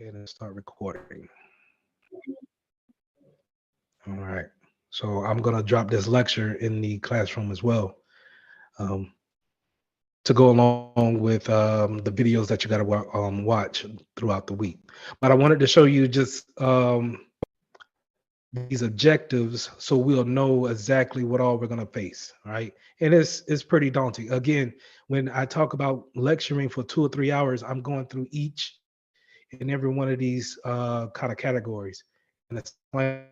And start recording. All right. So I'm going to drop this lecture in the classroom as well, um, to go along with the videos that you got to watch throughout the week. But I wanted to show you just these objectives so we'll know exactly what all we're going to face. All right. And it's pretty daunting. Again, when I talk about lecturing for 2 or 3 hours, I'm going through each and every one of these kind of categories and explaining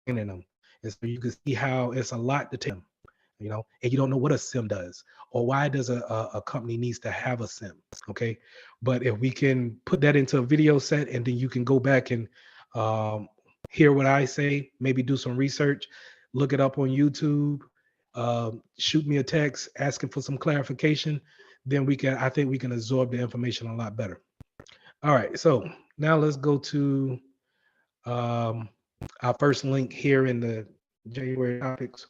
them. And so you can see how it's a lot to take, and you don't know what a sim does or why does a company needs to have a sim. Okay. But if we can put that into a video set and then you can go back and um, hear what I say, maybe do some research, look it up on YouTube, shoot me a text asking for some clarification, then I think we can absorb the information a lot better. All right. So now let's go to um, our first link here in the January topics.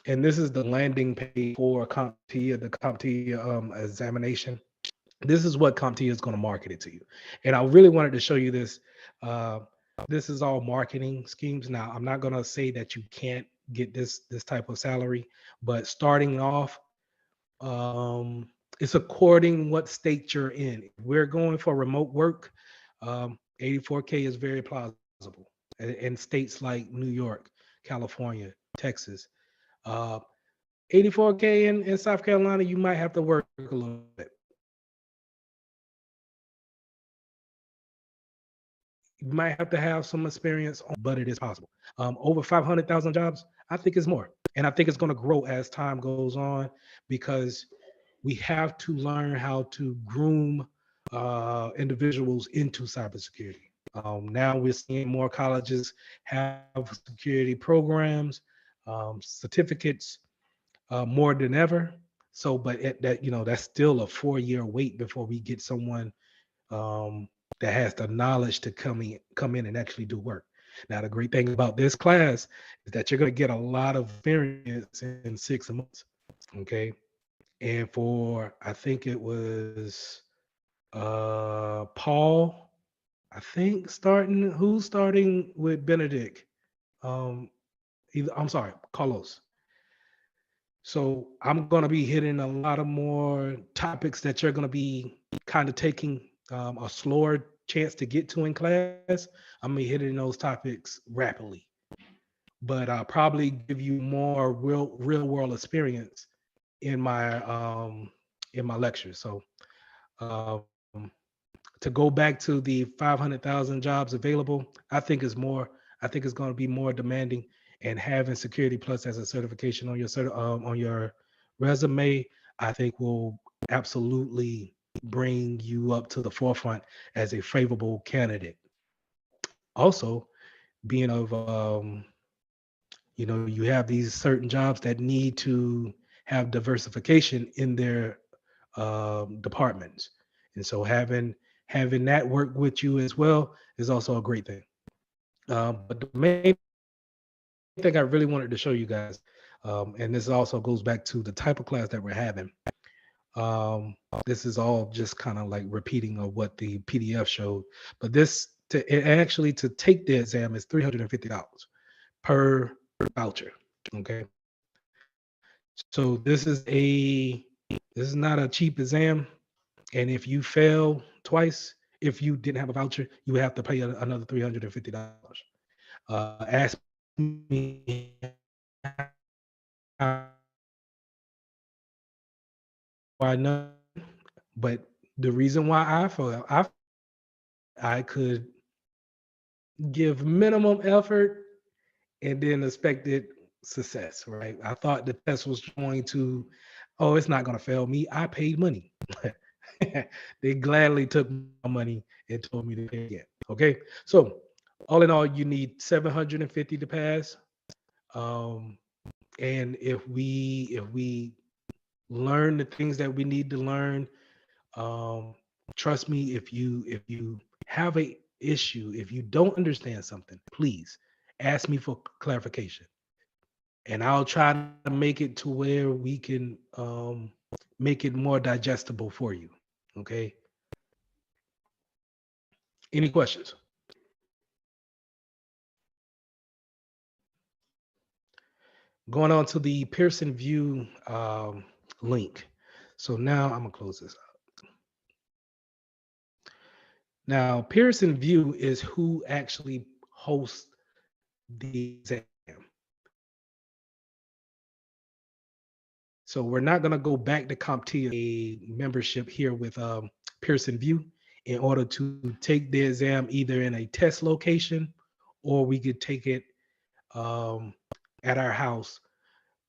And this is the landing page for CompTIA, the CompTIA examination. This is what CompTIA is going to market it to you. And I really wanted to show you this. Uh, this is all marketing schemes. Now, I'm not going to say that you can't get this type of salary, but starting off, it's according what state you're in. If we're going for remote work, 84K is very plausible. In states like New York, California, Texas, uh, 84K in South Carolina, you might have to work a little bit. You might have to have some experience, but it is possible. Over 500,000 jobs, I think it's more. And I think it's going to grow as time goes on because we have to learn how to groom individuals into cybersecurity. Now we're seeing more colleges have security programs, certificates, more than ever. So, but that's still a 4 year wait before we get someone um, that has the knowledge to come in and actually do work. Now, the great thing about this class is that you're going to get a lot of experience in 6 months. Okay, and for I think it was Paul. I think who's starting with Benedict. Um, I'm sorry, Carlos. So I'm going to be hitting a lot of more topics that you're going to be kind of taking a slower chance to get to in class. I'm going to be hitting those topics rapidly, but I'll probably give you more real world experience in my lectures. So um, to go back to the 500,000 jobs available, I think it's going to be more demanding, and having Security Plus as a certification on your resume, I think will absolutely bring you up to the forefront as a favorable candidate. Also, being of you have these certain jobs that need to have diversification in their departments, and so having that work with you as well is also a great thing. But the main thing I really wanted to show you guys, and this also goes back to the type of class that we're having. This is all just kind of like repeating of what the PDF showed, but actually to take the exam is $350 per voucher. Okay, so this is not a cheap exam, and if you fail twice, if you didn't have a voucher, you would have to pay another $350. Ask me how I know, but the reason why I failed is I could give minimum effort and then expected success, right? I thought the test was going to, oh, it's not going to fail me. I paid money. They gladly took my money and told me to pay again. Okay. So, all in all, you need 750 to pass. Um, and if we learn the things that we need to learn, um, trust me, if you have a issue, if you don't understand something, please ask me for clarification, and I'll try to make it to where make it more digestible for you. Okay. Any questions? Going on to the Pearson View link. So now I'm gonna close this out. Now, Pearson View is who actually hosts the exam. So we're not gonna go back to CompTIA a membership here with Pearson View in order to take the exam either in a test location or we could take it um, at our house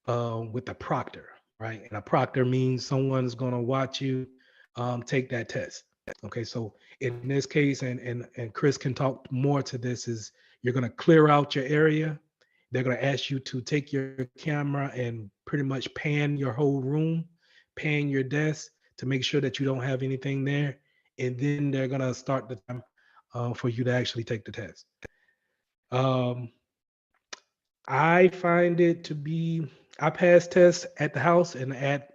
with a proctor, right? And a proctor means someone's going to watch you take that test. Okay, so in this case, and Chris can talk more to this, is you're going to clear out your area. They're going to ask you to take your camera and pretty much pan your whole room, pan your desk to make sure that you don't have anything there. And then they're going to start the time for you to actually take the test. Um, I find it to be, I pass tests at the house and at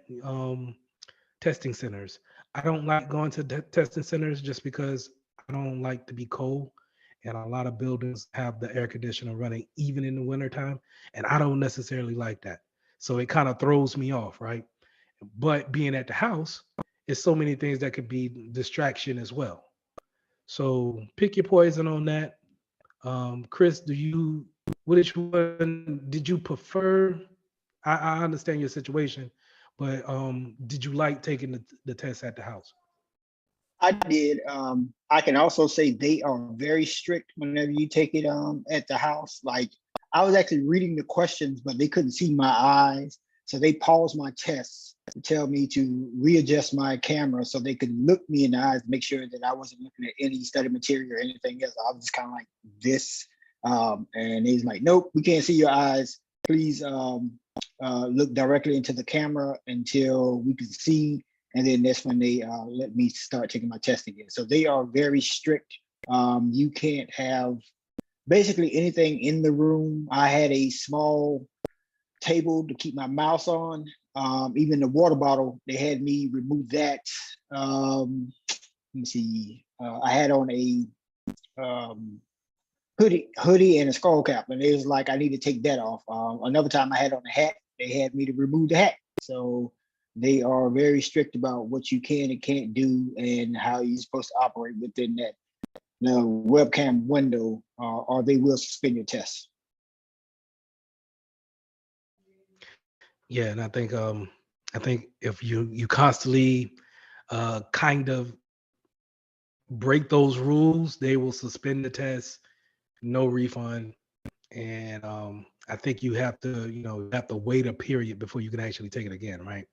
testing centers. I don't like going to testing centers just because I don't like to be cold. And a lot of buildings have the air conditioner running even in the wintertime. And I don't necessarily like that. So it kind of throws me off, right? But being at the house is so many things that could be distraction as well. So pick your poison on that. Chris, which one did you prefer? I understand your situation, but did you like taking the test at the house? I did. I can also say they are very strict whenever you take it at the house. Like I was actually reading the questions, but they couldn't see my eyes. So they paused my tests to tell me to readjust my camera so they could look me in the eyes, make sure that I wasn't looking at any study material or anything else. I was just kind of like this. And he's like, nope, we can't see your eyes. Please look directly into the camera until we can see. And then that's when they let me start taking my test again. So they are very strict. You can't have basically anything in the room. I had a small table to keep my mouse on. Even the water bottle, they had me remove that. Let me see. I had on a hoodie and a skull cap, and it was like I need to take that off. Another time I had on a hat, they had me to remove the hat. So they are very strict about what you can and can't do and how you're supposed to operate within that webcam window, or they will suspend your test. Yeah, and I think if you constantly kind of break those rules, they will suspend the test, no refund, and I think you have to you have to wait a period before you can actually take it again, right?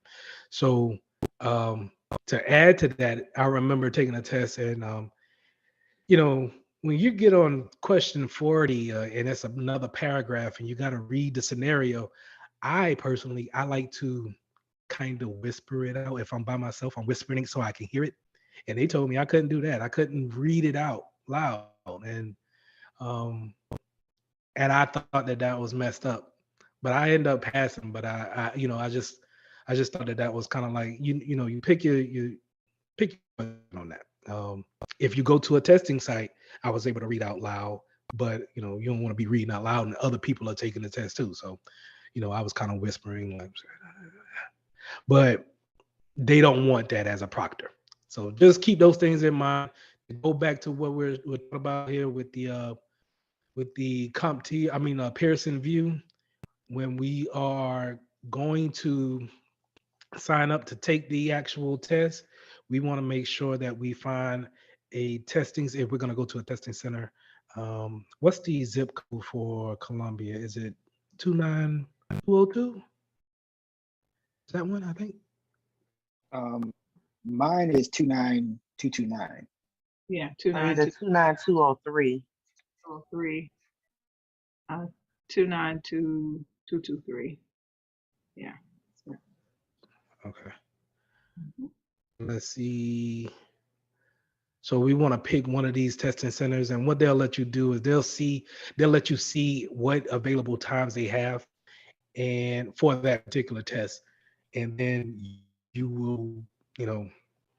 So um, to add to that, I remember taking a test, and you know when you get on question 40 and it's another paragraph, and you got to read the scenario. I personally I like to kind of whisper it out. If I'm by myself, I'm whispering so I can hear it. And they told me I couldn't do that. I couldn't read it out loud, um, and I thought that that was messed up. But I ended up passing. But I just thought that that was kind of like you pick your poison on that. If you go to a testing site, I was able to read out loud, but you don't want to be reading out loud, and other people are taking the test too. So I was kind of whispering, like, but they don't want that as a proctor. So just keep those things in mind. Go back to what we're talking about here with the CompTIA, Pearson View. When we are going to sign up to take the actual test, we want to make sure that we find a testing. If we're going to go to a testing center, what's the zip code for Columbia? Is it 29202? Is that one? I think. Um, Mine is 29229. Yeah, Either 29203. 29203, 292223. Yeah. Okay. Mhm. Let's see. So we want to pick one of these testing centers, and what they'll let you do is they'll let you see what available times they have and for that particular test, and then you will, you know,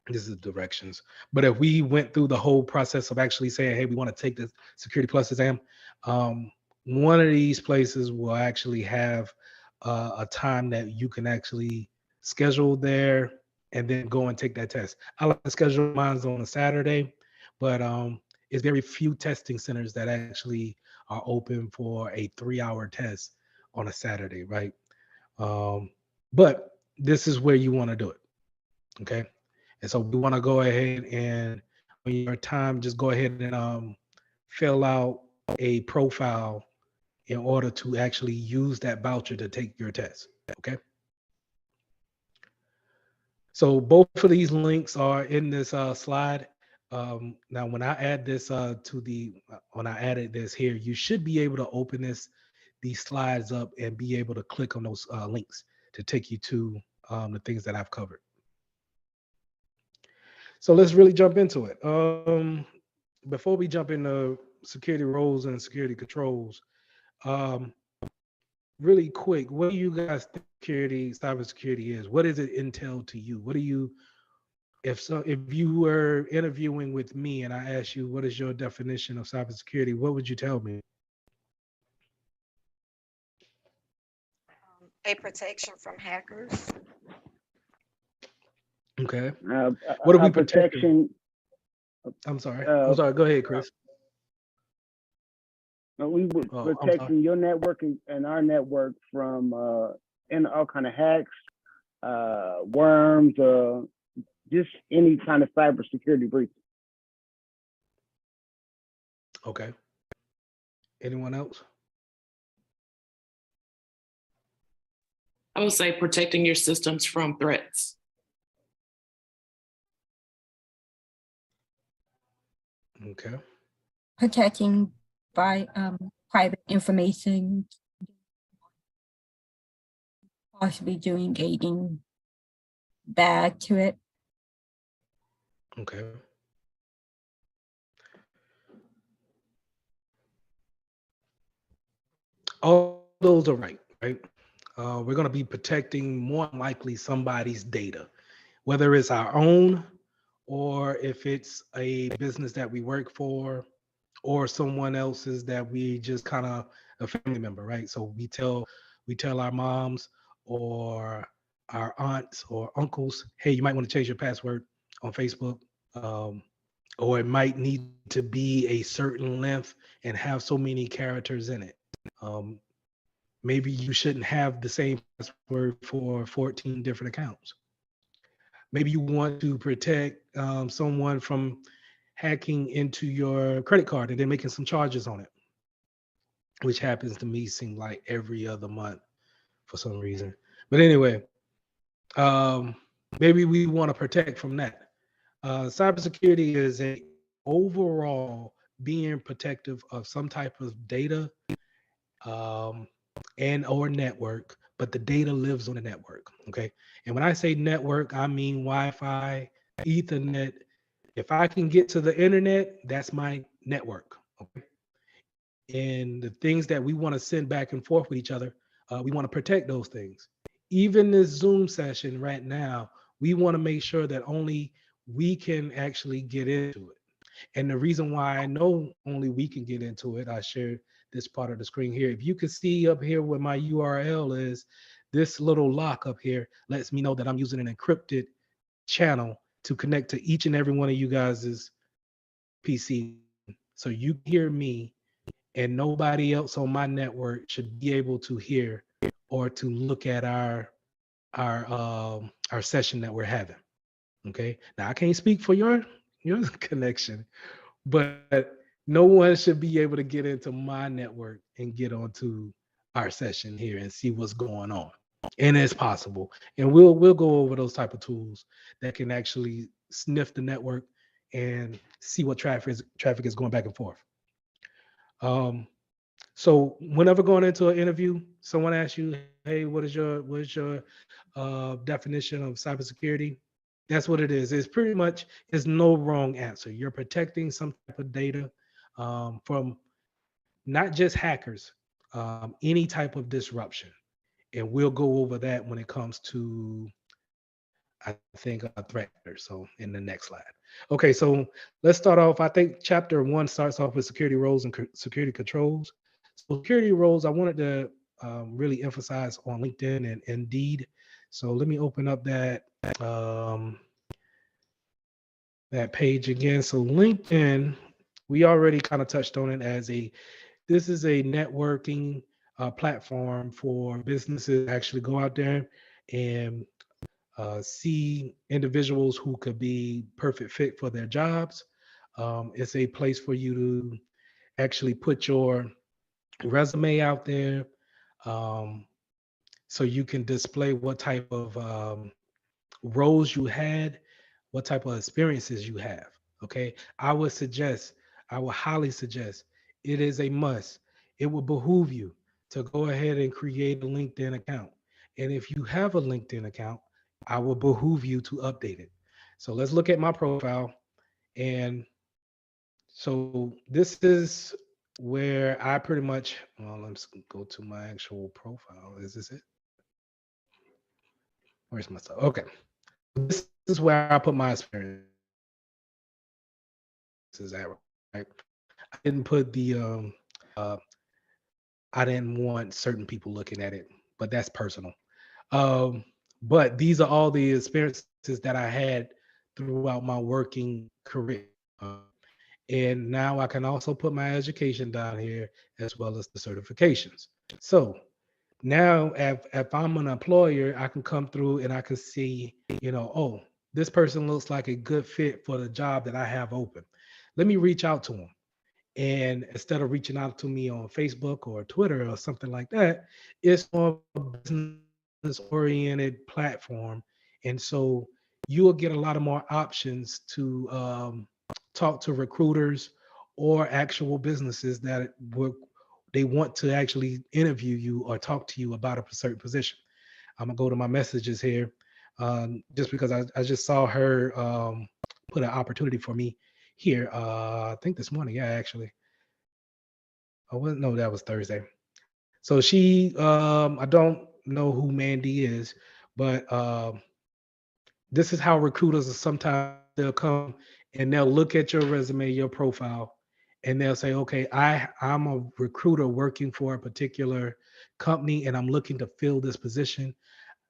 this is directions. But if we went through the whole process of actually saying, hey, we want to take the Security Plus exam, one of these places will actually have a time that you can actually schedule there and then go and take that test. I like to schedule mine on a Saturday, but it's very few testing centers that actually are open for a 3-hour test on a Saturday, right? But this is where you want to do it, okay? And so we want to go ahead and on your time, just go ahead and fill out a profile in order to actually use that voucher to take your test. Okay. So both of these links are in this slide. Now, when I add this when I added this here, you should be able to open these slides up and be able to click on those links to take you to the things that I've covered. So let's really jump into it. Before we jump into security roles and security controls, um, really quick, what do you guys think cybersecurity is? What does it entail to you? What do you, if you were interviewing with me and I asked you, what is your definition of cybersecurity? What would you tell me? A protection from hackers. Okay. What are we protecting? protection. I'm sorry. Uh, I'm sorry. Go ahead, Chris. we were Oh, I'm sorry. protecting your network and our network from and all kind of hacks, worms, just any kind of cybersecurity breach. Okay. Anyone else? I would say protecting your systems from threats. Okay. Protecting by private information, possibly doing gating back to it. Okay. All those are right, right? We're going to be protecting more than likely somebody's data, whether it's our own or if it's a business that we work for or someone else's that we just kind of a family member, right? So we tell our moms or our aunts or uncles, hey, you might want to change your password on Facebook, or it might need to be a certain length and have so many characters in it. Um, Maybe you shouldn't have the same password for 14 different accounts. Maybe you want to protect someone from hacking into your credit card and then making some charges on it, which happens to me seem like every other month for some reason. But anyway, um, maybe we want to protect from that. Cybersecurity is a overall being protective of some type of data um, and or network, but the data lives on the network. Okay. And when I say network, I mean Wi-Fi, Ethernet. If I can get to the internet, that's my network. Okay. And the things that we want to send back and forth with each other, we want to protect those things. Even this Zoom session right now, we want to make sure that only we can actually get into it. And the reason why I know only we can get into it, I shared this part of the screen here. If you can see up here where my URL is, this little lock up here lets me know that I'm using an encrypted channel to connect to each and every one of you guys' PC. So you hear me and nobody else on my network should be able to hear or to look at our session that we're having. Okay. Now I can't speak for your connection, but no one should be able to get into my network and get onto our session here and see what's going on. And it's possible. And we'll go over those type of tools that can actually sniff the network and see what traffic is going back and forth. So whenever going into an interview, someone asks you, "Hey, what is your definition of cybersecurity?" That's what it is. It's pretty much there's no wrong answer. You're protecting some type of data from not just hackers, any type of disruption, and we'll go over that when it comes to I think a threat actor. So in the next slide. Okay, so let's start off. I think chapter 1 starts off with security roles and security controls. So security roles, I wanted to really emphasize on LinkedIn and Indeed. So let me open up um, that page again. So LinkedIn, we already kind of touched on it as this is a networking platform for businesses to actually go out there and see individuals who could be perfect fit for their jobs. It's a place for you to actually put your resume out there, um, so you can display what type of roles you had, what type of experiences you have. Okay. I would highly suggest, it is a must. It will behoove you to go ahead and create a LinkedIn account. And if you have a LinkedIn account, I will behoove you to update it. So let's look at my profile. And so this is where I pretty much, well, let's go to my actual profile. Is this it? Where's my stuff? Okay. This is where I put my experiences at, right? I didn't put uh, I didn't want certain people looking at it, but that's personal. Um, but these are all the experiences that I had throughout my working career. And now I can also put my education down here as well as the certifications. So now if I'm an employer, I can come through and I can see, oh, this person looks like a good fit for the job that I have open. Let me reach out to them. And instead of reaching out to me on Facebook or Twitter or something like that, it's on a business oriented platform. And so you will get a lot of more options to talk to recruiters or actual businesses that they want to actually interview you or talk to you about a certain position. I'm gonna go to my messages here, just because I just saw her put an opportunity for me here. I think this morning, yeah, actually. Oh, well, no, that was Thursday. So I don't know who Mandy is, but this is how recruiters are sometimes they'll come and they'll look at your resume, your profile, and they'll say, okay, I'm a recruiter working for a particular company and I'm looking to fill this position.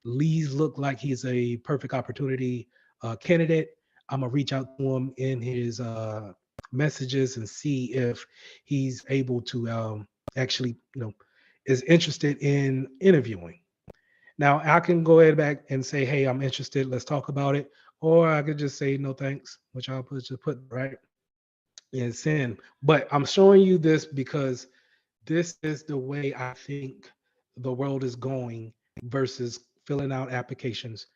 Lee's look like he's a perfect opportunity candidate. I'm gonna reach out to him in his messages and see if he's able to actually, is interested in interviewing. Now I can go ahead back and say, hey, I'm interested. Let's talk about it. Or I could just say no thanks, which I'll just put right and send. But I'm showing you this because this is the way I think the world is going versus filling out applications,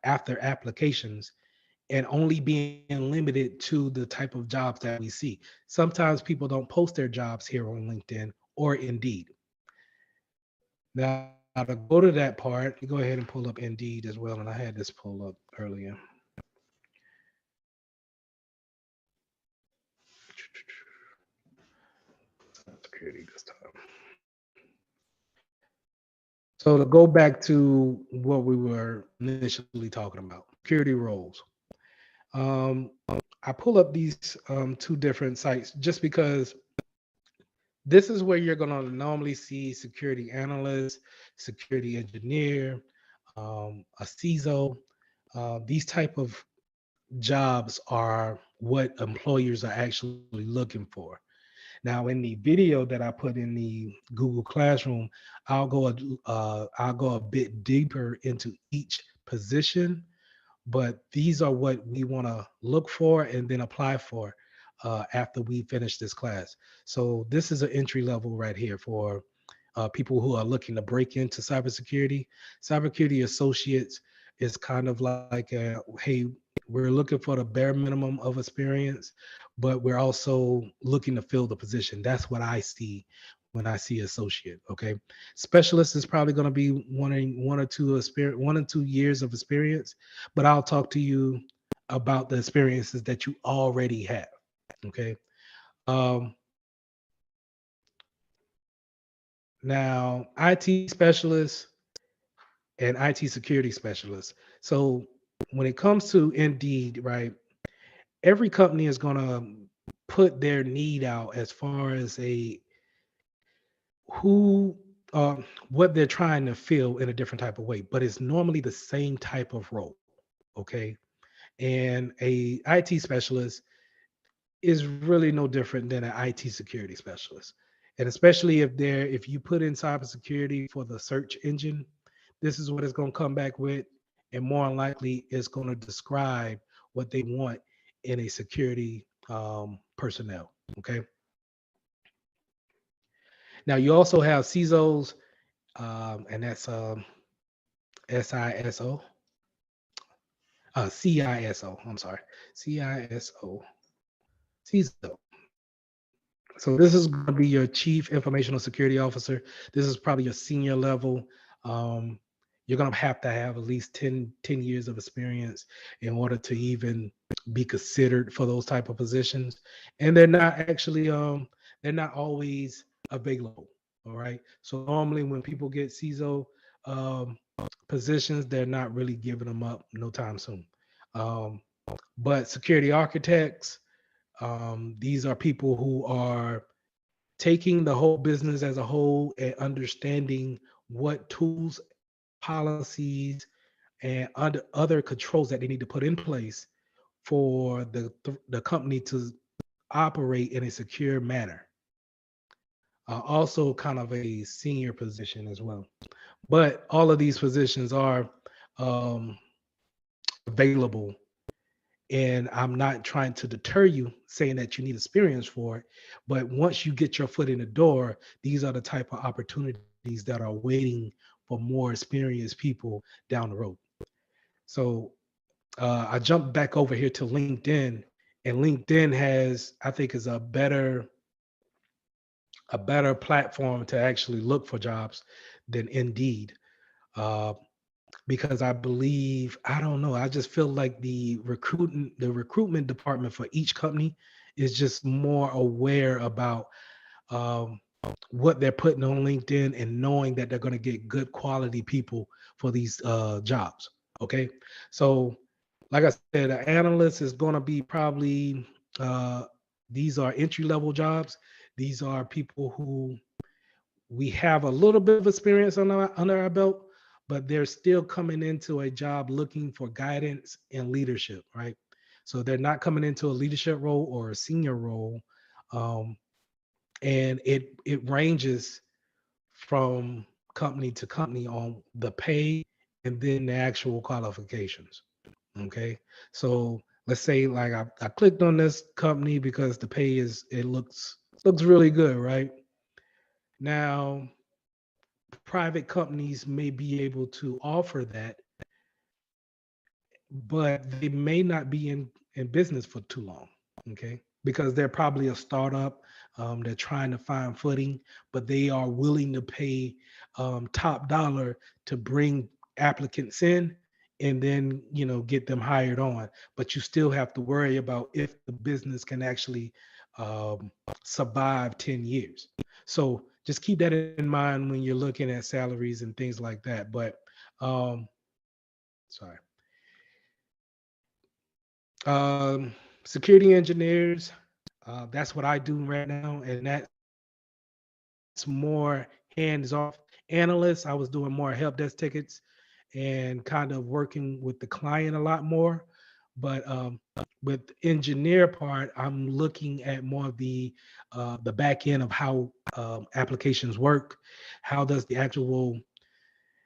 after applications, and only being limited to the type of jobs that we see. Sometimes people don't post their jobs here on LinkedIn or Indeed. Now, to go to that part, you go ahead and pull up Indeed as well. And I had this pull up earlier. Security this time. So to go back to what we were initially talking about, security roles. I pull up these two different sites just because this is where you're going to normally see security analyst, security engineer, a CISO. These type of jobs are what employers are actually looking for. Now, in the video that I put in the Google Classroom, I'll go a bit deeper into each position, but these are what we want to look for and then apply for after we finish this class. So this is an entry level right here for people who are looking to break into cybersecurity. Cybersecurity associates is kind of like, hey, we're looking for the bare minimum of experience, but we're also looking to fill the position. That's what I see when I see associate. Okay, specialist is probably going to be wanting 1 or 2 years of experience, but I'll talk to you about the experiences that you already have. Okay. Um, Now, IT specialist, and IT security specialist. So when it comes to Indeed, right, every company is going to put their need out as far as a who what they're trying to fill in a different type of way, but it's normally the same type of role. Okay. And a IT specialist is really no different than an IT security specialist. And especially if you put in cybersecurity for the search engine, this is what it's going to come back with. And more than likely, it's going to describe what they want in a security personnel. Okay. Now you also have CISOs, and that's SISO, CISO. I'm sorry, CISO, CISO. So this is going to be your chief informational security officer. This is probably your senior level. Um, you're going to have at least 10 years of experience in order to even be considered for those type of positions. And they're not always available. All right. So normally when people get CISO um, positions, they're not really giving them up no time soon. Um, but security architects, these are people who are taking the whole business as a whole and understanding what tools, policies, and other controls that they need to put in place for the company to operate in a secure manner. Also, kind of a senior position as well. But all of these positions are um, available, and I'm not trying to deter you saying that you need experience for it, but once you get your foot in the door, these are the type of opportunities that are waiting for more experienced people down the road. So I jumped back over here to LinkedIn, and LinkedIn has, I think, is a better platform to actually look for jobs than Indeed. Uh, because I believe, I don't know, I just feel like the recruitment department for each company is just more aware about um, what they're putting on LinkedIn and knowing that they're going to get good quality people for these jobs. Okay, so like I said, an analyst is going to be probably uh, these are entry level jobs. These are people who we have a little bit of experience under our belt, but they're still coming into a job looking for guidance and leadership, right? So they're not coming into a leadership role or a senior role. Um, and it ranges from company to company on the pay and then the actual qualifications. Okay. So let's say like I clicked on this company because the pay is it looks really good, right? Now private companies may be able to offer that, but they may not be in business for too long. Okay, because they're probably a startup. They're trying to find footing, but they are willing to pay top dollar to bring applicants in and then get them hired on. But you still have to worry about if the business can actually um, survive 10 years. So just keep that in mind when you're looking at salaries and things like that. But um, sorry. Security engineers, that's what I do right now, and that's more hands-off. Analysts, I was doing more help desk tickets and kind of working with the client a lot more. But with engineer part, I'm looking at more of the back end of how applications work. How does the actual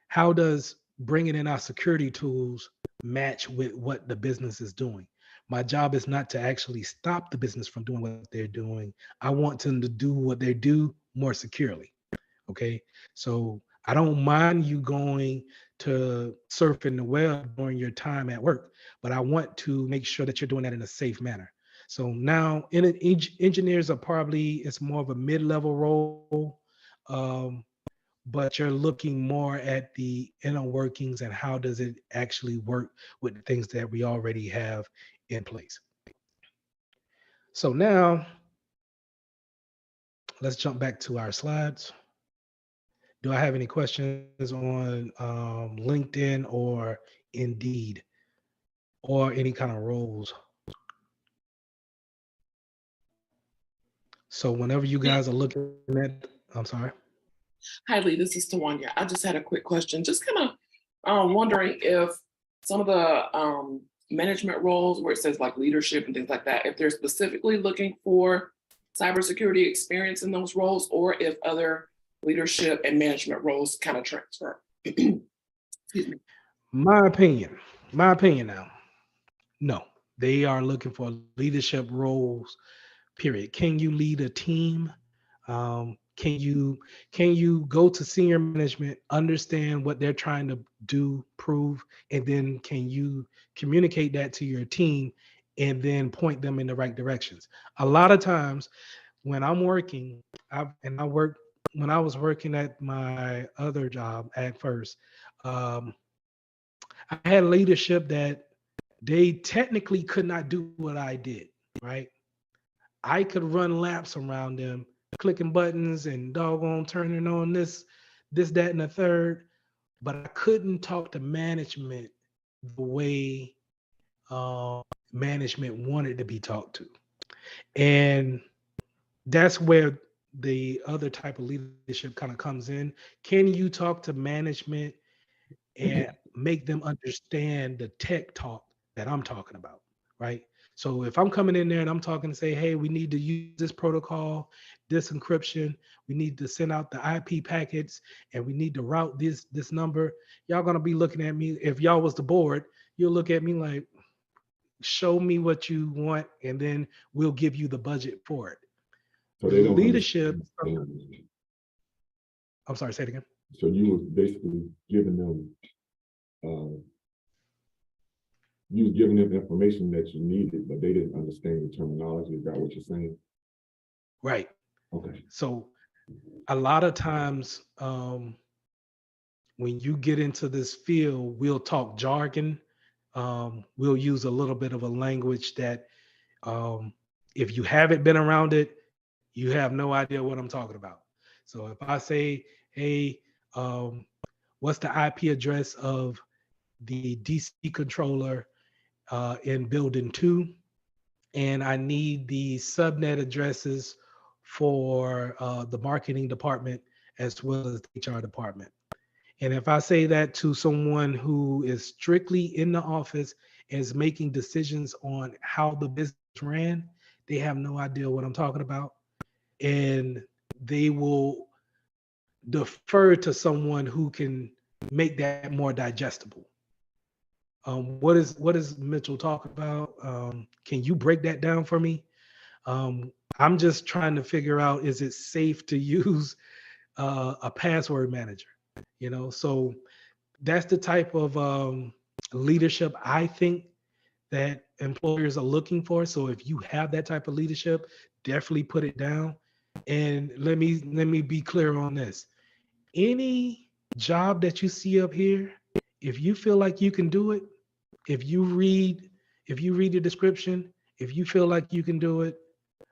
how does bringing in our security tools match with what the business is doing? My job is not to actually stop the business from doing what they're doing. I want them to do what they do more securely. Okay. So I don't mind you going to surfing the web during your time at work, but I want to make sure that you're doing that in a safe manner. So now engineers are probably, it's more of a mid-level role. Um, but you're looking more at the inner workings and how does it actually work with the things that we already have in place. So now let's jump back to our slides. Do I have any questions on LinkedIn or Indeed or any kind of roles? So whenever you guys are looking at, I'm sorry. Hi, Lee. This is Tawanya. I just had a quick question. Just kind of wondering if some of the management roles where it says like leadership and things like that, if they're specifically looking for cybersecurity experience in those roles, or if other leadership and management roles kind of transfer. Excuse me. My opinion now. No, they are looking for leadership roles. Period. Can you lead a team? Can you go to senior management, understand what they're trying to do, prove, and then can you communicate that to your team and then point them in the right directions? A lot of times when I'm working, I work when I was working at my other job at first. Um, I had leadership that they technically could not do what I did, right? I could run laps around them, clicking buttons and doggone turning on this, that, and the third, but I couldn't talk to management the way management wanted to be talked to. And that's where the other type of leadership kind of comes in. Can you talk to management and make them understand the tech talk that I'm talking about, right? So if I'm coming in there and I'm talking to say, hey, we need to use this protocol, this encryption, we need to send out the IP packets, and we need to route this number, y'all gonna be looking at me. If y'all was the board, you'll look at me like, show me what you want, and then we'll give you the budget for it. So they don't Leadership. understand. I'm sorry, say it again. So you was basically giving them, you was giving them information that you needed, but they didn't understand the terminology. Is that what you're saying? Right. Okay. So a lot of times when you get into this field, we'll talk jargon. We'll use a little bit of a language that if you haven't been around it, you have no idea what I'm talking about. So if I say, hey, what's the IP address of the DC controller in building 2? And I need the subnet addresses for the marketing department as well as the HR department. And if I say that to someone who is strictly in the office and is making decisions on how the business ran, they have no idea what I'm talking about. And they will defer to someone who can make that more digestible. What is Mitchell talking about? Can you break that down for me? I'm just trying to figure out, is it safe to use a password manager? So that's the type of leadership I think that employers are looking for. So if you have that type of leadership, definitely put it down. And let me be clear on this. Any job that you see up here, if you feel like you can do it, if you read the description, if you feel like you can do it,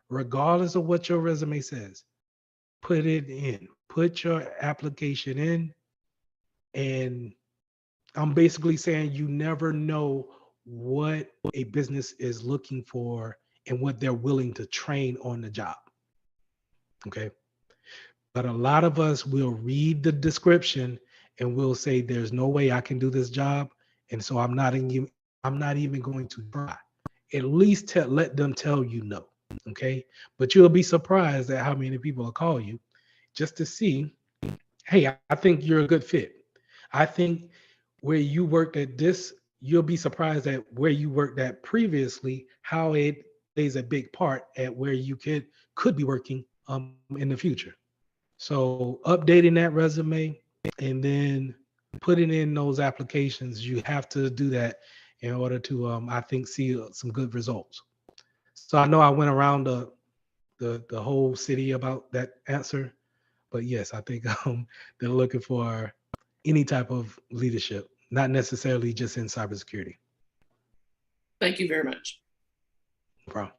regardless of what your resume says, put it in. Put your application in. And I'm basically saying you never know what a business is looking for and what they're willing to train on the job. Okay. But a lot of us will read the description and we'll say, there's no way I can do this job. And so I'm not even going to try. At least let them tell you no. Okay. But you'll be surprised at how many people will call you just to see, hey, I think you're a good fit. I think where you worked at this, you'll be surprised at where you worked at previously, how it plays a big part at where you could be working in the future. So updating that resume and then putting in those applications, you have to do that in order to, I think, see some good results. So I know I went around the whole city about that answer, but yes, I think they're looking for any type of leadership, not necessarily just in cybersecurity. Thank you very much. No problem.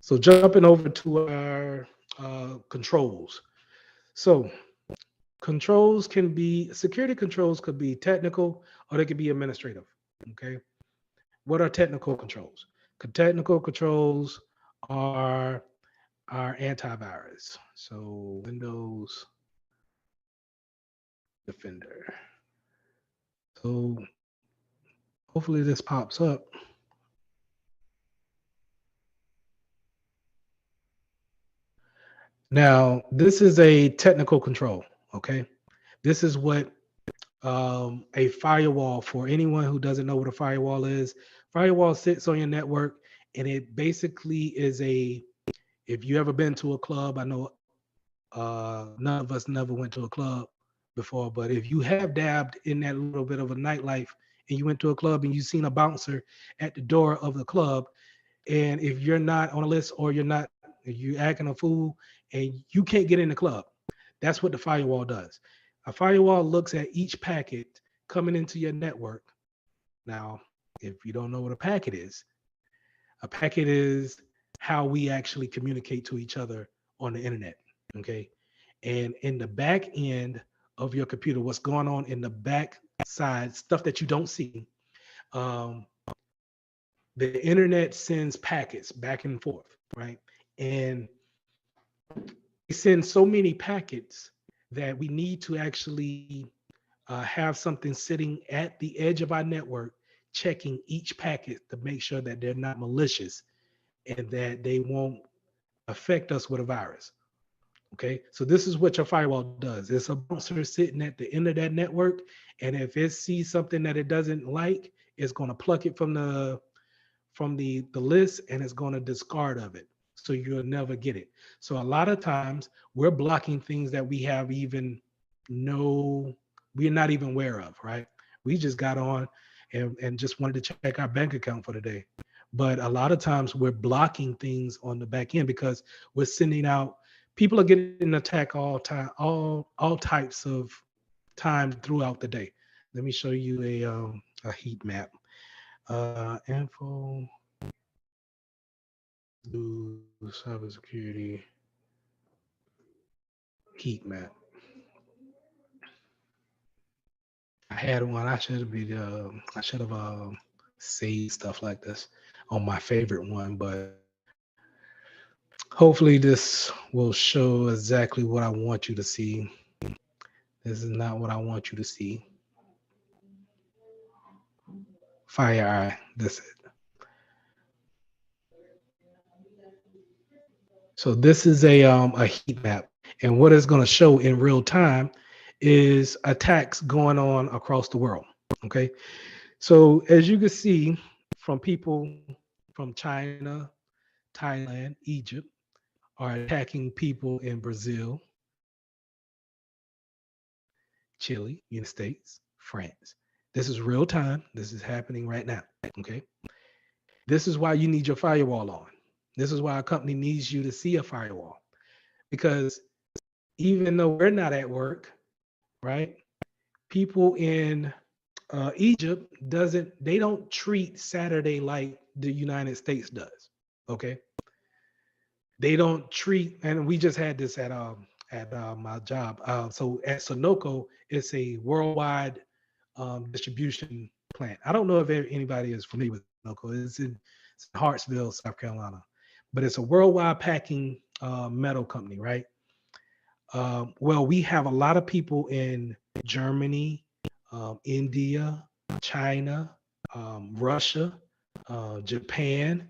So jumping over to our controls. So controls can be security controls could be technical or they could be administrative. Okay. What are technical controls? Technical controls are our antivirus. So Windows Defender. So hopefully this pops up. Now, this is a technical control, okay? This is what a firewall, for anyone who doesn't know what a firewall is, firewall sits on your network and it basically is if you ever been to a club, I know none of us never went to a club before, but if you have dabbed in that little bit of a nightlife and you went to a club and you seen a bouncer at the door of the club, and if you're not on a list or you're acting a fool and you can't get in the club, that's what the firewall does. A firewall looks at each packet coming into your network. Now, if you don't know what a packet is how we actually communicate to each other on the internet. Okay. And in the back end of your computer, what's going on in the back side, stuff that you don't see, um, the internet sends packets back and forth, right? And it sends so many packets that we need to actually have something sitting at the edge of our network checking each packet to make sure that they're not malicious and that they won't affect us with a virus. Okay, so this is what your firewall does. It's a bouncer sitting at the end of that network, and if it sees something that it doesn't like, it's going to pluck it from the list and it's going to discard of it. So you'll never get it. So a lot of times we're blocking things that we're not even aware of, right? We just got on and just wanted to check our bank account for the day. But a lot of times we're blocking things on the back end because we're sending out, people are getting attacked all time, all types of time throughout the day. Let me show you a heat map. Info, do cybersecurity heat map. I had one. I should have saved stuff like this on my favorite one, but hopefully this will show exactly what I want you to see. This is not what I want you to see. FireEye. This is. So this is a heat map, and what it's going to show in real time is attacks going on across the world. Okay, so as you can see, from people from China, Thailand, Egypt are attacking people in Brazil, Chile, United States, France. This is real time. This is happening right now. Okay, this is why you need your firewall on. This is why a company needs you to see a firewall, because even though we're not at work, right? People in Egypt they don't treat Saturday like the United States does. Okay, they don't treat, and we just had this at my job. So at Sunoco, it's a worldwide distribution plant. I don't know if anybody is familiar with Sunoco. It's in Hartsville, South Carolina, but it's a worldwide packing metal company, right? Well, we have a lot of people in Germany, India, China, Russia, Japan,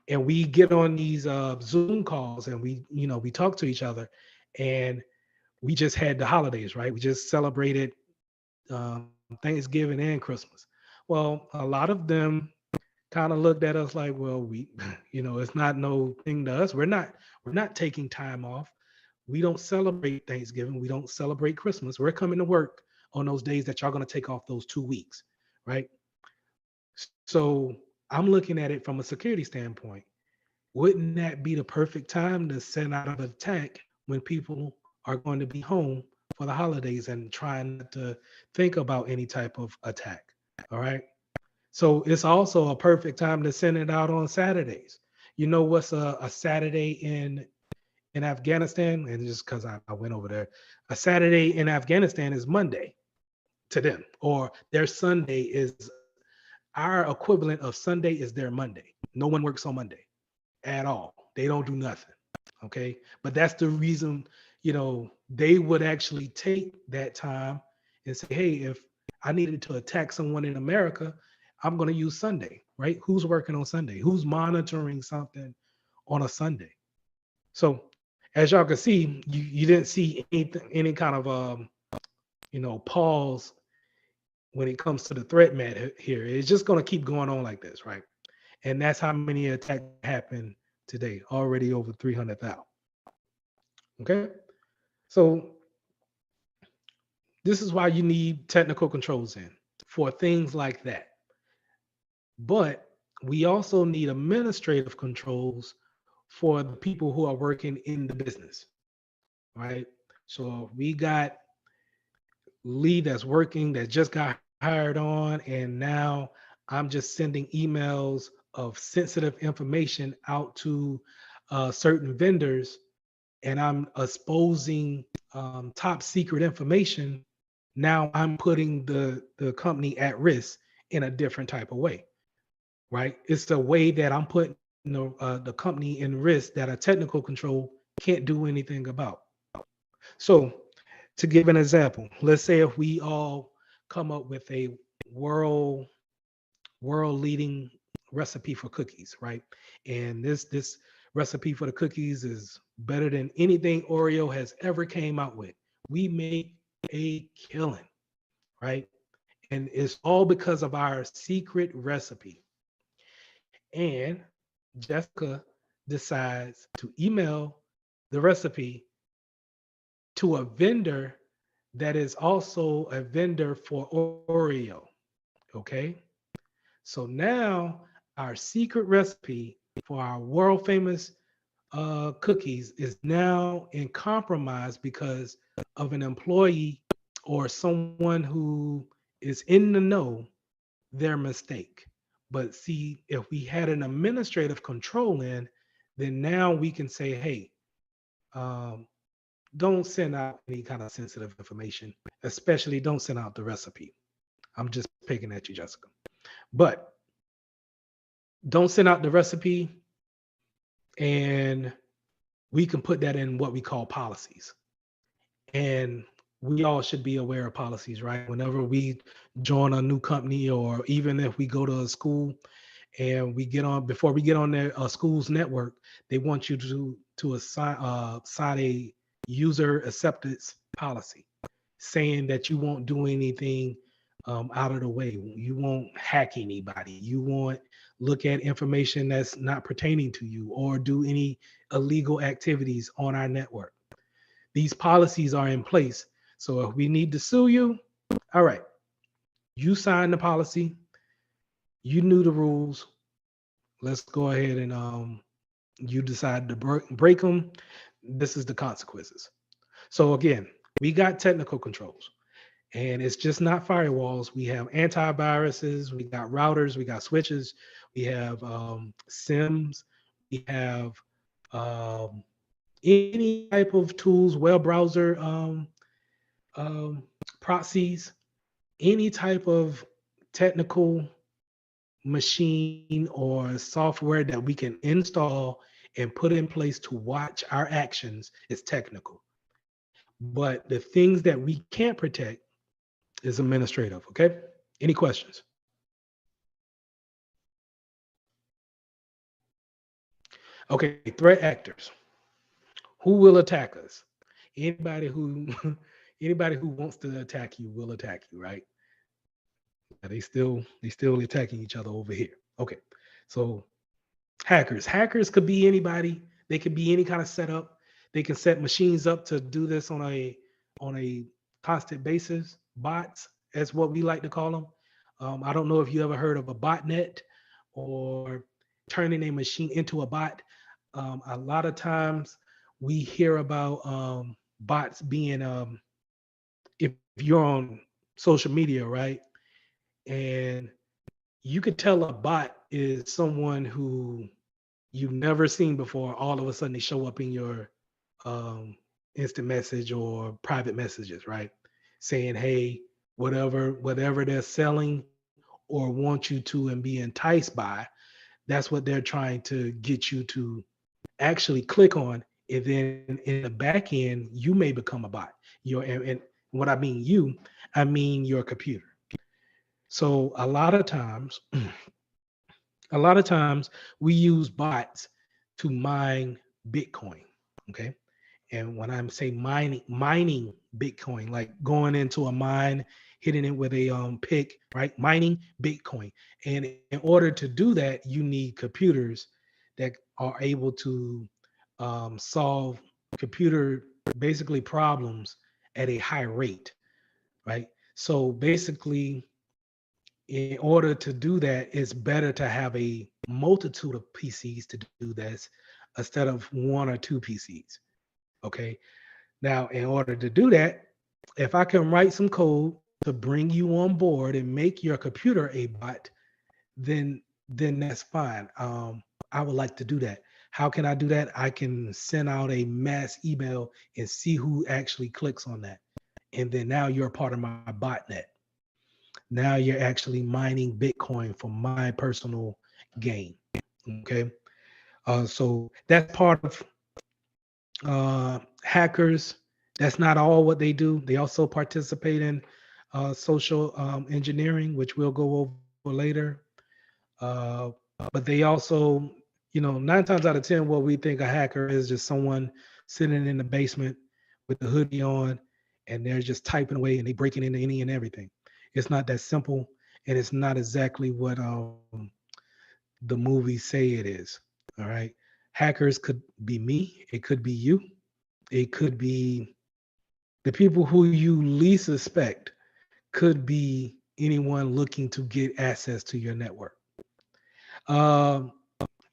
and we get on these Zoom calls and we talk to each other. And we just had the holidays, right? We just celebrated Thanksgiving and Christmas. Well, a lot of them kind of looked at us like, well, it's not no thing to us. We're not taking time off. We don't celebrate Thanksgiving. We don't celebrate Christmas. We're coming to work on those days that y'all going to take off those 2 weeks, right? So I'm looking at it from a security standpoint. Wouldn't that be the perfect time to send out an attack when people are going to be home for the holidays and trying not to think about any type of attack? All right. So it's also a perfect time to send it out on Saturdays. You know what's a Saturday in in Afghanistan, and just because I went over there, a Saturday in Afghanistan is Monday to them, or their Sunday is our equivalent of Sunday is their Monday. No one works on Monday at all. They don't do nothing. Okay. But that's the reason, they would actually take that time and say, hey, if I needed to attack someone in America, I'm going to use Sunday, right? Who's working on Sunday? Who's monitoring something on a Sunday? So as y'all can see, you didn't see any kind of pause when it comes to the threat mat here. It's just going to keep going on like this, right? And that's how many attacks happened today, already over 300,000. Okay. So this is why you need technical controls in for things like that. But we also need administrative controls for the people who are working in the business, right? So we got Lee that's working, that just got hired on, and now I'm just sending emails of sensitive information out to certain vendors, and I'm exposing top secret information. Now I'm putting the company at risk in a different type of way, right? It's the way that I'm putting the company in risk that a technical control can't do anything about. So to give an example, let's say if we all come up with a world leading recipe for cookies, right? And this recipe for the cookies is better than anything Oreo has ever came out with. We make a killing, right? And it's all because of our secret recipe. And Jessica decides to email the recipe to a vendor that is also a vendor for Oreo. Okay. So now our secret recipe for our world famous cookies is now in compromise because of an employee or someone who is in the know, their mistake. But see, if we had an administrative control in, then now we can say, hey, um, don't send out any kind of sensitive information, especially don't send out the recipe. I'm just picking at you, Jessica. But don't send out the recipe, and we can put that in what we call policies. And we all should be aware of policies, right? Whenever we join a new company, or even if we go to a school and we get on, before we get on their school's network, they want you to sign a user acceptance policy saying that you won't do anything out of the way. You won't hack anybody. You won't look at information that's not pertaining to you or do any illegal activities on our network. These policies are in place. So if we need to sue you, all right, you signed the policy, you knew the rules. Let's go ahead and you decide to break them. This is the consequences. So again, we got technical controls. And it's just not firewalls. We have antiviruses, we got routers, we got switches, we have SIMs, we have any type of tools, web browser proxies, any type of technical machine or software that we can install and put in place to watch our actions is technical. But the things that we can't protect is administrative. Okay. Any questions? Okay. Threat actors. Who will attack us? Anybody who anybody who wants to attack you will attack you, right? They still attacking each other over here. Okay. So hackers could be anybody. They could be any kind of setup. They can set machines up to do this on a constant basis. Bots, as what we like to call them. I don't know if you ever heard of a botnet or turning a machine into a bot. A lot of times we hear about bots being, if you're on social media, right? And you could tell a bot is someone who you've never seen before. All of a sudden they show up in your um, instant message or private messages, right? Saying, hey, whatever they're selling or want you to and be enticed by, that's what they're trying to get you to actually click on. And then in the back end, you may become a bot. And what I mean you, I mean your computer. So a lot of times we use bots to mine Bitcoin. Okay. And when I'm say mining Bitcoin, like going into a mine, hitting it with a pick, right? Mining Bitcoin. And in order to do that, you need computers that are able to solve computer basically problems at a high rate, right? So basically, in order to do that, it's better to have a multitude of PCs to do this instead of one or two PCs. Okay. Now, in order to do that, if I can write some code to bring you on board and make your computer a bot, then that's fine. I would like to do that. How can I do that? I can send out a mass email and see who actually clicks on that. And then now you're a part of my botnet. Now you're actually mining Bitcoin for my personal gain. Okay. So that's part of hackers. That's not all what they do. They also participate in social engineering, which we'll go over later. Uh, but they also, nine times out of 10, what we think a hacker is just someone sitting in the basement with the hoodie on and they're just typing away and they breaking into any and everything. It's not that simple, and it's not exactly what the movies say it is. All right. Hackers could be me, it could be you, it could be the people who you least suspect, could be anyone looking to get access to your network. Um,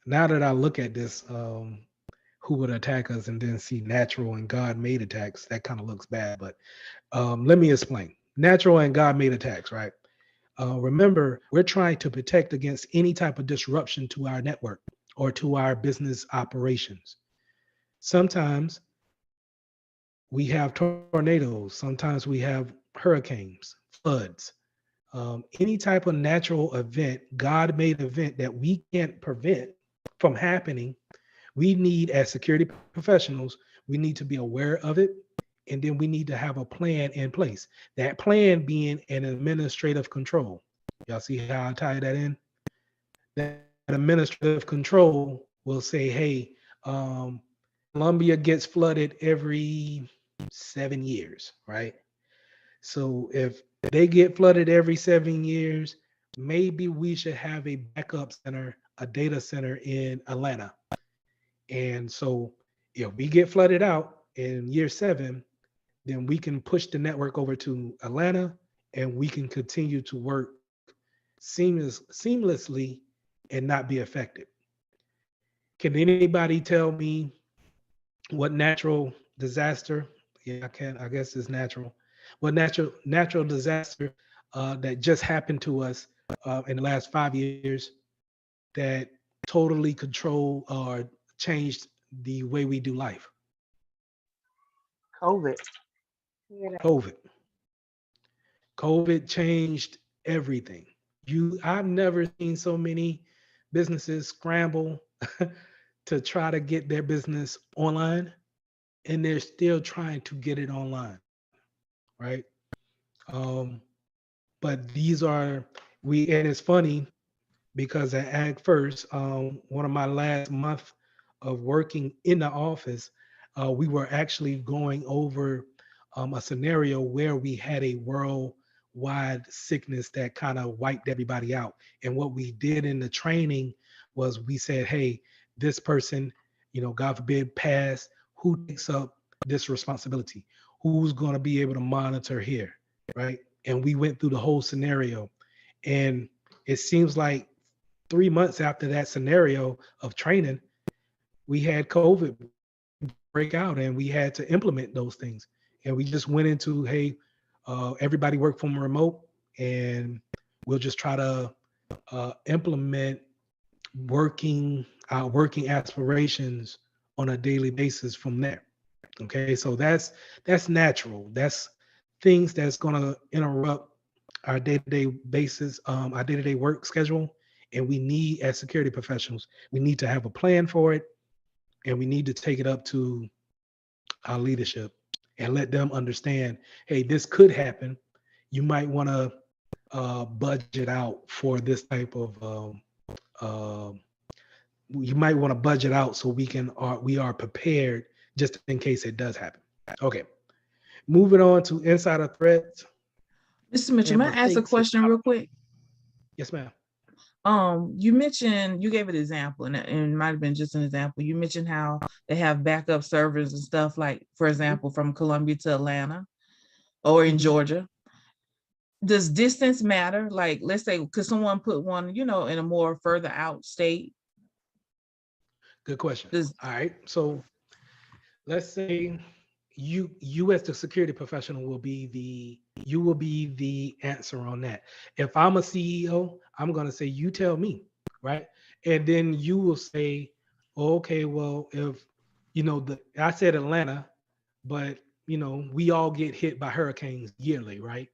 Now that I look at this, who would attack us and then see natural and God made attacks, that kind of looks bad. But let me explain. Natural and God made attacks, right? Remember, we're trying to protect against any type of disruption to our network or to our business operations. Sometimes we have tornadoes, sometimes we have hurricanes, floods, any type of natural event, God made event that we can't prevent from happening. We need, as security professionals, we need to be aware of it. And then we need to have a plan in place. That plan being an administrative control. Y'all see how I tie that in? That administrative control will say, hey, Columbia gets flooded every 7 years, right? So if they get flooded every 7 years, maybe we should have a backup center, a data center in Atlanta. And so if we get flooded out in year 7, then we can push the network over to Atlanta and we can continue to work seamlessly and not be affected. Can anybody tell me what natural disaster? Yeah, I can. I guess it's natural. What natural disaster that just happened to us in the last 5 years that totally control or changed the way we do life? COVID. COVID. COVID changed everything. I've never seen so many businesses scramble to try to get their business online, and they're still trying to get it online, right? Um, but these are and it's funny because at Ag First, one of my last month of working in the office, we were actually going over a scenario where we had a worldwide sickness that kind of wiped everybody out. And what we did in the training was we said, hey, this person, God forbid, passed. Who takes up this responsibility? Who's going to be able to monitor here, right? And we went through the whole scenario. And it seems like 3 months after that scenario of training, we had COVID break out and we had to implement those things. And we just went into, hey, everybody work from remote and we'll just try to implement working aspirations on a daily basis from there. Okay, so that's natural. That's things that's gonna interrupt our day-to-day basis, our day-to-day work schedule. And we need, as security professionals, we need to have a plan for it, and we need to take it up to our leadership and let them understand, hey, this could happen. You might want to budget out for this type of um, you might want to budget out so we are prepared just in case it does happen. Okay, moving on to insider threats Mr. Mitchell, and may I ask a mistakes. question real quick? Yes, ma'am. You mentioned, you gave an example, and it might have been just an example. You mentioned how they have backup servers and stuff, like, for example, from Columbia to Atlanta or in Georgia. Does distance matter? Like, let's say, could someone put one, in a more further out state? Good question. Does All right, so let's say you as the security professional will be the answer on that. If I'm a CEO, I'm going to say, you tell me, right? And then you will say, okay, well, if I said Atlanta, but we all get hit by hurricanes yearly, right?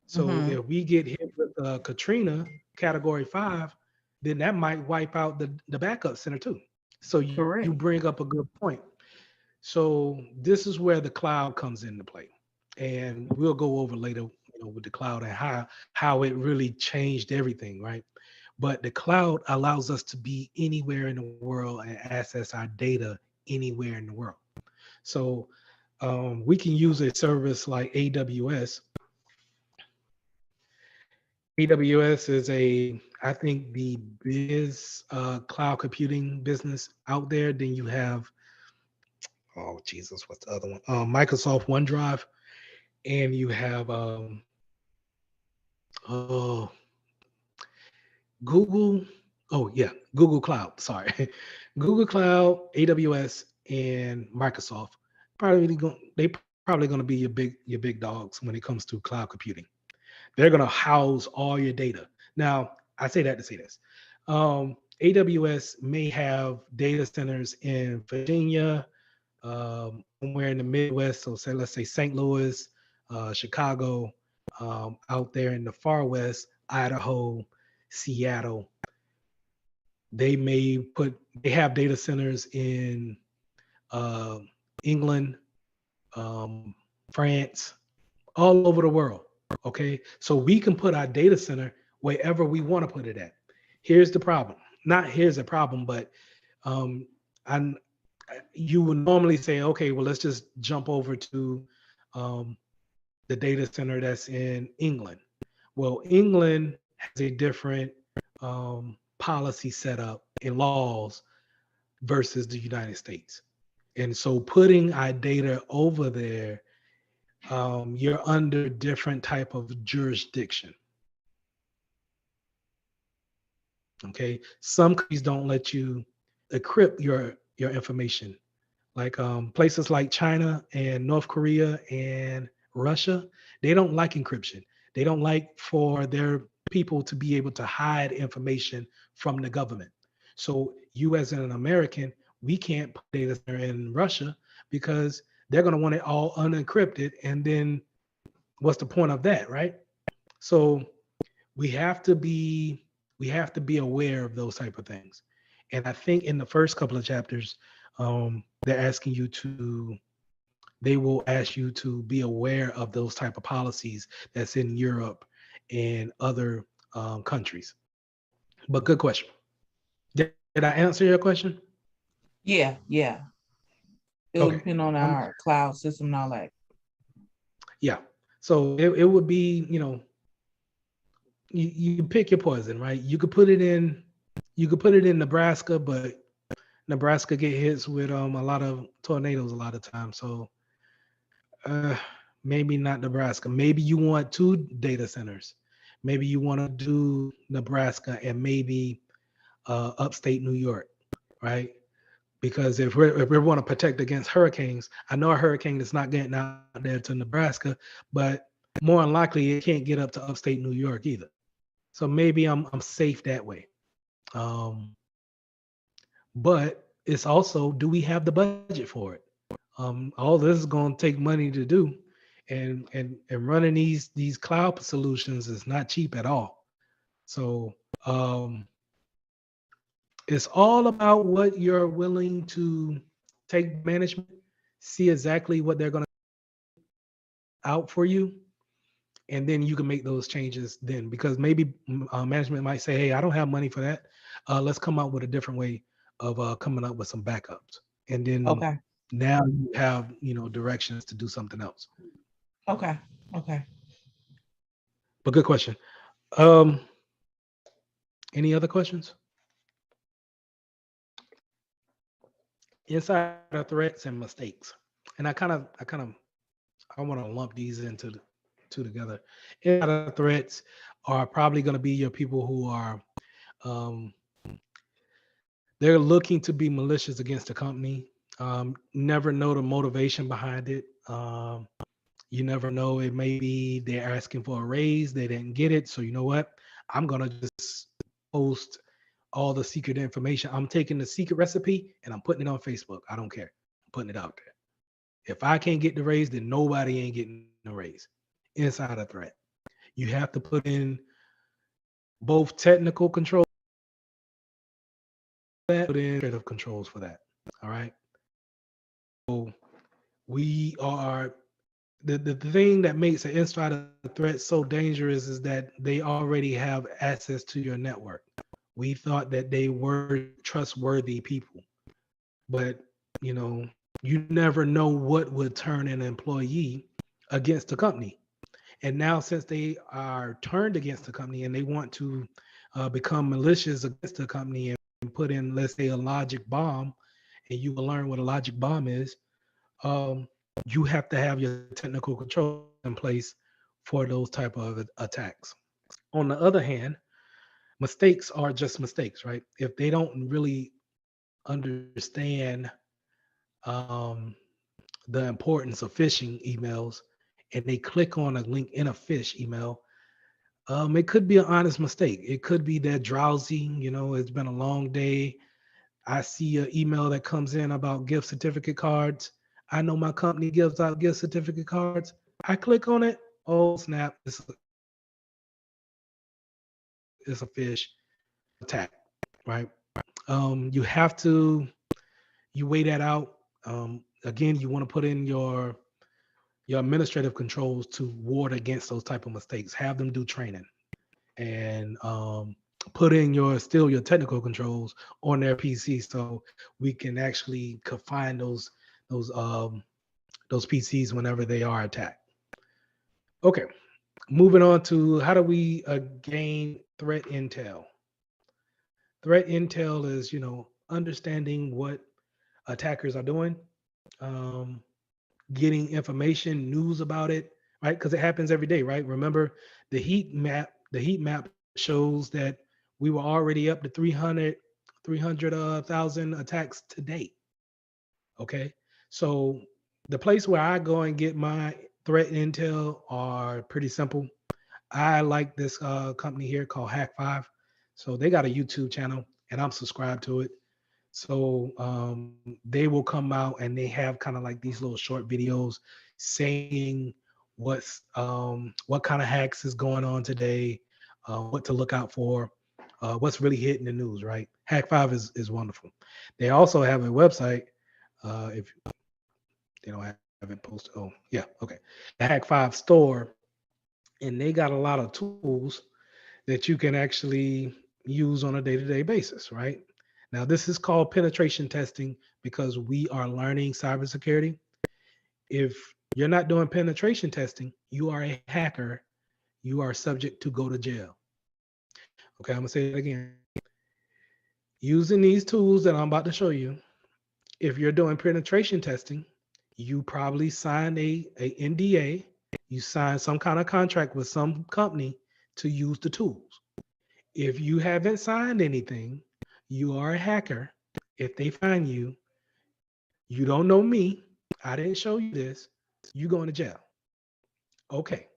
So if we get hit with Katrina category 5, then that might wipe out the backup center too. So you correct? bring up a good point. So this is where the cloud comes into play, and we'll go over later, with the cloud and how it really changed everything, right? But the cloud allows us to be anywhere in the world and access our data anywhere in the world. So we can use a service like AWS. AWS is I think, the biggest cloud computing business out there. Then you have, oh Jesus, what's the other one? Microsoft OneDrive, and you have oh Google. Oh yeah, Google Cloud. Sorry, Google Cloud, AWS, and Microsoft. They probably going to be your big dogs when it comes to cloud computing. They're going to house all your data. Now, I say that to say this. AWS may have data centers in Virginia, somewhere in the Midwest. So let's say St. Louis, Chicago, out there in the far west, Idaho, Seattle. They have data centers in uh, England, France, all over the world. Okay, so we can put our data center wherever we want to put it at. Here's the problem. Not here's the problem, but um, I, you would normally say, okay, well, let's just jump over to um, the data center that's in England. Well, England has a different policy setup and laws versus the United States. And so putting our data over there, you're under different type of jurisdiction. Okay, some countries don't let you encrypt your information, like places like China and North Korea and Russia. They don't like encryption. They don't like for their people to be able to hide information from the government. So you, as an American, we can't put data center in Russia because they're going to want it all unencrypted, and then what's the point of that, right? So we have to be aware of those type of things. And I think in the first couple of chapters, they will ask you to be aware of those type of policies that's in Europe and other countries. But good question. Did I answer your question? Yeah. It will Okay. depend on our cloud system and all that. Yeah. So it would be, you pick your poison, right? You could put it in Nebraska, but Nebraska get hits with a lot of tornadoes a lot of times. So maybe not Nebraska. Maybe you want 2 data centers. Maybe you want to do Nebraska and maybe upstate New York, right? Because if we want to protect against hurricanes, I know a hurricane is not getting out there to Nebraska, but more than likely it can't get up to upstate New York either. So maybe I'm safe that way. But it's also, do we have the budget for it? All this is going to take money to do, and running these cloud solutions is not cheap at all. So it's all about what you're willing to take management, see exactly what they're going to out for you, and then you can make those changes then, because maybe management might say, hey, I don't have money for that. Let's come up with a different way of coming up with some backups, and then Okay, now you have directions to do something else. okay, okay. But good question. um any other questions? Insider threats and mistakes, and I want to lump these into the two together. Insider threats are probably going to be your people who are um, they're looking to be malicious against the company. Never know the motivation behind it. You never know. It may be they're asking for a raise, they didn't get it, so you know what? I'm gonna just post all the secret information. I'm taking the secret recipe and I'm putting it on Facebook. I don't care. I'm putting it out there. If I can't get the raise, then nobody ain't getting the raise. Insider threat. You have to put in both technical controls for that, put in administrative controls for that. All right. So we are the thing that makes an insider threat so dangerous is that they already have access to your network. We thought that they were trustworthy people, but you know, you never know what would turn an employee against the company. And now, since they are turned against the company and they want to become malicious against the company and put in, let's say, a logic bomb, and you will learn what a logic bomb is, um, you have to have your technical control in place for those type of attacks. On the other hand, mistakes are just mistakes, right? If they don't really understand um, the importance of phishing emails and they click on a link in a phish email, it could be an honest mistake. It could be that drowsy, it's been a long day. I see an email that comes in about gift certificate cards. I know my company gives out gift certificate cards. I click on it. Oh snap! It's a fish attack, right? You have to you weigh that out. Again, you want to put in your administrative controls to ward against those type of mistakes. Have them do training and put in your technical controls on their PC so we can actually confine those those PCs whenever they are attacked. Okay, moving on to how do we gain threat intel? Threat intel is understanding what attackers are doing, um, getting information, news about it, right? Because it happens every day, right? Remember the heat map. The heat map shows that we were already up to 300,000 attacks today. Okay, so the place where I go and get my threat intel are pretty simple. I like this company here called Hack5. So they got a YouTube channel and I'm subscribed to it. So they will come out and they have kind of like these little short videos saying what kind of hacks is going on today, what to look out for, what's really hitting the news, right? Hack5 is wonderful. They also have a website. If they don't have it posted, oh yeah, okay. The Hack5 store, and they got a lot of tools that you can actually use on a day-to-day basis, right? Now, this is called penetration testing because we are learning cybersecurity. If you're not doing penetration testing, you are a hacker. You are subject to go to jail. Okay, I'm gonna say it again. Using these tools that I'm about to show you, if you're doing penetration testing, you probably signed a NDA, you signed some kind of contract with some company to use the tools. If you haven't signed anything, you are a hacker. If they find you, you don't know me, I didn't show you this, you going to jail. Okay.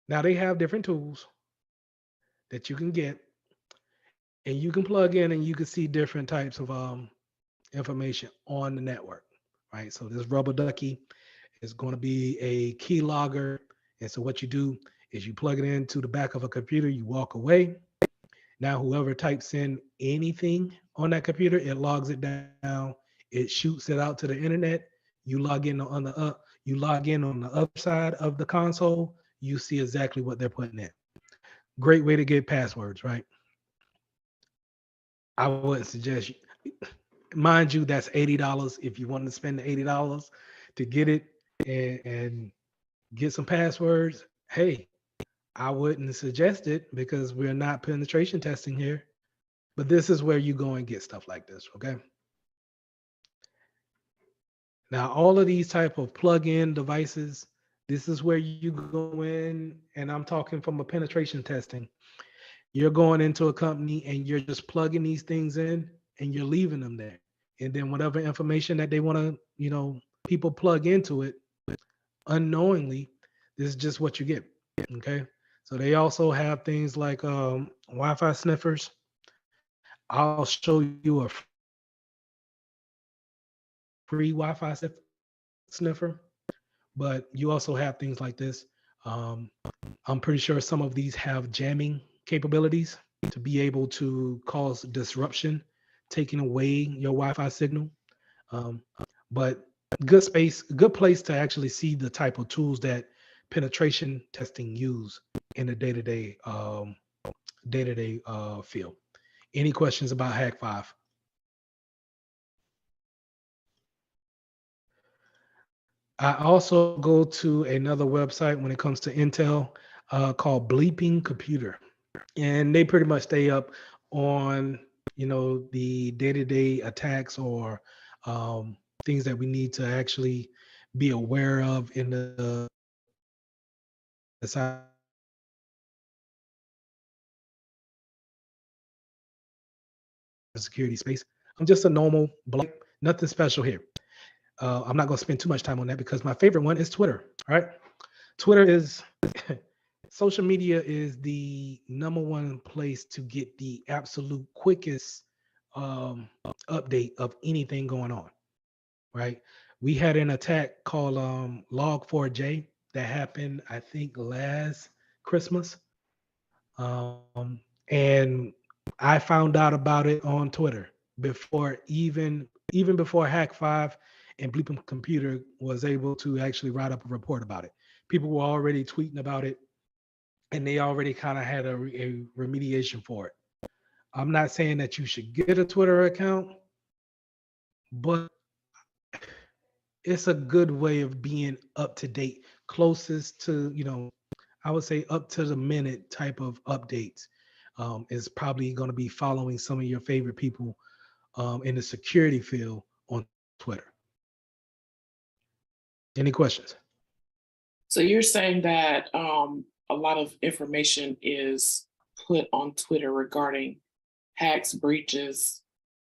Now they have different tools that you can get and you can plug in and you can see different types of information on the network. right? So this rubber ducky is going to be a key logger. And so what you do is you plug it into the back of a computer, you walk away. Now, whoever types in anything on that computer, it logs it down, it shoots it out to the internet. You log in on the you log in on the other side of the console, you see exactly what they're putting in. Great way to get passwords, right? I wouldn't suggest you, mind you, that's $80 if you want to spend the $80 to get it and get some passwords. Hey, I wouldn't suggest it because we're not penetration testing here. But this is where you go and get stuff like this, okay? Now, all of these type of plug-in devices, this is where you go in, and I'm talking from a penetration testing. You're going into a company and you're just plugging these things in and you're leaving them there. And then whatever information that they want to, people plug into it unknowingly, this is just what you get, okay? So they also have things like Wi-Fi sniffers. I'll show you a free Wi-Fi sniffer, but you also have things like this. I'm pretty sure some of these have jamming capabilities to be able to cause disruption, taking away your Wi-Fi signal. Um, but good place to actually see the type of tools that penetration testing use in the day-to-day field. Any questions about Hack 5? I also go to another website when it comes to Intel called Bleeping Computer. And they pretty much stay up on, the day-to-day attacks or things that we need to actually be aware of in the cybersecurity space. I'm just a normal black, nothing special here. I'm not going to spend too much time on that because my favorite one is Twitter. All right. Twitter is social media is the number one place to get the absolute quickest update of anything going on. Right. We had an attack called Log4j that happened, I think, last Christmas. And I found out about it on Twitter before even before Hack 5 and Bleeping Computer was able to actually write up a report about it. People were already tweeting about it and they already kind of had a remediation for it. I'm not saying that you should get a Twitter account, but it's a good way of being up to date, closest to, I would say up to the minute type of updates. Is probably going to be following some of your favorite people in the security field on Twitter. Any questions? So you're saying that a lot of information is put on Twitter regarding hacks, breaches,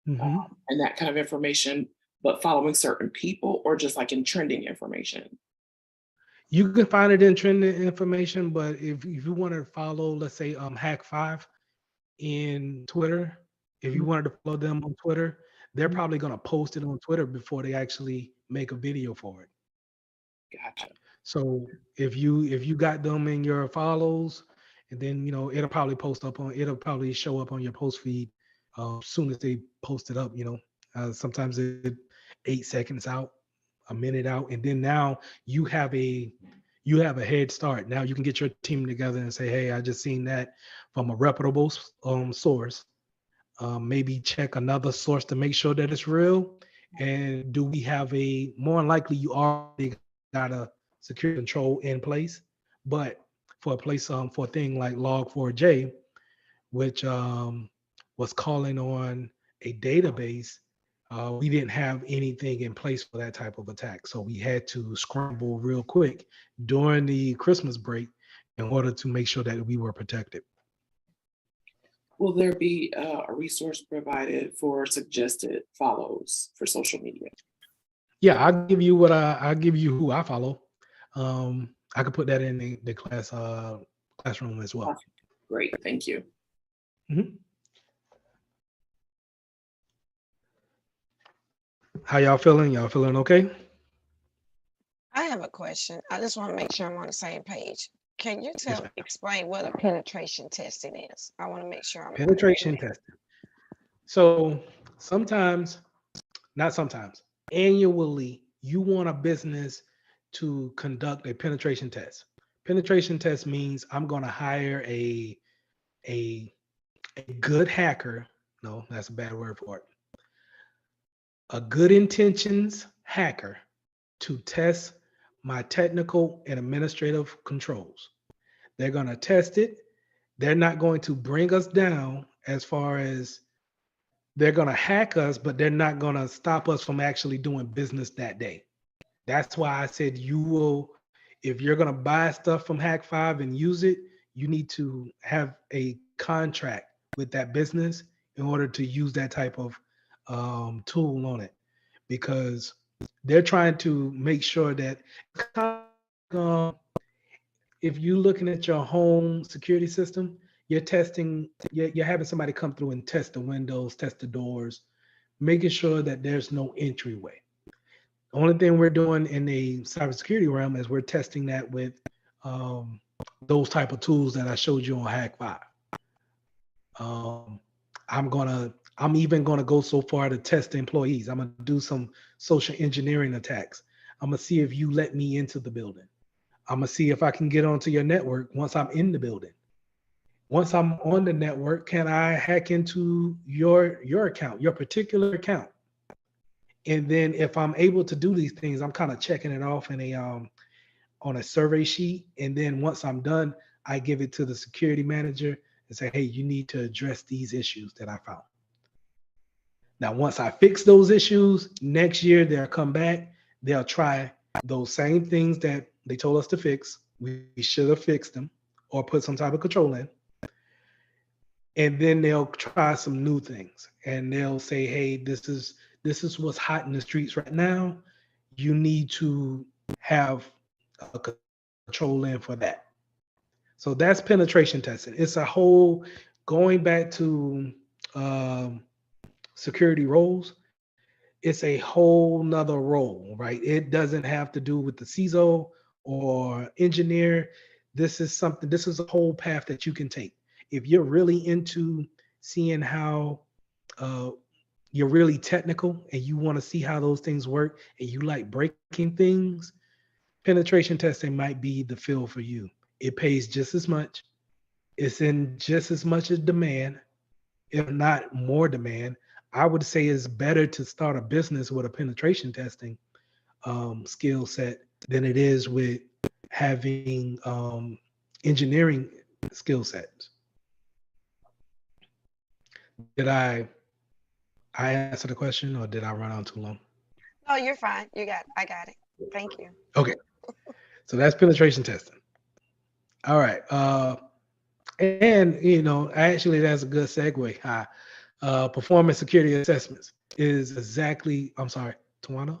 Mm-hmm. and that kind of information, but following certain people or just like in trending information? You can find it in trending information, but if you want to follow, let's say, Hack 5 in Twitter, if you wanted to follow them on Twitter, they're probably going to post it on Twitter before they actually make a video for it. Gotcha. So if you got them in your follows, and then it'll probably show up on your post feed as soon as they post it up. Sometimes it 8 seconds out, a minute out, and then now you have a head start. Now you can get your team together and say, hey, I just seen that from a reputable source. Maybe check another source to make sure that it's real. And do we have more than likely you already got a security control in place, but for a place for a thing like Log4j, which was calling on a database, we didn't have anything in place for that type of attack. So we had to scramble real quick during the Christmas break in order to make sure that we were protected. Will there be a resource provided for suggested follows for social media? Yeah, I'll give you who I follow. I could put that in the classroom as well. Great, thank you. Mm-hmm. How y'all feeling? Y'all feeling okay? I have a question. I just want to make sure I'm on the same page. Can you Yes, ma'am. explain what a penetration testing is? I want to make sure I'm Penetration understanding. testing. So sometimes, not sometimes, annually, you want a business to conduct a penetration test. Penetration test means I'm going to hire a a good hacker. No, that's a bad word for it. A good intentions hacker to test my technical and administrative controls. They're going to test it. They're not going to bring us down as far as they're going to hack us, but they're not going to stop us from actually doing business that day. That's why I said you will, if you're going to buy stuff from Hack 5 and use it, you need to have a contract with that business in order to use that type of tool on it, because they're trying to make sure that um, if you're looking at your home security system, you're testing, you're having somebody come through and test the windows, test the doors, making sure that there's no entryway. The only thing we're doing in the cybersecurity realm is we're testing that with um, those type of tools that I showed you on Hack 5. Um, I'm even gonna go so far to test the employees. I'm gonna do some social engineering attacks. I'm gonna see if you let me into the building. I'm gonna see if I can get onto your network once I'm in the building. Once I'm on the network, can I hack into your account, your particular account? And then if I'm able to do these things, I'm kind of checking it off in a on a survey sheet. And then once I'm done, I give it to the security manager and say, hey, you need to address these issues that I found. Now, once I fix those issues, next year they'll come back, they'll try those same things that they told us to fix. We should have fixed them or put some type of control in. And then they'll try some new things and they'll say, hey, this is what's hot in the streets right now. You need to have a control in for that. So that's penetration testing. It's a whole, going back to um, security roles, it's a whole nother role, right? It doesn't have to do with the CISO or engineer. This is a whole path that you can take. If you're really into seeing how uh, you're really technical and you want to see how those things work and you like breaking things, penetration testing might be the field for you. It pays just as much. It's in just as much as demand, if not more demand. I would say it's better to start a business with a penetration testing skill set than it is with having engineering skill sets. Did I answer the question or did I run on too long? Oh, you're fine. I got it. Thank you. Okay, so that's penetration testing. All right. And actually that's a good segue. Performance security assessments is exactly, I'm sorry, Tawana?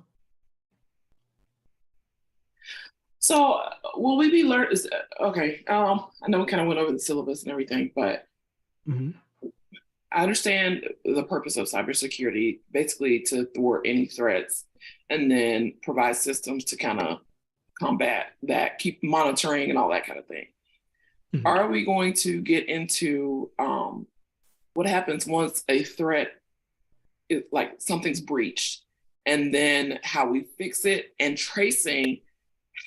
So will we be learning? Okay. I know we kind of went over the syllabus and everything, but Mhm. I understand the purpose of cybersecurity, basically to thwart any threats and then provide systems to kind of combat that, keep monitoring and all that kind of thing. Mhm. Are we going to get into what happens once a threat, like something's breached, and then how we fix it and tracing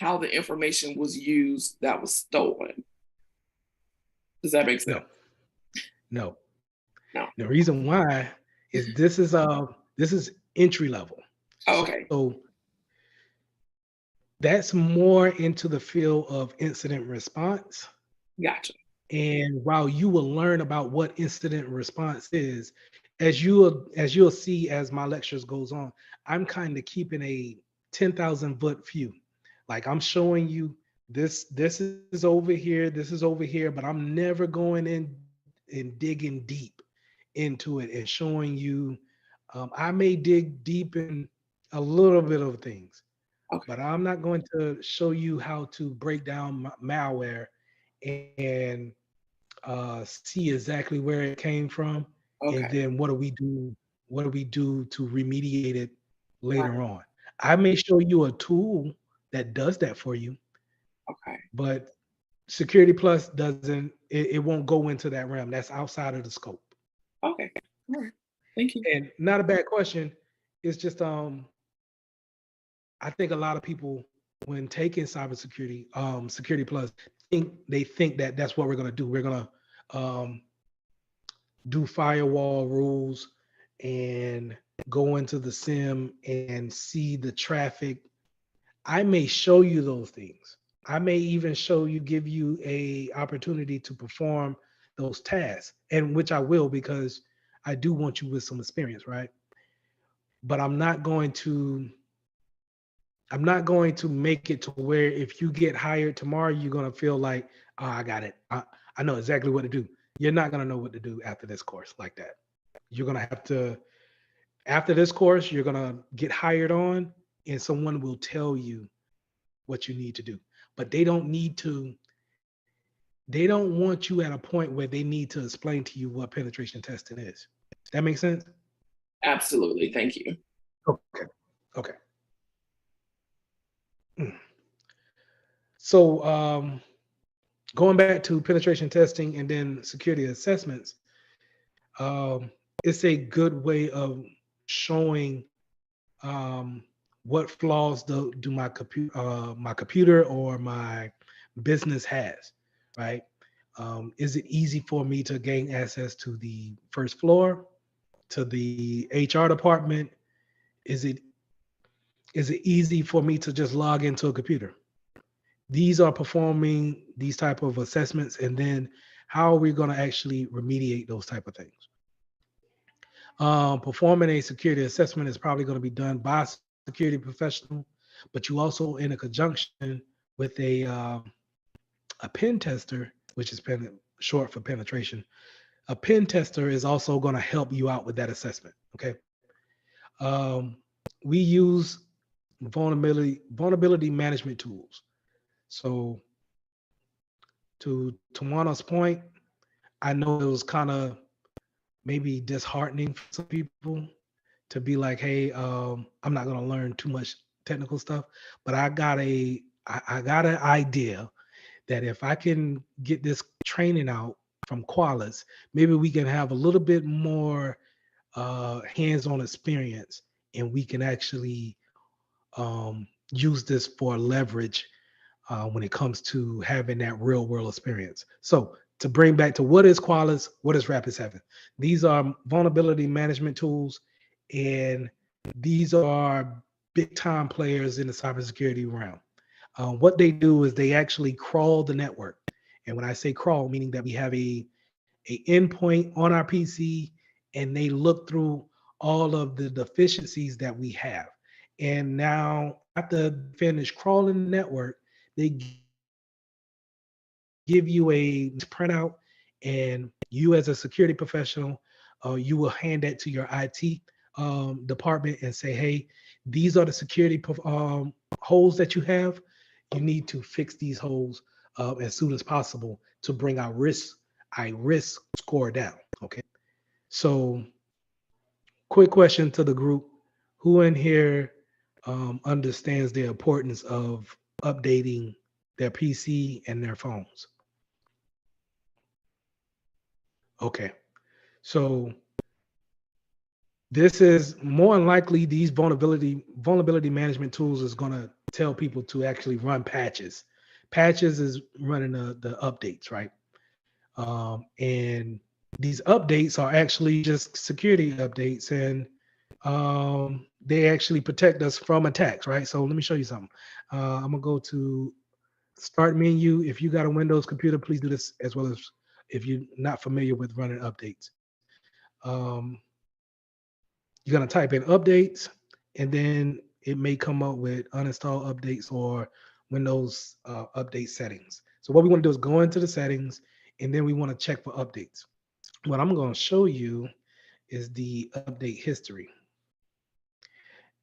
how the information was used that was stolen? Does that make sense? No. No. The reason why is this is entry level. Okay. So that's more into the field of incident response. Gotcha. And while you will learn about what incident response is, as you'll see as my lectures goes on, I'm kind of keeping a 10,000 foot view. Like I'm showing you this is over here, this is over here, but I'm never going in and digging deep into it and showing you. I may dig deep in a little bit of things, Okay. but I'm not going to show you how to break down malware and see exactly where it came from, and Okay. then what do we do? What do we do to remediate it later on. I may show you a tool that does that for you, Okay. but Security Plus doesn't, it won't go into that realm. That's outside of the scope. Okay. All right. Thank you. And not a bad question. It's just I think a lot of people when taking cybersecurity, Security Plus, think that that's what we're gonna do. We're gonna do firewall rules and go into the SIM and see the traffic. I may show you those things. I may even give you a opportunity to perform those tasks, and which I will because I do want you with some experience, right? But I'm not going to make it to where if you get hired tomorrow, you're going to feel like, oh, I got it. I know exactly what to do. You're not going to know what to do after this course like that. You're going to have to, after this course, you're going to get hired on and someone will tell you what you need to do. But they don't want you at a point where they need to explain to you what penetration testing is. That makes sense? Absolutely. Thank you. Okay. Okay. So going back to penetration testing and then security assessments, it's a good way of showing what flaws do my computer or my business has, right? Is it easy for me to gain access to the first floor, to the HR department? Is it easy for me to just log into a computer? These are performing these type of assessments, and then how are we going to actually remediate those type of things? Performing a security assessment is probably going to be done by a security professional, but you also in a conjunction with a pen tester, which is short for penetration. A pen tester is also going to help you out with that assessment. Okay. We use vulnerability management tools. So to Tawana's point, I know it was kind of maybe disheartening for some people to be like, hey, I'm not going to learn too much technical stuff, but I got an idea that if I can get this training out from Qualys, maybe we can have a little bit more hands-on experience, and we can actually use this for leverage when it comes to having that real-world experience. So to bring back to what is Qualys, what is Rapid7? These are vulnerability management tools, and these are big-time players in the cybersecurity realm. What they do is they actually crawl the network. And when I say crawl, meaning that we have a endpoint on our PC and they look through all of the deficiencies that we have. And now after finish crawling the network, they give you a printout, and you as a security professional, you will hand that to your IT department and say, hey, these are the security holes that you have. You need to fix these holes as soon as possible to bring our risk score down. Okay. So quick question to the group. Who in here understands the importance of updating their PC and their phones? Okay. So this is more than likely these vulnerability management tools is going to tell people to actually run patches. Patches is running the updates, right? And these updates are actually just security updates, and they actually protect us from attacks, right? So let me show you something. I'm gonna go to start menu. If you got a Windows computer, please do this as well as if you're not familiar with running updates. You're gonna type in updates, and then it may come up with uninstall updates or Windows update settings. So what we want to do is go into the settings, and then we want to check for updates. What I'm going to show you is the update history.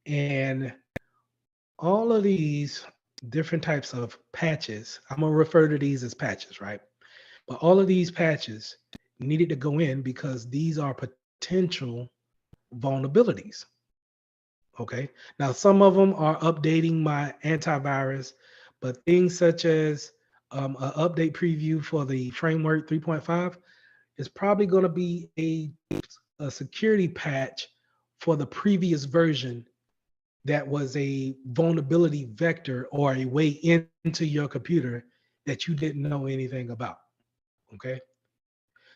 And all of these different types of patches, I'm going to refer to these as patches, right? But all of these patches needed to go in because these are potential vulnerabilities. Okay. Now, some of them are updating my antivirus, but things such as an update preview for the framework 3.5 is probably going to be a security patch for the previous version that was a vulnerability vector or a way into your computer that you didn't know anything about. Okay.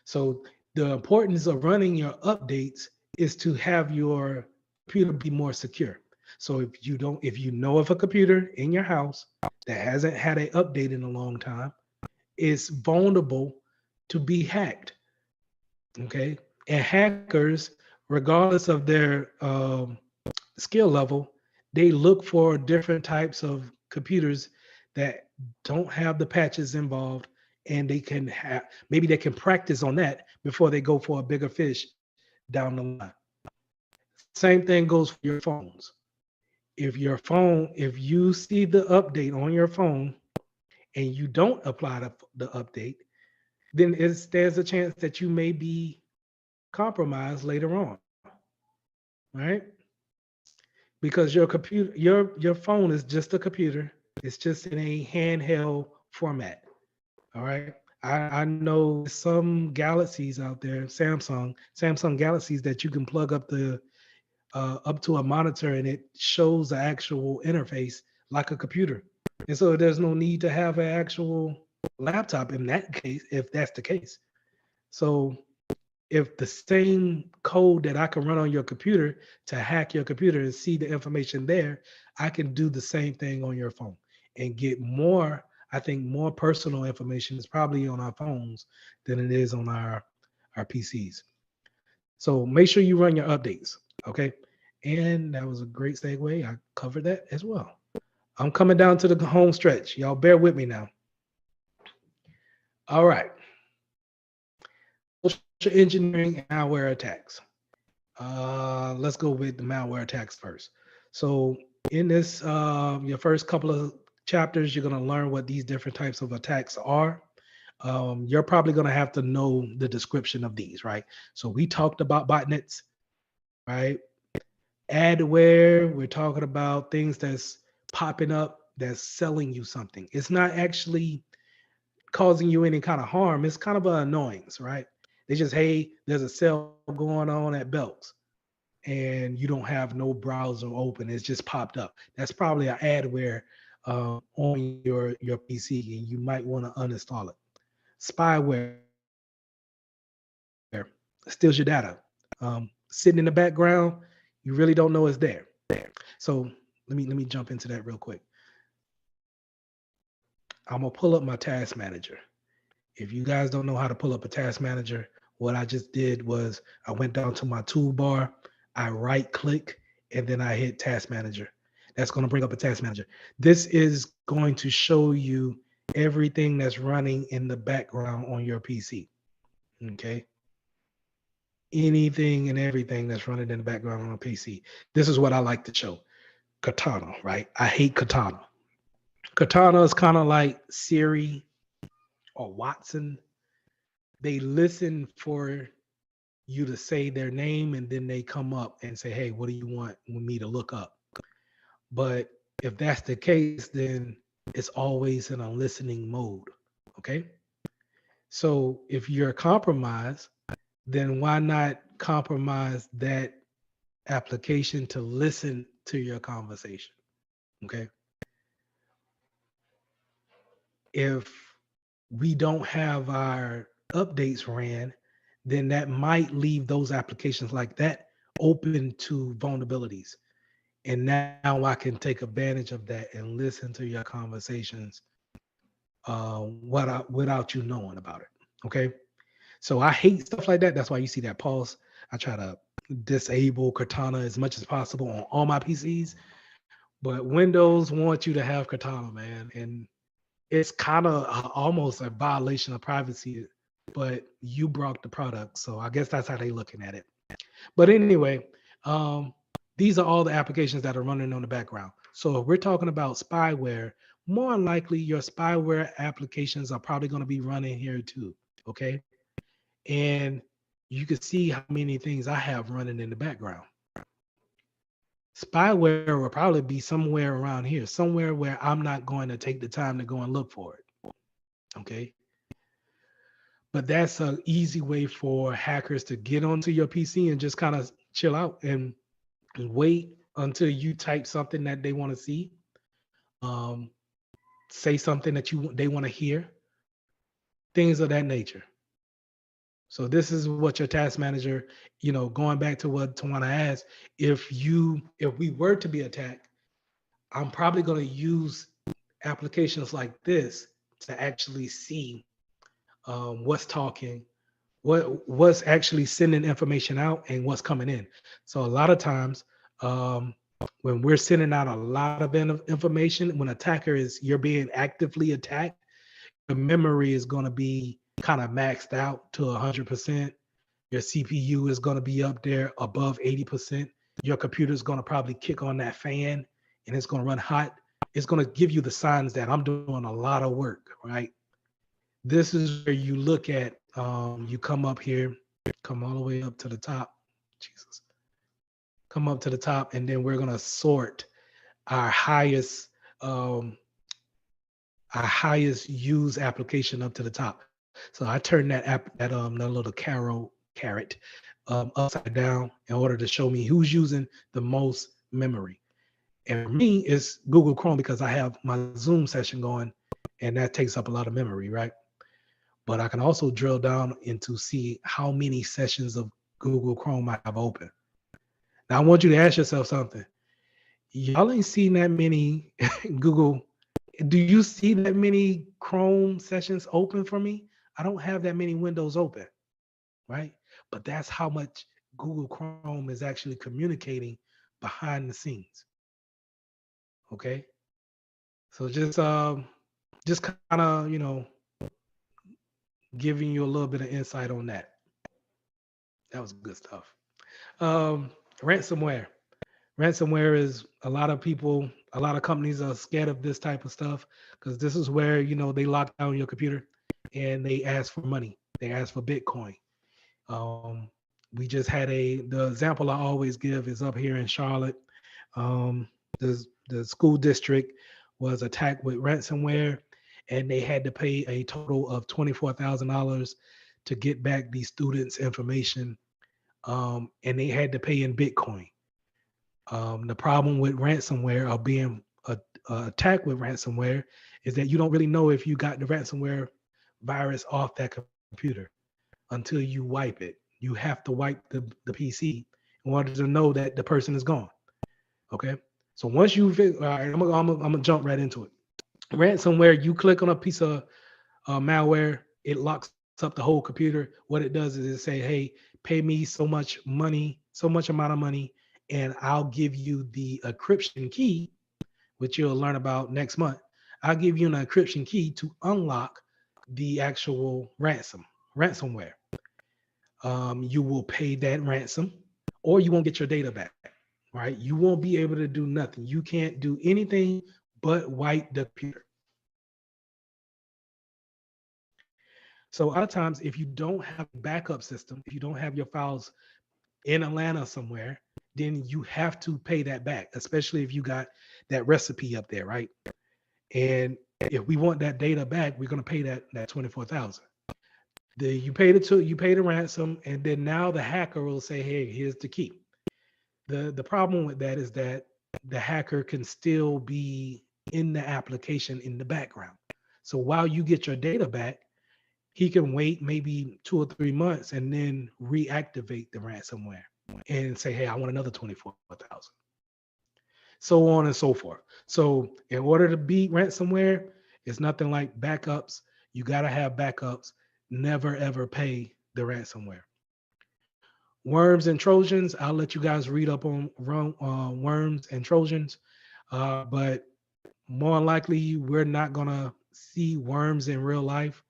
So the importance of running your updates is to have your computer be more secure. So if you know of a computer in your house that hasn't had an update in a long time, it's vulnerable to be hacked. Okay. And hackers, regardless of their skill level, they look for different types of computers that don't have the patches involved, and they can have maybe they can practice on that before they go for a bigger fish down the line. Same thing goes for your phones. If you see the update on your phone and you don't apply the update, then it stands a chance that you may be compromised later on, right? Because your computer, your phone is just a computer. It's just in a handheld format. All right. I know some Galaxies out there, Samsung Galaxies that you can plug up to a monitor and it shows the actual interface like a computer. And so there's no need to have an actual laptop in that case, if that's the case. So if the same code that I can run on your computer to hack your computer and see the information there, I can do the same thing on your phone and get more. I think more personal information is probably on our phones than it is on our PCs. So make sure you run your updates. Okay. And that was a great segue. I covered that as well. I'm coming down to the home stretch. Y'all bear with me now. All right. Social engineering and malware attacks. Let's go with the malware attacks first. So in this, your first couple of chapters, you're going to learn what these different types of attacks are. You're probably going to have to know the description of these, right? So we talked about botnets, right? Adware, we're talking about things that's popping up that's selling you something. It's not actually causing you any kind of harm. It's kind of an annoyance, right? They just, hey, there's a sale going on at Belk's and you don't have no browser open. It's just popped up. That's probably an adware on your PC, and you might want to uninstall it. Spyware steals your data. Sitting in the background, you really don't know it's there. So let me jump into that real quick. I'm gonna pull up my task manager. If you guys don't know how to pull up a task manager, what I just did was I went down to my toolbar, I right click, and then I hit task manager. That's going to bring up a task manager. This is going to show you everything that's running in the background on your PC. Okay. Anything and everything that's running in the background on a PC. This is what I like to show. Katana, right? I hate Katana. Katana is kind of like Siri or Watson. They listen for you to say their name and then they come up and say, hey, what do you want me to look up? But if that's the case, then it's always in a listening mode. Okay. So if you're compromised, then why not compromise that application to listen to your conversation? Okay. If we don't have our updates ran, then that might leave those applications like that open to vulnerabilities. And now I can take advantage of that and listen to your conversations without you knowing about it. Okay. So I hate stuff like that. That's why you see that pause. I try to disable Cortana as much as possible on all my PCs. But Windows wants you to have Cortana, man. And it's kind of almost a violation of privacy, but you brought the product. So I guess that's how they're looking at it. But anyway, these are all the applications that are running on the background. So if we're talking about spyware, more likely your spyware applications are probably going to be running here too. Okay. And you can see how many things I have running in the background. Spyware will probably be somewhere around here, somewhere where I'm not going to take the time to go and look for it. Okay. But that's an easy way for hackers to get onto your PC and just kind of chill out and wait until you type something that they want to see, um, say something that they want to hear, things of that nature. So this is what your task manager, going back to what Tawana asked, if we were to be attacked, I'm probably going to use applications like this to actually see what's talking, what's actually sending information out, and what's coming in. So a lot of times, um, when we're sending out a lot of information, when you're being actively attacked, the memory is going to be kind of maxed out to 100%. Your CPU is going to be up there above 80%. Your computer is going to probably kick on that fan and it's going to run hot. It's going to give you the signs that I'm doing a lot of work, right? This is where you look at, you come up here, come all the way up to the top. Jesus. Come up to the top, and then we're going to sort our highest used application up to the top. So I turn that little carrot upside down in order to show me who's using the most memory. And for me, it's Google Chrome because I have my Zoom session going, and that takes up a lot of memory, right? But I can also drill down into see how many sessions of Google Chrome I have open. Now I want you to ask yourself something. Y'all ain't seen that many Google. Do you see that many Chrome sessions open for me? I don't have that many windows open, right? But that's how much Google Chrome is actually communicating behind the scenes. Okay. So just kind of, giving you a little bit of insight on that. That was good stuff. Ransomware. Ransomware is a lot of companies are scared of this type of stuff because this is where, they lock down your computer and they ask for money. They ask for Bitcoin. We just had the example I always give is up here in Charlotte. The school district was attacked with ransomware and they had to pay a total of $24,000 to get back these students' information. And they had to pay in Bitcoin. The problem with ransomware or being attacked with ransomware is that you don't really know if you got the ransomware virus off that computer until you wipe it. You have to wipe the PC in order to know that the person is gone. Okay. So once all right, I'm gonna jump right into it. Ransomware, you click on a piece of malware, it locks up the whole computer. What it does is it say, hey, pay me so much amount of money, and I'll give you the encryption key, which you'll learn about next month. I'll give you an encryption key to unlock the actual ransomware. You will pay that ransom or you won't get your data back, right? You won't be able to do nothing. You can't do anything but wipe the computer. So a lot of times, if you don't have a backup system, if you don't have your files in Atlanta somewhere, then you have to pay that back, especially if you got that recipe up there, right? And if we want that data back, we're going to pay that $24,000. You pay the ransom, and then now the hacker will say, hey, here's the key. The problem with that is that the hacker can still be in the application in the background. So while you get your data back, he can wait maybe 2 or 3 months and then reactivate the ransomware and say, hey, I want another 24,000. So on and so forth. So in order to beat ransomware, it's nothing like backups. You got to have backups. Never, ever pay the ransomware. Worms and Trojans, I'll let you guys read up on worms and Trojans. But more than likely, we're not going to see worms in real life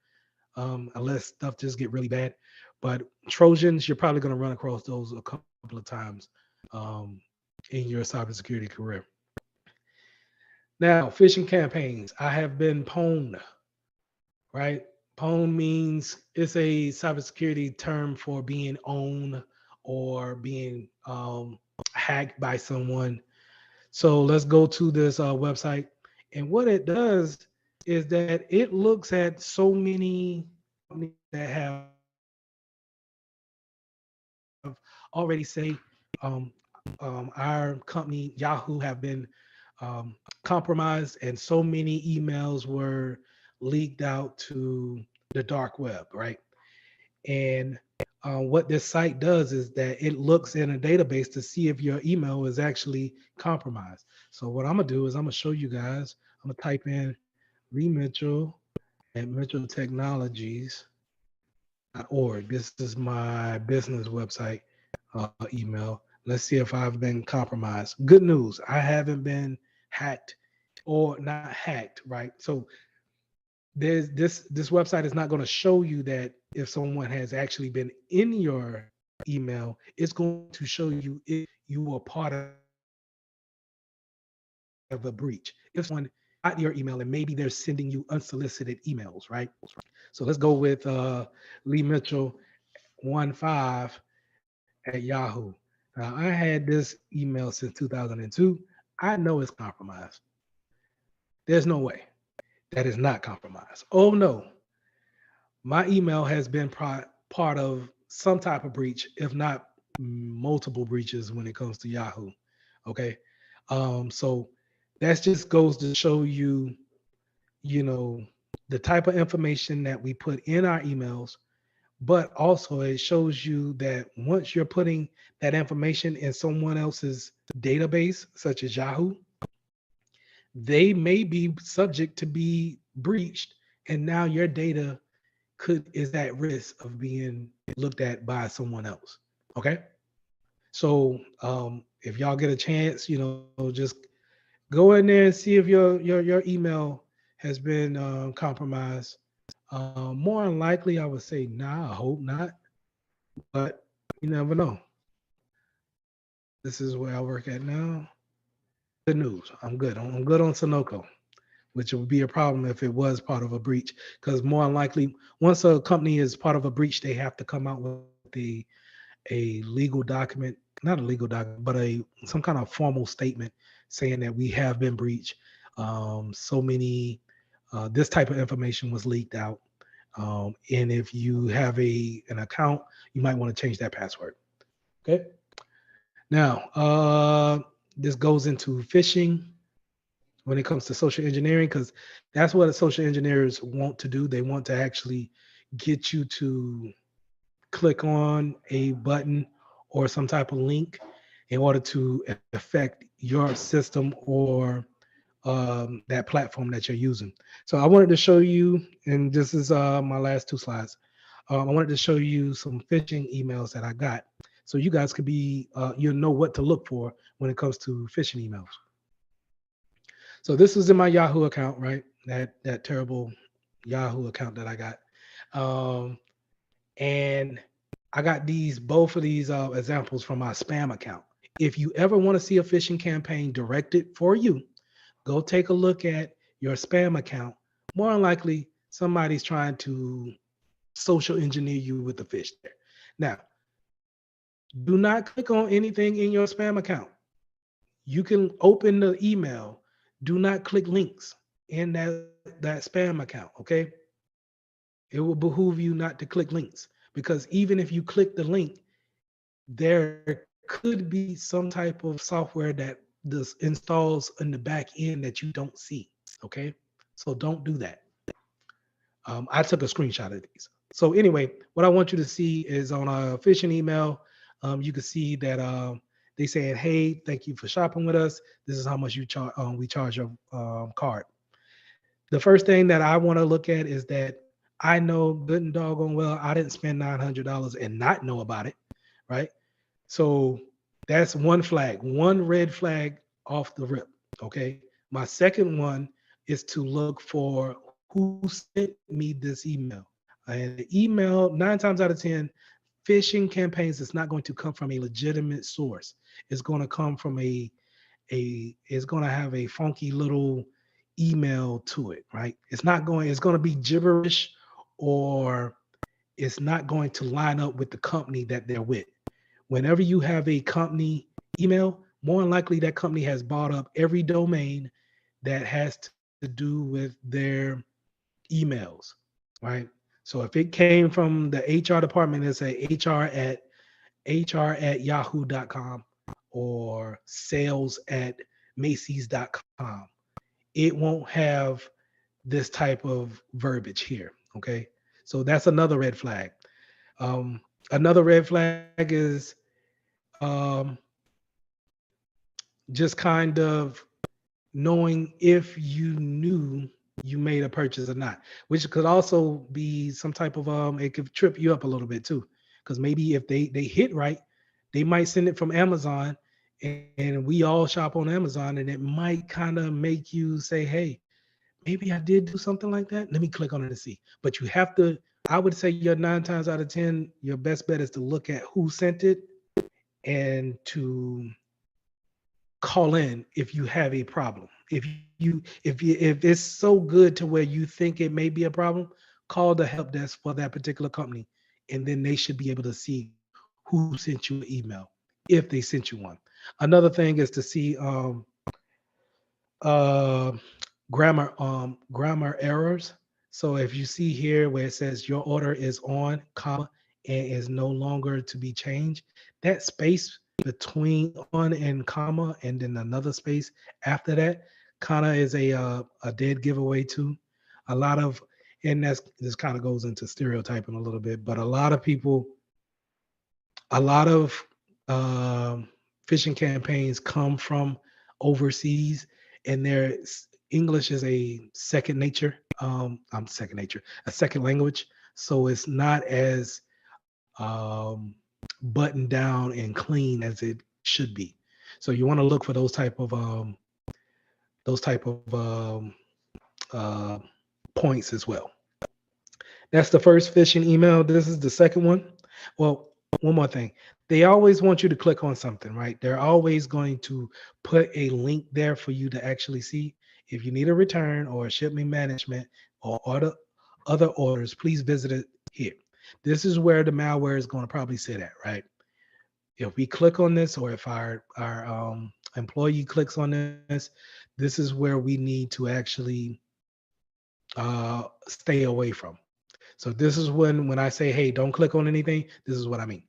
unless stuff just get really bad. But Trojans, you're probably going to run across those a couple of times in your cybersecurity career. Now, phishing campaigns. I have been pwned, right? Pwn means it's a cybersecurity term for being owned or being hacked by someone. So let's go to this website. And what it does is that it looks at so many companies that have already say um, our company Yahoo have been um, compromised, and so many emails were leaked out to the dark web, right? And what this site does is that it looks in a database to see if your email is actually compromised. So what I'm gonna do is I'm gonna show you guys. I'm gonna type in Lee Mitchell at mitchelltechnologies.org. This is my business website email. Let's see if I've been compromised. Good news, I haven't been hacked or not hacked, right? So there's this website is not going to show you that if someone has actually been in your email. It's going to show you if you were part of a breach. If someone got your email and maybe they're sending you unsolicited emails, right? So let's go with Lee Mitchell 15 at Yahoo. Now I had this email since 2002. I know it's compromised. There's no way that is not compromised. Oh no, my email has been part of some type of breach, if not multiple breaches when it comes to Yahoo. Okay. So that just goes to show you, you know, the type of information that we put in our emails, but also it shows you that once you're putting that information in someone else's database, such as Yahoo, they may be subject to be breached. And now your data is at risk of being looked at by someone else. Okay. So if y'all get a chance, just go in there and see if your email has been compromised. More than likely, I would say nah. I hope not, but you never know. This is where I work at now. Good news. I'm good. I'm good on Sunoco, which would be a problem if it was part of a breach. Because more than likely, once a company is part of a breach, they have to come out with a legal document, not a legal document, but some kind of formal statement saying that we have been breached. This type of information was leaked out. And if you have an account, you might want to change that password. Okay. Now, this goes into phishing when it comes to social engineering, because that's what the social engineers want to do. They want to actually get you to click on a button or some type of link in order to affect your system or that platform that you're using. So I wanted to show you, and this is my last two slides. I wanted to show you some phishing emails that I got, so you guys could you'll know what to look for when it comes to phishing emails. So this was in my Yahoo account, right? That terrible Yahoo account that I got. And I got both of these examples from my spam account. If you ever want to see a phishing campaign directed for you, go take a look at your spam account. More than likely, somebody's trying to social engineer you with the fish there. Now, do not click on anything in your spam account. You can open the email. Do not click links in that spam account, okay? It will behoove you not to click links, because even if you click the link, there could be some type of software that this installs in the back end that you don't see, okay? So don't do that. I took a screenshot of these. So anyway, what I want you to see is on a phishing email, you can see that they saying, hey, thank you for shopping with us. This is how much we charge your card. The first thing that I want to look at is that I know good and doggone well I didn't spend $900 and not know about it, right? So that's one flag, one red flag off the rip, okay? My second one is to look for who sent me this email. And the email, 9 times out of 10, phishing campaigns is not going to come from a legitimate source. It's going to come from it's going to have a funky little email to it, right? It's going to be gibberish, or it's not going to line up with the company that they're with. Whenever you have a company email, more than likely that company has bought up every domain that has to do with their emails, right? So if it came from the HR department and say HR at yahoo.com or sales at Macy's.com, it won't have this type of verbiage here. Okay. So that's another red flag. Um, Another red flag is um, just kind of knowing if you knew you made a purchase or not, which could also be some type of it could trip you up a little bit too, because maybe if they hit right, they might send it from Amazon, and we all shop on Amazon, and it might kind of make you say, hey, maybe I did do something like that. Let me click on it and see. But you have to, I would say your 9 times out of 10, your best bet is to look at who sent it and to call in if you have a problem. If it's so good to where you think it may be a problem, call the help desk for that particular company, and then they should be able to see who sent you an email if they sent you one. Another thing is to see uh, grammar errors. So if you see here where it says your order is on, comma, and is no longer to be changed, that space between on and comma and then another space after that kind of is a dead giveaway too. A lot of, and that's, this kind of goes into stereotyping a little bit, but a lot of people, a lot of phishing campaigns come from overseas, and their English is a second nature. I'm second nature, a second language. So it's not as buttoned down and clean as it should be. So you want to look for those type of uh, points as well. That's the first phishing email. This is the second one. Well, one more thing. They always want you to click on something, right? They're always going to put a link there for you to actually see. If you need a return or a shipment management or other orders, please visit it here. This is where the malware is going to probably sit at, right? If we click on this, or if our employee clicks on this is where we need to actually stay away from. So this is when I say, hey, don't click on anything, this is what I mean.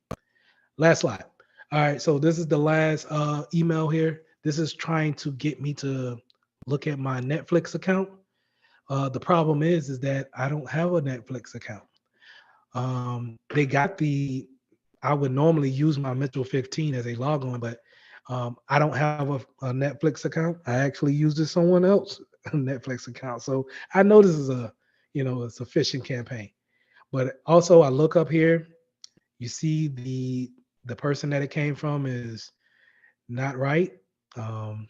Last slide. All right, so this is the last email here. This is trying to get me to look at my Netflix account. The problem is that I don't have a Netflix account. They got I would normally use my Mitchell 15 as a logon, but I don't have a Netflix account. I actually use this someone else Netflix account. So I know this is it's a phishing campaign. But also I look up here, you see the person that it came from is not right. Um,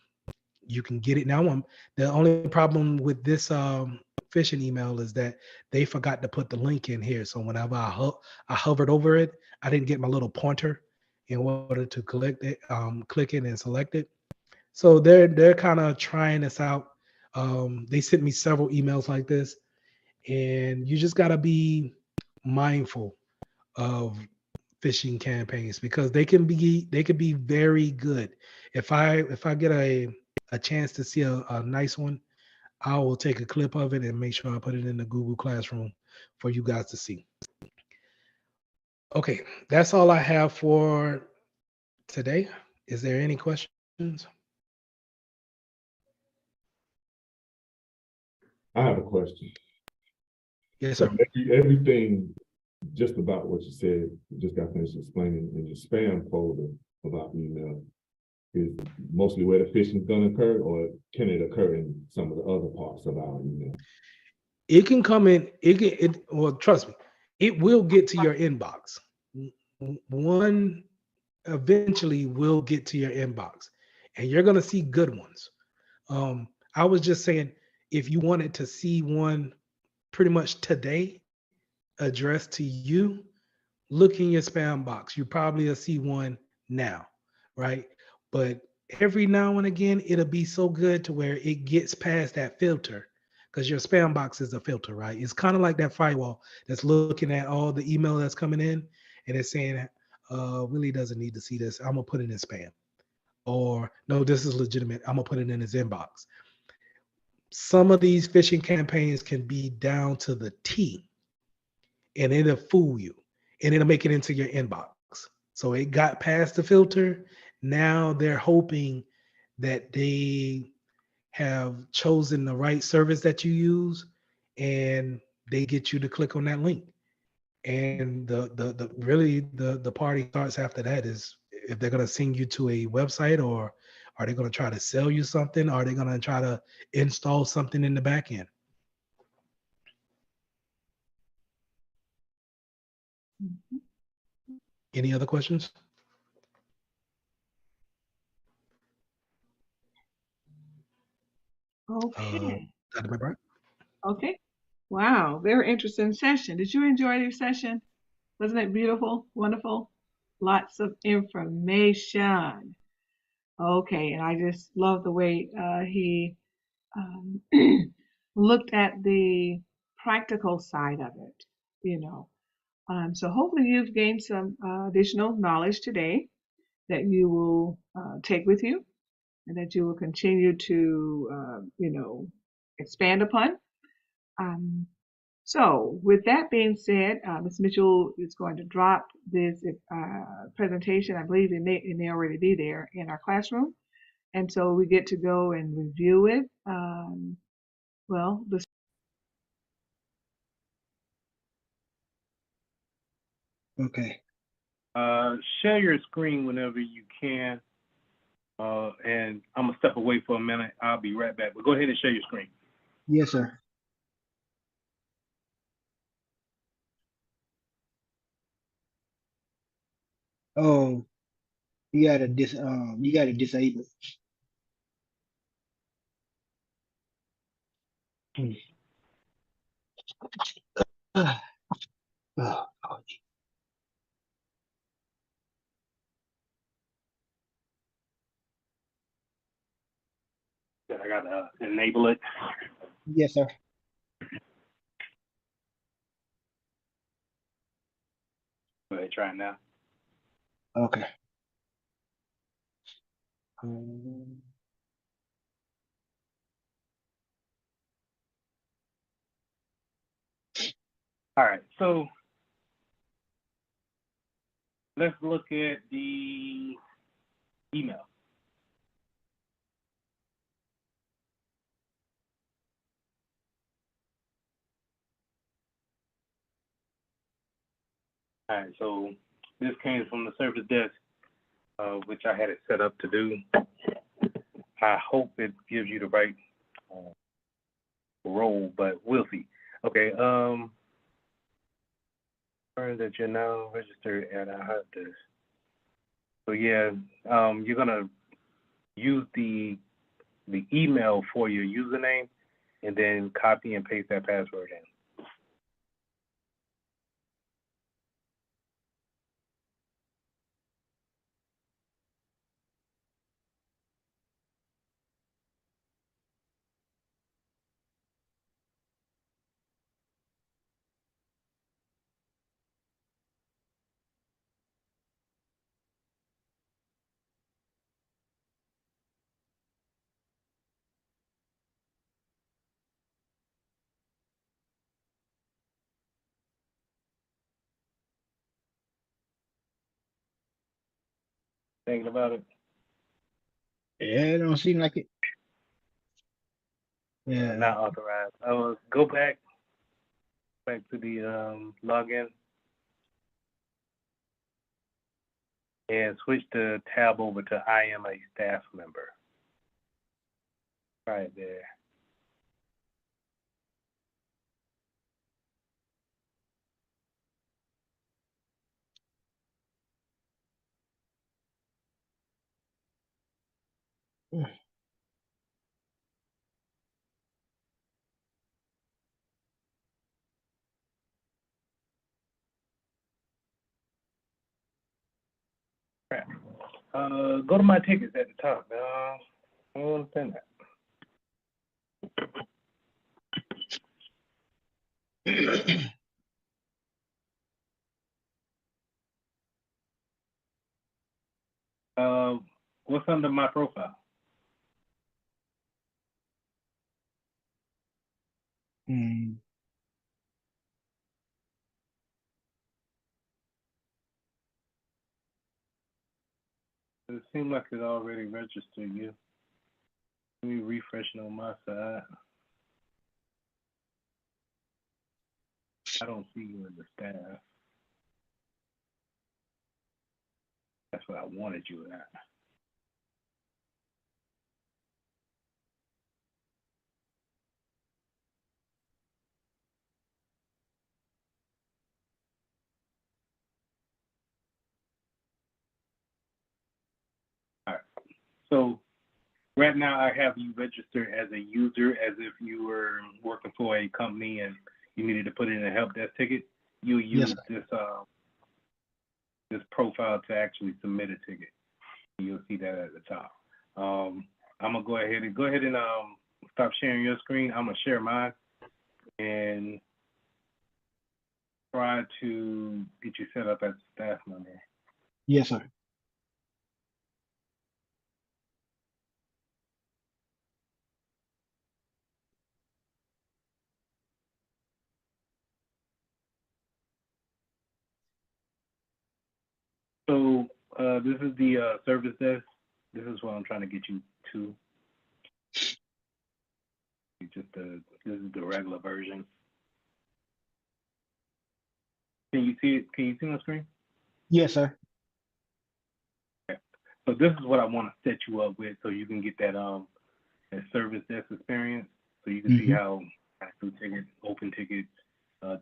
you can get it now. The only problem with this phishing email is that they forgot to put the link in here. So whenever I hovered over it, I didn't get my little pointer in order to collect it, click it and select it. So they're kind of trying this out. They sent me several emails like this, and you just gotta be mindful of phishing campaigns because they can be very good. If I get a chance to see a nice one, I will take a clip of it and make sure I put it in the Google Classroom for you guys to see. Okay, that's all I have for today. Is there any questions? I have a question. Yes, So sir. everything just about what you said, you just got finished explaining in your spam folder about email is mostly where the phishing is going to occur, or can it occur in some of the other parts of our email? It can come in, well, trust me, it will get to your inbox. One eventually will get to your inbox, and you're going to see good ones. I was just saying, if you wanted to see one pretty much today addressed to you, look in your spam box. You probably will see one now, right? But every now and again, it'll be so good to where it gets past that filter, because your spam box is a filter, right? It's kind of like that firewall that's looking at all the email that's coming in, and it's saying, Willie doesn't need to see this. I'm gonna put it in spam. or no, this is legitimate. I'm gonna put it in his inbox. Some of these phishing campaigns can be down to the T, and it'll fool you, and it'll make it into your inbox. So it got past the filter. Now they're hoping that they have chosen the right service that you use, and they get you to click on that link. And the really the party starts after that is if they're gonna send you to a website, or are they gonna try to sell you something? Are they gonna try to install something in the back end? Any other questions? Okay. Dr. McBride? Okay. Wow. Very interesting session. Did you enjoy your session? Wasn't it beautiful? Wonderful? Lots of information. Okay. And I just love the way he um, looked at the practical side of it, you know. So hopefully you've gained some additional knowledge today that you will take with you and that you will continue to, expand upon. Um, so with that being said, Ms. Mitchell is going to drop this presentation. I believe it may already be there in our classroom. And so we get to go and review it. Well, the Okay. Share your screen whenever you can. And I'm gonna step away for a minute. I'll be right back. But go ahead and share your screen. Yes, sir. Oh, you gotta disable. Hmm. Oh, I gotta enable it. yes, sir. Go ahead, try it now. Okay. All right, so let's look at the email. All right, so this came from the service desk, which I had it set up to do. I hope it gives you the right role, but we'll see. Okay, learn that you're now registered at a hot desk. So yeah, you're gonna use the email for your username, and then copy and paste that password in. Thinking about it? Yeah, it don't seem like it. Yeah. Not authorized. Go back to the login and switch the tab over to I am a staff member. Right there. Crap. Go to my tickets at the top. I don't understand that. What's under my profile? Hmm. It seems like it already registered you. Let me refresh it on my side. I don't see you in the staff. That's what I wanted you at. All right. So right now I have you registered as a user, as if you were working for a company and you needed to put in a help desk ticket. You use this profile to actually submit a ticket. You'll see that at the top. I'm gonna go ahead and stop sharing your screen. I'm gonna share mine and try to get you set up as a staff member. Yes, sir. So this is the service desk. This is what I'm trying to get you to. This is the regular version. Can you see it? Can you see my screen? Yes, sir. Okay. So this is what I want to set you up with, so you can get that service desk experience. So you can see how I do tickets, open tickets,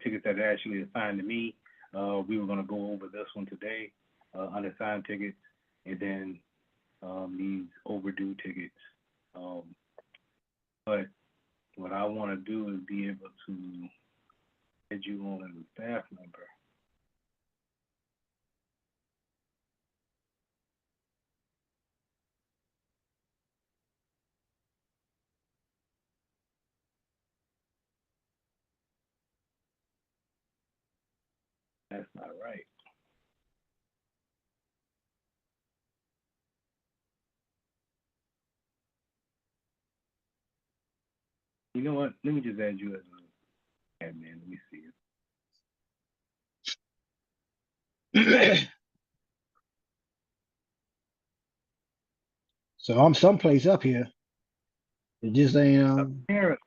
tickets that are actually assigned to me. We were going to go over this one today, unassigned tickets, and then these overdue tickets. But what I want to do is be able to add you on as a staff member. That's not right. You know what? Let me just add you as an admin. Let me see it. So I'm someplace up here. It just ain't Apparently,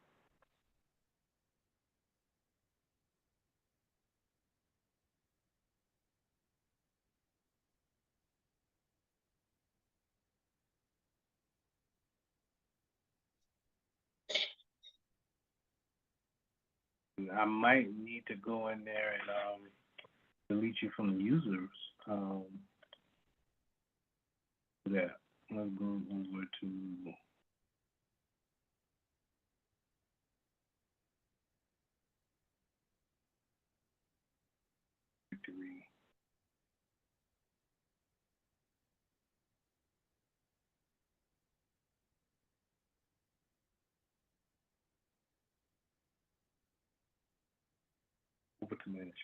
I might need to go in there and delete you from the users. Yeah, let's go over to victory. Over to management.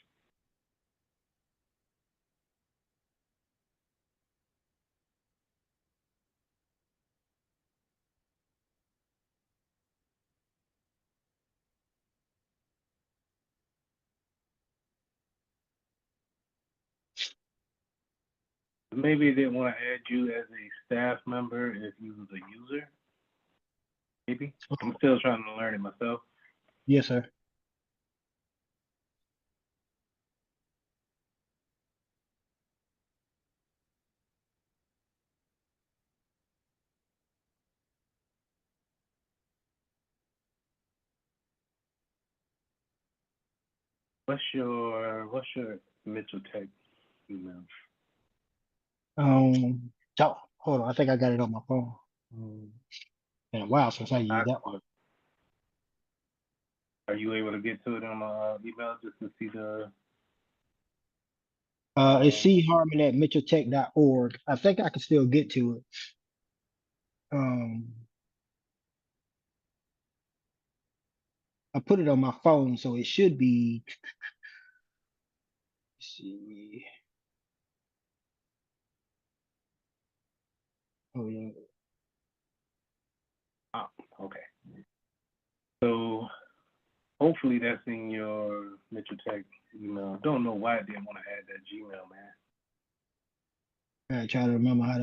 Maybe they want to add you as a staff member if you was a user. Maybe. I'm still trying to learn it myself. yes, sir. What's your Mitchell Tech email? Oh, hold on. I think I got it on my phone. Been a while since I used that one. Are you able to get to it on my email just to see the? It's Harmon at mitchelltech.org. I think I can still get to it. I put it on my phone, so it should be. Let's see. Oh yeah. Oh, okay. So hopefully that's in your Mitchell Tech email. Don't know why I didn't want to add that Gmail, man. I try to remember how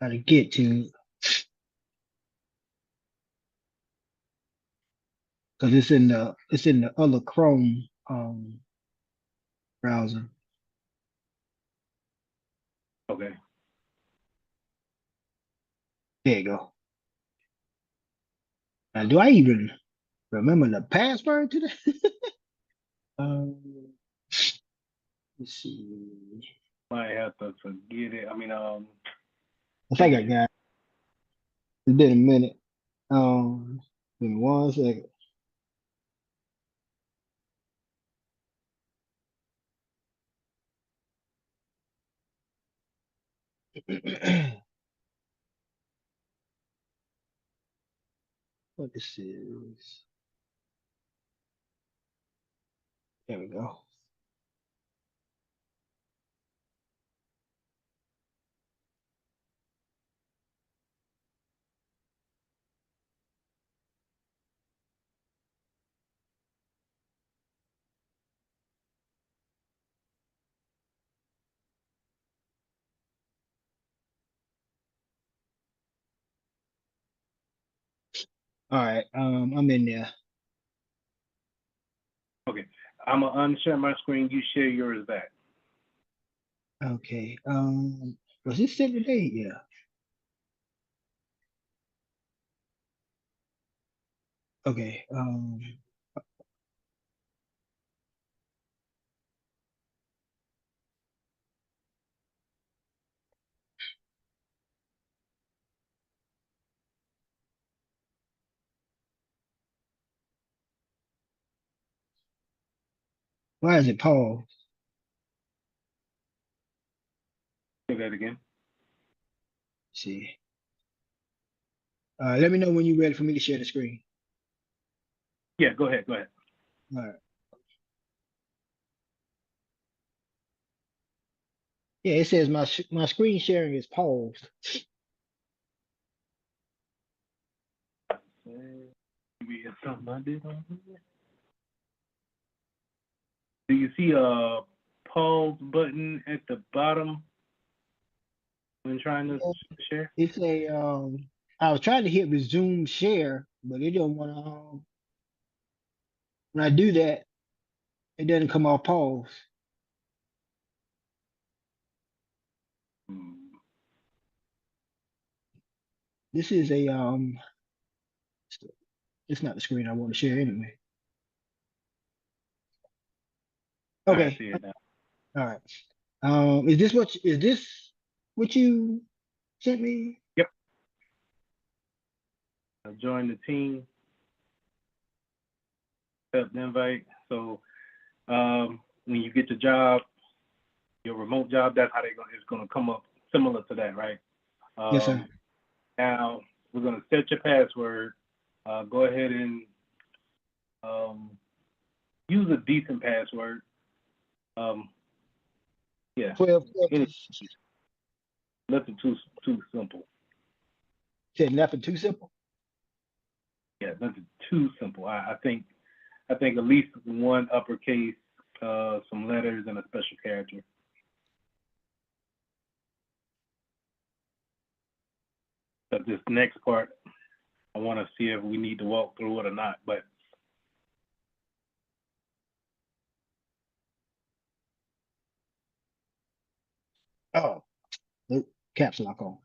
to get to because it's in the other Chrome browser. Okay. There you go. Now, do I even remember the password to that? um, let's see. Might have to forget it. I mean, I think I got it. It's been a minute. Give me 1 second. What this is. There we go. All right. I'm in there. okay. I'm gonna unshare my screen. You share yours back. Okay. Was this sent today? Yeah. Okay. Why is it paused? Say that again. Let's see. Let me know when you're ready for me to share the screen. Yeah, go ahead. Go ahead. All right. Yeah, it says my screen sharing is paused. Maybe it's something I did on here. Do you see a pause button at the bottom when trying to share? It's a I was trying to hit resume share, but it don't want to. When I do that, it doesn't come off pause. Hmm. This is a it's not the screen I want to share anyway. All right, I Okay. see it now. All right. Is this what you sent me? Yep. I joined the team. Accept the invite. So when you get the job, your remote job, that's how it's gonna come up similar to that, right? Yes, sir. Now we're gonna set your password. Go ahead and use a decent password. Yeah, 12 any, characters. nothing too simple. Said nothing too simple. Yeah, nothing too simple. I think at least one uppercase, some letters, and a special character. But this next part, I want to see if we need to walk through it or not. But Oh, nope. Caps lock on.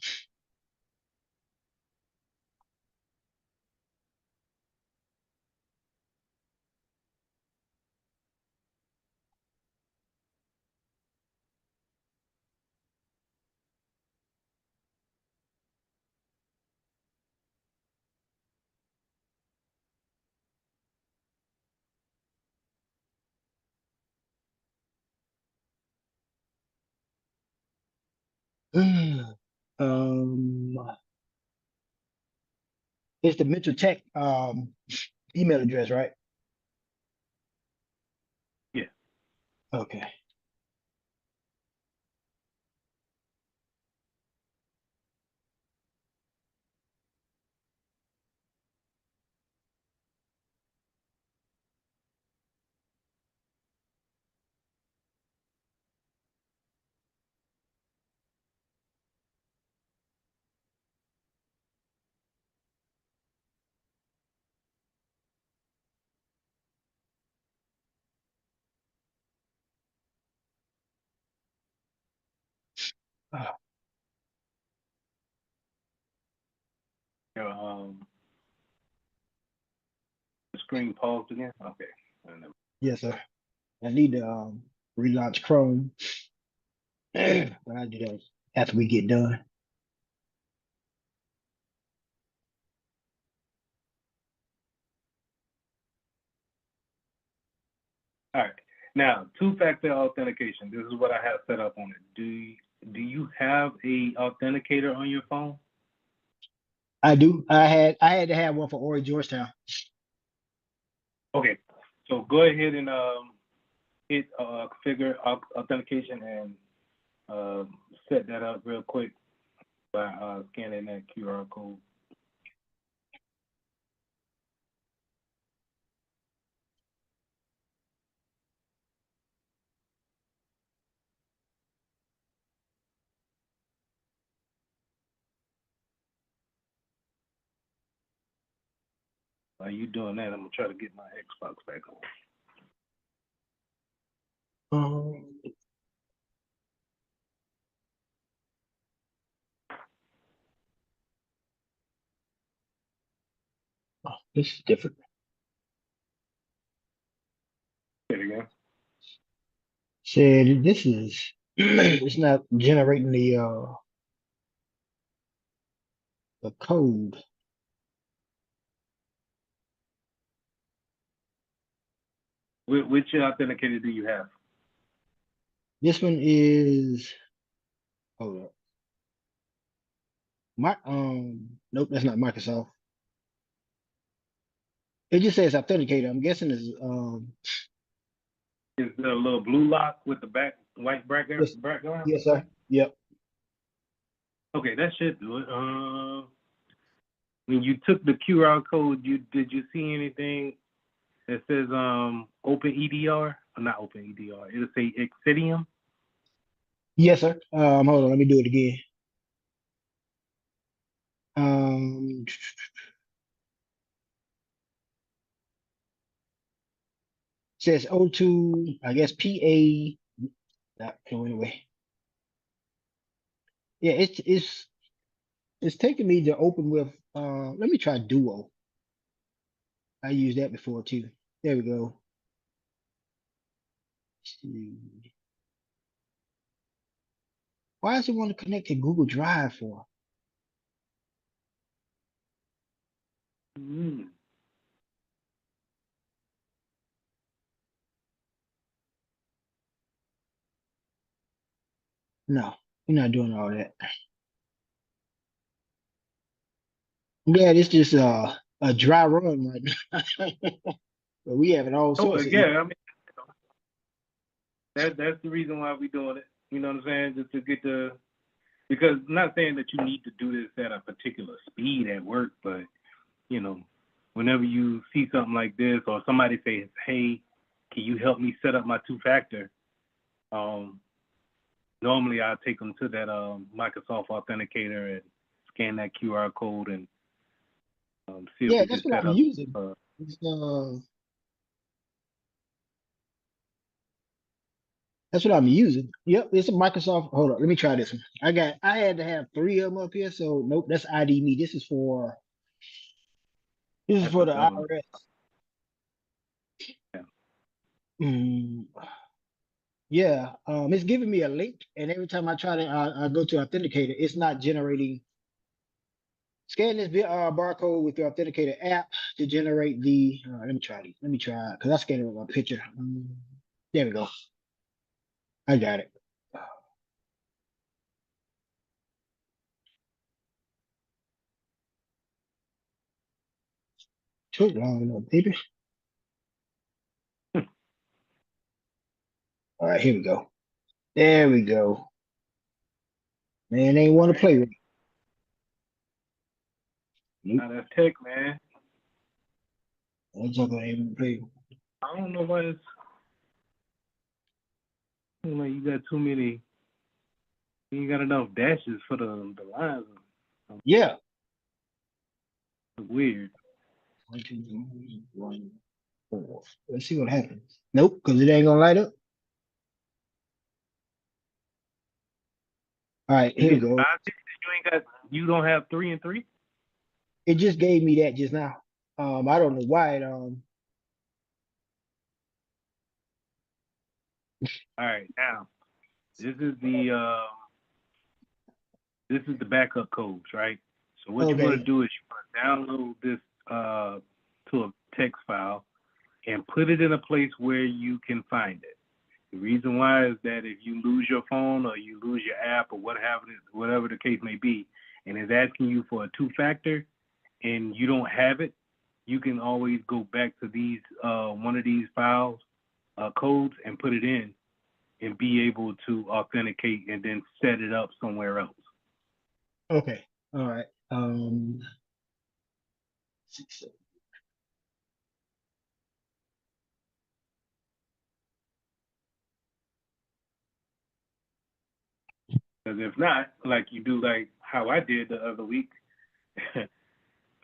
um, it's the Mitchell Tech email address, right? yeah, Okay. Your the screen paused again. Okay. Yes, sir. I need to relaunch Chrome. But I do that after we get done. All right. Now, two-factor authentication. This is what I have set up on it. Do you have a authenticator on your phone? I do. I had to have one for Ori Georgetown. Okay. So go ahead and hit configure authentication and set that up real quick by scanning that QR code. While you doing that, I'm gonna try to get my Xbox back on. This is different. Say it again. Said this is it's not generating the code. Which authenticator do you have? This one is hold up. Nope, that's not Microsoft. It just says authenticator. I'm guessing it's Is there a little blue lock with the white background? yes, sir. Yep. Okay, that should do it. When you took the QR code, did you see anything that says open EDR? Or not open EDR. It'll say Exidium. Yes, sir. Hold on, let me do it again. Says O2, I guess PA. Anyway. Yeah, it's taking me to open with let me try Duo. I used that before too. There we go. Let's see. Why does it want to connect to Google Drive for? Mm. No, we're not doing all that. Yeah, it's just a dry run right now. But we having all Oh sorts of yeah, I mean that's the reason why we're doing it. You know what I'm saying? Just to get because I'm not saying that you need to do this at a particular speed at work, but you know, whenever you see something like this or somebody says, "Hey, can you help me set up my two-factor?" Normally I'll take them to that Microsoft Authenticator and scan that QR code and see if yeah, we that's can what set I'm up. using. That's what I'm using. Yep, it's a Microsoft. Hold on, let me try this one. I had to have 3 of them up here, so nope, that's ID me. This is for That's the the government. IRS. Yeah. Yeah, it's giving me a link, and every time I try to I go to Authenticator, it's not generating. Scan this barcode with the Authenticator app to generate the. Let me try these. Let me try because I scanned it with my picture. There we go. I got it. Took long enough, baby. All right, here we go. There we go. Man, they ain't want to play with me. Now that's tech, man. That's not gonna even play. I don't know why it's like you got too many. You ain't got enough dashes for the lines. Yeah. It's weird. 1, 2, 3, 1, 4. Let's see what happens. Nope, because it ain't gonna light up. All right, Is here we it go. 5 tickets? You don't have 3 and 3? It just gave me that just now. I don't know why it All right, now this is the backup codes, right? So what you want okay. to do is you want to download this to a text file and put it in a place where you can find it. The reason why is that if you lose your phone or you lose your app or whatever the case may be, and it's asking you for a two-factor and you don't have it, you can always go back to these one of these files, codes, and put it in and be able to authenticate and then set it up somewhere else. Okay. All right. 6, 7. Because if not, like you do, like how I did the other week,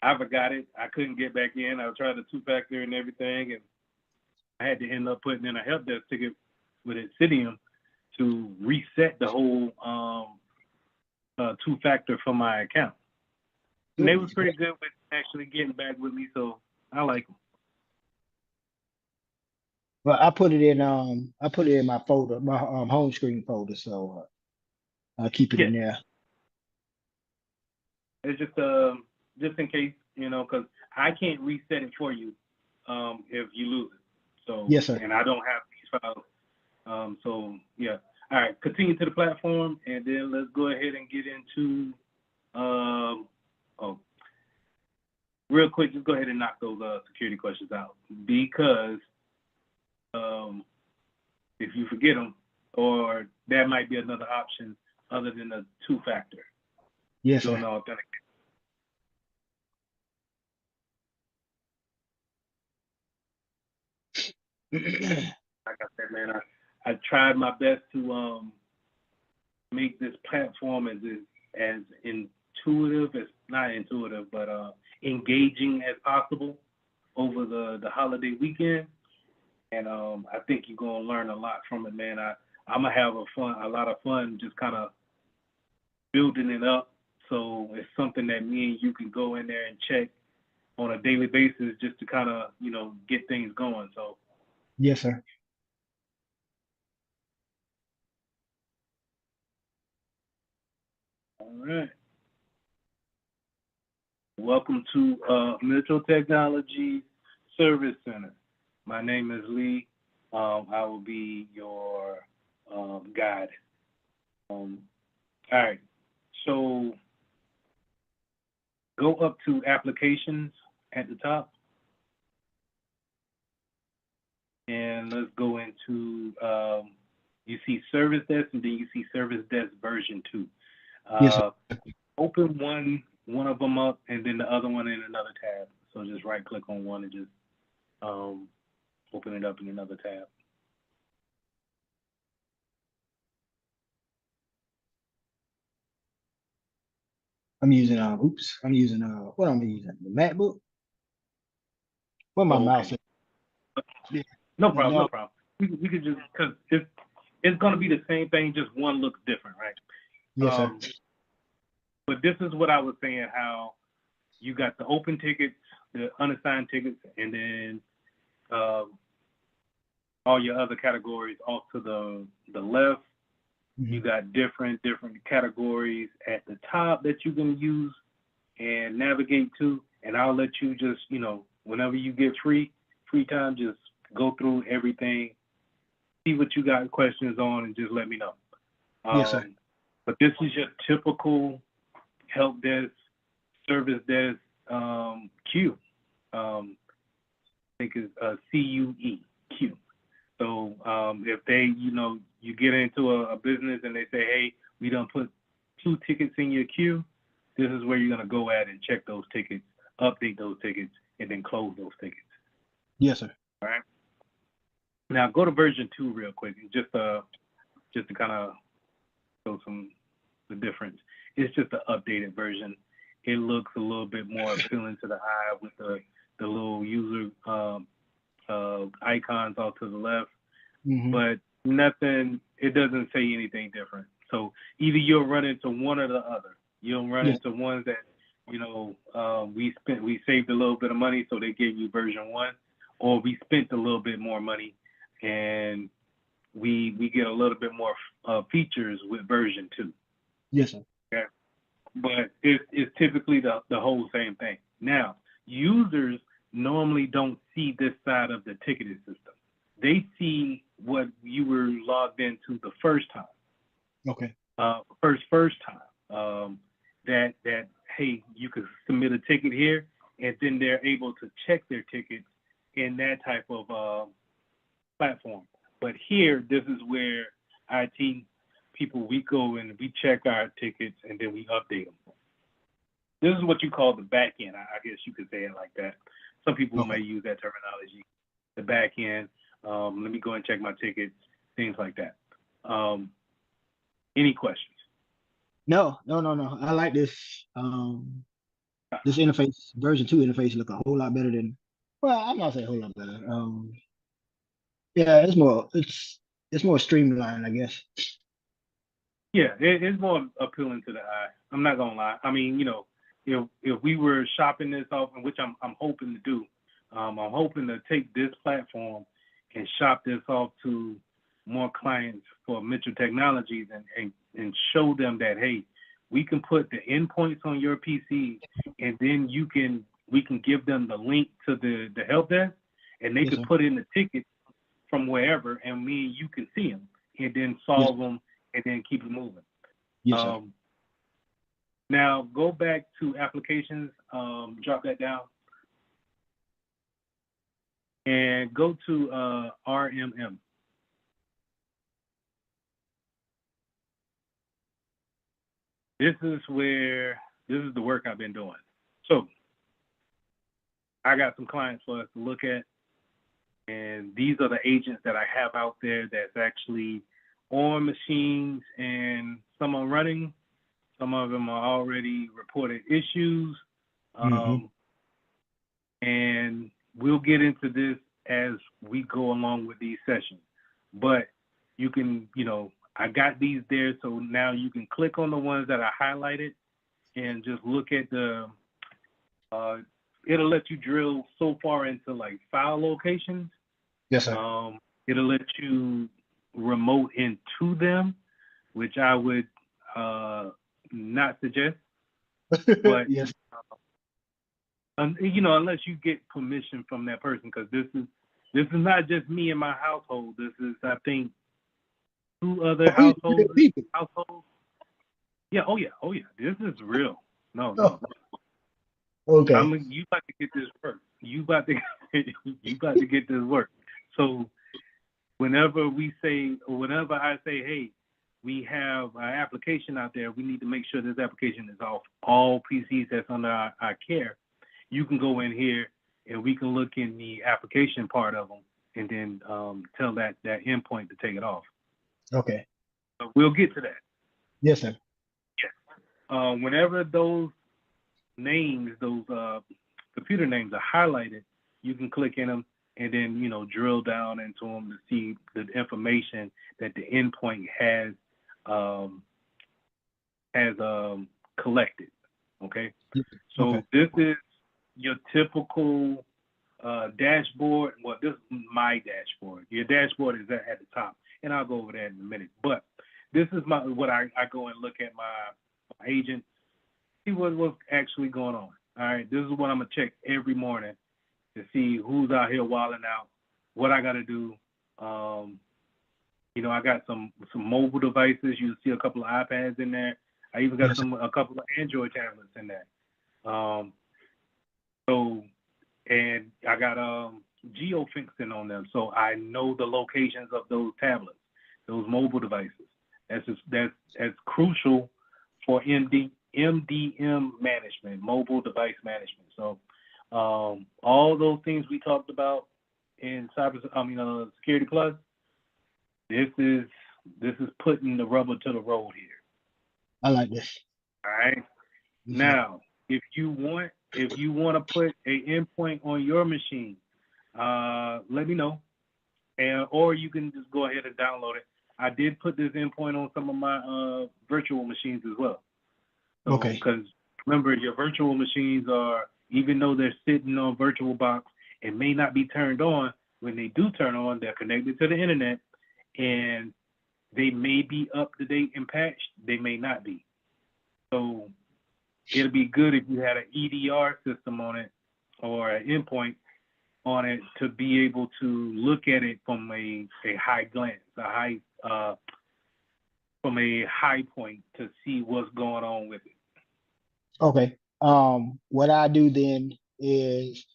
I forgot it. I couldn't get back in. I tried the two-factor and everything, and I had to end up putting in a help desk ticket with Insidium to reset the whole two-factor for my account. And they were pretty good with actually getting back with me, so I like them. But I put it in my folder, my home screen folder, so I'll keep it in there. It's just in case, because I can't reset it for you if you lose it. So Yes, sir. And I don't have these files. So yeah. All right, continue to the platform, and then let's go ahead and get into real quick, just go ahead and knock those security questions out, because if you forget them, or that might be another option other than a two-factor. Yes, sir. Doing authentic. Like I said, man, I tried my best to make this platform as intuitive, as not intuitive, but engaging as possible over the holiday weekend. And I think you're gonna learn a lot from it, man. I'm gonna have a lot of fun just kind of building it up. So it's something that me and you can go in there and check on a daily basis just to kind of, get things going. So Yes, sir. all right. Welcome to Mitchell Technology Service Center. My name is Lee. I will be your guide. All right. So go up to applications at the top. And let's go into, you see Service Desk, and then you see Service Desk version 2. Yes, sir. Open one of them up, and then the other one in another tab. So just right click on one and just open it up in another tab. I'm using what am I using? The MacBook. Where my mouse? Yeah. No problem. We could just, because it's gonna be the same thing, just one looks different, right? Yes, sir. But this is what I was saying, how you got the open tickets, the unassigned tickets, and then all your other categories off to the left. Mm-hmm. You got different categories at the top that you can use and navigate to. And I'll let you just, whenever you get free time, just go through everything, see what you got questions on, and just let me know. Yes, sir. But this is your typical help desk, service desk queue. I think it's CUE, queue. So if they, you get into a business and they say, hey, we done put 2 tickets in your queue, this is where you're gonna go at and check those tickets, update those tickets, and then close those tickets. Yes, sir. All right. Now go to version 2 real quick, just to kind of show the difference. It's just an updated version. It looks a little bit more appealing to the eye with the little user icons off to the left, Mm-hmm. but nothing. It doesn't say anything different. So either you'll run into one or the other. You'll run Yes. into ones that, you know, we saved a little bit of money, so they gave you version 1, or we spent a little bit more money and we get a little bit more features with version 2. Yes, sir. Okay. But it's typically the whole same thing. Now, users normally don't see this side of the ticketing system. They see what you were logged into the first time. Okay. First time. That hey, you could submit a ticket here, and then they're able to check their tickets in that type of platform. But here, this is where IT people, we go and we check our tickets and then we update them. This is what you call the back end. I guess you could say it like that. Some people may use that terminology, the back end. Let me go and check my tickets, things like that. Any questions? No. I like this. This interface, version 2 interface, look a whole lot better than. Well, I'm not saying a whole lot better. Yeah, it's more streamlined, I guess. Yeah, it's more appealing to the eye. I'm not gonna lie. I mean, you know, if we were shopping this off, and which I'm hoping to do, I'm hoping to take this platform and shop this off to more clients for Mitchell Technologies and show them that, hey, we can put the endpoints on your PC, and then we can give them the link to the help desk, and they could put in the ticket from wherever, and me and you can see them, and then solve them, and then keep it moving. Yes, sir. Now go back to applications, drop that down, and go to RMM. This is the work I've been doing. So I got some clients for us to look at, and these are the agents that I have out there that's actually on machines, and some are running, some of them are already reported issues. And we'll get into this as we go along with these sessions. But you can, I got these there, so now you can click on the ones that I highlighted and just look at it'll let you drill so far into like file locations. Yes, sir. It'll let you remote into them, which I would not suggest. But yes. Unless you get permission from that person, because this is not just me and my household. This is, I think, 2 other households. Yeah. Oh yeah. This is real. No. Okay. You about to get this work. You about to get this work. So whenever I say, hey, we have an application out there, we need to make sure this application is off all PCs that's under our care. You can go in here and we can look in the application part of them and then tell that endpoint to take it off. Okay. So we'll get to that. Yes, sir. Yeah. Whenever those names, those computer names are highlighted, you can click in them and then, drill down into them to see the information that the endpoint has collected. Okay. So This is your typical dashboard. Well, this is my dashboard. Your dashboard is at the top, and I'll go over that in a minute. But this is what I go and look at my agents, see what's actually going on. All right, this is what I'm gonna check every morning to see who's out here wilding out, what I gotta do. I got some mobile devices. You see a couple of iPads in there. I even got a couple of Android tablets in there. And I got geofencing on them, so I know the locations of those tablets, those mobile devices. That's crucial for MDM management, mobile device management. So all those things we talked about in Security Plus, this is putting the rubber to the road here. I like this. All right. Now, if you want to put an endpoint on your machine, let me know, or you can just go ahead and download it. I did put this endpoint on some of my virtual machines as well. So, Okay. because remember, your virtual machines are, even though they're sitting on VirtualBox and may not be turned on, when they do turn on, they're connected to the internet, and they may be up to date and patched, they may not be. So it'll be good if you had an EDR system on it or an endpoint on it to be able to look at it from a high glance, from a high point to see what's going on with it. Okay. What I do then is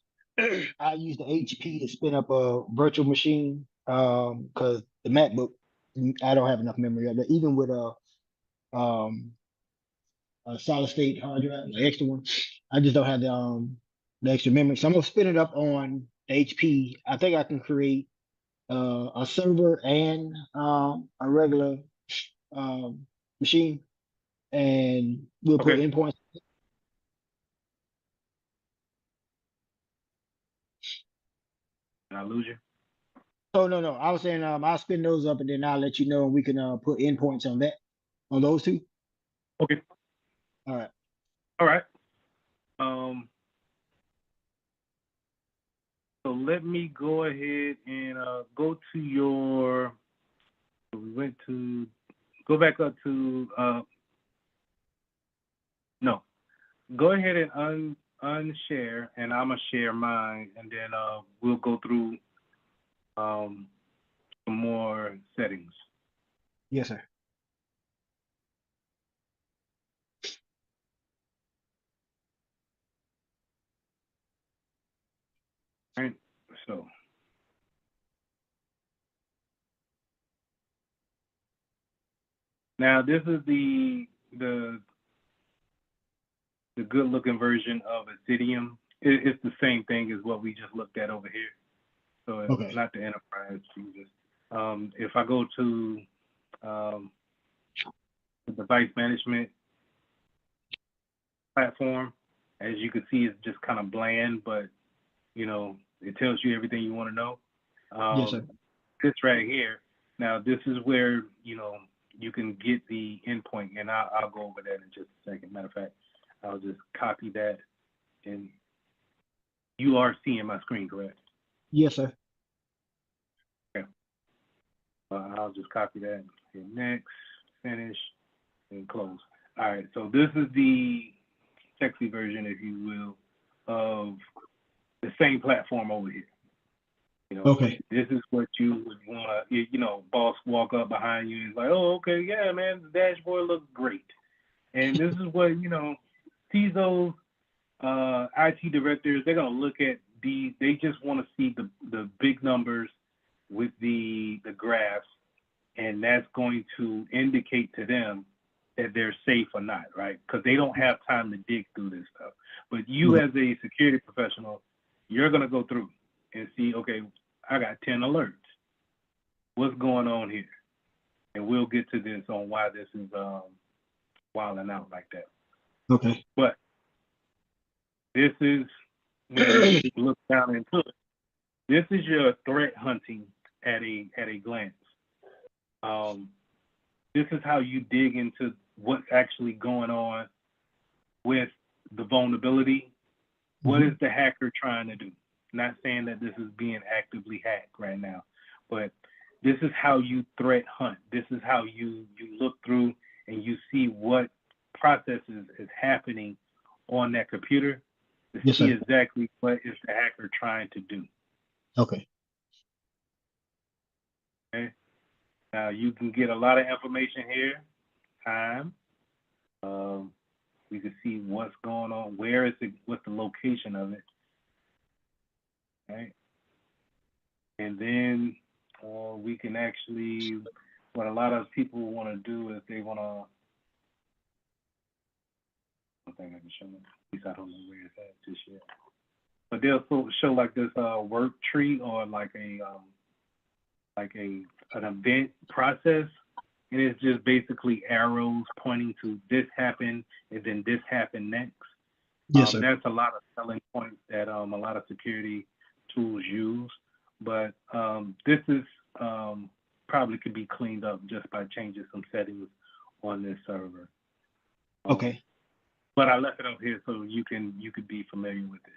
I use the HP to spin up a virtual machine. Because the MacBook, I don't have enough memory of it. Even with a solid state hard drive, the extra one, I just don't have the extra memory. So I'm gonna spin it up on HP. I think I can create a server and a regular machine, and we'll put Okay. endpoints. Did I lose you? Oh no, I was saying I'll spin those up and then I'll let you know, and we can put endpoints on that, on those two. Okay. All right. All right. So let me go ahead and go to your. Go back up to no. Go ahead and unshare, and I'm gonna share mine, and then we'll go through some more settings. Yes, sir. All right. So now this is the good looking version of Acidium. It's the same thing as what we just looked at over here. So it's Okay. not the enterprise users. If I go to the device management platform, as you can see, it's just kind of bland, but you know, it tells you everything you want to know. Yes, sir. This right here, now this is where, you know, you can get the endpoint, and I'll go over that in just a second. Matter of fact, I'll just copy that, and you are seeing my screen, correct? Yes, sir. Okay. I'll just copy that, hit next, finish, and close. All right, so this is the sexy version, if you will, of the same platform over here. You know, Okay. this is what you would want to, you know, boss walk up behind you and is like, oh, okay, yeah, man, the dashboard looks great. And this is what, you know, CISOs, IT directors, they're going to look at these, they just want to see the big numbers with the graphs, and that's going to indicate to them that they're safe or not, right? Because they don't have time to dig through this stuff. But you as a security professional, you're going to go through and see, okay, I got 10 alerts. What's going on here? And we'll get to this on why this is wilding out like that. Okay. But this is, when you look down into it, this is your threat hunting at a glance. This is how you dig into what's actually going on with the vulnerability. What is the hacker trying to do? Not saying that this is being actively hacked right now, but this is how you threat hunt. This is how you look through and you see what processes is happening on that computer to Yes, see sir. exactly what is the hacker trying to do. Okay. Okay. Now you can get a lot of information here. Time. We can see what's going on. Where is it? What's the location of it? Right. And then we can actually, what a lot of people want to do is they want to, I think I can show them. At least I don't know where it's at just yet. But they'll show like this work tree, or like an event process, and it's just basically arrows pointing to this happened and then this happened next. Yes, sir. That's a lot of selling points that a lot of security tools use. But this is probably could be cleaned up just by changing some settings on this server. Okay. But I left it up here so you could be familiar with it.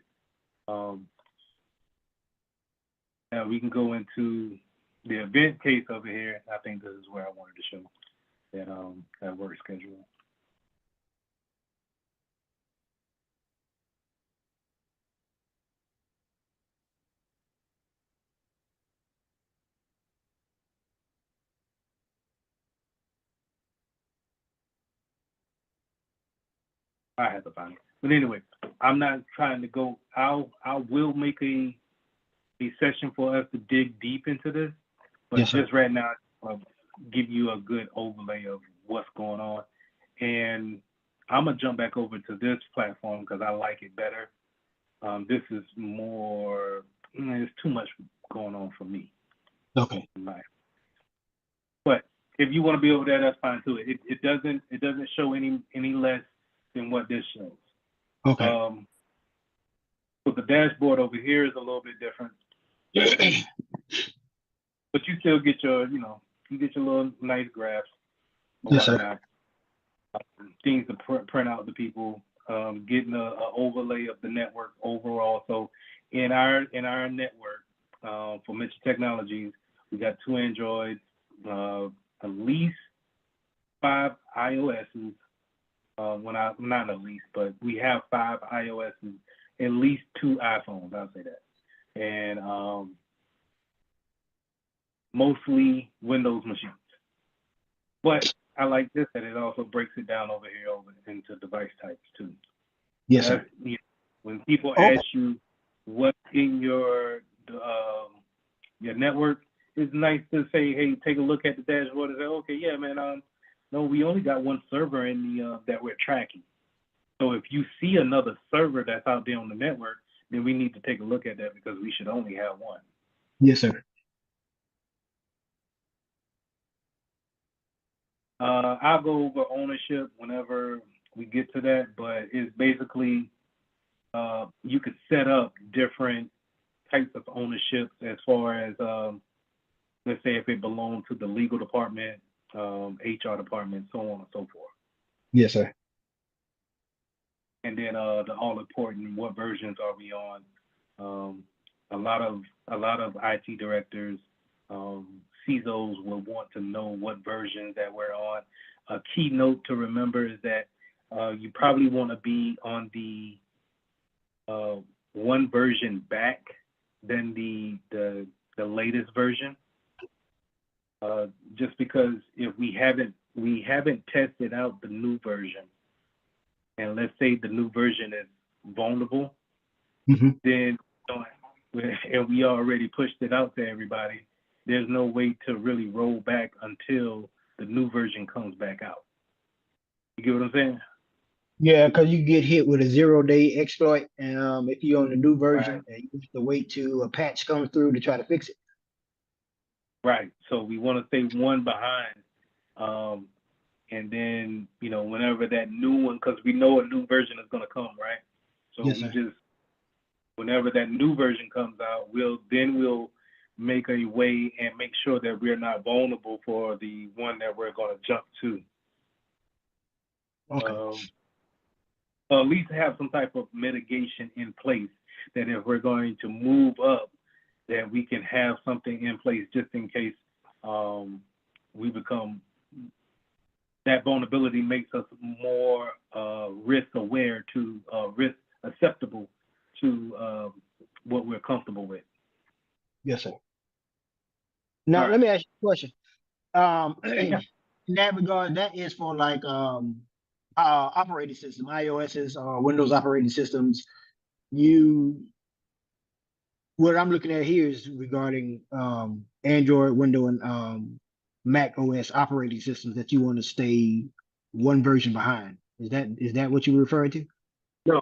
Now we can go into the event case over here. I think this is where I wanted to show that work schedule. I have to find it. But anyway, I'm not trying to go. I will make a session for us to dig deep into this. But Yes, sir. just right now, I'll give you a good overlay of what's going on. And I'm gonna jump back over to this platform because I like it better. This is more. There's too much going on for me. Okay. But if you want to be over there, that's fine too. It doesn't show any less than what this shows. Okay. So the dashboard over here is a little bit different. But you still get your, you get your little nice graphs. Yes, sir. Things to print out to people, getting an overlay of the network overall. So in our network for Mitchell Technologies, we got 2 Androids, at least 5 iOSs. Not at least, but we have 5 iOSs, at least 2 iPhones. I'll say that, and mostly Windows machines. But I like this that it also breaks it down over here into device types too. Yes, sir. When people ask you what's in your network, it's nice to say, hey, take a look at the dashboard and say, okay, yeah, man, no, we only got 1 server in the that we're tracking. So if you see another server that's out there on the network, then we need to take a look at that because we should only have 1. Yes, sir. I'll go over ownership whenever we get to that, but it's basically you could set up different types of ownership as far as let's say if it belongs to the legal department, HR department, so on and so forth. Yes, sir. And then the all important, what versions are we on? A lot of IT directors, CISOs will want to know what versions that we're on. A key note to remember is that you probably want to be on the 1 version back than the latest version. Just because if we haven't tested out the new version, and let's say the new version is vulnerable, then and we already pushed it out to everybody, there's no way to really roll back until the new version comes back out. You get what I'm saying? Yeah, because you get hit with a 0-day exploit, and if you're on the new version, and you have to wait till a patch comes through to try to fix it. Right. So we want to stay 1 behind, and then whenever that new one, because we know a new version is going to come, right? So yes, we just whenever that new version comes out, we'll make a way and make sure that we're not vulnerable for the one that we're going to jump to. Okay. At least have some type of mitigation in place that if we're going to move up, that we can have something in place just in case we become, that vulnerability makes us more risk aware to risk acceptable to what we're comfortable with. Yes, sir. Now, let me ask you a question. In that regard, that is for like operating system, iOS's or Windows operating systems. What I'm looking at here is regarding Android, Windows, and Mac OS operating systems that you want to stay 1 version behind. Is that what you were referring to? No,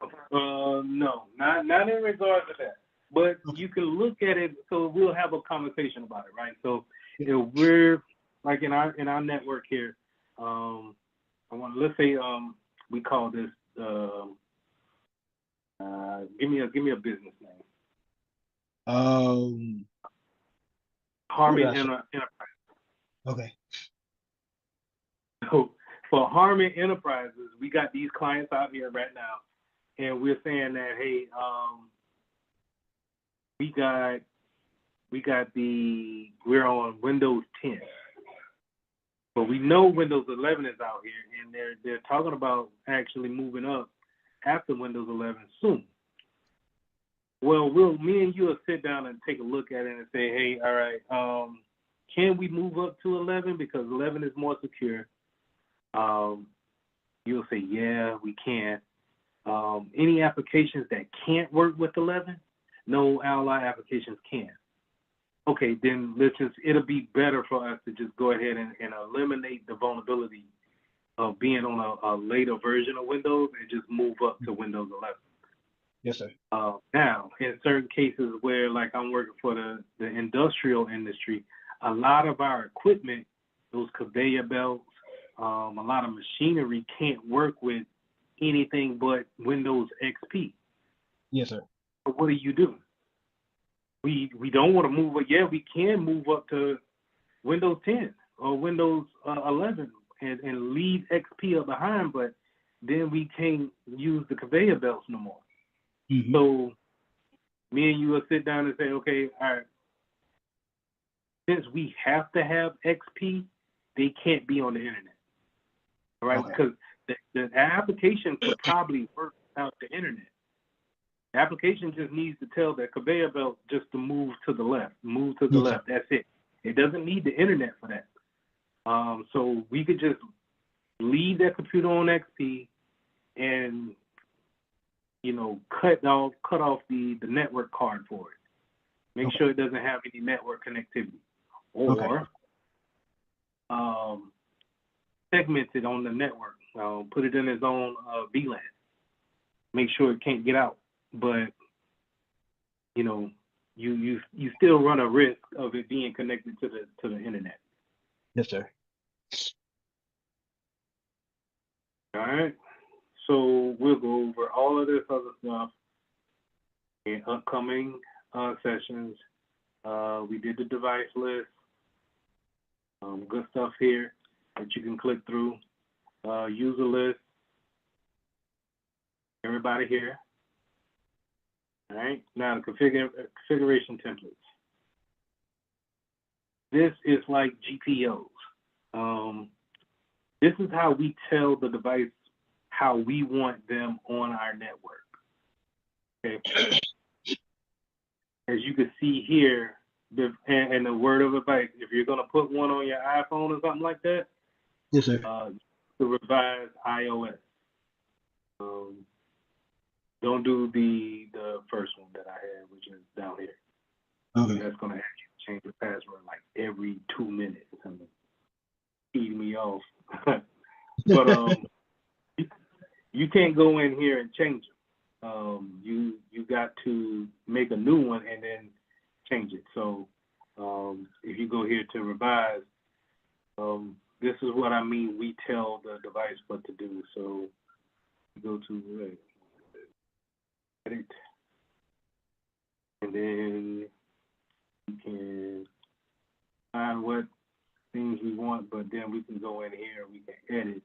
not in regards to that. But you can look at it. So we'll have a conversation about it, right? So if we're like in our network here, let's say we call this give me a business name. Harmon Enterprise. Okay. So for Harmon Enterprises, we got these clients out here right now, and we're saying that, hey, we're on Windows 10, but we know Windows 11 is out here, and they're talking about actually moving up after Windows 11 soon. Well, me and you will sit down and take a look at it and say, hey, all right, can we move up to 11 because 11 is more secure? You'll say, yeah, we can. Any applications that can't work with 11? No, ally applications can. Okay, then it'll be better for us to just go ahead and eliminate the vulnerability of being on a later version of Windows and just move up to Windows 11. Yes, sir. Now, in certain cases where, like, I'm working for the industrial industry, a lot of our equipment, those conveyor belts, a lot of machinery can't work with anything but Windows XP. Yes, sir. So what do? We don't want to move up. Yeah, we can move up to Windows 10 or Windows 11 and leave XP up behind, but then we can't use the conveyor belts no more. Mm-hmm. So me and you will sit down and say, okay, all right, since we have to have XP, they can't be on the internet. All right, because the application could probably work without the internet. The application just needs to tell the conveyor belt just to move to the left, move to the left. That's it. It doesn't need the internet for that. So we could just leave that computer on XP and, you know, cut off the network card for it. Make sure it doesn't have any network connectivity. Or segment it on the network. Put it in its own VLAN. Make sure it can't get out. But, you know, you still run a risk of it being connected to the internet. Yes, sir. All right. So we'll go over all of this other stuff in upcoming sessions. We did the device list. Good stuff here that you can click through. User list. Everybody here. All right. Now the configuration templates. This is like GPOs. This is how we tell the device how we want them on our network. Okay. As you can see here, and the word of advice, if you're going to put one on your iPhone or something like that, yes, sir. To revise iOS. Don't do the first one that I had, which is down here. Okay. That's going to have you change the password like every 2 minutes. Feed me off. But you can't go in here and change them. You got to make a new one and then change it. So if you go here to revise, this is what I mean. We tell the device what to do. So you go to edit, and then you can find what things we want, but then we can go in here and we can edit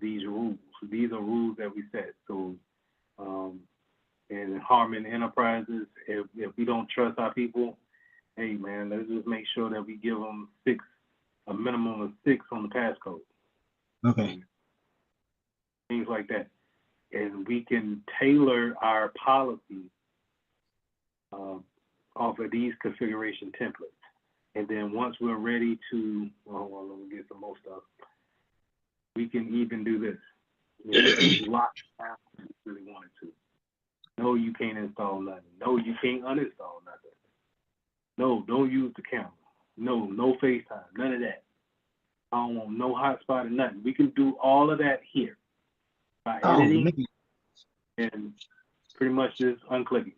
these rules. So these are rules that we set. So in Harmon Enterprises, if we don't trust our people, hey man, let's just make sure that we give them a minimum of 6 on the passcode. Okay. Things like that. And we can tailor our policy off of these configuration templates. And then once we're ready to, well, let me get some more stuff. We can even do this. We can lock it down if we really wanted to. No, you can't install nothing. No, you can't uninstall nothing. No, don't use the camera. No FaceTime. None of that. I don't want no hotspot or nothing. We can do all of that here by editing and pretty much just unclicking.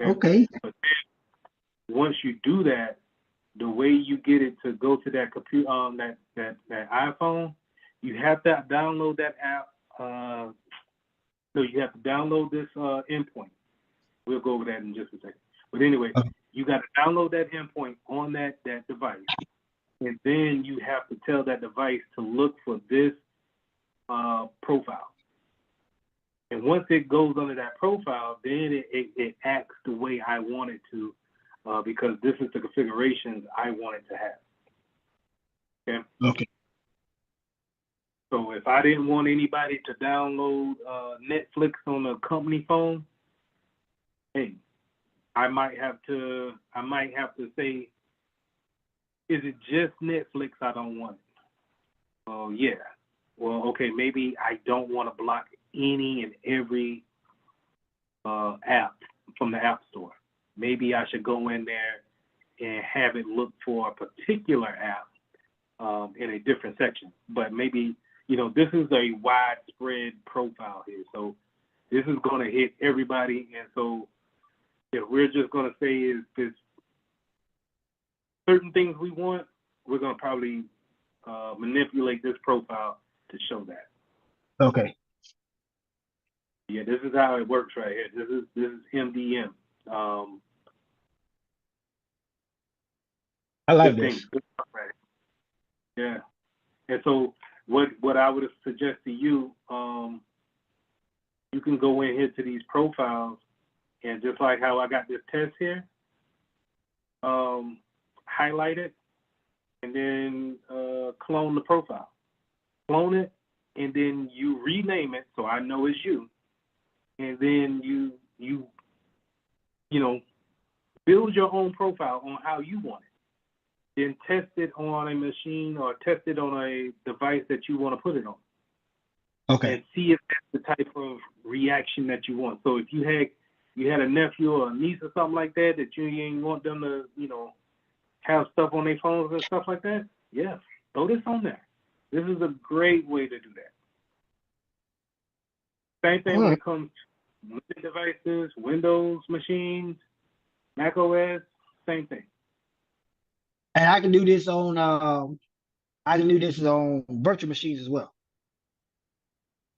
Okay. But then, once you do that, the way you get it to go to that computer, that iPhone, you have to download that app. So you have to download this endpoint. We'll go over that in just a second. But anyway, You got to download that endpoint on that device, and then you have to tell that device to look for this profile. And once it goes under that profile, then it acts the way I want it to, because this is the configurations I want it to have. Okay. Okay. So if I didn't want anybody to download Netflix on a company phone, hey, I might have to say, is it just Netflix I don't want? Oh yeah. Well, okay, maybe I don't want to block any and every app from the App Store. Maybe I should go in there and have it look for a particular app in a different section. But maybe, this is a widespread profile here. So this is going to hit everybody. And so if we're just going to say is this certain things we want, we're going to probably manipulate this profile to show that. Okay. Yeah, this is how it works right here. This is MDM. I like good this. things, good stuff right here. Yeah. And so what I would suggest to you, you can go in here to these profiles, and just like how I got this test here, highlight it, and then clone the profile. Clone it, and then you rename it so I know it's you. And then you build your own profile on how you want it. Then test it on a machine or test it on a device that you want to put it on. Okay. And see if that's the type of reaction that you want. So if you had a nephew or a niece or something like that you ain't want them to, have stuff on their phones and stuff like that, yeah, throw this on there. This is a great way to do that. Same thing when it comes to Linux devices, Windows machines, Mac OS, same thing. And I can do this on virtual machines as well.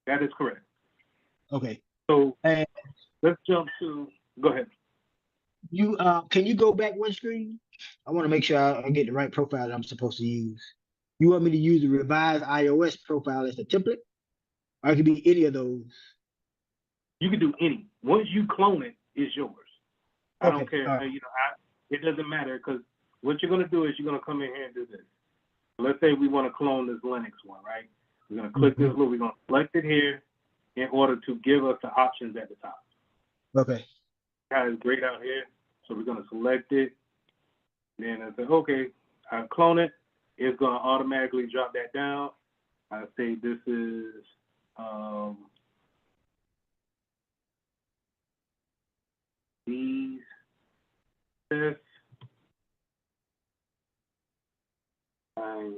That is correct. Okay. So and let's jump to, go ahead. You can you go back one screen? I want to make sure I get the right profile that I'm supposed to use. You want me to use the revised iOS profile as a template? Or it could be any of those. You can do any. Once you clone it, it's yours. I Okay, don't care. right. It doesn't matter, because what you're going to do is you're going to come in here and do this. Let's say we want to clone this Linux one, right? We're going to click this little, we're going to select it here in order to give us the options at the top. Okay. It's great out here. So we're going to select it. Then I say, okay, I clone it. It's going to automatically drop that down. I say this is these tests. I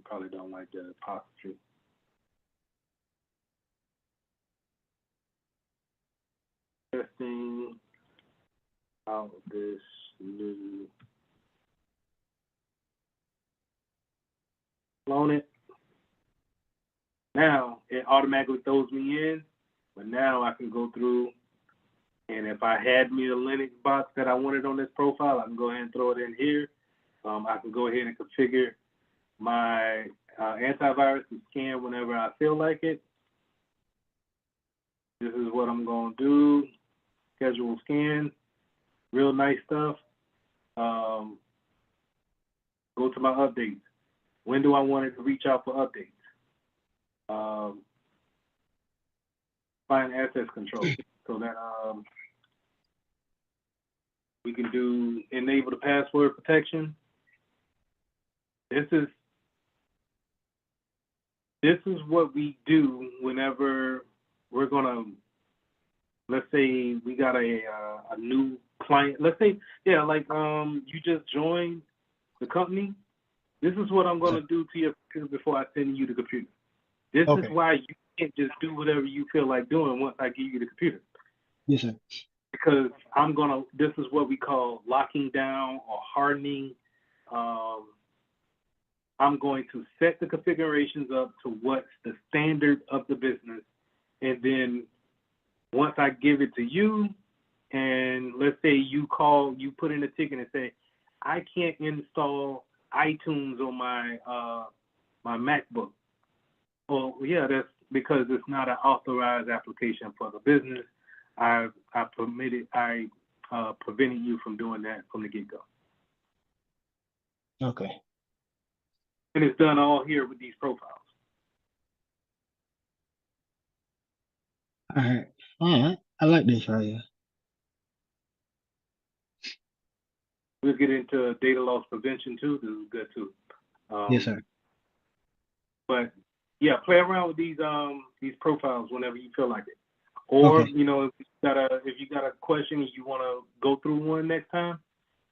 probably don't like the apostrophe. Testing out this new, clone it. Now it automatically throws me in, but now I can go through, and if I had me a Linux box that I wanted on this profile, I can go ahead and throw it in here. I can go ahead and configure my antivirus to scan whenever I feel like it. This is what I'm going to do. Schedule scan. Real nice stuff. Go to my updates. When do I want it to reach out for updates? Find access control. So that we can do enable the password protection. This is what we do whenever we're gonna, let's say we got a new client. Let's say, yeah, like you just joined the company. This is what I'm gonna do to your computer before I send you the computer. This is why you can't just do whatever you feel like doing once I give you the computer. Yes, sir. Because this is what we call locking down or hardening. I'm going to set the configurations up to what's the standard of the business. And then once I give it to you, and let's say you put in a ticket and say, I can't install iTunes on my my MacBook. Well, yeah, that's because it's not an authorized application for the business. I prevented you from doing that from the get-go. Okay. And it's done all here with these profiles. All right. All right. I like this right here. We'll get into data loss prevention too. This is good too. Yes, sir. But yeah, play around with these profiles whenever you feel like it. Or Okay. you know, if you got a question and you want to go through one next time,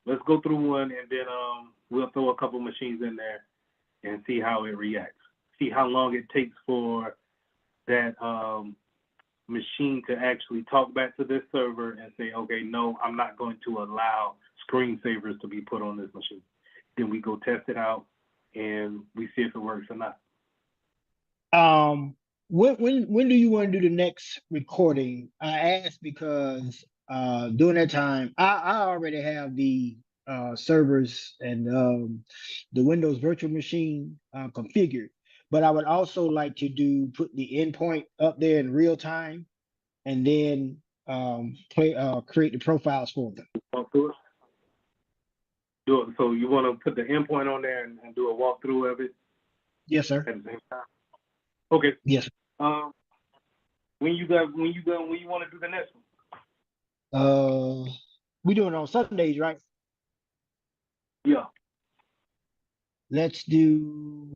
let's go through one and then we'll throw a couple machines in there and see how it reacts. See how long it takes for that machine to actually talk back to this server and say, okay, no, I'm not going to allow screensavers to be put on this machine. Then we go test it out and we see if it works or not. When do you want to do the next recording? I asked because during that time I already have the servers and the Windows virtual machine configured, but I would also like to put the endpoint up there in real time and then create the profiles for them. Walk through it. Do it. So you want to put the endpoint on there and do a walkthrough of it? Yes, sir. At the same time. Okay. Yes. When you want to do the next one? We doing it on Sundays, right? Yeah. Let's do.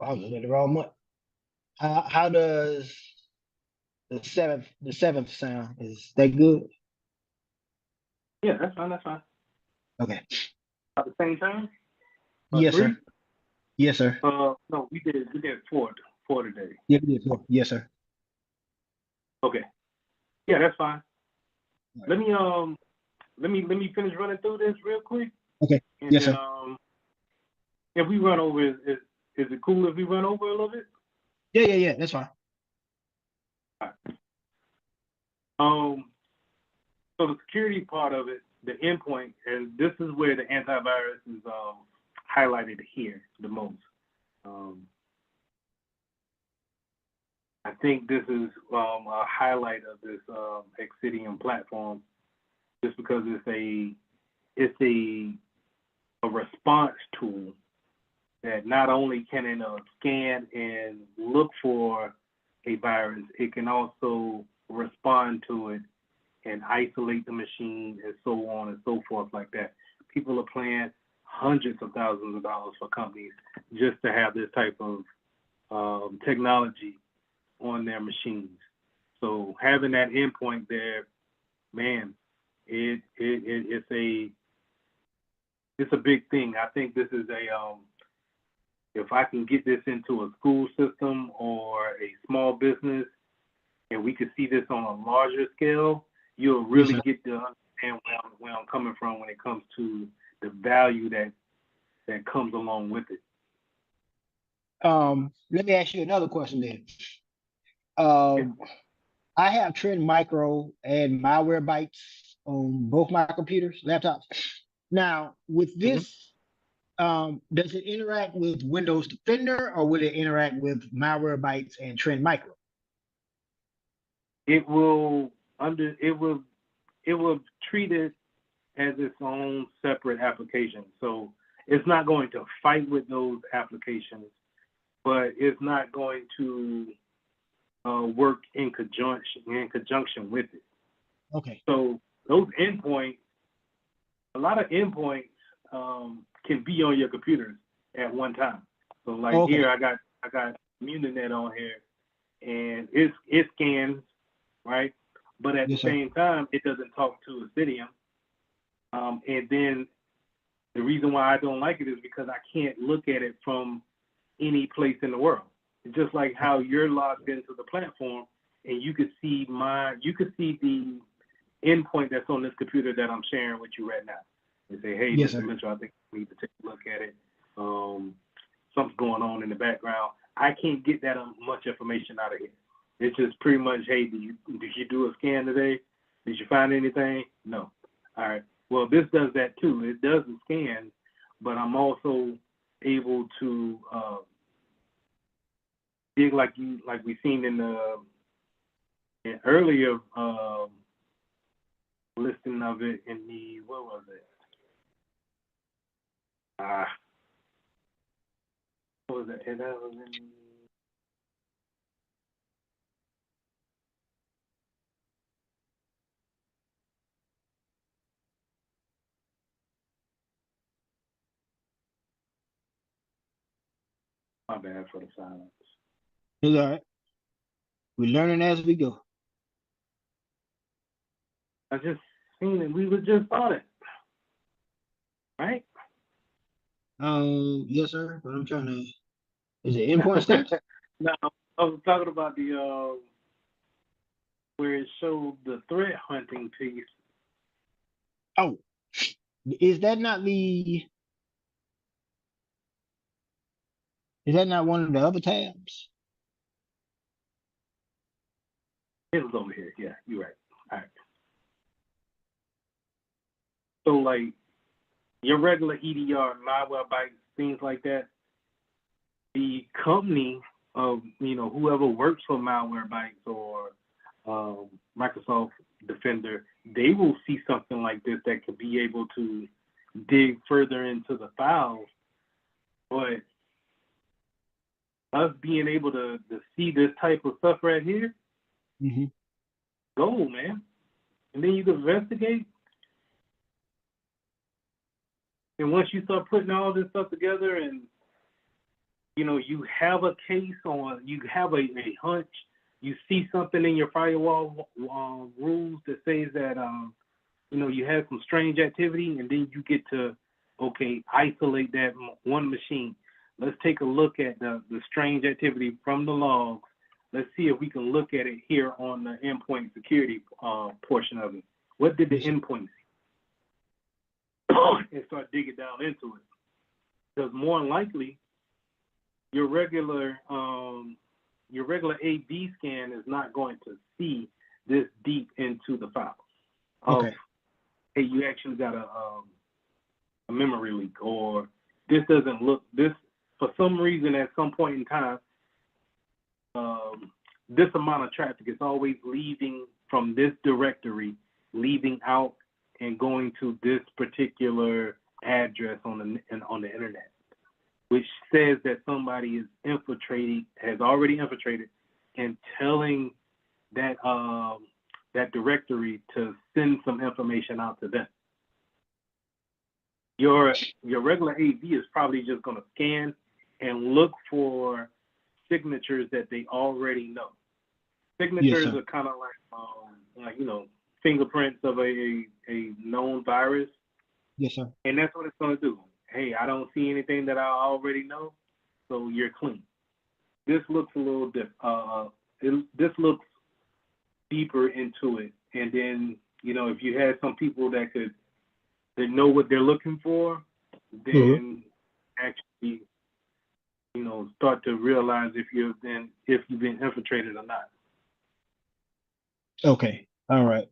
I was looking at the wrong month. How does the seventh sound? Is that good? Yeah, that's fine. That's fine. Okay. At the same time? Yes, 3? sir. Yes, sir. No, we did 4 today. Yeah, we did 4. Yes, sir. Okay. Yeah, that's fine. All right. Let me finish running through this real quick. Okay. And Yes, then, sir. if we run over, is it cool if we run over a little bit? Yeah. That's fine. All right. So the security part of it, the endpoint, and this is where the antivirus is highlighted here the most. I think this is a highlight of this Exidium platform, just because it's a response tool that not only can it scan and look for a virus, it can also respond to it and isolate the machine and so on and so forth like that. People are paying hundreds of thousands of dollars for companies just to have this type of technology on their machines. So having that endpoint there, man, it's a big thing. I think this is if I can get this into a school system or a small business, and we could see this on a larger scale, you'll really get to understand where I'm coming from when it comes to the value that comes along with it. Let me ask you another question then. I have Trend Micro and Malwarebytes on both my computers, laptops. Now, with this, does it interact with Windows Defender or will it interact with Malwarebytes and Trend Micro? It will treat it as its own separate application. So it's not going to fight with those applications, but it's not going to work in conjunction with it. Okay. So those endpoints, a lot of endpoints can be on your computers at one time. So like here, I got Muninet on here, and it scans, right? But at the same time, it doesn't talk to Exidium. And then the reason why I don't like it is because I can't look at it from any place in the world. It's just like how you're logged into the platform and you could see the endpoint that's on this computer that I'm sharing with you right now. And say, hey, Mr. Mitchell, I think we need to take a look at it. Something's going on in the background. I can't get that much information out of here. It's just pretty much, hey, did you do a scan today? Did you find anything? No. All right. Well, this does that too. It does the scan, but I'm also able to dig like we seen in the earlier listing of it in the, what was it? What was it? And that was in, my bad for the silence. It's all right. We're learning as we go. I just seen it. We were just on it, right? Yes, sir. But I'm trying to. Is it endpoint state? No, I was talking about the where it showed the threat hunting piece. Oh, is that not the? Is that not one of the other tabs? It was over here. Yeah, you're right. All right. So like your regular EDR, malware things like that, the company of, you know, whoever works for Malwarebytes or Microsoft Defender, they will see something like this that could be able to dig further into the files. But us being able to see this type of stuff right here, go, man. And then you can investigate. And once you start putting all this stuff together and, you know, you have a case on, you have a hunch, you see something in your firewall rules that says that, you know, you have some strange activity, and then you get to, okay, isolate that one machine. Let's take a look at the strange activity from the logs. Let's see if we can look at it here on the endpoint security portion of it. What did the endpoint see? And start digging down into it. Because more than likely, your regular AV scan is not going to see this deep into the files. Okay. Hey, you actually got a memory leak, or this doesn't look, this, for some reason at some point in time, this amount of traffic is always leaving from this directory, leaving out and going to this particular address on the internet, which says that somebody is has already infiltrated, and telling that that directory to send some information out to them. Your regular AV is probably just going to scan and look for signatures that they already know. Signatures are kind of like you know, fingerprints of a known virus. Yes, sir. And that's what it's going to do. Hey, I don't see anything that I already know, so you're clean. This looks a little different. This looks deeper into it. And then, you know, if you had some people that know what they're looking for, then actually, you know, start to realize if you've been infiltrated or not. Okay. All right.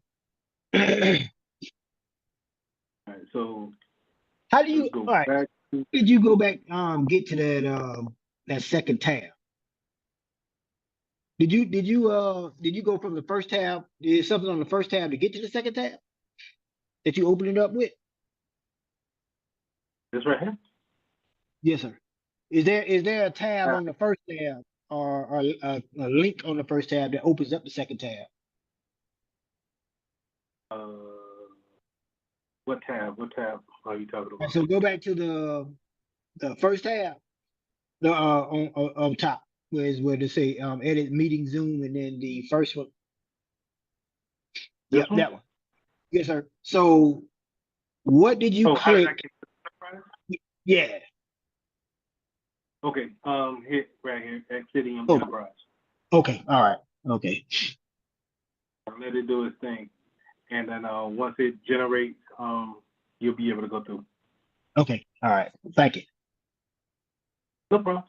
All right. So How do you? go All right. back to, Did you go back? Get to that second tab? Did you go from the first tab? Is something on the first tab to get to the second tab that you open it up with? this right here. Yes, sir. Is there a tab on the first tab or a link on the first tab that opens up the second tab? What tab? What tab are you talking about? So go back to the first tab, the on top, where they say edit meeting Zoom, and then the first one. This Yep, one? that one. Yes, sir. So what did you How did I click? get to the enterprise? Yeah. Okay. Hit right here, Exidium Oh. Enterprise. Okay. All right. Okay. Let it do its thing, and then once it generates, you'll be able to go through. Okay. All right. Thank you. No problem.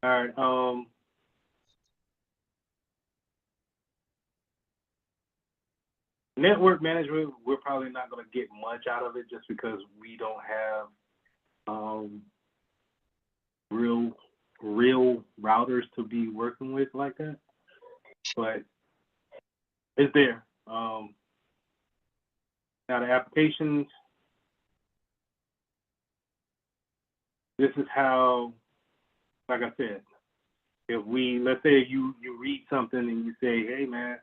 All right. Network management, we're probably not going to get much out of it just because we don't have real routers to be working with like that. But it's there. Now the applications, this is how, like I said, if let's say you read something and you say, hey man,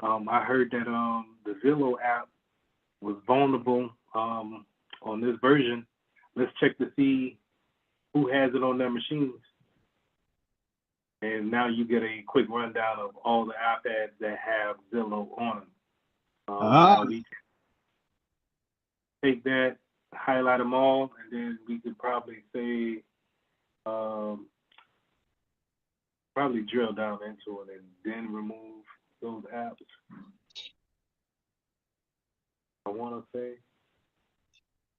I heard that the Zillow app was vulnerable on this version. Let's check to see who has it on their machines. And now you get a quick rundown of all the iPads that have Zillow on them. Now we can take that, highlight them all, and then we could probably say, probably drill down into it and then remove those apps. I want to say.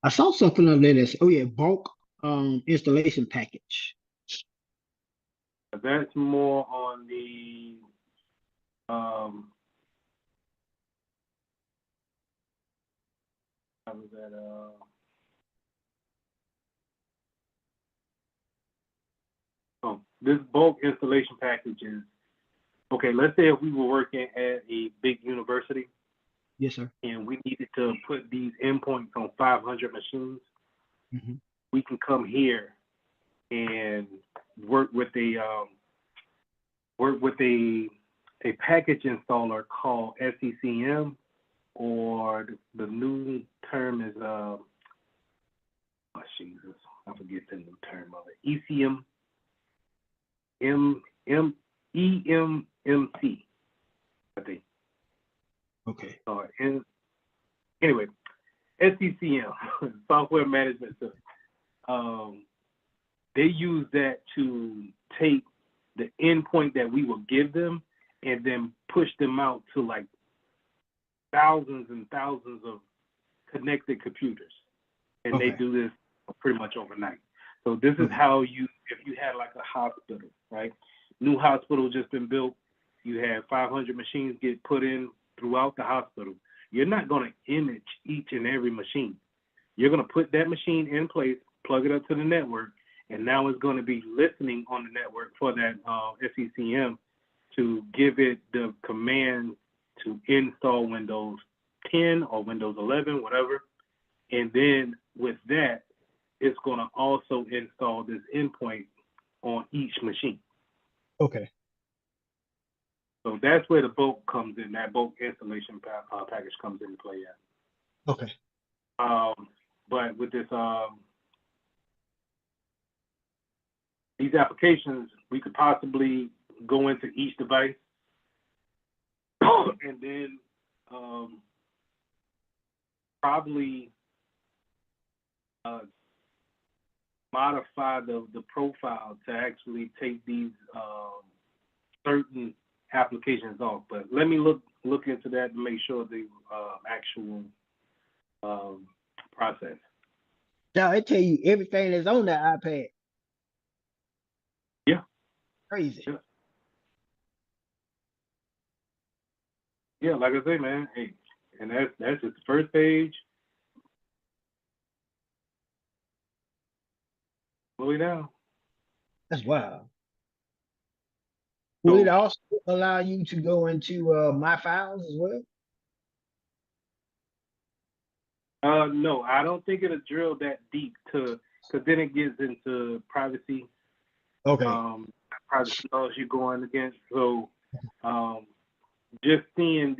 I saw something of that as, oh yeah, bulk installation package. That's more on the how was that this bulk installation package is okay. Let's say if we were working at a big university. Yes, sir. And we needed to put these endpoints on 500 machines. Mm-hmm. We can come here and work with a package installer called SECM, or the new term is oh Jesus, I forget the new term of it. ECM, EMMC, I think. Okay. Anyway, SCCM, software management system. They use that to take the endpoint that we will give them and then push them out to like thousands and thousands of connected computers. And they do this pretty much overnight. So this is how if you had like a hospital, right? New hospital just been built. You have 500 machines get put in throughout the hospital. You're not going to image each and every machine. You're going to put that machine in place, plug it up to the network, and now it's going to be listening on the network for that SECM to give it the command to install Windows 10 or Windows 11, whatever. And then with that, it's going to also install this endpoint on each machine. Okay. So that's where the bulk comes in. That bulk installation package comes into play at. Okay. But with this, these applications, we could possibly go into each device and then probably modify the profile to actually take these certain applications off. But let me look into that to make sure the actual process. Now it tell you everything that's on that iPad. Yeah. Crazy. Yeah, like I say, man. Hey, and that's just the first page. Slow it down. That's wild. Will it also allow you to go into my files as well? No, I don't think it'll drill that deep because then it gets into privacy. Okay. Privacy laws you're going against. So just being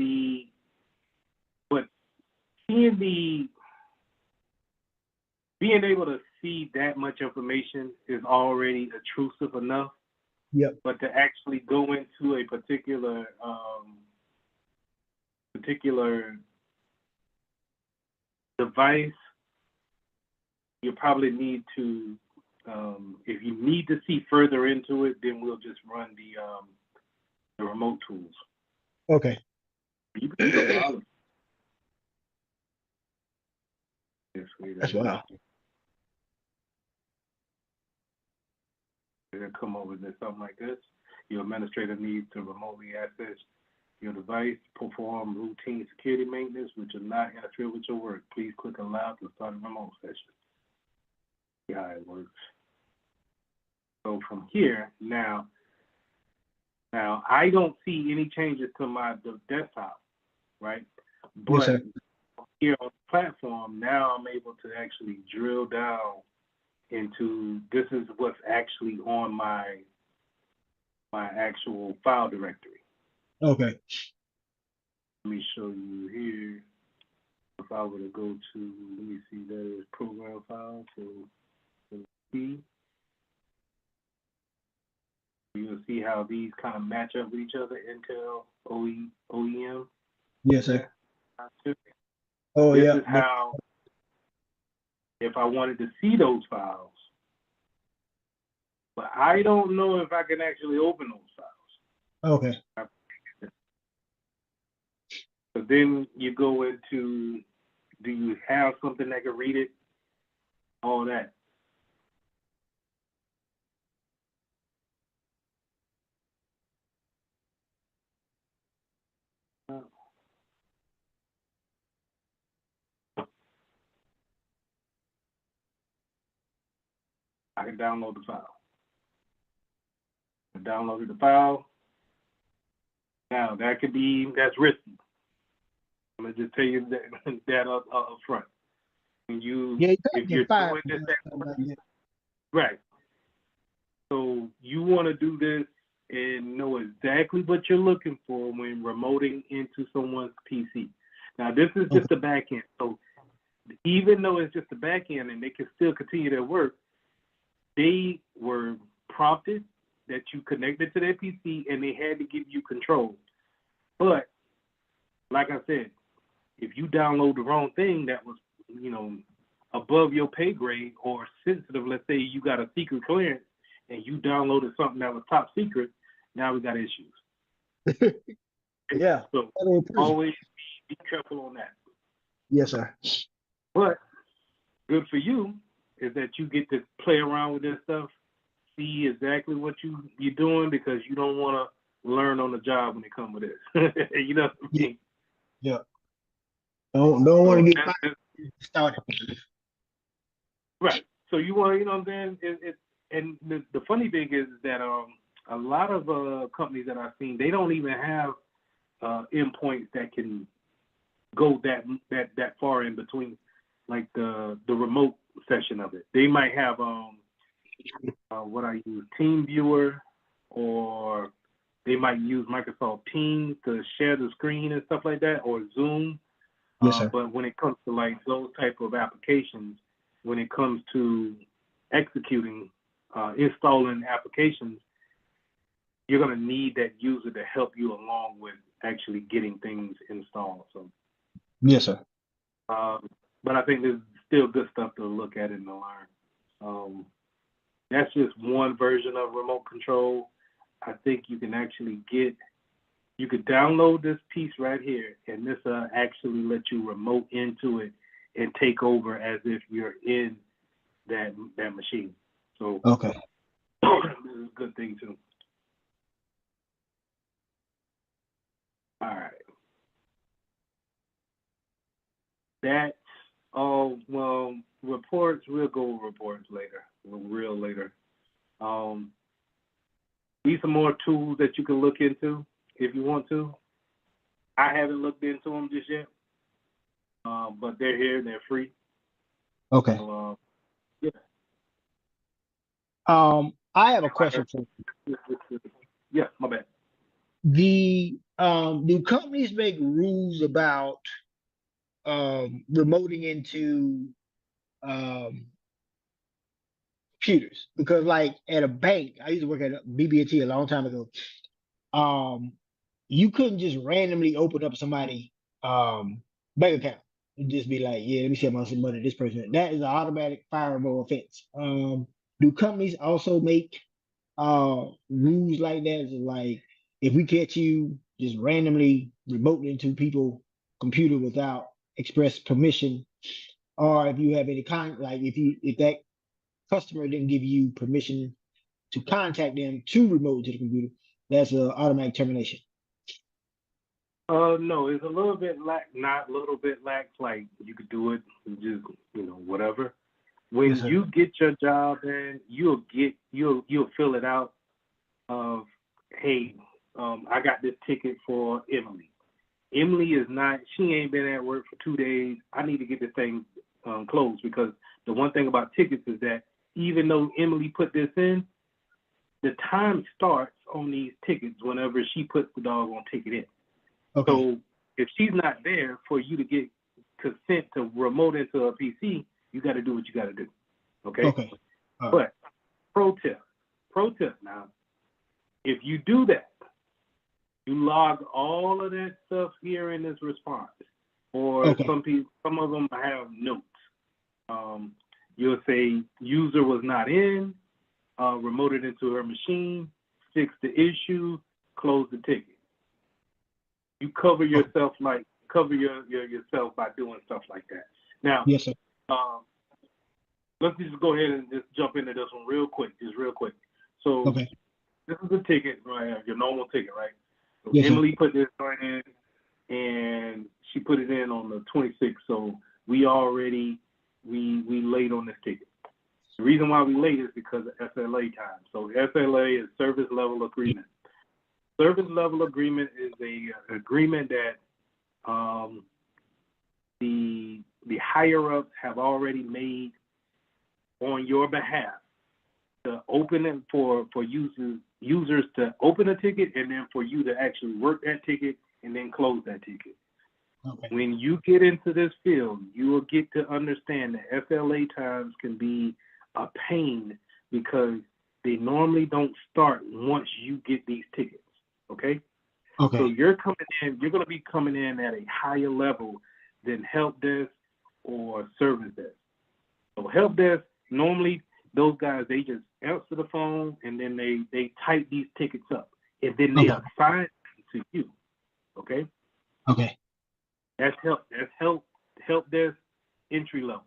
able to see that much information is already intrusive enough. Yep. But to actually go into a particular device, you probably need to, if you need to see further into it, then we'll just run the remote tools. Okay. That's wild. They'll come over with something like this. Your administrator needs to remotely access your device perform routine security maintenance which will not interfere with your work. Please click allow to start a remote session. See how it works. So from here, now I don't see any changes to my desktop, right? But Yes, sir. here on the platform, now I'm able to actually drill down into this is what's actually on my actual file directory. Okay. Let me show you here. If I were to go to, let me see, that is program file. So see, you'll see how these kind of match up with each other. Intel, OEM. Yes, sir. This Oh, yeah. is how, if I wanted to see those files, but I don't know if I can actually open those files. Okay. So then you go into, do you have something that can read it? All that. I can download the file. I downloaded the file. Now that could be, that's risky. I'm gonna just tell you that up front. When you, Yeah, if you're doing this, right. So you want to do this and know exactly what you're looking for when remoting into someone's PC. Now this is just the back end. So even though it's just the back end and they can still continue their work, they were prompted that you connected to their PC and they had to give you control. But like I said, if you download the wrong thing that was, above your pay grade or sensitive, let's say you got a secret clearance and you downloaded something that was top secret, now we got issues. Yeah. So always be careful on that. Yes, sir. But good for you is that you get to play around with this stuff, see exactly what you're doing, because you don't want to learn on the job when it comes with this. You know what I mean? Yeah. Don't want to get started. Right. So you want to, you know what I'm saying? And the funny thing is that a lot of companies that I've seen, they don't even have endpoints that can go that far in between, like the remote session of it. They might have what I use, TeamViewer, or they might use Microsoft Teams to share the screen and stuff like that, or Zoom. Yes, sir. But when it comes to like those type of applications, when it comes to executing, installing applications, you're going to need that user to help you along with actually getting things installed. So, yes, sir. but I think there's still good stuff to look at and to learn. That's just one version of remote control. I think you can actually you could download this piece right here, and this actually let you remote into it and take over as if you're in that machine. So Okay. this is a good thing too. All right. That's all. Well, reports, we'll go over reports later, real later. These are more tools that you can look into if you want to. I haven't looked into them just yet, but they're here and they're free. Okay. So, yeah. I have a question for you. Yeah, my bad. Do companies make rules about remoting into computers? Because like at a bank, I used to work at BB&T a long time ago. You couldn't just randomly open up somebody bank account and just be like, yeah, let me see how much money this person. That is an automatic fireable offense. Do companies also make rules like that? Is like if we catch you just randomly remote into people's computer without express permission, or if you have any like if that customer didn't give you permission to contact them to remote to the computer, that's an automatic termination. No, it's a little bit not a little bit lax, like you could do it, just, whatever. When Yes, sir. you get your job in, you'll fill it out of, hey, I got this ticket for Emily. Emily she ain't been at work for 2 days. I need to get this thing closed, because the one thing about tickets is that even though Emily put this in, the time starts on these tickets whenever she puts the doggone ticket in. Okay. So if she's not there for you to get consent to remote into a PC, you got to do what you got to do. Okay. Okay. All right. But pro tip now, if you do that, you log all of that stuff here in this response. Or Okay. some of them have notes. You'll say user was not in, remoted into her machine, fix the issue, close the ticket. You cover yourself yourself by doing stuff like that. Now, Yes, sir. let's just go ahead and just jump into this one real quick. So Okay. this is a ticket, right? Your normal ticket, right? So Yes, sir. Emily put this right in, and she put it in on the 26th. So we late on this ticket. The reason why we late is because of SLA time. So SLA is service level agreement. Service level agreement is a agreement that the higher ups have already made on your behalf to open it for users to open a ticket, and then for you to actually work that ticket and then close that ticket. Okay. When you get into this field, you will get to understand that SLA times can be a pain, because they normally don't start once you get these tickets. Okay? Okay. So you're going to be coming in at a higher level than help desk or service desk. So help desk, normally those guys, they just answer the phone, and then they type these tickets up, and then they Okay. assign them to you. Okay? Okay. That's help desk entry level.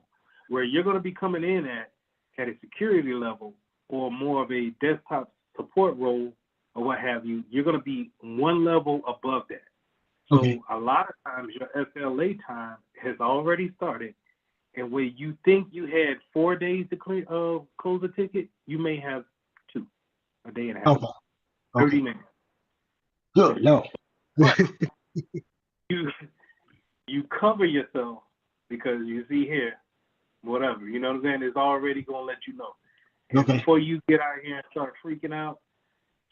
Where you're going to be coming in at a security level, or more of a desktop support role, or what have you, you're going to be one level above that. So Okay. a lot of times your SLA time has already started, and where you think you had 4 days to close a ticket, you may have 2, a day and a half, Okay. 30 minutes. Good. No. But you cover yourself, because you see here, whatever, you know what I'm saying, it's already going to let you know. And Okay. before you get out here and start freaking out,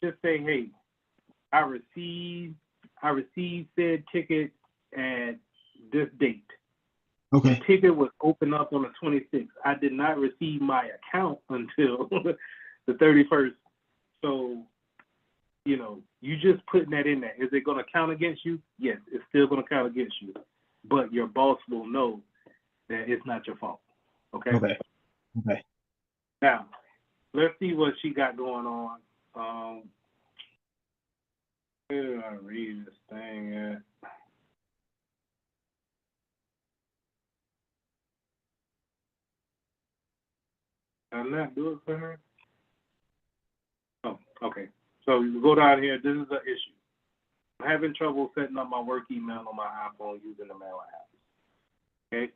just say, hey, I received said ticket at this date. Okay. The ticket was opened up on the 26th. I did not receive my account until the 31st. So, you just putting that in there. Is it going to count against you? Yes, it's still going to count against you. But your boss will know that it's not your fault. Okay? Okay. Okay. Now, let's see what she got going on. Where did I read this thing at? Did I not do it for her? Oh, okay. So you go down here. This is the issue. I'm having trouble setting up my work email on my iPhone using the mail app. Okay?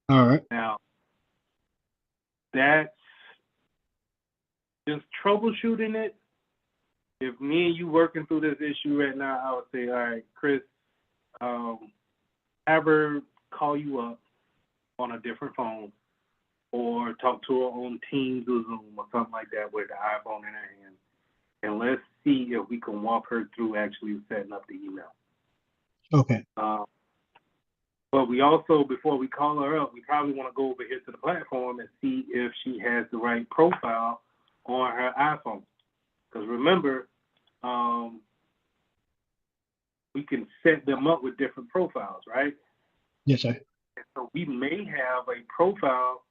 All right. Now, that's just troubleshooting it. If me and you working through this issue right now, I would say, all right, Chris, have her call you up on a different phone, or talk to her on Teams or Zoom or something like that with the iPhone in her hand, and let's see if we can walk her through actually setting up the email. Okay. But we also, before we call her up, we probably want to go over here to the platform and see if she has the right profile on her iPhone. Because remember, we can set them up with different profiles, right? Yes, sir. And so we may have a profile.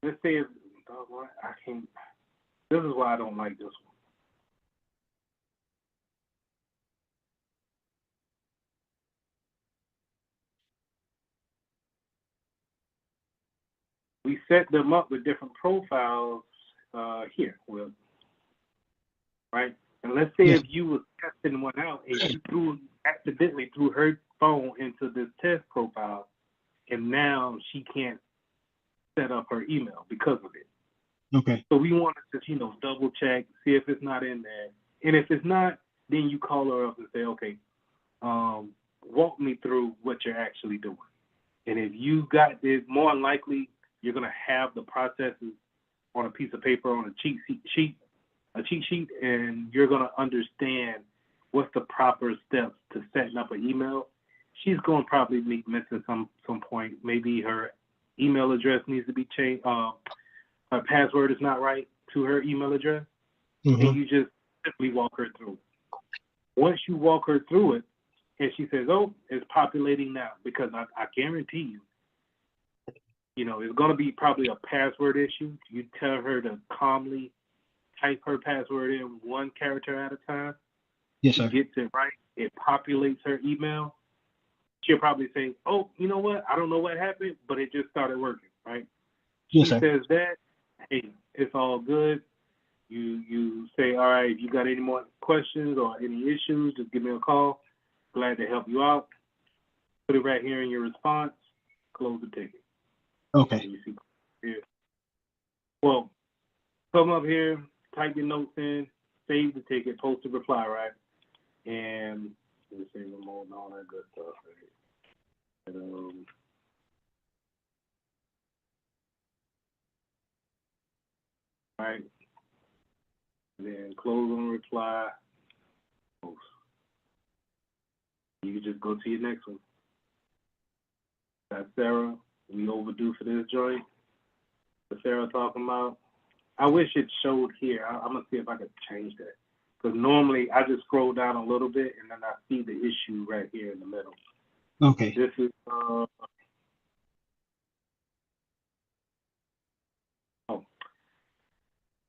Let's say, I can't. This is why I don't like this one. We set them up with different profiles here, right? And let's say Yes. if you was testing one out and you accidentally threw her phone into this test profile, and now she can't set up her email because of it. Okay. So we wanted to, double check, see if it's not in there. And if it's not, then you call her up and say, okay, walk me through what you're actually doing. And if you got this, more than likely, you're going to have the processes on a piece of paper, on a cheat sheet, and you're going to understand what's the proper steps to setting up an email. She's going to probably be missing some point. Maybe her email address needs to be changed. Her password is not right to her email address. Mm-hmm. And you just simply walk her through it. Once you walk her through it, and she says, oh, it's populating now, because I guarantee you, it's going to be probably a password issue. You tell her to calmly type her password in one character at a time. Yes, She sir. gets it right. It populates her email. She'll probably say, oh, you know what? I don't know what happened, but it just started working, right? She Yes, sir. says that, hey, it's all good. You say, all right, if you got any more questions or any issues, just give me a call. Glad to help you out. Put it right here in your response. Close the ticket. Okay. You see here. Well, come up here, type your notes in, save the ticket, post a reply, right? And let me see remote and all that good stuff. Right? And, right. Then close on reply. Post. You can just go to your next one. That's Sarah. We overdue for this joint. The Sarah talking about. I wish it showed here. I'm gonna see if I could change that. Because normally I just scroll down a little bit and then I see the issue right here in the middle. Okay. This is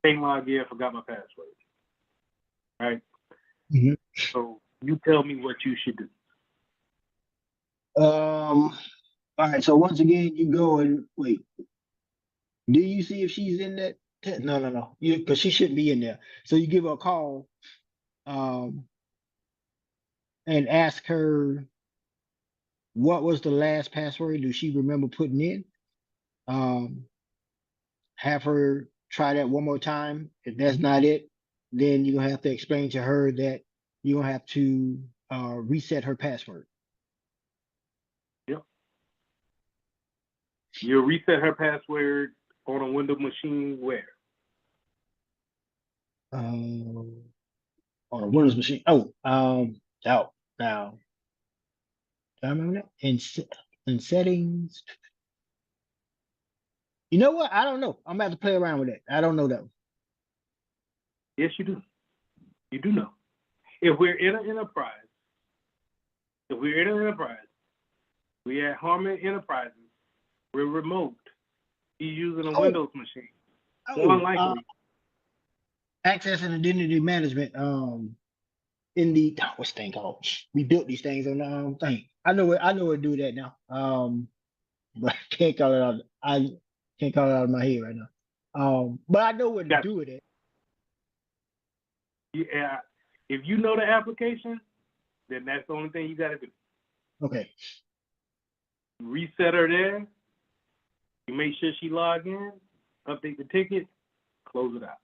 same login, forgot my password. Right? Mm-hmm. So you tell me what you should do. All right. So once again, you go and wait. Do you see if she's in that? No. Because she shouldn't be in there. So you give her a call, and ask her what was the last password. Do she remember putting in? Have her try that one more time. If that's not it, then you're gonna have to explain to her that you're gonna have to reset her password. Yep. You'll reset her password on a Windows machine where? On a Windows machine. Oh, out now. Do I remember that? In settings. You know what? I don't know. I'm about to play around with it. I don't know that one. Yes, you do. You do know. If we're in an enterprise, we at Harmon Enterprises, we're remote. He's using a Windows machine. More likely. Access and identity management. In the what's the thing called? We built these things on the thing. I know it. I know it. Do that now. But I can't call it out. I can't call it out of my head right now. But I know what to do with it. Yeah. If you know the application, then that's the only thing you got to do. Okay. Reset her there. You make sure she log in, update the ticket, close it out.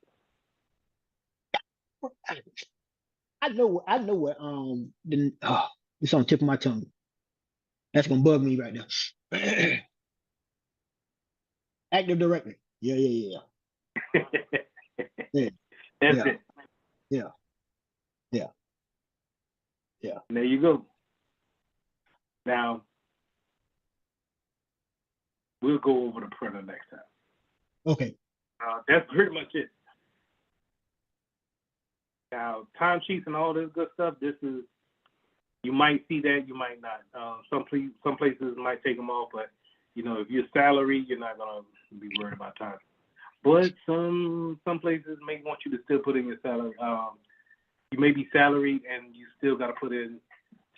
I know what. It's on the tip of my tongue. That's gonna bug me right now. Active Directory. Yeah. Yeah. That's Yeah. it. Yeah. And there you go. Now, we'll go over the printer next time. Okay. That's pretty much it. Now, timesheets and all this good stuff, this is, you might see that, you might not. Some places might take them off, but, if you're salary, you're not going to be worried about time. But some places may want you to still put in your salary. You may be salaried and you still got to put in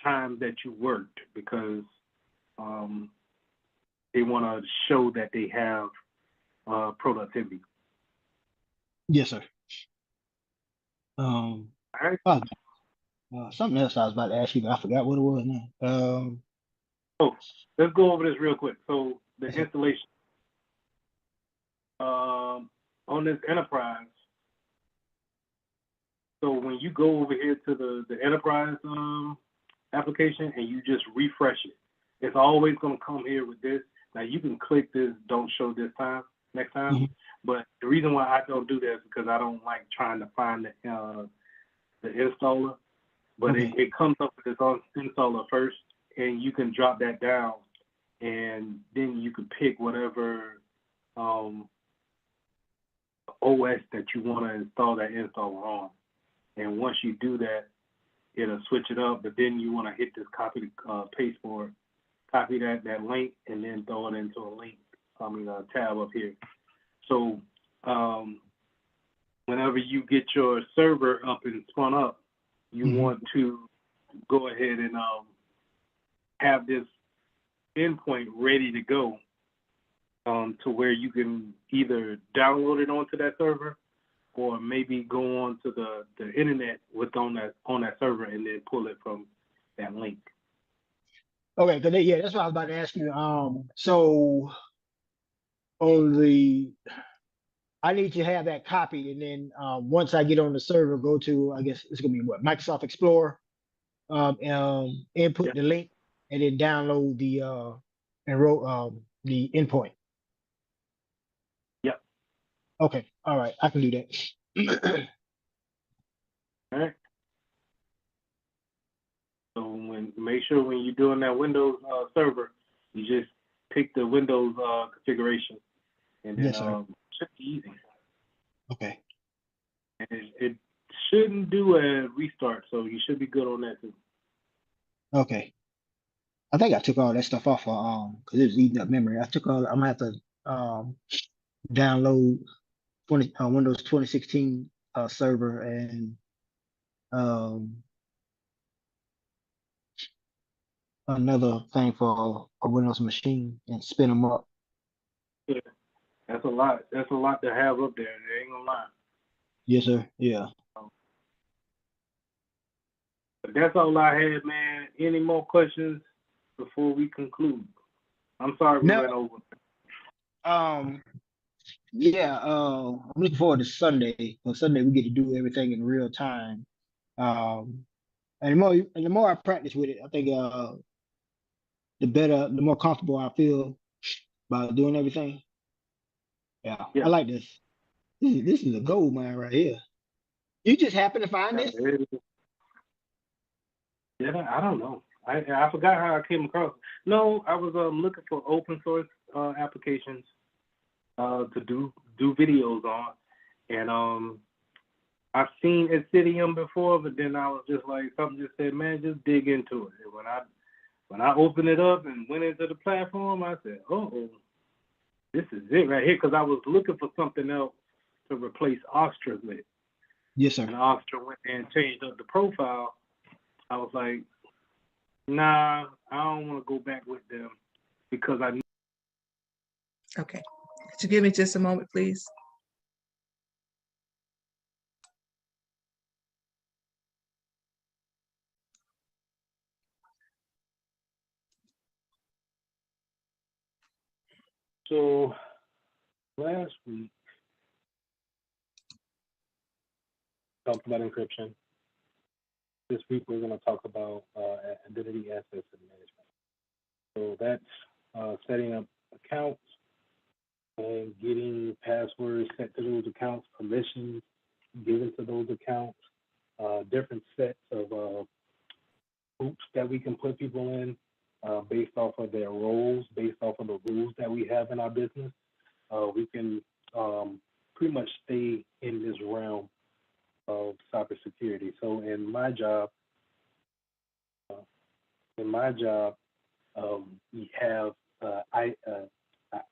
time that you worked because they want to show that they have productivity. Yes, sir. All right. Something else I was about to ask you, but I forgot what it was now. Oh, let's go over this real quick. So the Yes, sir. installation on this enterprise. So when you go over here to the enterprise application and you just refresh it, it's always going to come here with this. Now you can click this, don't show this time, next time. Mhm. But the reason why I don't do that is because I don't like trying to find the installer. But Okay. it comes up with its own installer first, and you can drop that down, and then you can pick whatever OS that you want to install that installer on. And once you do that, it'll switch it up. But then you want to hit this copy paste board, copy that link, and then throw it into a tab up here. So whenever you get your server up and spun up, you want to go ahead and have this endpoint ready to go to where you can either download it onto that server or maybe go on to the internet on that server and then pull it from that link. Okay, yeah, that's what I was about to ask you. So on the, I need to have that copied, and then once I get on the server, go to, I guess it's gonna be what, Microsoft Explorer, input Yeah. the link, and then download the the endpoint. Yep. Okay, all right, I can do that. All right. So make sure when you're doing that Windows server, you just pick the Windows configuration, and then Yes, sir. it should be easy. Okay. And it shouldn't do a restart, so you should be good on that too. Okay. I think I took all that stuff off because it was eating up memory. I'm gonna have to download Windows 2016 server and um another thing for a Windows machine and spin them up. Yeah, that's a lot. That's a lot to have up there. I ain't gonna lie. Yes, sir. Yeah. But that's all I had, man. Any more questions before we conclude? I'm sorry we No. went over. Yeah. I'm looking forward to Sunday. On Sunday we get to do everything in real time. And the more I practice with it, I think the more comfortable I feel about doing everything. Yeah. I Yeah. like this. This is a gold mine right here. You just happen to find this? Yeah, I don't know. I forgot how I came across. No, I was looking for open source applications to do videos on, and I've seen Ethereum before, but then I was just like, something just said, man, just dig into it. And when I opened it up and went into the platform, I said, oh, this is it right here, because I was looking for something else to replace Ostra with. Yes, sir. And Ostra went there and changed up the profile. I was like, nah, I don't want to go back with them because I. Okay. Could you give me just a moment, please? So last week, talked about encryption. This week we're going to talk about identity access and management. So that's setting up accounts and getting passwords set to those accounts, permissions given to those accounts, different sets of groups that we can put people in based off of their roles, based off of the rules that we have in our business. We can pretty much stay in this realm of cybersecurity. So in my job, we have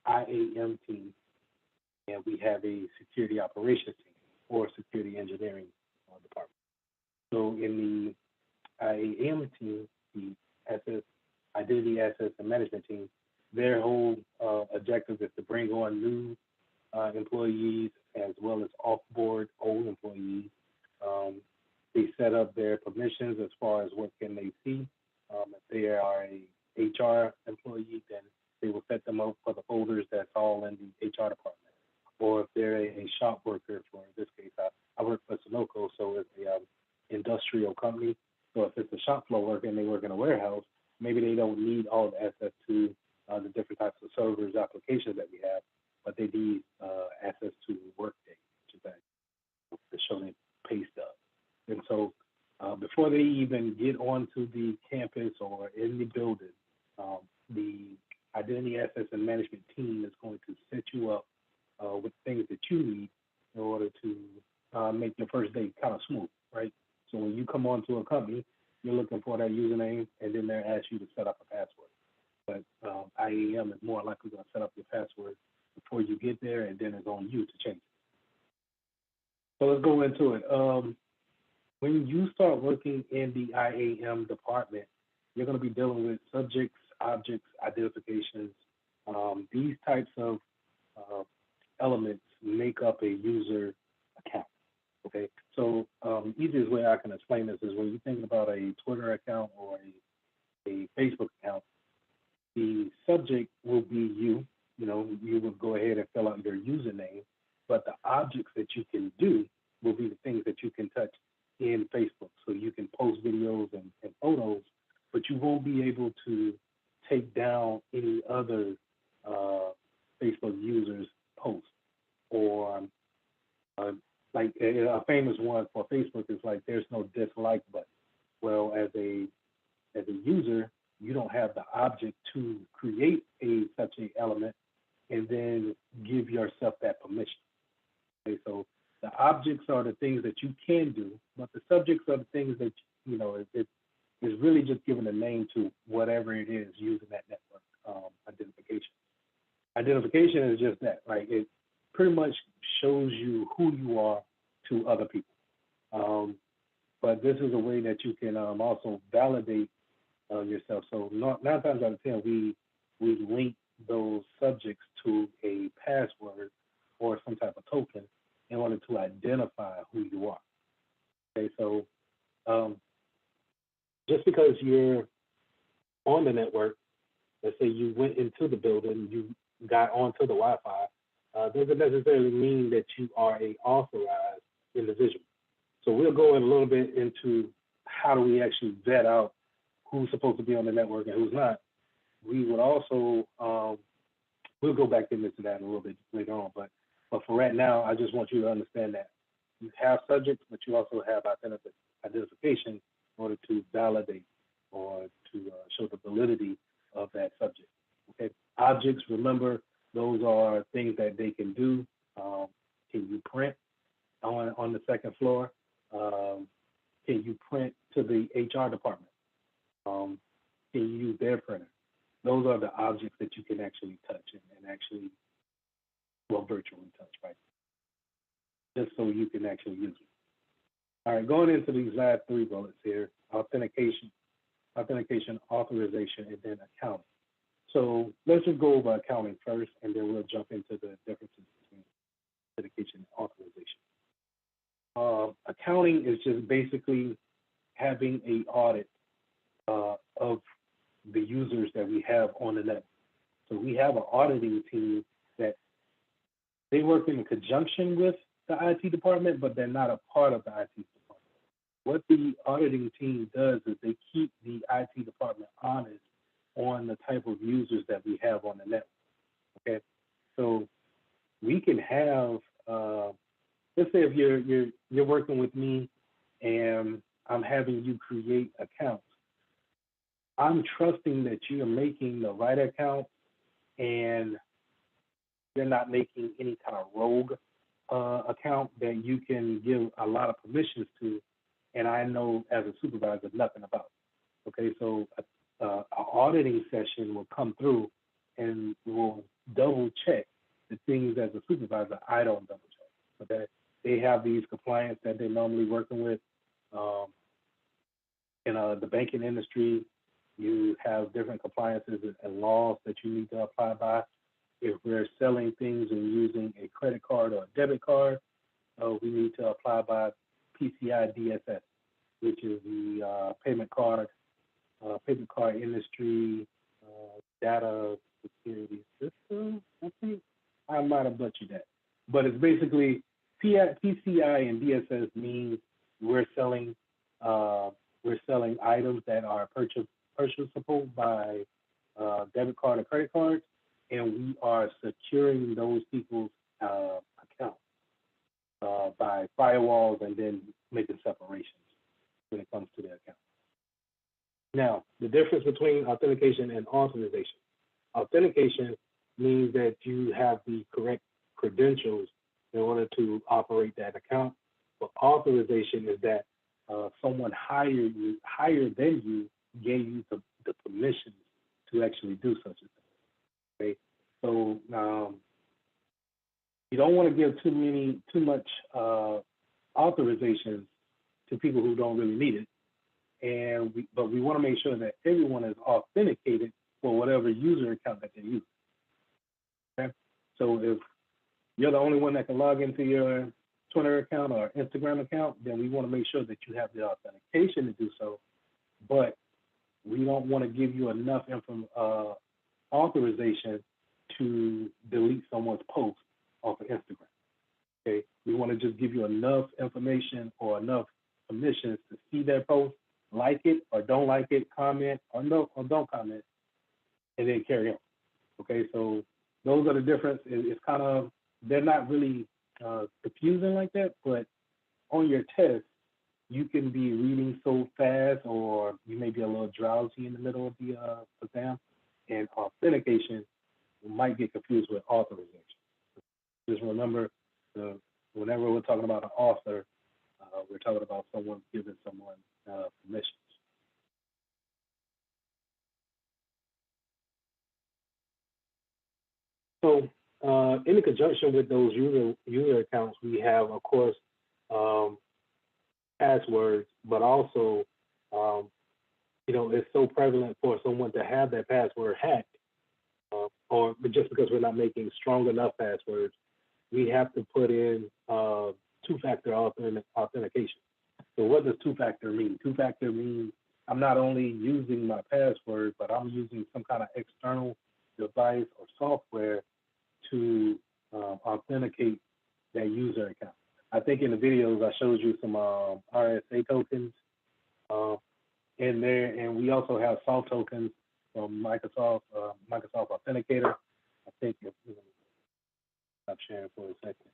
IAM team, and we have a security operations team or security engineering department. So in the IAM team, the Identity Access and Management team, their whole objective is to bring on new employees as well as off-board old employees They set up their permissions as far as what can they see. If they are a HR employee, then they will set them up for the folders that's all in the HR department. Or if they're a shop worker, for this case, I work for Sunoco, so it's a industrial company. So if it's a shop floor worker and they work in a warehouse, maybe they don't need all the access to the different types of servers, applications that we have, but they need access to Workday, which is that to show their pay stub. And so before they even get onto the campus or in the building, the identity access and management team is going to set you up with things that you need in order to make your first day kind of smooth, right? So when you come onto a company, you're looking for that username, and then they'll ask you to set up a password. But IAM is more likely going to set up your password before you get there, and then it's on you to change it. So let's go into it. When you start working in the IAM department, you're going to be dealing with subjects, objects, identifications. These types of elements make up a user account. Okay, so easiest way I can explain this is when you're thinking about a Twitter account or a Facebook account, the subject will be you. You know, you would go ahead and fill out your username, but the objects that you can do will be the things that you can touch in Facebook. So you can post videos and photos, but you won't be able to take down any other Facebook users' posts. Or like a famous one for Facebook is like, there's no dislike button. Well, as a user, you don't have the object to create such a element and then give yourself that permission. Okay, so the objects are the things that you can do, but the subjects are the things that, you know, it's really just giving a name to whatever it is using that network identification. Identification is just that, right? It pretty much shows you who you are to other people. But this is a way that you can also validate yourself. So 9 times out of 10, we link those subjects to a password or some type of token in order to identify who you are. Okay, so just because you're on the network, let's say you went into the building, you got onto the Wi-Fi, doesn't necessarily mean that you are a authorized individual. So we'll go in a little bit into how do we actually vet out who's supposed to be on the network and who's not. We would also, we'll go back into that a little bit later on, but for right now, I just want you to understand that you have subjects, but you also have identification in order to validate or to show the validity of that subject. Okay, objects, remember, those are things that they can do. Can you print on the second floor? Can you print to the HR department? Can you use their printer? Those are the objects that you can actually touch and actually, well, virtually touch, right? Just so you can actually use it. All right, going into these last 3 bullets here: authentication, authorization, and then accounting. So let's just go over accounting first, and then we'll jump into the differences between authentication and authorization. Accounting is just basically having an audit of the users that we have on the net. So we have an auditing team that they work in conjunction with the IT department, but they're not a part of the IT department. What the auditing team does is they keep the IT department honest on the type of users that we have on the network. Okay, so we can have, let's say if you're working with me and I'm having you create accounts, I'm trusting that you're making the right account and you're not making any kind of rogue account that you can give a lot of permissions to, and I know as a supervisor nothing about. Okay, so an auditing session will come through and will double check the things as a supervisor I don't double check. Okay, they have these compliance that they're normally working with. In the banking industry, you have different compliances and laws that you need to apply by. If we're selling things and using a credit card or a debit card, we need to apply by PCI DSS. which is the payment card industry data security system. I think I might have butchered that, but it's basically PCI and DSS means we're selling items that are purchasable by debit card or credit cards, and we are securing those people's accounts by firewalls and then making separations when it comes to their account. Now, the difference between authentication and authorization. Authentication means that you have the correct credentials in order to operate that account. But authorization is that someone higher than you gave you the permission to actually do such a thing. Okay, so you don't want to give too much authorizations to people who don't really need it. But we want to make sure that everyone is authenticated for whatever user account that they use. Okay? So if you're the only one that can log into your Twitter account or Instagram account, then we want to make sure that you have the authentication to do so. But we don't want to give you enough authorization to delete someone's post off of Instagram. Okay, we want to just give you enough information or enough permissions to see their post, like it or don't like it, comment or don't comment, and then carry on. Okay, so those are the difference. It's kind of, they're not really confusing like that, but on your test, you can be reading so fast, or you may be a little drowsy in the middle of the exam, and authentication might get confused with authorization. Just remember, whenever we're talking about an author, we're talking about someone giving someone permissions. So in conjunction with those user accounts, we have, of course, passwords, but also, it's so prevalent for someone to have their password hacked, or just because we're not making strong enough passwords, we have to put in two-factor authentication. So what does two-factor mean? Two-factor means I'm not only using my password, but I'm using some kind of external device or software to authenticate that user account. I think in the videos I showed you some RSA tokens in there, and we also have soft tokens from Microsoft Authenticator. I think stop sharing for a second.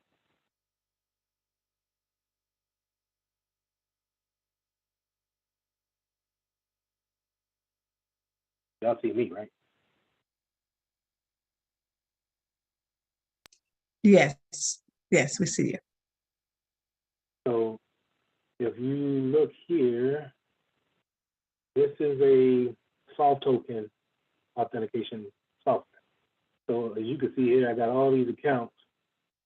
Y'all see me, right? Yes, yes, we see you. So if you look here, this is a soft token authentication software. So as you can see here, I got all these accounts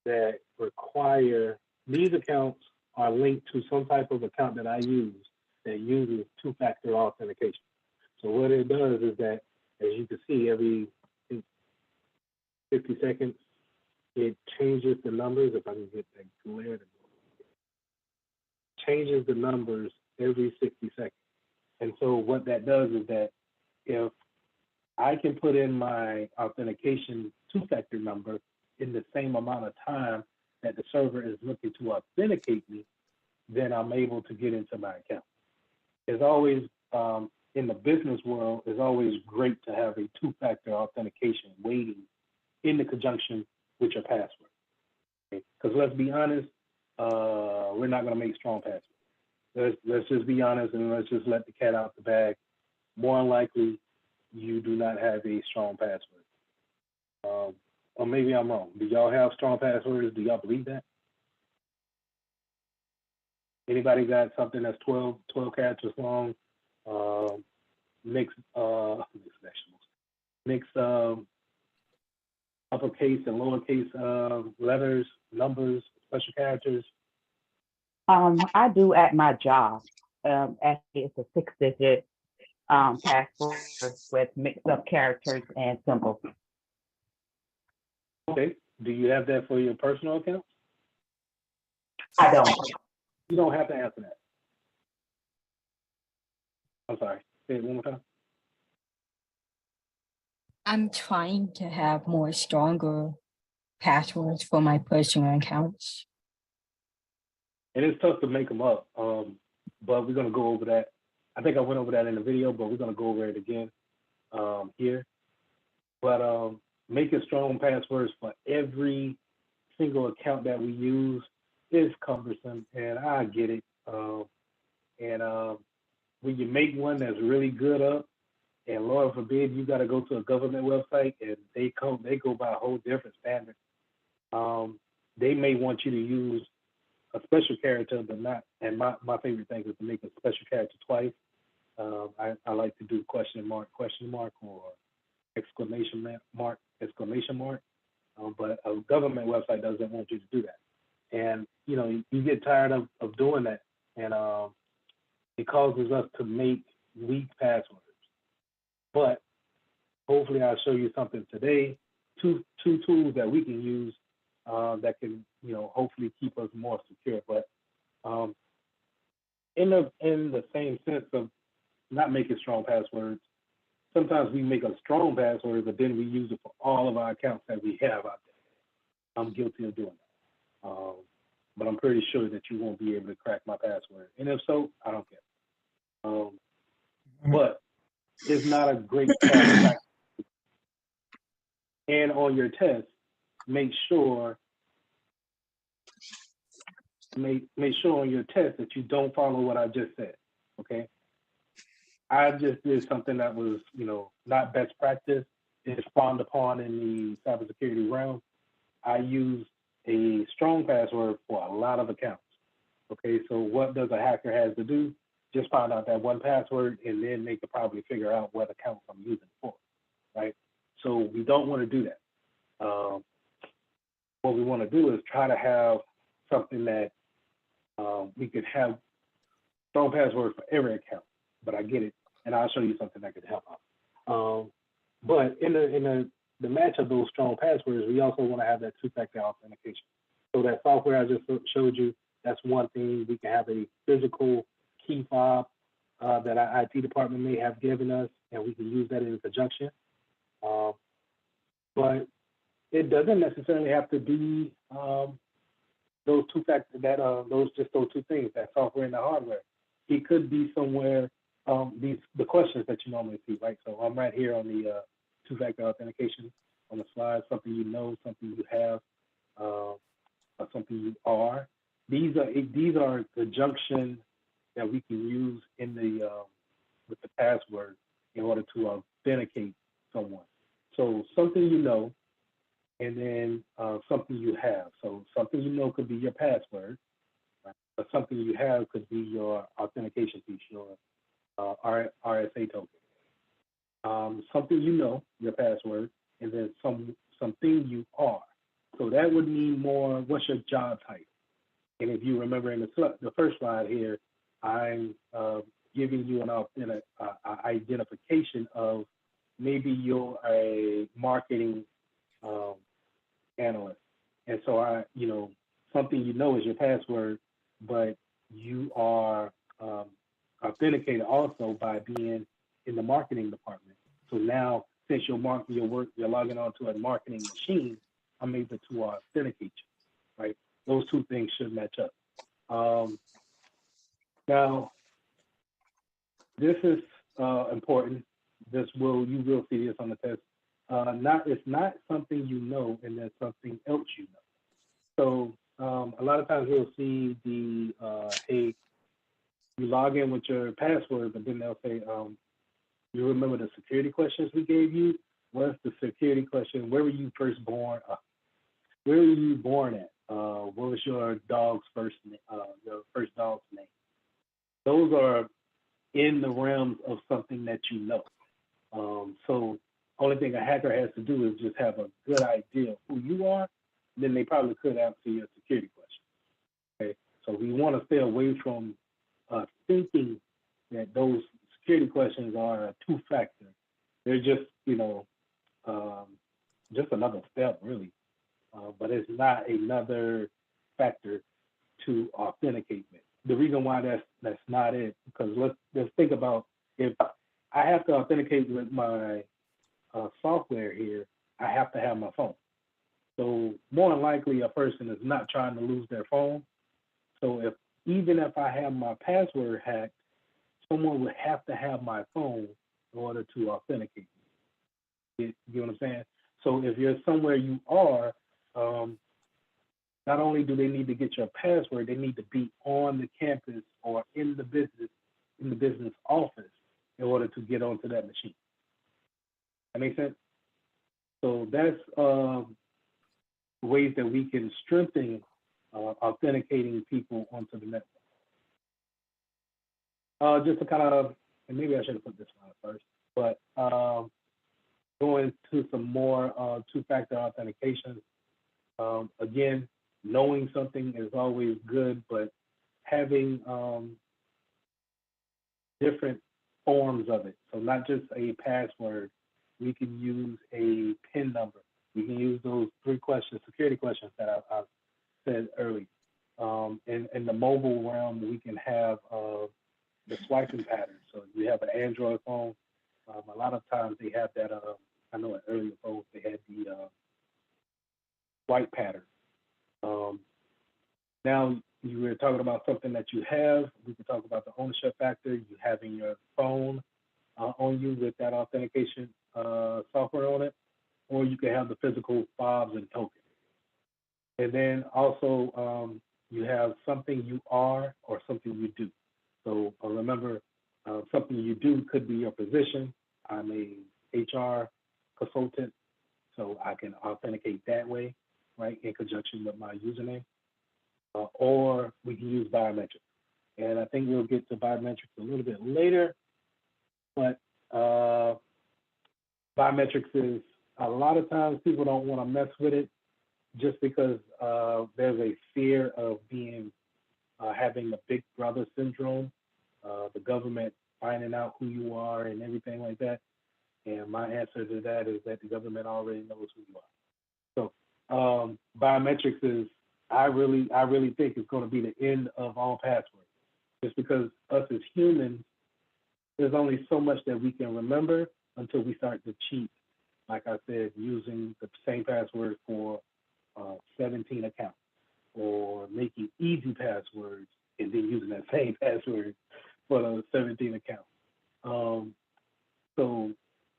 that require, these accounts are linked to some type of account that I use that uses two-factor authentication. So what it does is that, as you can see, every 50 seconds, it changes the numbers. If I can get that glare to go, changes the numbers every 60 seconds. And so what that does is that if I can put in my authentication two-factor number in the same amount of time that the server is looking to authenticate me, then I'm able to get into my account. It's always, in the business world, it's always great to have a two-factor authentication waiting in the conjunction with your password. Because let's be honest, we're not going to make strong passwords. Let's just be honest, and let's just let the cat out the bag. More than likely, you do not have a strong password. Or maybe I'm wrong. Do y'all have strong passwords? Do y'all believe that? Anybody got something that's 12 characters long, mixed uppercase and lowercase letters, numbers, special characters? I do at my job. Actually, it's a 6-digit password with mixed up characters and symbols. Okay. Do you have that for your personal account? I don't. You don't have to answer that. I'm sorry. Say it one more time. I'm trying to have more stronger passwords for my personal accounts. And it's tough to make them up, but we're gonna go over that. I think I went over that in the video, but we're gonna go over it again here. But making strong passwords for every single account that we use is cumbersome, and I get it. When you make one that's really good up, and Lord forbid you got to go to a government website and they go by a whole different standard. They may want you to use a special character, but not. And my favorite thing is to make a special character twice. I like to do question mark, or exclamation mark, exclamation mark. But a government website doesn't want you to do that. And you get tired of doing that, and it causes us to make weak passwords. But hopefully I'll show you something today, two tools that we can use that can hopefully keep us more secure. But in the same sense of not making strong passwords, sometimes we make a strong password, but then we use it for all of our accounts that we have out there. I'm guilty of doing that. But I'm pretty sure that you won't be able to crack my password. And if so, I don't care. But it's not a great practice. And on your test, make sure on your test that you don't follow what I just said. Okay. I just did something that was, not best practice. It's frowned upon in the cybersecurity realm. I used a strong password for a lot of accounts. Okay, so what does a hacker have to do? Just find out that one password, and then they could probably figure out what accounts I'm using it for, right? So we don't want to do that. What we want to do is try to have something that we could have strong password for every account. But I get it, and I'll show you something that could help out. But in the match of those strong passwords, we also want to have that two-factor authentication. So that software I just showed you, that's one thing. We can have a physical key fob that our IT department may have given us, and we can use that in conjunction. But it doesn't necessarily have to be those two factors, those two things, that software and the hardware. It could be somewhere the questions that you normally see, right? So I'm right here on the two-factor authentication on the slide, something you know, something you have, or something you are. These are conjunction that we can use in the with the password in order to authenticate someone. So something you know, and then something you have. So something you know could be your password, right? But something you have could be your authentication piece, your RSA token. Something you know, your password, and then something you are. So that would mean more, what's your job title? And if you remember in the first slide here, I'm giving you an identification of maybe you're a marketing analyst. And so something you know is your password, but you are authenticated also by being in the marketing department. So now, since you're logging onto a marketing machine, I'm able to authenticate you, right? Those two things should match up. Now, this is important. You will see this on the test. It's not something you know, and there's something else you know. So a lot of times you'll see hey, you log in with your password, but then they'll say, you remember the security questions we gave you? What's the security question? Where were you first born? Where were you born at? What was your dog's first dog's name? Those are in the realms of something that you know. So only thing a hacker has to do is just have a good idea of who you are, then they probably could answer your security question. Okay, so we want to stay away from thinking that those security questions are a two-factor. They're just, just another step, really. But it's not another factor to authenticate with. The reason why that's not it, because let's think about if I have to authenticate with my software here, I have to have my phone. So more than likely, a person is not trying to lose their phone. So even if I have my password hacked, someone would have to have my phone in order to authenticate. You know what I'm saying? So if you're somewhere you are, not only do they need to get your password, they need to be on the campus or in the business office in order to get onto that machine. That makes sense? So that's ways that we can strengthen authenticating people onto the network. Just to kind of, and maybe I should have put this one first, but going to some more two-factor authentication. Again, knowing something is always good, but having different forms of it. So not just a password, we can use a PIN number. We can use those 3 questions, security questions that I said earlier. In the mobile realm, we can have the swiping pattern. So you have an Android phone. A lot of times they have that. I know in earlier phones they had the swipe pattern. Now you were talking about something that you have. We could talk about the ownership factor. You having your phone on you with that authentication software on it, or you can have the physical fobs and tokens. And then also you have something you are or something you do. So remember, something you do could be your position. I'm a HR consultant, so I can authenticate that way, right, in conjunction with my username. Or we can use biometrics. And I think we'll get to biometrics a little bit later, but biometrics is, a lot of times people don't want to mess with it just because there's a fear of being, having the big brother syndrome, the government finding out who you are and everything like that. And my answer to that is that the government already knows who you are. So biometrics is, I really think it's going to be the end of all passwords. Just because us as humans, there's only so much that we can remember until we start to cheat. Like I said, using the same password for 17 accounts, or making easy passwords and then using that same password for those 17 accounts. So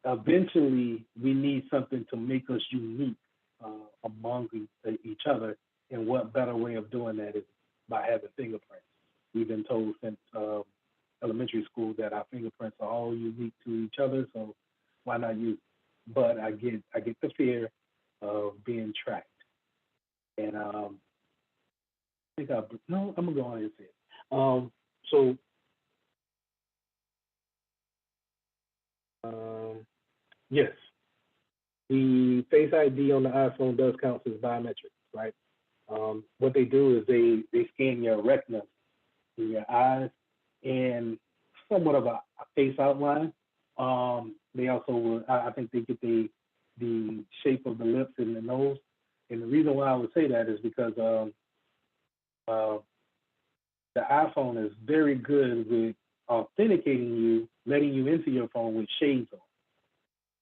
eventually we need something to make us unique among each other. And what better way of doing that is by having fingerprints. We've been told since elementary school that our fingerprints are all unique to each other, so why not use it? But I get the fear of being tracked. And I think I'm gonna go on and say it. Yes, the Face ID on the iPhone does count as biometrics, right? What they do is they scan your retina in your eyes and somewhat of a face outline. They also will, I think they get the shape of the lips and the nose. And the reason why I would say that is because the iPhone is very good with authenticating you, letting you into your phone with shades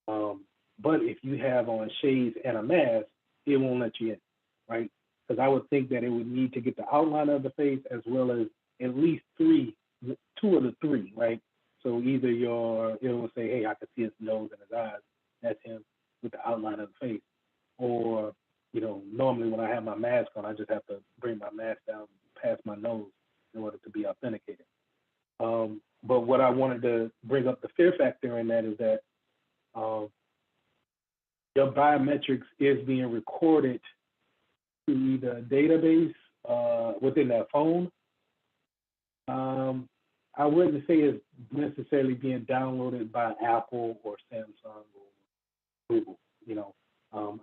on. But if you have on shades and a mask, it won't let you in, right? Because I would think that it would need to get the outline of the face as well as at least two of the 3, right? So either it will say, hey, I can see his nose and his eyes, that's him with the outline of the face. Or, normally when I have my mask on, I just have to bring my mask down past my nose in order to be authenticated. But what I wanted to bring up the fear factor in that is that your biometrics is being recorded to either a database within that phone. I wouldn't say it's necessarily being downloaded by Apple or Samsung or Google.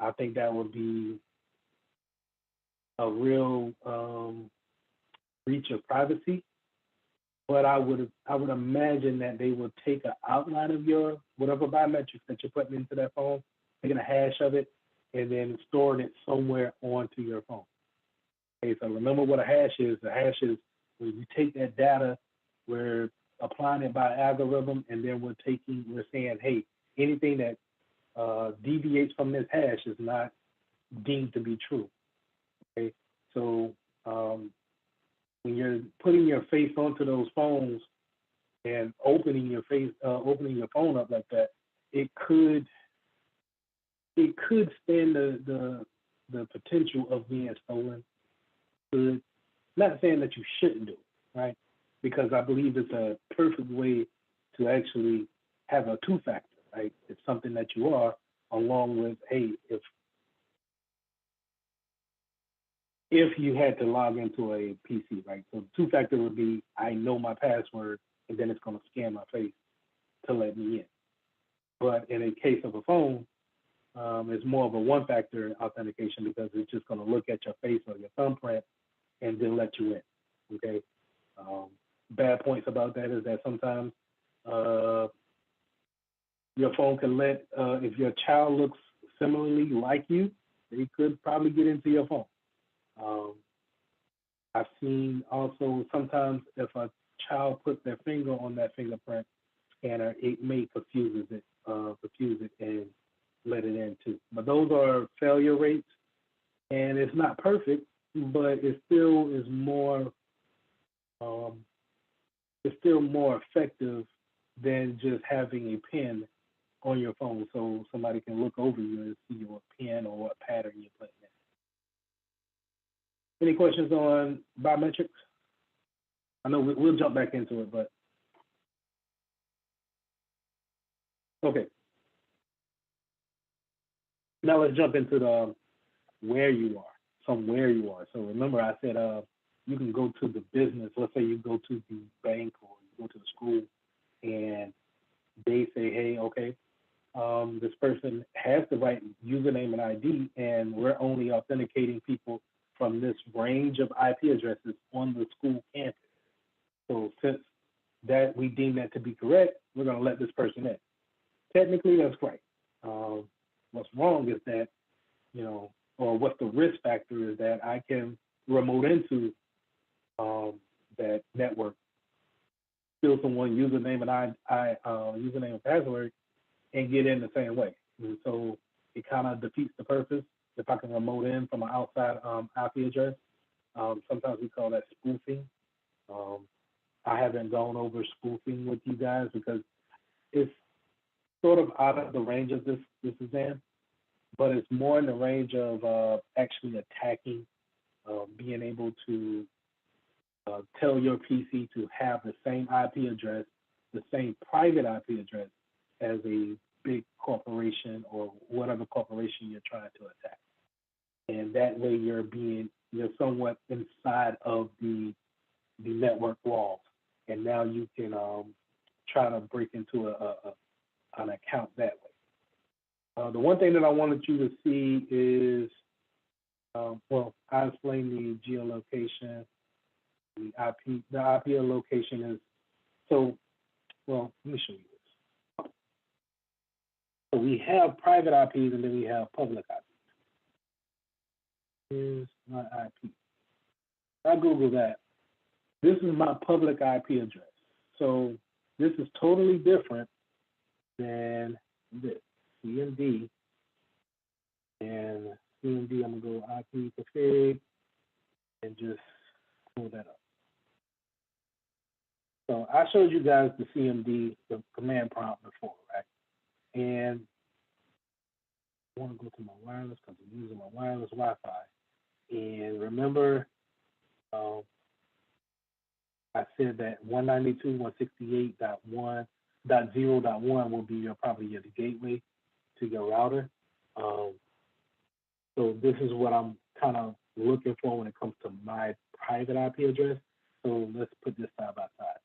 I think that would be a real breach of privacy. But I would imagine that they will take an outline of your whatever biometrics that you're putting into that phone, taking a hash of it, and then storing it somewhere onto your phone. Okay, so remember what a hash is. The hash is when you take that data where applying it by algorithm, and then we're saying, hey, anything that deviates from this hash is not deemed to be true. Okay, so when you're putting your face onto those phones and opening your phone up like that, it could stand the potential of being stolen. Could, not saying that you shouldn't do it, right? Because I believe it's a perfect way to actually have a two-factor, right? It's something that you are, along with, hey, if you had to log into a PC, right? So two-factor would be, I know my password, and then it's going to scan my face to let me in. But in a case of a phone, it's more of a one-factor authentication because it's just going to look at your face or your thumbprint and then let you in, okay? Bad points about that is that sometimes your phone can let, if your child looks similarly like you, they could probably get into your phone. I've seen also sometimes if a child puts their finger on that fingerprint scanner, it may confuse it and let it in too. But those are failure rates, and it's not perfect, but it still is more. It's still more effective than just having a pen on your phone, so somebody can look over you and see your pen or what pattern you're putting in. Any questions on biometrics? I know we'll jump back into it, but okay. Now let's jump into the where you are. So remember I said you can go to the business. Let's say you go to the bank or you go to the school and they say, hey, okay, this person has the right username and ID, and we're only authenticating people from this range of IP addresses on the school campus. So since that we deem that to be correct, we're going to let this person in. Technically, that's great. What's wrong is that, or what the risk factor is that I can remote into that network, steal someone's username and username and password, and get in the same way. And so it kind of defeats the purpose if I can remote in from an outside IP address. Sometimes we call that spoofing. I haven't gone over spoofing with you guys because it's sort of out of the range of this exam, but it's more in the range of actually attacking, being able to tell your PC to have the same IP address, the same private IP address as a big corporation or whatever corporation you're trying to attack. And that way you're somewhat inside of the network walls. And now you can try to break into an account that way. The one thing that I wanted you to see is, I explained the geolocation, the IP. The IP location is, let me show you this. So we have private IPs and then we have public IPs. Here's my IP. I Google that. This is my public IP address. So this is totally different than this, CMD. And CMD, I'm gonna go IP config and just pull that up. So I showed you guys the CMD, the command prompt before, right? And I want to go to my wireless because I'm using my wireless Wi-Fi. And remember, I said that 192.168.1.0.1 will be probably the gateway to your router. So this is what I'm kind of looking for when it comes to my private IP address. So let's put this side by side.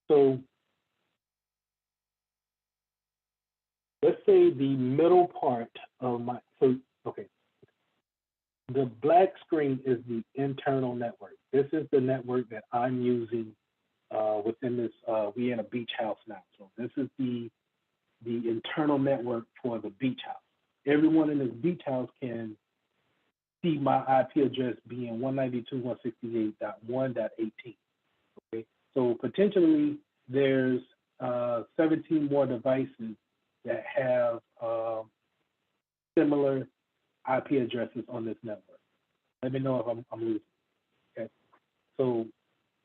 So let's say the middle part of my, the black screen is the internal network. This is the network that I'm using within this, we in a beach house now. So this is the internal network for the beach house. Everyone in this beach house can see my IP address being 192.168.1.18. Okay, So potentially there's 17 more devices that have similar IP addresses on this network. Let me know if I'm losing. Okay. So,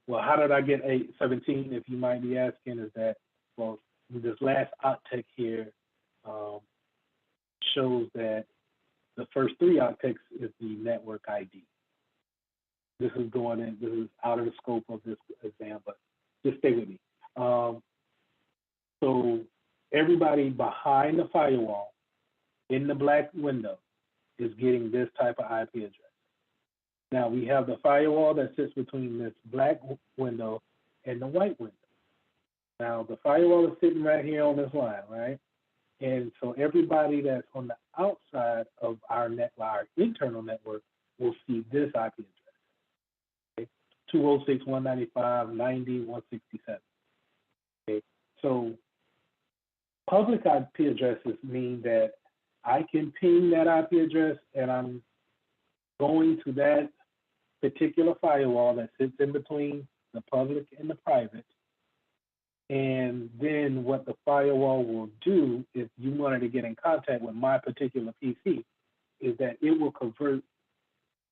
well, how did I get 17? If you might be asking, is that, well, this last octet here shows that the first 3 octets is the network ID. This is going in, this is out of the scope of this exam, but just stay with me. So everybody behind the firewall in the black window is getting this type of IP address. Now we have the firewall that sits between this black window and the white window. Now the firewall is sitting right here on this line, right? And so everybody that's on the outside of our internal network will see this IP address. Okay? 206.195.90.167. Okay, so public IP addresses mean that I can ping that IP address and I'm going to that particular firewall that sits in between the public and the private. And then what the firewall will do, if you wanted to get in contact with my particular PC, is that it will convert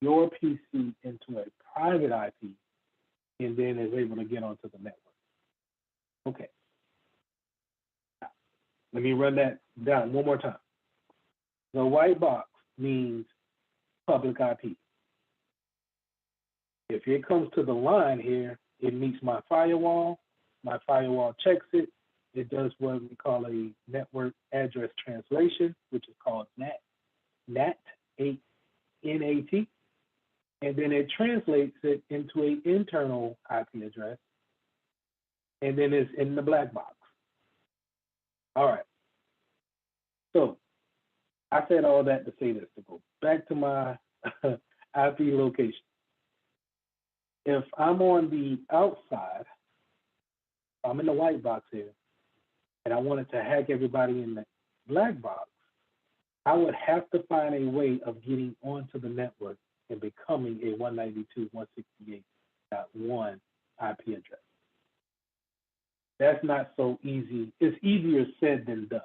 your PC into a private IP and then is able to get onto the network. Okay. Now, let me run that down one more time. The white box means public IP. If it comes to the line here, it meets my firewall checks it. It does what we call a network address translation, which is called NAT, N-A-T. And then it translates it into an internal IP address. And then it's in the black box. All right. So I said all that to say this, to go back to my IP location. If I'm on the outside, I'm in the white box here, and I wanted to hack everybody in the black box, I would have to find a way of getting onto the network and becoming a 192.168.1 IP address. That's not so easy. It's easier said than done.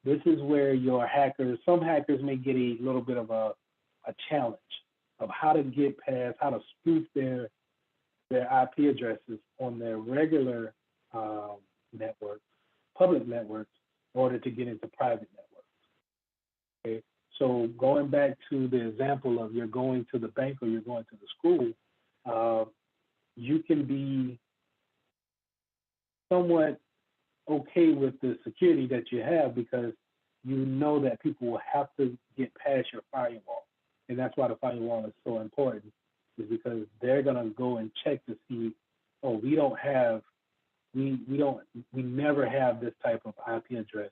This is where your hackers, some hackers may get a little bit of a challenge of how to get past, how to spoof their IP addresses on their regular networks, public networks, in order to get into private networks. Okay, so going back to the example of you're going to the bank or you're going to the school, you can be somewhat okay with the security that you have because you know that people will have to get past your firewall. And that's why the firewall is so important, is because they're gonna go and check to see, oh, we never have this type of IP address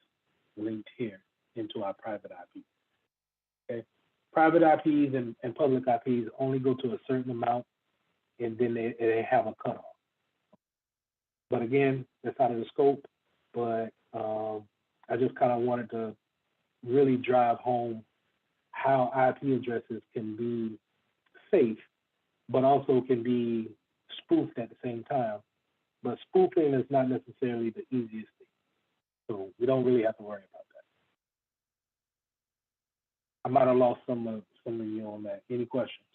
linked here into our private IP. Okay, private IPs and public IPs only go to a certain amount, and then they have a cutoff. But again, that's out of the scope. But I just kind of wanted to really drive home how IP addresses can be safe, but also can be spoofed at the same time. But spoofing is not necessarily the easiest thing. So we don't really have to worry about that. I might have lost some of you on that. Any questions?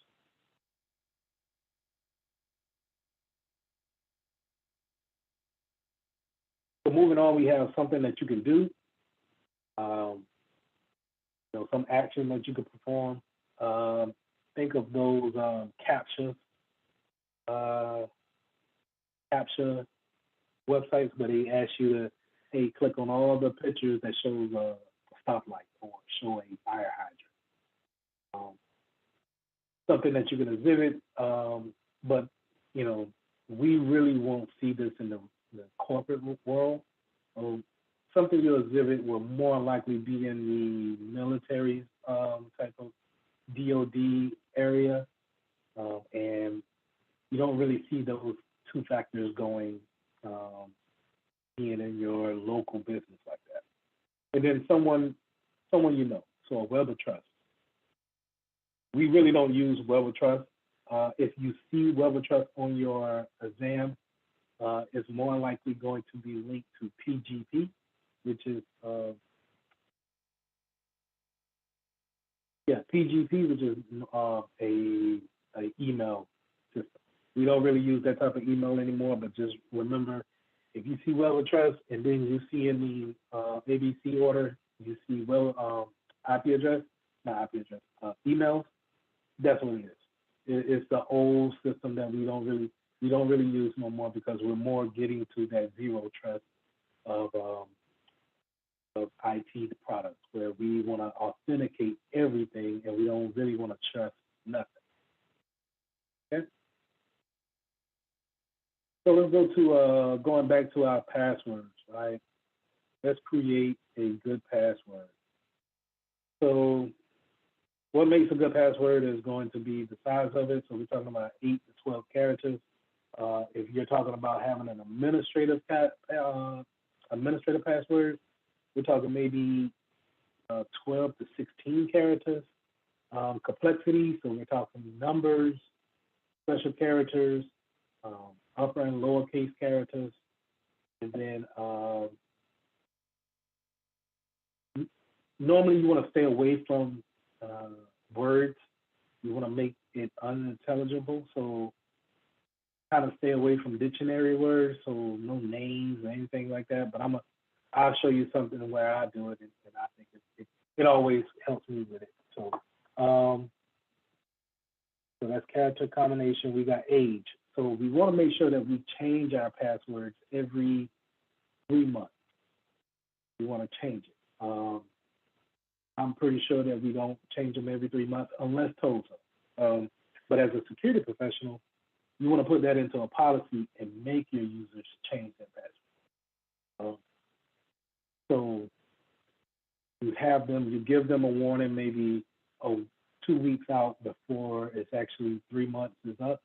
So moving on, we have something that you can do. Some action that you could perform. Think of those CAPTCHA websites where they ask you to, hey, click on all the pictures that shows a stoplight or show a fire hydrant. Something that you can exhibit, but we really won't see this in the corporate world. Something you'll exhibit will more likely be in the military type of DoD area, and you don't really see those two factors going being in your local business like that. And then someone you know, so a web of trust. We really don't use web of trust. If you see web of trust on your exam, it's more likely going to be linked to PGP, which is PGP, which is a email system. We don't really use that type of email anymore, but just remember, if you see well trust and then you see in the ABC order, you see IP address, not IP address, emails, that's what it is. It's the old system that we don't really use no more because we're more getting to that zero trust of IT products where we want to authenticate everything and we don't really want to trust nothing. Okay. So let's go to going back to our passwords, right? Let's create a good password. So what makes a good password is going to be the size of it. So we're talking about 8 to 12 characters. If you're talking about having an administrative password, we're talking maybe 12 to 16 characters. Complexity, so we're talking numbers, special characters, upper and lowercase characters, and then normally you want to stay away from words. You want to make it unintelligible, so kind of stay away from dictionary words, so no names or anything like that. But I'll show you something where I do it, and I think it always helps me with it. So so that's character combination. We got age. So we want to make sure that we change our passwords every 3 months. We want to change it. I'm pretty sure that we don't change them every 3 months unless told so. But as a security professional, you want to put that into a policy and make your users change their password. So you give them a warning maybe 2 weeks out before it's actually 3 months is up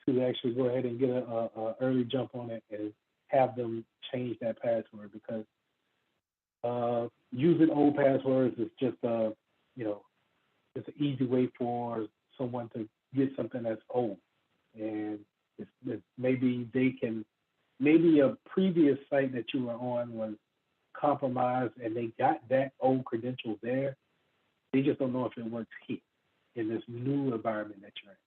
to actually go ahead and get a early jump on it and have them change that password, because using old passwords is just it's an easy way for someone to get something that's old, and it's maybe a previous site that you were on was compromised and they got that old credential there. They just don't know if it works here in this new environment that you're in.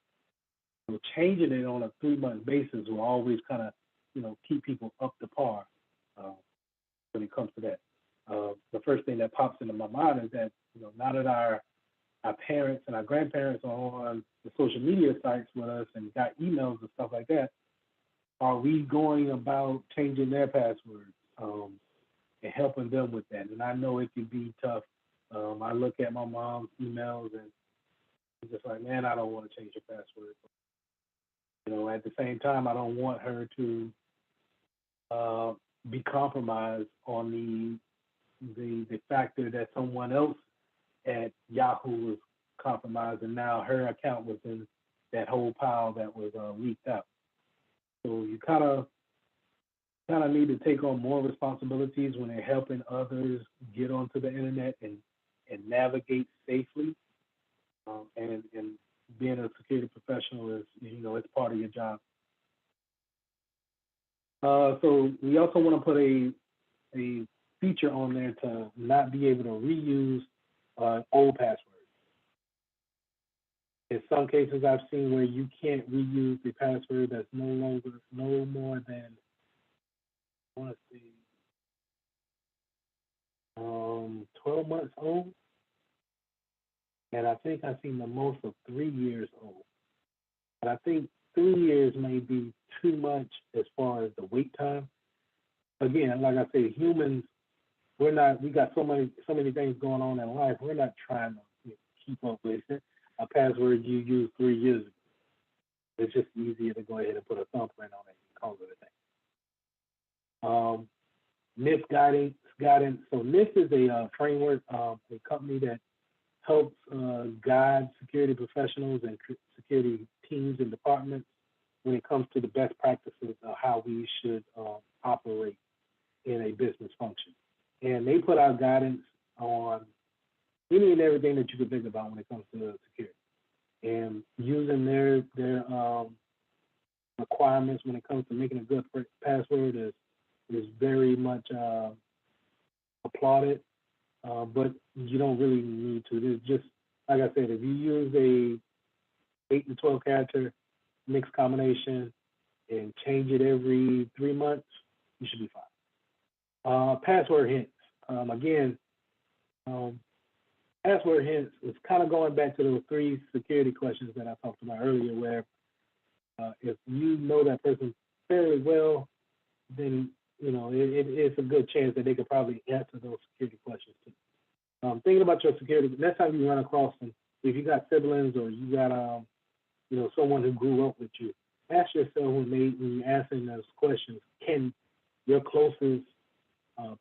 So changing it on a 3-month basis will always kind of keep people up to par when it comes to that. The first thing that pops into my mind is that now that our parents and our grandparents are on the social media sites with us and got emails and stuff like that, are we going about changing their passwords and helping them with that? And I know it can be tough. I look at my mom's emails and I'm just like, man, I don't want to change your password. At the same time, I don't want her to be compromised on the factor that someone else at Yahoo was compromised, and now her account was in that whole pile that was leaked out. So you kind of need to take on more responsibilities when they're helping others get onto the internet and navigate safely. And being a security professional is, it's part of your job. So we also want to put a feature on there to not be able to reuse old passwords. In some cases, I've seen where you can't reuse the password that's no more than, I want to say, 12 months old. And I think I've seen the most of 3 years old. But I think 3 years may be too much as far as the wait time. Again, like I say, humans, we got so many things going on in life. We're not trying to keep up with it. A password you used 3 years ago. It's just easier to go ahead and put a thumbprint on it and call it a thing. NIST guidance. So NIST is a framework, a company that helps guide security professionals and security teams and departments when it comes to the best practices of how we should operate in a business function. And they put out guidance on any and everything that you could think about when it comes to security. And using their requirements when it comes to making a good password is very much applauded, but you don't really need to. It's just, like I said, if you use a 8 to 12 character mixed combination and change it every 3 months, you should be fine. Password hints. Again, password hints is kind of going back to those 3 security questions that I talked about earlier, where if you know that person fairly well, then it's a good chance that they could probably answer those security questions too. Thinking about your security, next time you run across them, if you got siblings or you got someone who grew up with you, ask yourself when you're answering those questions, can your closest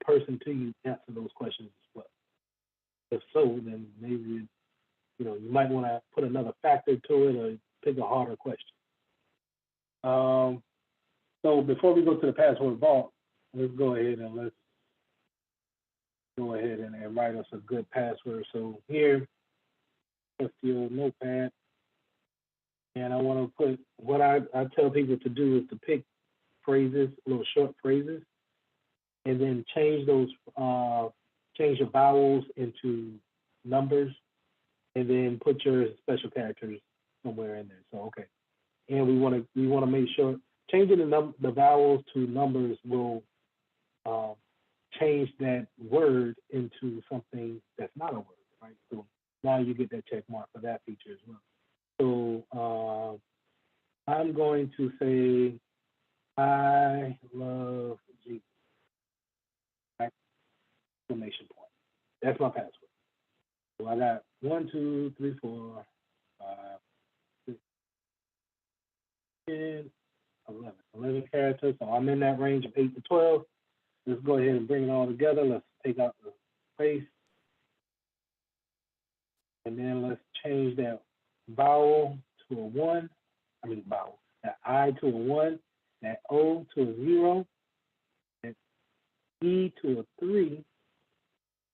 person to you answer those questions as well? If so, then maybe you might want to put another factor to it or pick a harder question. So before we go to the password vault, let's go ahead and write us a good password. So here, just your notepad, and I want to put what I tell people to do is to pick phrases, little short phrases, and then change your vowels into numbers, and then put your special characters somewhere in there. So okay, and we want to make sure changing the vowels to numbers will change that word into something that's not a word, right? So now you get that check mark for that feature as well. So I'm going to say, I love Jesus. Right? Exclamation point. That's my password. So I got 1, 2, 3, 4, 5, 6, 10, 11 characters. So I'm in that range of 8 to 12. Let's go ahead and bring it all together. Let's take out the space. And then let's change that vowel to a 1. That I to a 1, that O to a 0, that E to a 3,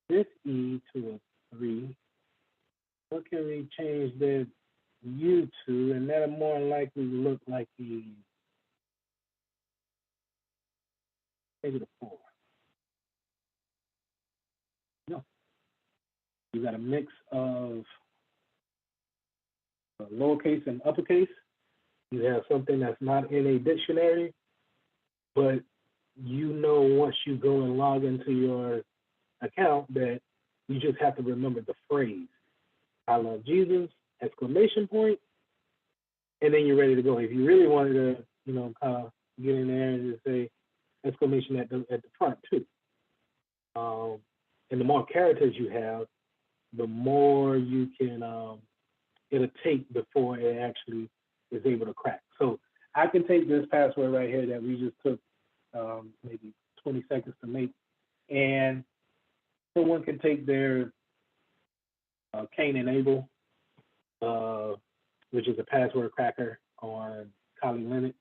this E to a 3. What can we change that U to? And that'll more likely look like the, maybe the 4. No. You got a mix of lowercase and uppercase. You have something that's not in a dictionary, but once you go and log into your account that you just have to remember the phrase, I love Jesus, exclamation point, and then you're ready to go. If you really wanted to, kind of get in there and just say exclamation at the front too. And the more characters you have, the more you can, it'll take before it actually is able to crack. So I can take this password right here that we just took maybe 20 seconds to make, and someone can take their Cain and Abel, which is a password cracker on Kali Linux,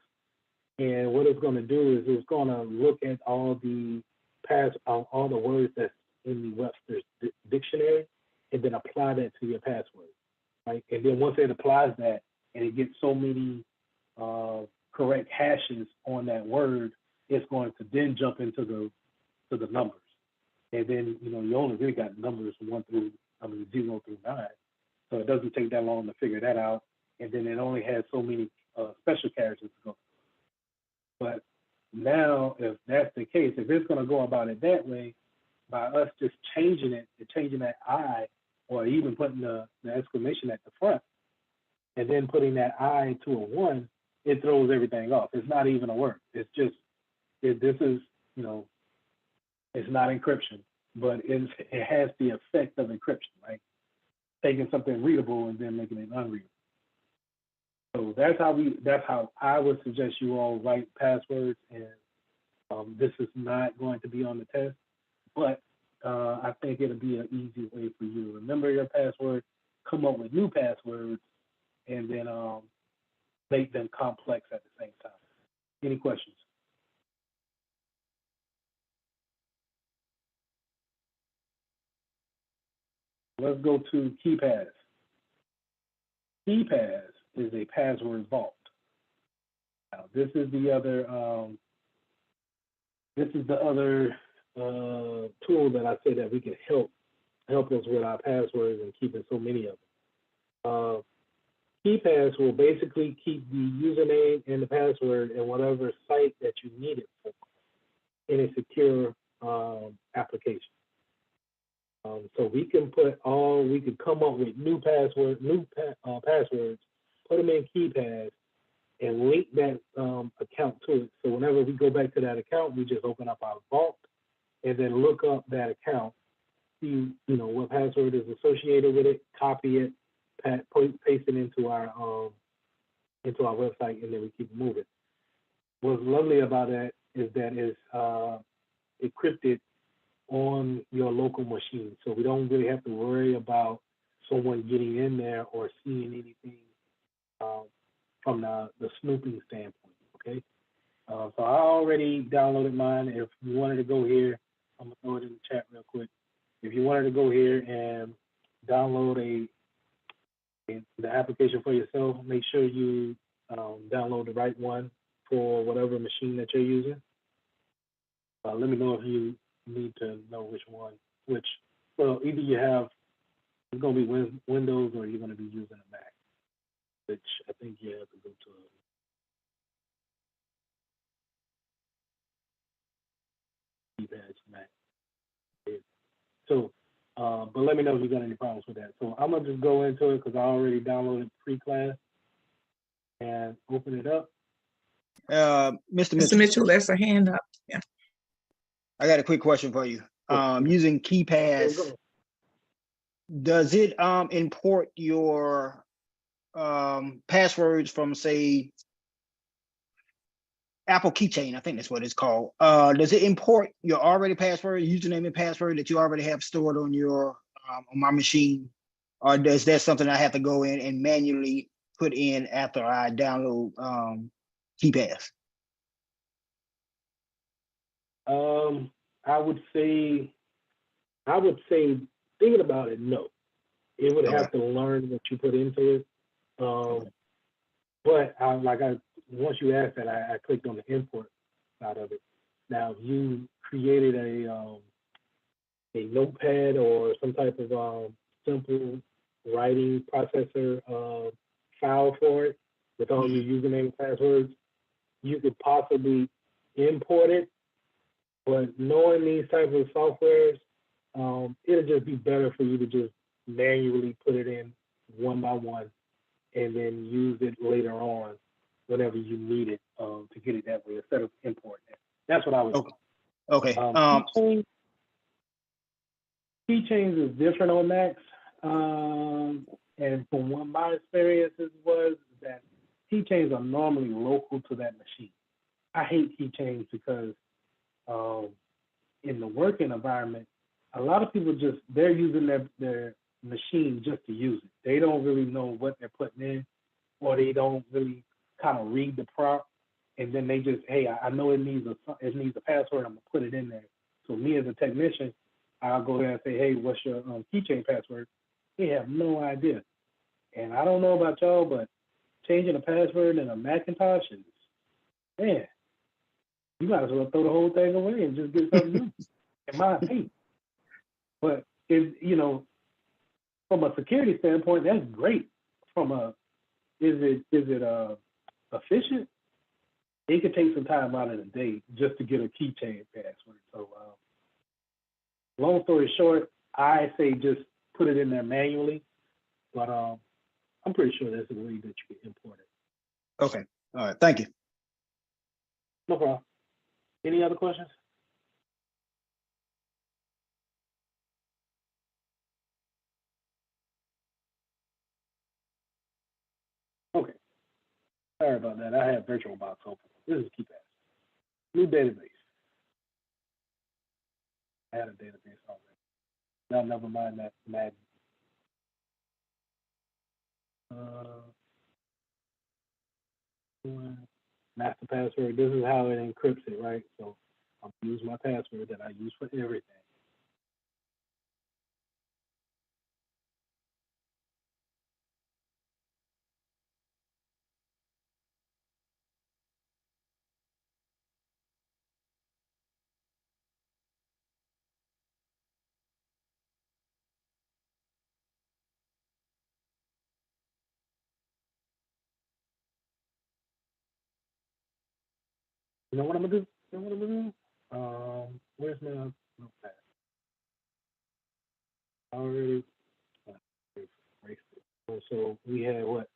and what it's going to do is it's going to look at all the words that's in the Webster's dictionary, and then apply that to your password, right? And then once it applies that, and it gets so many correct hashes on that word, it's going to then jump into the numbers. And then you only really got numbers 0 through 9, so it doesn't take that long to figure that out. And then it only has so many special characters to go. But now, if that's the case, if it's going to go about it that way, by us just changing that I, or even putting the exclamation at the front, and then putting that I to a 1, it throws everything off. It's not even a word. It's just, this is, it's not encryption, but it has the effect of encryption, right? Taking something readable and then making it unreadable. So that's how I would suggest you all write passwords, and this is not going to be on the test, but I think it'll be an easy way for you to remember your password, come up with new passwords, and then make them complex at the same time. Any questions? Let's go to KeyPass. KeyPass is a password vault. Now, this is the other tool that I say that we can help us with our passwords and keeping so many of them. KeyPass will basically keep the username and the password in whatever site that you need it for in a secure application. So we can come up with new passwords, put them in KeyPass, and link that account to it. So whenever we go back to that account, we just open up our vault and then look up that account, see what password is associated with it, copy it, paste it into our website, and then we keep moving. What's lovely about that is that it's encrypted on your local machine, so we don't really have to worry about someone getting in there or seeing anything from the snooping standpoint. Okay, so I already downloaded mine. If you wanted to go here, I'm gonna throw it in the chat real quick. If you wanted to go here and download the application for yourself, make sure you download the right one for whatever machine that you're using. Let me know if you need to know which one. Well, either you have, it's going to be Windows or you're going to be using a Mac, which I think you have to go to keypad Mac. So, but let me know if you got any problems with that. So I'm going to just go into it because I already downloaded pre-class and open it up. Mr. Mitchell, there's a hand up. Yeah. I got a quick question for you. Using KeyPass, does it import your passwords from, say, Apple Keychain? I think that's what it's called. Does it import your already password, username and password that you already have stored on your on my machine, or does that something I have to go in and manually put in after I download KeyPass? I would say, thinking about it, no. It would have to learn what you put into it. But once you asked that, I clicked on the import side of it. Now, if you created a notepad or some type of simple writing processor file for it with all your username and passwords, you could possibly import it. But knowing these types of softwares, it'll just be better for you to just manually put it in one by one and then use it later on whenever you need it to get it that way instead of importing it. That's what I would do. Okay. Keychains is different on Macs. And from what my experiences was that keychains are normally local to that machine. I hate keychains because in the working environment, a lot of people they're using their machine just to use it. They don't really know what they're putting in, or they don't really kind of read the prompt, and then they just, hey, I know it needs a password, I'm gonna put it in there. So me as a technician, I'll go there and say, hey, what's your keychain password? They have no idea. And I don't know about y'all, but changing a password in a Macintosh is, man, you might as well throw the whole thing away and just get something new, in my opinion. But from a security standpoint, that's great. Is it efficient? It could take some time out of the day just to get a keychain password. So, long story short, I say just put it in there manually. But I'm pretty sure there's a way that you can import it. Okay. All right. Thank you. No problem. Any other questions? Okay. Sorry about that. I have VirtualBox open. This is KeyPass. New database. I had a database already. Now, never mind that Madden. Master password. This is how it encrypts it, right? So I'll use my password that I use for everything. You know what I'm gonna do? You know what I'm gonna do? Where's my notepad? Already erased it. So we had what?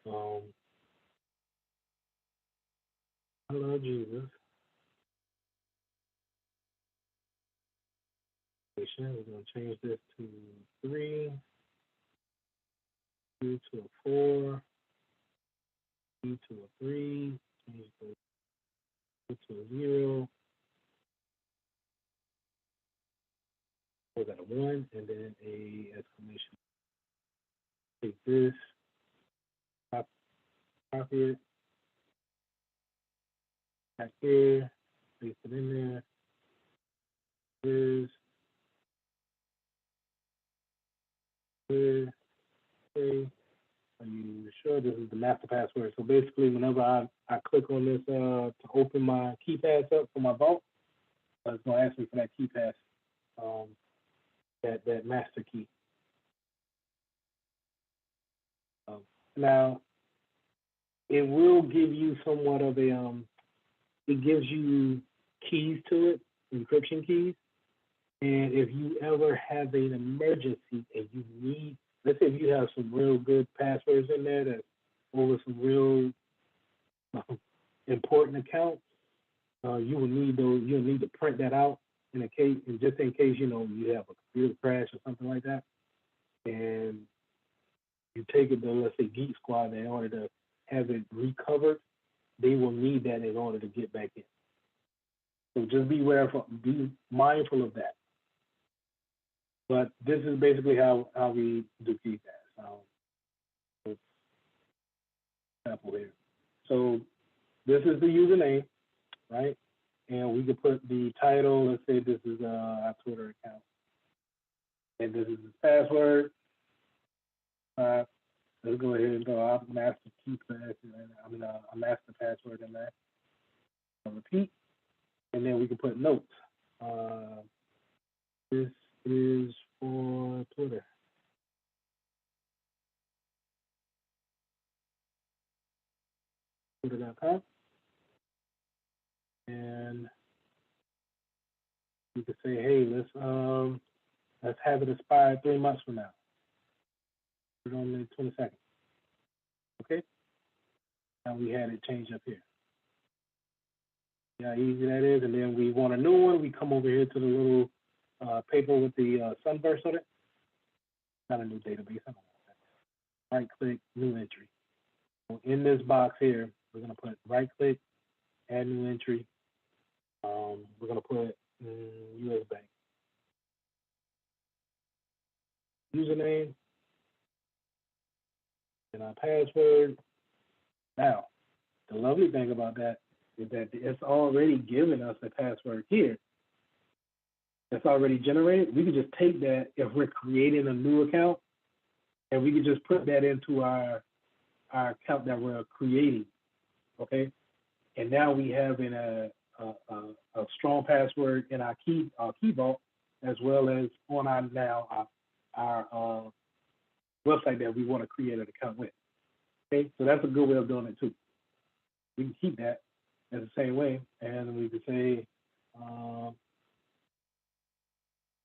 I love Jesus. We're gonna change this to 3, 2 to a 4, 2 to a 3, change the 2 to a 0. We got a 1 and then a exclamation. Take this, copy it, back here, paste it in there. Is okay. Are you sure this is the master password? So basically, whenever I click on this to open my keypads up for my vault, it's gonna ask me for that keypad, that master key. Now, it will give you somewhat of a it gives you keys to it, encryption keys. And if you ever have an emergency and you need, let's say if you have some real good passwords in there that's over some real important accounts, you will need those. You'll need to print that out in a case, and just in case you have a computer crash or something like that, and you take it to, let's say, Geek Squad, in order to have it recovered, they will need that in order to get back in. So just be mindful of that. But this is basically how we do keypads. Example here. So this is the username, right? And we could put the title. Let's say this is our Twitter account, and this is the password. Let's go ahead and go. I'll master keypad. A master password in that. I'll repeat, and then we can put notes. This is for Twitter. Twitter.com. And you could say, hey, let's have it expire 3 months from now. Put it on the 22nd. Okay? Now we had it change up here. See how easy that is? And then we want a new one. We come over here to the little paper with the sunburst on it. Not a new database. I don't know that. Right click, new entry. So in this box here, we're going to put right click, add new entry. We're going to put US Bank. Username and our password. Now, the lovely thing about that is that it's already given us a password here. That's already generated. We can just take that if we're creating a new account, and we can just put that into our account that we're creating. Okay, and now we have a strong password in our key vault, as well as on our website that we want to create an account with. Okay, so that's a good way of doing it too. We can keep that as the same way, and we could say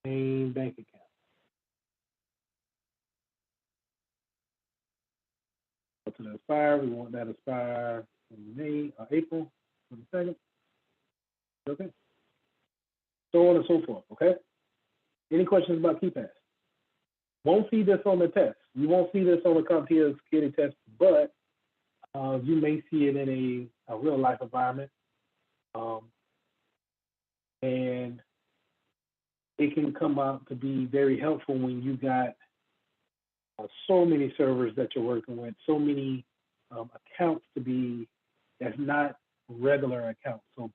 main bank account. Go to the expire. We want that expire in May or April 22nd. Okay. So on and so forth. Okay. Any questions about keypads? Won't see this on the test. You won't see this on the CompTIA Security test, but you may see it in a real life environment. And it can come out to be very helpful when you got so many servers that you're working with, so many accounts that's not regular accounts. So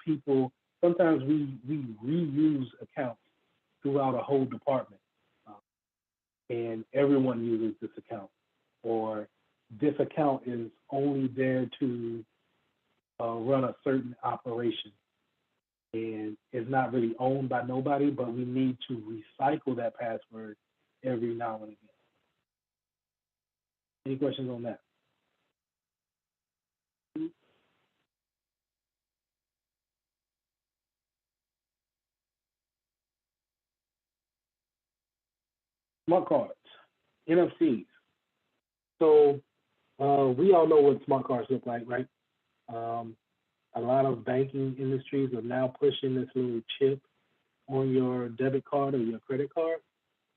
sometimes we reuse accounts throughout a whole department. And everyone uses this account, or this account is only there to run a certain operation, and it's not really owned by nobody, but we need to recycle that password every now and again. Any questions on that? Smart cards, NFCs. So we all know what smart cards look like, right? A lot of banking industries are now pushing this little chip on your debit card or your credit card.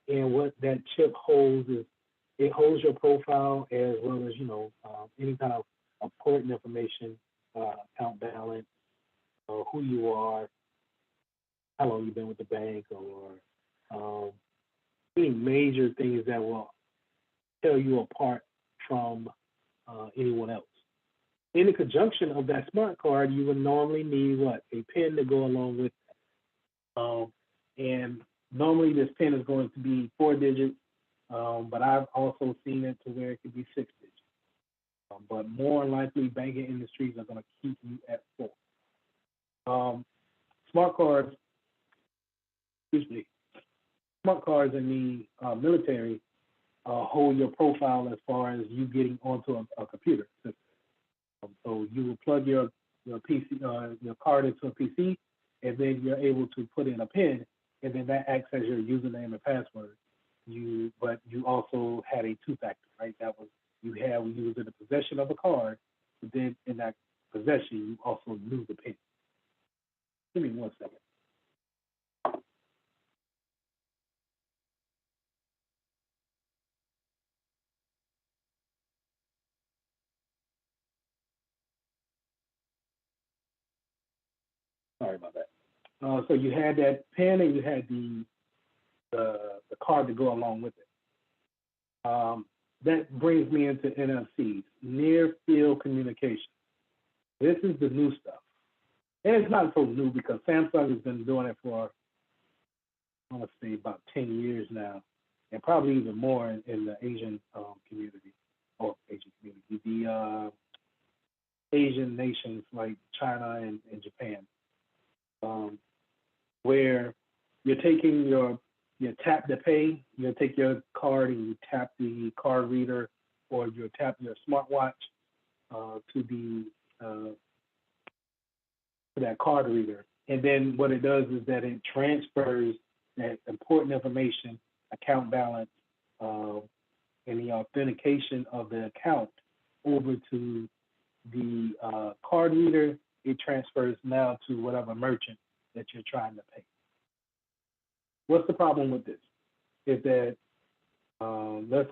And what that chip holds is it holds your profile as well as, any kind of important information, account balance, who you are, how long you've been with the bank, or any major things that will tell you apart from anyone else. In the conjunction of that smart card, you would normally need what? A PIN to go along with it. And normally this PIN is going to be 4 digits, but I've also seen it to where it could be 6 digits. But more likely, banking industries are going to keep you at 4. Smart cards, smart cards in the military hold your profile as far as you getting onto a computer system. So you will plug your PC, your card into a PC, and then you're able to put in a PIN, and then that acts as your username and password. But you also had a two-factor, right? That was you was in the possession of a card, but then in that possession you also knew the PIN. Give me 1 second. Sorry about that. So you had that PIN and you had the card to go along with it. That brings me into NFCs, near field communication. This is the new stuff. And it's not so new because Samsung has been doing it for, I want to say, about 10 years now, and probably even more in the Asian community, the Asian nations like China and Japan, where you're taking your tap to pay, you take your card and you tap the card reader, or you tap your smartwatch to that card reader. And then what it does is that it transfers that important information, account balance, and the authentication of the account over to the card reader. It transfers now to whatever merchant that you're trying to pay. What's the problem with this? Is that let's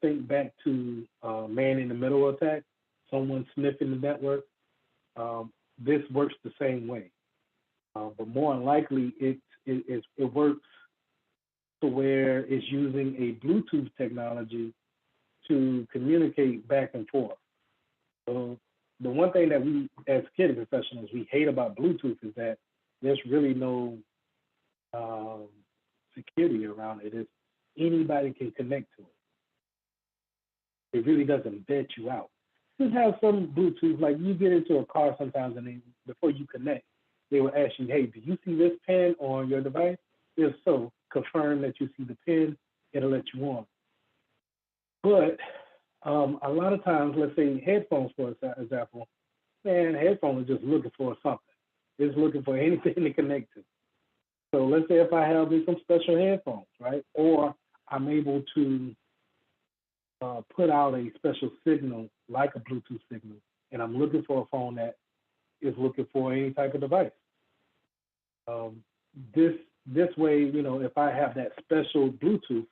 think back to man in the middle attack, someone sniffing the network. This works the same way, but more than likely it works to where it's using a Bluetooth technology to communicate back and forth. So the one thing that we as security professionals we hate about Bluetooth is that there's really no security around it. It's anybody can connect to it. It really doesn't vet you out. Just have some Bluetooth, like you get into a car sometimes and before you connect, they will ask you, hey, do you see this pin on your device? If so, confirm that you see the pin, it'll let you on. But a lot of times, let's say headphones, for example, man, headphones are just looking for something. It's looking for anything to connect to. So let's say if I have some special headphones, right? Or I'm able to put out a special signal, like a Bluetooth signal, and I'm looking for a phone that is looking for any type of device. This way, if I have that special Bluetooth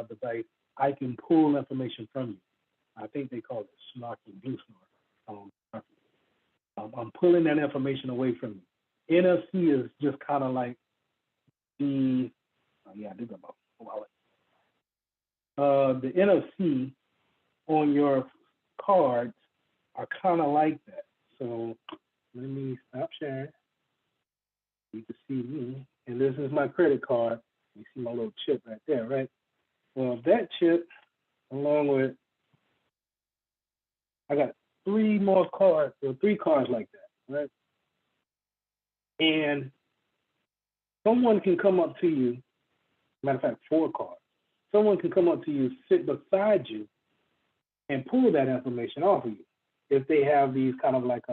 device, I can pull information from you. I think they call it snarking, blue snark. I'm pulling that information away from you. NFC is just kind of like the NFC on your cards are kind of like that. So let me stop sharing. You can see me, and this is my credit card. You see my little chip right there, right? Well, that chip, along with, I got 3 more cards, or 3 cards like that, right? And someone can come up to you, matter of fact, 4 cards. Someone can come up to you, sit beside you, and pull that information off of you. If they have these kind of like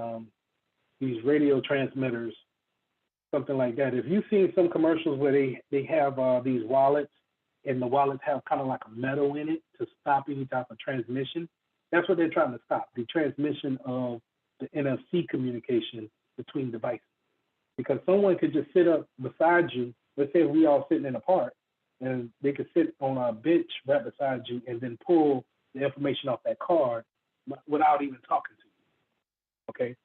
these radio transmitters, something like that. If you've seen some commercials where they have these wallets and the wallets have kind of like a metal in it to stop any type of transmission. That's what they're trying to stop, the transmission of the NFC communication between devices. Because someone could just sit up beside you, let's say we all sitting in a park, and they could sit on a bench right beside you and then pull the information off that card without even talking to you. Okay?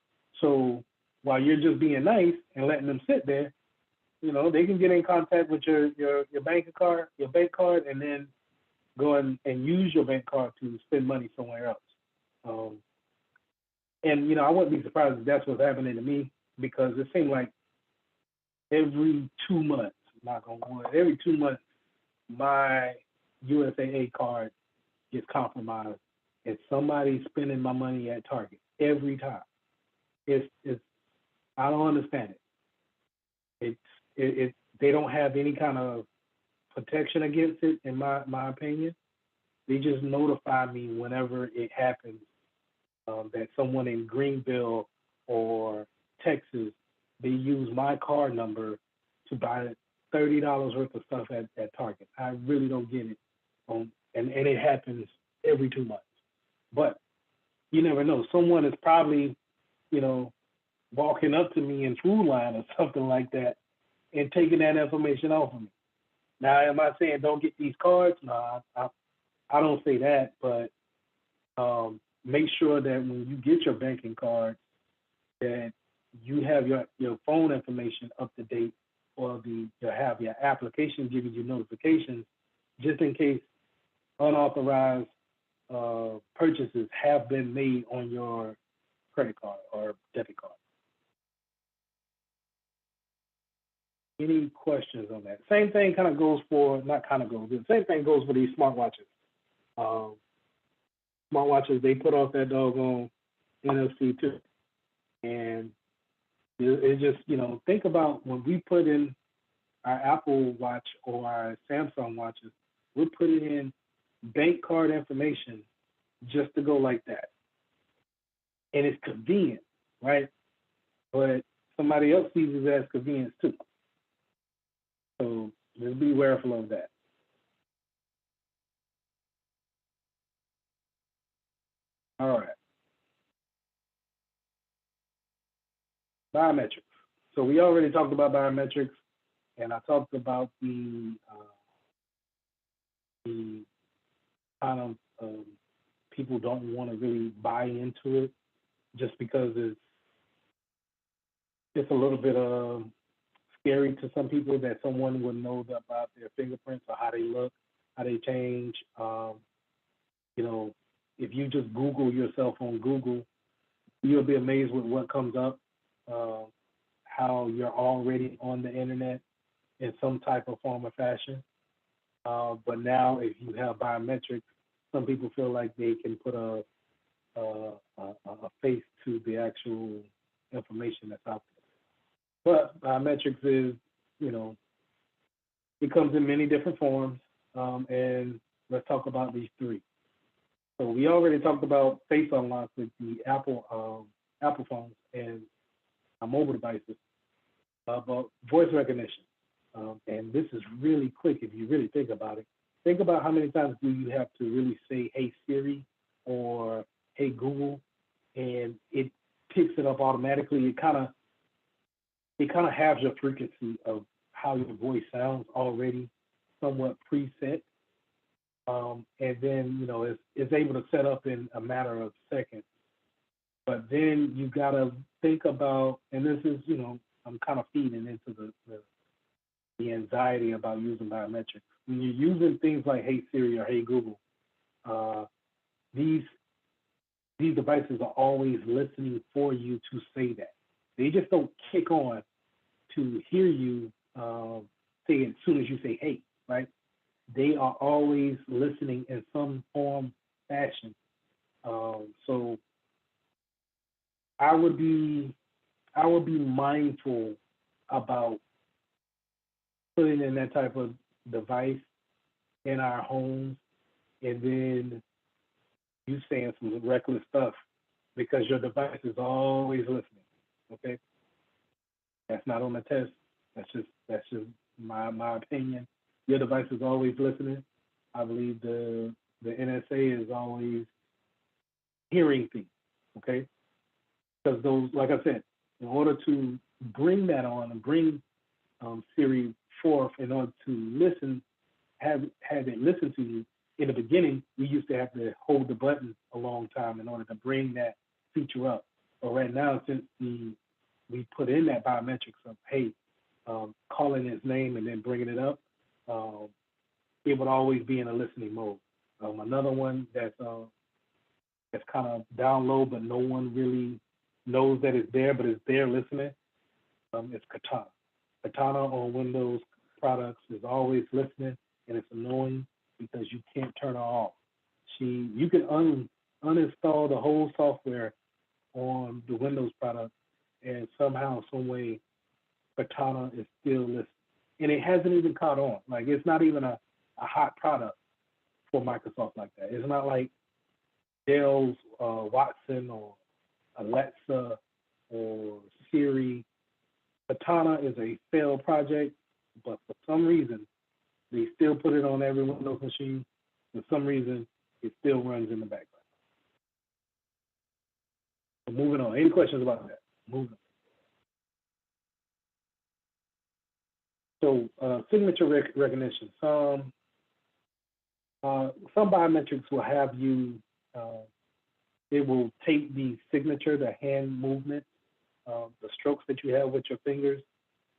So while you're just being nice and letting them sit there, you know, they can get in contact with your bank card, and then go and use your bank card to spend money somewhere else. And you know, I wouldn't be surprised if that's what's happening to me, because it seems like every 2 months, knock on wood, every 2 months, my USAA card gets compromised, and somebody's spending my money at Target every time. It's I don't understand it. They don't have any kind of protection against it, in my opinion. They just notify me whenever it happens, that someone in Greenville or Texas, they use my card number to buy $30 worth of stuff at Target. I really don't get it. And it happens every 2 months. But you never know. Someone is probably, you know, walking up to me in Food Line or something like that and taking that information off of me. Now, am I saying don't get these cards? No, I don't say that, but make sure that when you get your banking card, that you have your phone information up to date, or you have your application giving you notifications, just in case unauthorized purchases have been made on your credit card or debit card. Any questions on that? Same thing kind of goes for, not kind of goes, the same thing goes for these smartwatches. Smartwatches, they put off that doggone NFC too. And it just, you know, think about when we put in our Apple Watch or our Samsung watches, we're putting in bank card information just to go like that. And it's convenient, right? But somebody else sees it as convenience too. So just be careful of that. All right. Biometrics. So we already talked about biometrics, and I talked about the kind of people don't want to really buy into it just because it's a little bit scary to some people that someone would know about their fingerprints or how they look, how they change. You know, if you just Google yourself on Google, you'll be amazed with what comes up, how you're already on the internet in some type of form or fashion. But now if you have biometrics, some people feel like they can put a face to the actual information that's out there. But biometrics is, you know, it comes in many different forms, and let's talk about these three. So we already talked about face unlock with the Apple phones and mobile devices, about voice recognition. And this is really quick if you really think about it. Think about how many times do you have to really say, hey Siri or hey Google, and it picks it up automatically. It kind of has your frequency of how your voice sounds already somewhat preset. And then, you know, it's able to set up in a matter of seconds. But then you got to think about, and this is, you know, I'm kind of feeding into the anxiety about using biometrics. When you're using things like Hey Siri or Hey Google, these devices are always listening for you to say that. They just don't kick on to hear you say it as soon as you say hey, right? They are always listening in some form, fashion. So I would be mindful about putting in that type of device in our homes, and then you saying some reckless stuff because your device is always listening. Okay, that's not on the test. That's just my opinion. your device is always listening. I believe the NSA is always hearing things. Okay, because those, like I said, in order to bring that on and bring Siri forth, in order to listen, have it listen to you. In the beginning, we used to have to hold the button a long time in order to bring that feature up. But right now, since we put in that biometrics of, hey, calling his name and then bringing it up, it would always be in a listening mode. Another one that's kind of down low, but no one really knows that it's there, but it's there listening. It's Katana. Katana on Windows products is always listening, and it's annoying because you can't turn her off. You can uninstall the whole software on the Windows product, and somehow, some way, Katana is still listening, and it hasn't even caught on. Like, it's not even a hot product for Microsoft like that. It's not like Dell's Watson or Alexa or Siri. Katana is a failed project, but for some reason, they still put it on every Windows machine. For some reason, it still runs in the background. So moving on. Any questions about that? Moving on. So signature recognition. Some biometrics will have you, it will take the signature, the hand movement, the strokes that you have with your fingers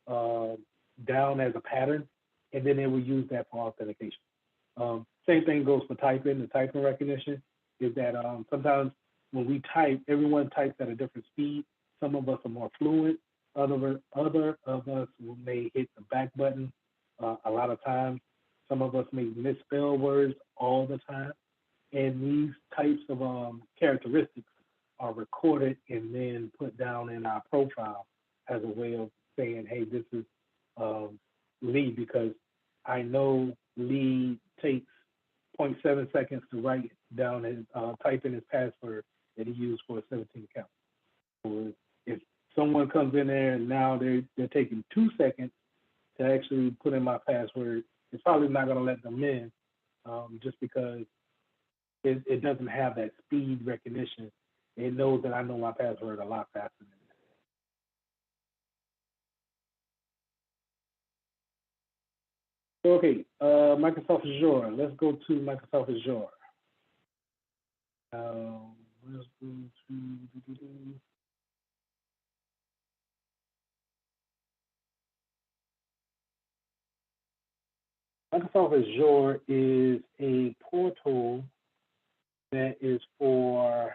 down as a pattern, and then they will use that for authentication. Same thing goes for typing. The typing recognition is that sometimes when we type, everyone types at a different speed. Some of us are more fluent. Other of us may hit the back button a lot of times. Some of us may misspell words all the time. And these types of characteristics are recorded and then put down in our profile as a way of saying, hey, this is Lee, because I know Lee takes 0.7 seconds to write down his type in his password that he used for a 17 account. So if someone comes in there and now they're taking 2 seconds to actually put in my password, it's probably not going to let them in, just because it doesn't have that speed recognition. It knows that I know my password a lot faster than that. Okay, Microsoft Azure. Let's go to Microsoft Azure. Let's go to Microsoft Azure is a portal that is for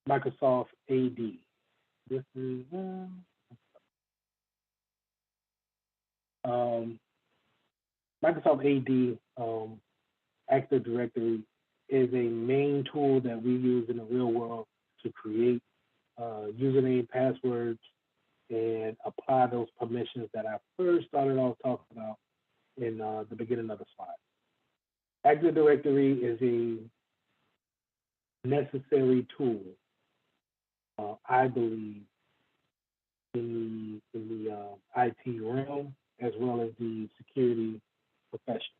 Microsoft AD. This is Microsoft AD Active Directory is a main tool that we use in the real world to create username, passwords, and apply those permissions that I first started off talking about in the beginning of the slide. Active Directory is a necessary tool, I believe, in the IT realm as well as the security profession.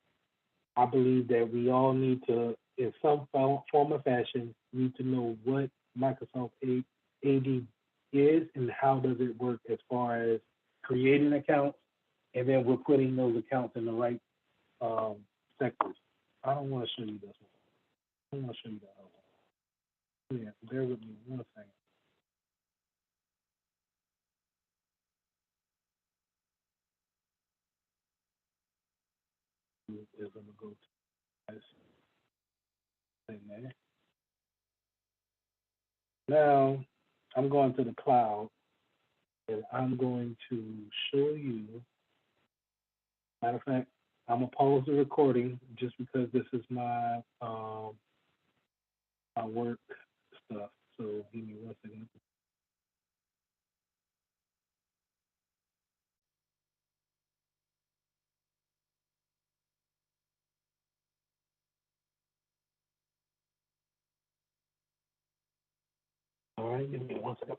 I believe that we all need to, in some form or fashion, need to know what Microsoft AD is and how does it work as far as creating accounts, and then we're putting those accounts in the right sectors. I don't want to show you this one. I don't want to show you that other one. Yeah, bear with me one second. Is going to go to this thing there. Now, I'm going to the cloud, and I'm going to show you. Matter of fact, I'm gonna pause the recording just because this is my my work stuff. So give me 1 second. All right, give me 1 second.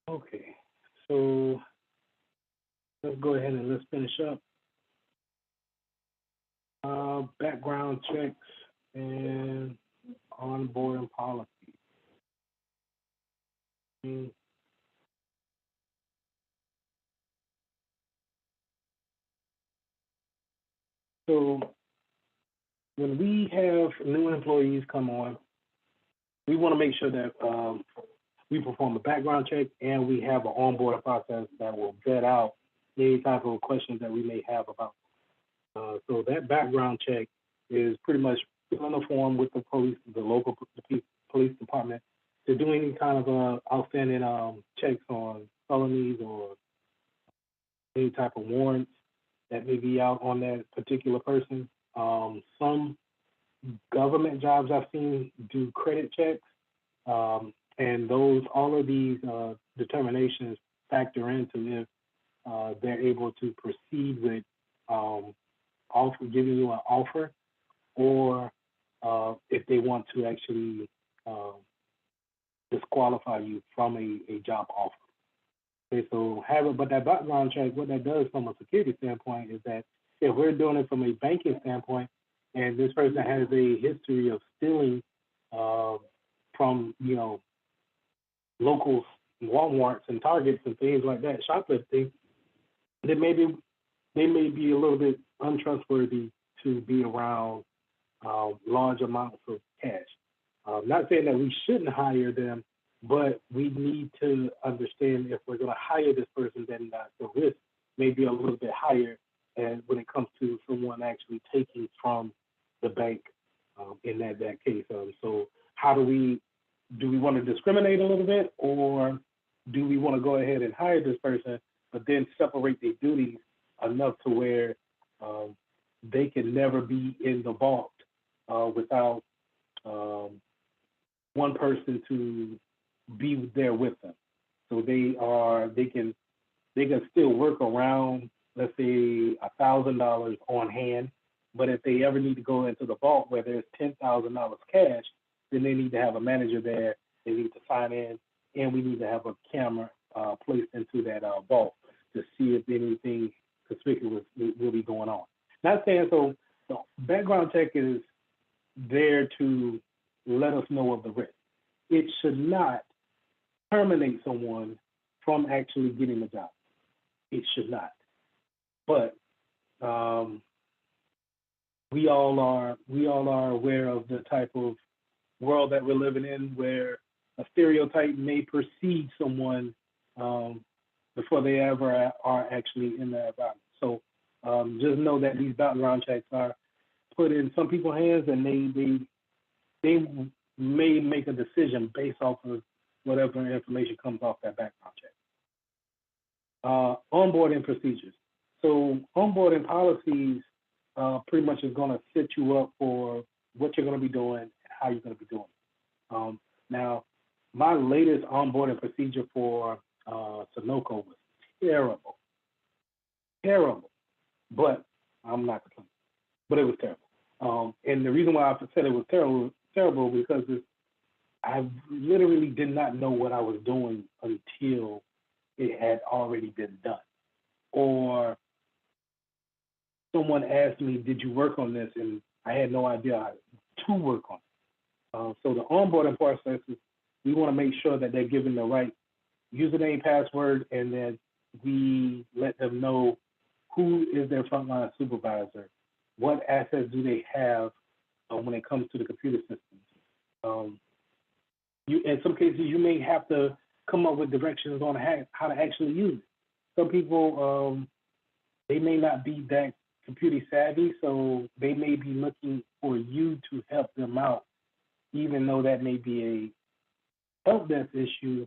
Okay, so let's go ahead and let's finish up. Background checks and onboarding policy. Mm, So when we have new employees come on, we want to make sure that we perform a background check and we have an onboarding process that will vet out any type of questions that we may have about. So that background check is pretty much filling a form with the police, the local police department, to do any kind of outstanding checks on felonies or any type of warrants that may be out on that particular person. Some government jobs I've seen do credit checks, and all of these determinations factor into if they're able to proceed with giving you an offer, or if they want to actually disqualify you from a job offer. Okay, so but that background check, what that does from a security standpoint is that if we're doing it from a banking standpoint, and this person has a history of stealing from local Walmarts and Targets and things like that, shoplifting, then maybe they may be a little bit untrustworthy to be around large amounts of cash. Not saying that we shouldn't hire them, but we need to understand if we're going to hire this person, then the risk may be a little bit higher, and when it comes to someone actually taking from the bank in that case. So how do we want to discriminate a little bit, or do we want to go ahead and hire this person, but then separate their duties enough to where they can never be in the vault without one person to be there with them. So they can still work around, let's say, $1,000 on hand, but if they ever need to go into the vault where there's $10,000 cash, then they need to have a manager there. They need to sign in, and we need to have a camera placed into that vault to see if anything conspicuous will be going on. Not saying so. The background check is there to let us know of the risk. It should not terminate someone from actually getting a job. It should not. But we all are aware of the type of world that we're living in, where a stereotype may precede someone before they ever are actually in the environment. So just know that these background checks are put in some people's hands, and they may make a decision based off of whatever information comes off that background check. Onboarding procedures. So onboarding policies pretty much is going to set you up for what you're going to be doing and how you're going to be doing it. Now, my latest onboarding procedure for Sunoco was terrible, but I'm not complaining, but it was terrible. And the reason why I said it was terrible because I literally did not know what I was doing until it had already been done. Or someone asked me, did you work on this? And I had no idea how to work on it. So the onboarding process is, we want to make sure that they're given the right username, password, and that we let them know who is their frontline supervisor, what assets do they have when it comes to the computer systems. In some cases, you may have to come up with directions on how to actually use it. Some people, they may not be that computer savvy, so they may be looking for you to help them out, even though that may be a help desk issue.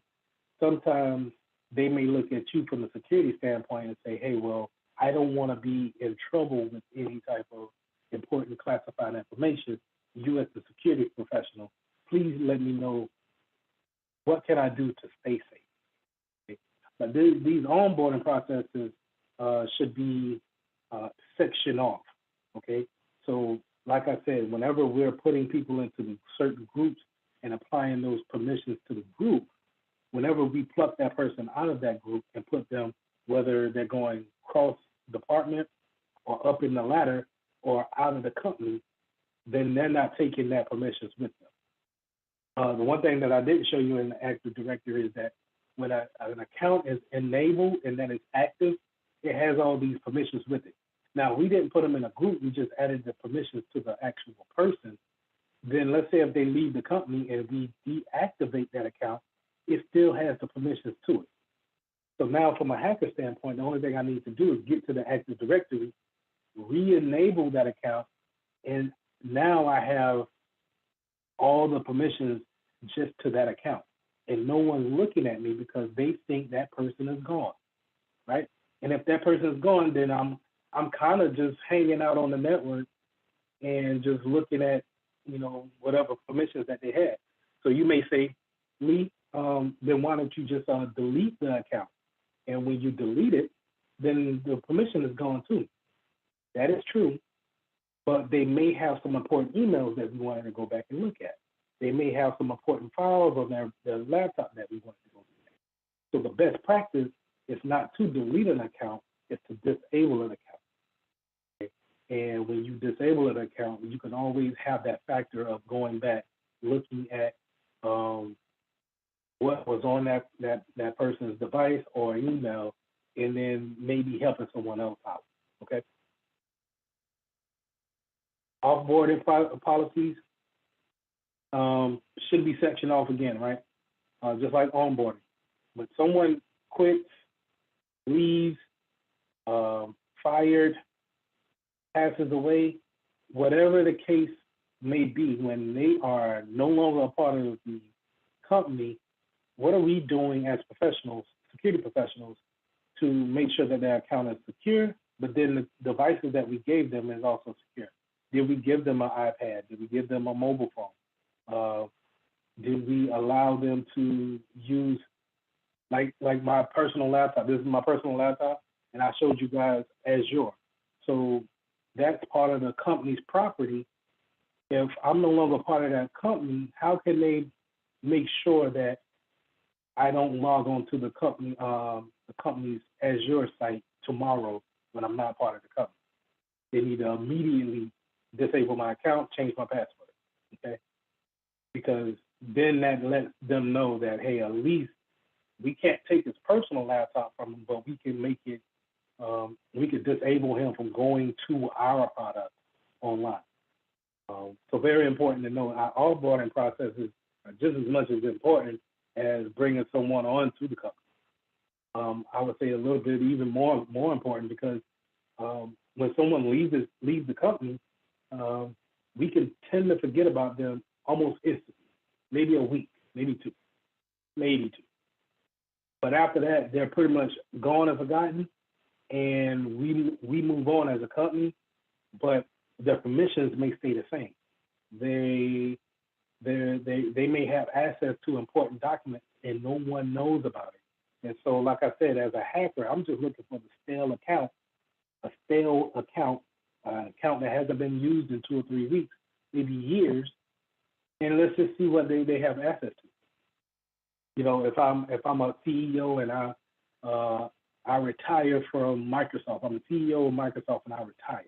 Sometimes they may look at you from a security standpoint and say, hey, well, I don't want to be in trouble with any type of important classified information. You as the security professional, please let me know what can I do to stay safe. Okay? But these onboarding processes should be sectioned off, okay? So like I said, whenever we're putting people into certain groups and applying those permissions to the group, whenever we pluck that person out of that group and put them, whether they're going cross department or up in the ladder or out of the company, then they're not taking that permissions with them. The one thing that I didn't show you in the Active Directory is that when an account is enabled and that it's active, it has all these permissions with it. Now, we didn't put them in a group, we just added the permissions to the actual person. Then let's say if they leave the company and we deactivate that account, it still has the permissions to it. So now from a hacker standpoint, the only thing I need to do is get to the Active Directory, re-enable that account, and now I have all the permissions just to that account. And no one's looking at me because they think that person is gone, right? And if that person is gone, then I'm kind of just hanging out on the network and just looking at, whatever permissions that they had. So you may say, Lee, then why don't you just delete the account? And when you delete it, then the permission is gone too. That is true, but they may have some important emails that we wanted to go back and look at. They may have some important files on their laptop that we want to go through. So the best practice is not to delete an account, it's to disable an account. Okay? And when you disable an account, you can always have that factor of going back, looking at what was on that person's device or email, and then maybe helping someone else out. Okay. Offboarding policies should be sectioned off again, right? Just like onboarding. When someone quits, leaves, fired, passes away, whatever the case may be, when they are no longer a part of the company, what are we doing as professionals, security professionals, to make sure that their account is secure, but then the devices that we gave them is also secure? Did we give them an iPad? Did we give them a mobile phone? Did we allow them to use, like my personal laptop? This is my personal laptop, and I showed you guys Azure. So that's part of the company's property. If I'm no longer part of that company, how can they make sure that I don't log on to the company's Azure site tomorrow when I'm not part of the company? They need to immediately disable my account, change my password, okay? Because then that lets them know that, hey, at least we can't take his personal laptop from him, but we can make it, we could disable him from going to our product online. So very important to know our onboarding process is just as much as important as bringing someone on to the company. I would say a little bit even more important, because when someone leaves the company, we can tend to forget about them almost instantly, maybe a week, maybe two. But after that, they're pretty much gone and forgotten, and we move on as a company, but their permissions may stay the same. They may have access to important documents and no one knows about it. And so, like I said, as a hacker, I'm just looking for the stale account, an account that hasn't been used in 2 or 3 weeks, maybe years, and let's just see what they have access to. If I'm a CEO and I retire from Microsoft, I'm the CEO of Microsoft and I retire.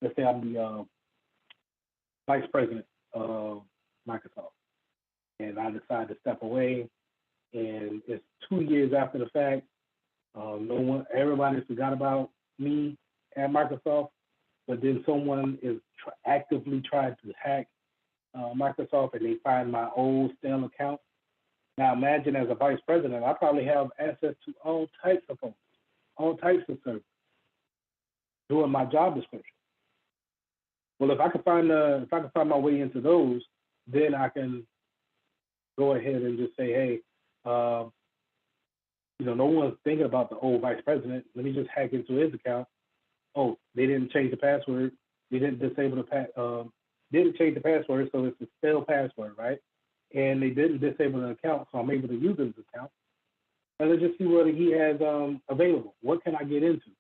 Let's say I'm the vice president of Microsoft, and I decide to step away, and it's 2 years after the fact. Everybody forgot about me at Microsoft, but then someone is actively trying to hack Microsoft, and they find my old stale account. Now imagine, as a vice president, I probably have access to all types of folks, all types of services doing my job description. Well, if I can find my way into those, then I can go ahead and just say, hey, no one's thinking about the old vice president. Let me just hack into his account. Oh, they didn't change the password. They didn't disable didn't change the password, so it's a stale password, right? And they didn't disable the account, so I'm able to use his account. And let's just see what he has available. What can I get into?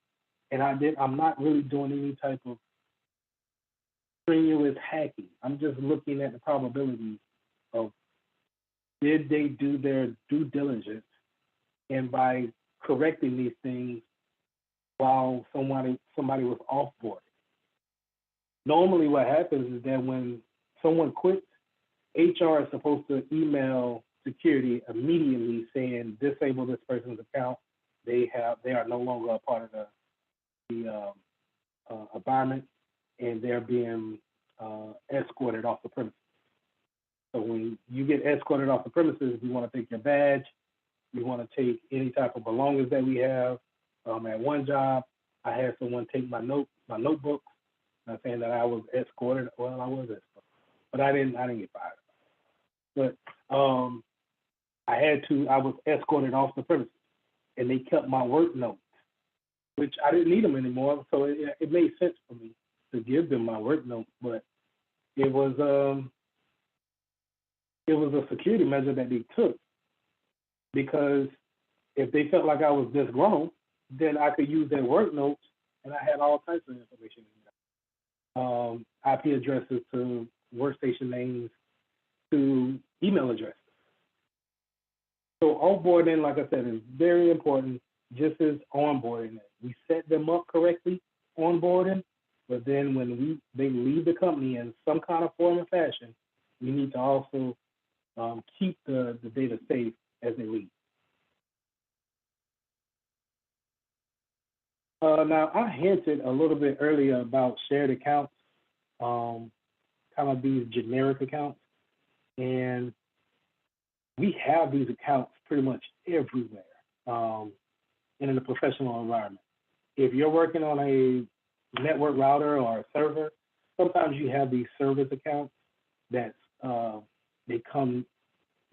And I'm not really doing any type of strenuous hacking. I'm just looking at the probabilities of did they do their due diligence? And by correcting these things while somebody was off board. Normally what happens is that when someone quits, HR is supposed to email security immediately saying disable this person's account. They are no longer a part of the environment, and they're being escorted off the premises. So when you get escorted off the premises, you want to take your badge, you want to take any type of belongings that we have. At one job, I had someone take my notebooks. Not saying that I was escorted. Well, I was escorted, but I didn't get fired. But I was escorted off the premises, and they kept my work notes, which I didn't need them anymore. So it made sense for me to give them my work notes, but it was a security measure that they took, because if they felt like I was disgruntled, then I could use their work notes, and I had all types of information in there. IP addresses to workstation names to email addresses. So offboarding, like I said, is very important, just as onboarding. We set them up correctly, onboarding, but then when they leave the company in some kind of form or fashion, we need to also keep the data safe as they leave. Now, I hinted a little bit earlier about shared accounts, kind of these generic accounts, and we have these accounts pretty much everywhere in the professional environment. If you're working on a network router or a server, sometimes you have these service accounts that they come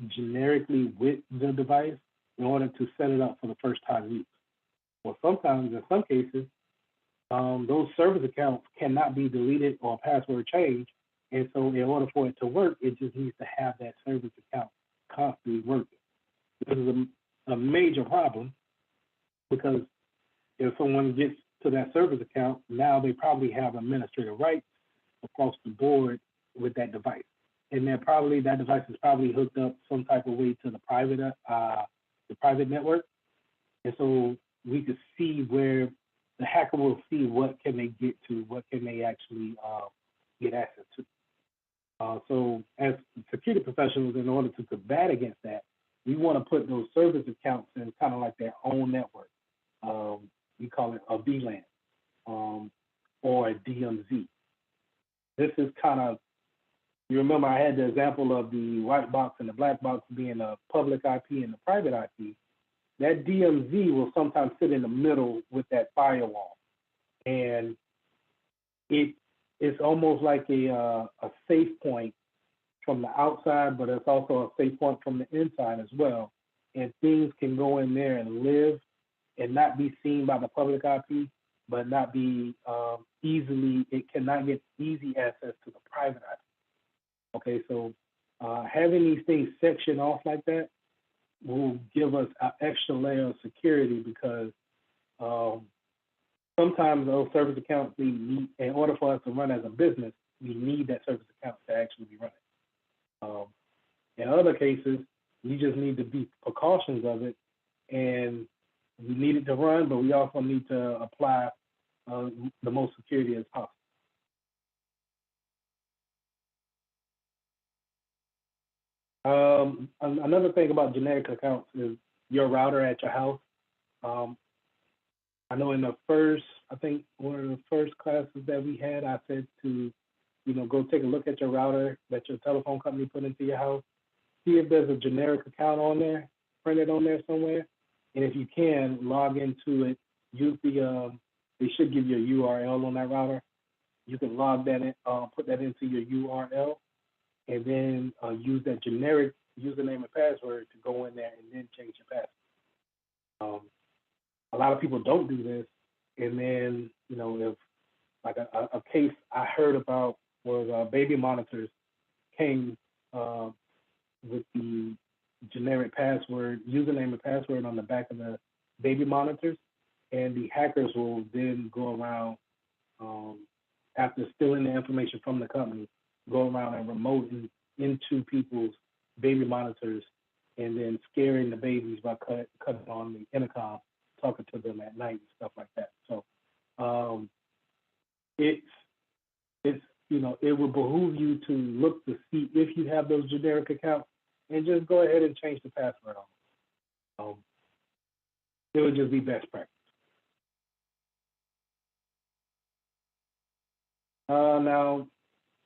generically with the device in order to set it up for the first time use. Well, sometimes, in some cases, those service accounts cannot be deleted or password changed, and so in order for it to work, it just needs to have that service account constantly working. This is a major problem, because if someone gets to that service account, now they probably have administrative rights across the board with that device. And that device is probably hooked up some type of way to the private network. And so we could see where the hacker will see what can they get to, what can they actually get access to. So as security professionals, in order to combat against that, we want to put those service accounts in kind of like their own network. We call it a VLAN or a DMZ. This is kind of, you remember I had the example of the white box and the black box being a public IP and the private IP. That DMZ will sometimes sit in the middle with that firewall. And it's almost like a safe point from the outside, but it's also a safe point from the inside as well. And things can go in there and live and not be seen by the public IP, but not be it cannot get easy access to the private IP. Okay, so having these things sectioned off like that will give us an extra layer of security, because sometimes those service accounts we need, in order for us to run as a business, we need that service account to actually be running. In other cases, we just need to be precautions of it, and we need it to run, but we also need to apply the most security as possible. Another thing about generic accounts is your router at your house. I know in the first, I think one of the first classes that we had, I said to, go take a look at your router that your telephone company put into your house. See if there's a generic account on there, printed on there somewhere. And if you can, log into it. Use they should give you a URL on that router. You can log that in, put that into your URL, and then use that generic username and password to go in there and then change your password. A lot of people don't do this, and then, if like a case I heard about was baby monitors came with the generic password, username and password on the back of the baby monitors, and the hackers will then go around, after stealing the information from the company, go around and remote into people's baby monitors and then scaring the babies by cutting on the intercom, talking to them at night and stuff like that. So it's it would behoove you to look to see if you have those generic accounts and just go ahead and change the password on them. It would just be best practice. Now,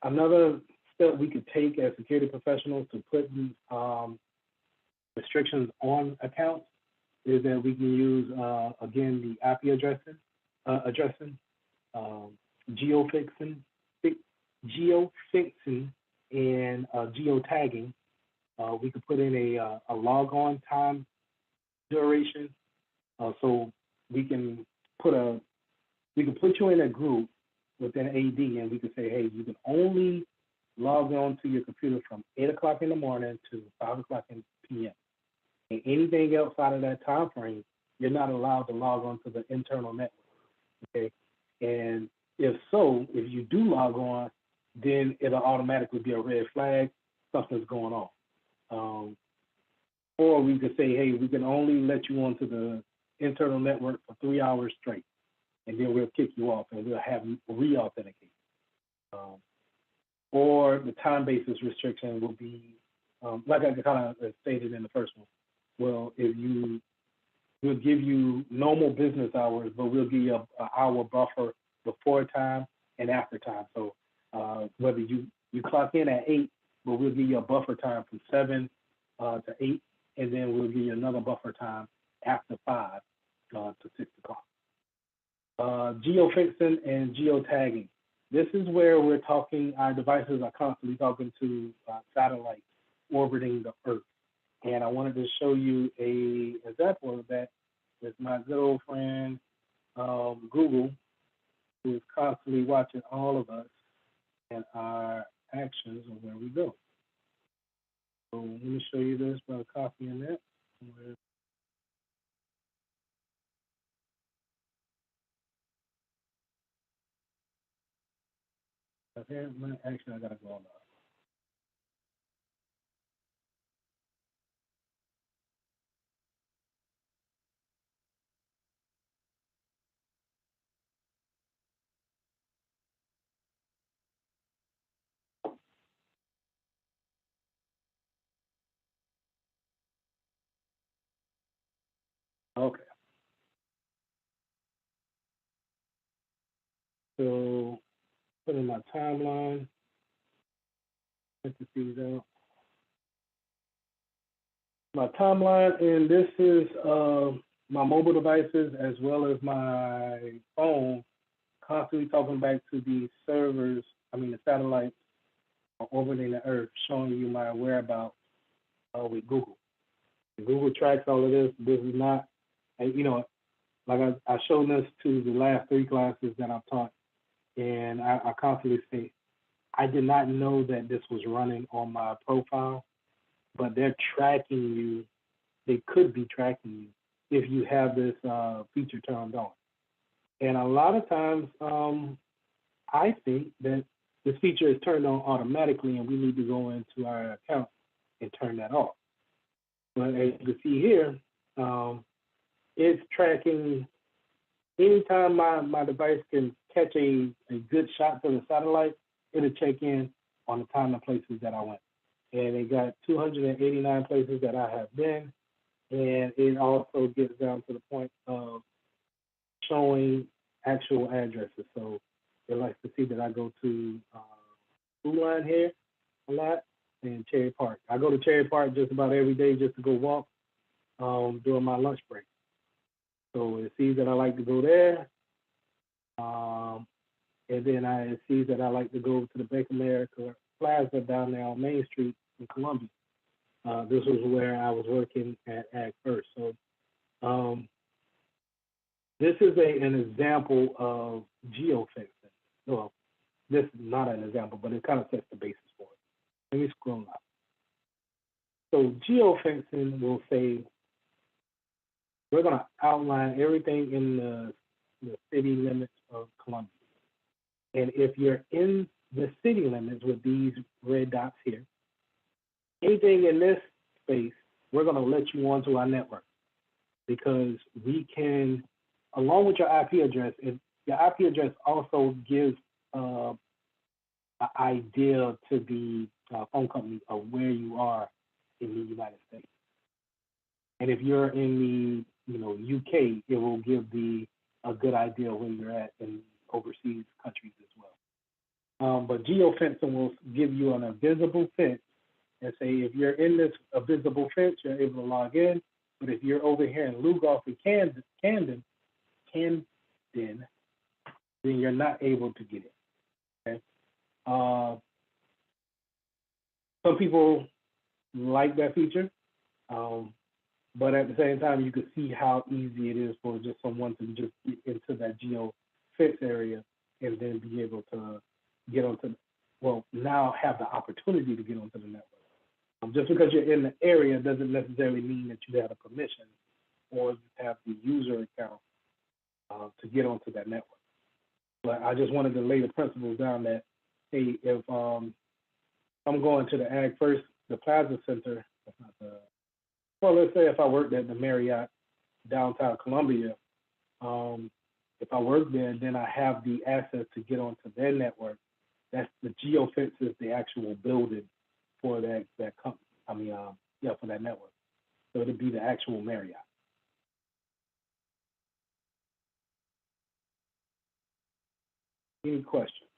another step we could take as security professionals to put restrictions on accounts is that we can use, again, the IP addressing, geofixing, and geotagging. We could put in a log-on time duration, so we can put you in a group within AD, and we can say, hey, you can only log on to your computer from 8 o'clock in the morning to 5 o'clock in p.m. And anything else out of that time frame, you're not allowed to log on to the internal network. Okay, and if you do log on, then it'll automatically be a red flag, something's going on. Or we could say, hey, we can only let you onto the internal network for 3 hours straight, and then we'll kick you off and we'll have you re-authenticate. Or the time basis restriction will be, like I kind of stated in the first one. Well, we'll give you normal business hours, but we'll give you an hour buffer before time and after time. So whether you clock in at 8, but we'll give you a buffer time from 7 to 8, and then we'll give you another buffer time after 5 to 6 o'clock. Geofixing and geotagging. This is where we're talking, our devices are constantly talking to satellites orbiting the Earth. And I wanted to show you an example of that with my good old friend, Google, who is constantly watching all of us and our actions and where we go. So let me show you this by copying that. Actually, I gotta go on. Okay. So put in my timeline. Parentheses out. My timeline, and this is my mobile devices as well as my phone, constantly talking back to the servers, the satellites orbiting the Earth, showing you my whereabouts with Google. And Google tracks all of this. This is not, like I showed this to the last 3 classes that I've taught, and I constantly say, I did not know that this was running on my profile, but they're tracking you. They could be tracking you if you have this feature turned on. And a lot of times, I think that this feature is turned on automatically, and we need to go into our account and turn that off. But as you can see here, it's tracking anytime my device can catch a good shot to the satellite, it'll check in on the time and places that I went. And it got 289 places that I have been, and it also gets down to the point of showing actual addresses. So it likes to see that I go to Blue Line here a lot and Cherry Park. I go to Cherry Park just about every day just to go walk during my lunch break. So it sees that I like to go there. And then it sees that I like to go to the Bank of America Plaza down there on Main Street in Columbia. This was where I was working at Ag First. So this is an example of geofencing. Well, this is not an example, but it kind of sets the basis for it. Let me scroll up. So geofencing will say, we're going to outline everything in the city limits of Columbia. And if you're in the city limits with these red dots here, anything in this space we're going to let you onto our network because we can, along with your IP address, your IP address also gives an idea to the phone company of where you are in the United States. And if you're in the UK, it will give a good idea of where you're at in overseas countries as well. But geofencing will give you an invisible fence and say if you're in this visible fence, you're able to log in. But if you're over here in Lugoff and Camden, then you're not able to get in. Okay. Some people like that feature, but at the same time, you can see how easy it is for just someone to just get into that geo fence area and then be able to get onto, now have the opportunity to get onto the network. Just because you're in the area doesn't necessarily mean that you have a permission or you have the user account to get onto that network. But I just wanted to lay the principles down that, hey, if I'm going to the Ag First, the Plaza Center, let's say if I worked at the Marriott downtown Columbia, if I work there, then I have the access to get onto their network. That's the geofence is the actual building for that company. For that network. So it'd be the actual Marriott. Any questions?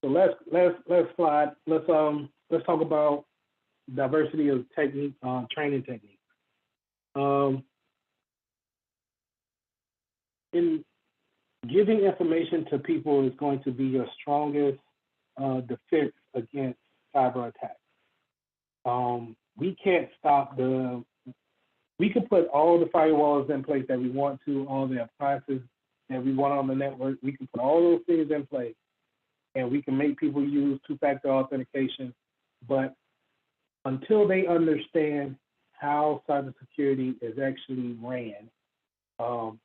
So let's slide. Let's talk about diversity of technique, training techniques. In giving information to people is going to be your strongest defense against cyber attacks. We can't stop we can put all the firewalls in place that we want to, all the appliances that we want on the network. We can put all those things in place and we can make people use two-factor authentication. But until they understand how cybersecurity is actually ran,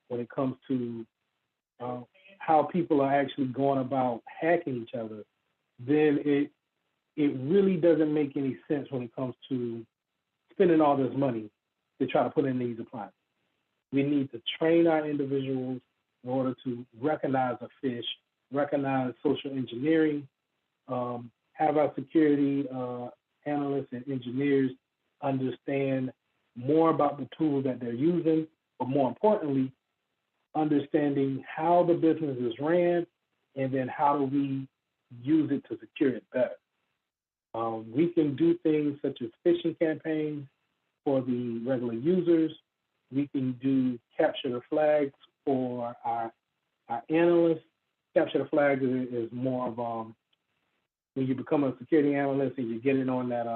when it comes to how people are actually going about hacking each other, then it really doesn't make any sense when it comes to spending all this money to try to put in these appliances. We need to train our individuals in order to recognize a phish, recognize social engineering, have our security analysts and engineers understand more about the tools that they're using, but more importantly, understanding how the business is ran, and then how do we use it to secure it better. We can do things such as phishing campaigns for the regular users. We can do capture the flags for our analysts. Capture the flags is more of when you become a security analyst and you're getting on that,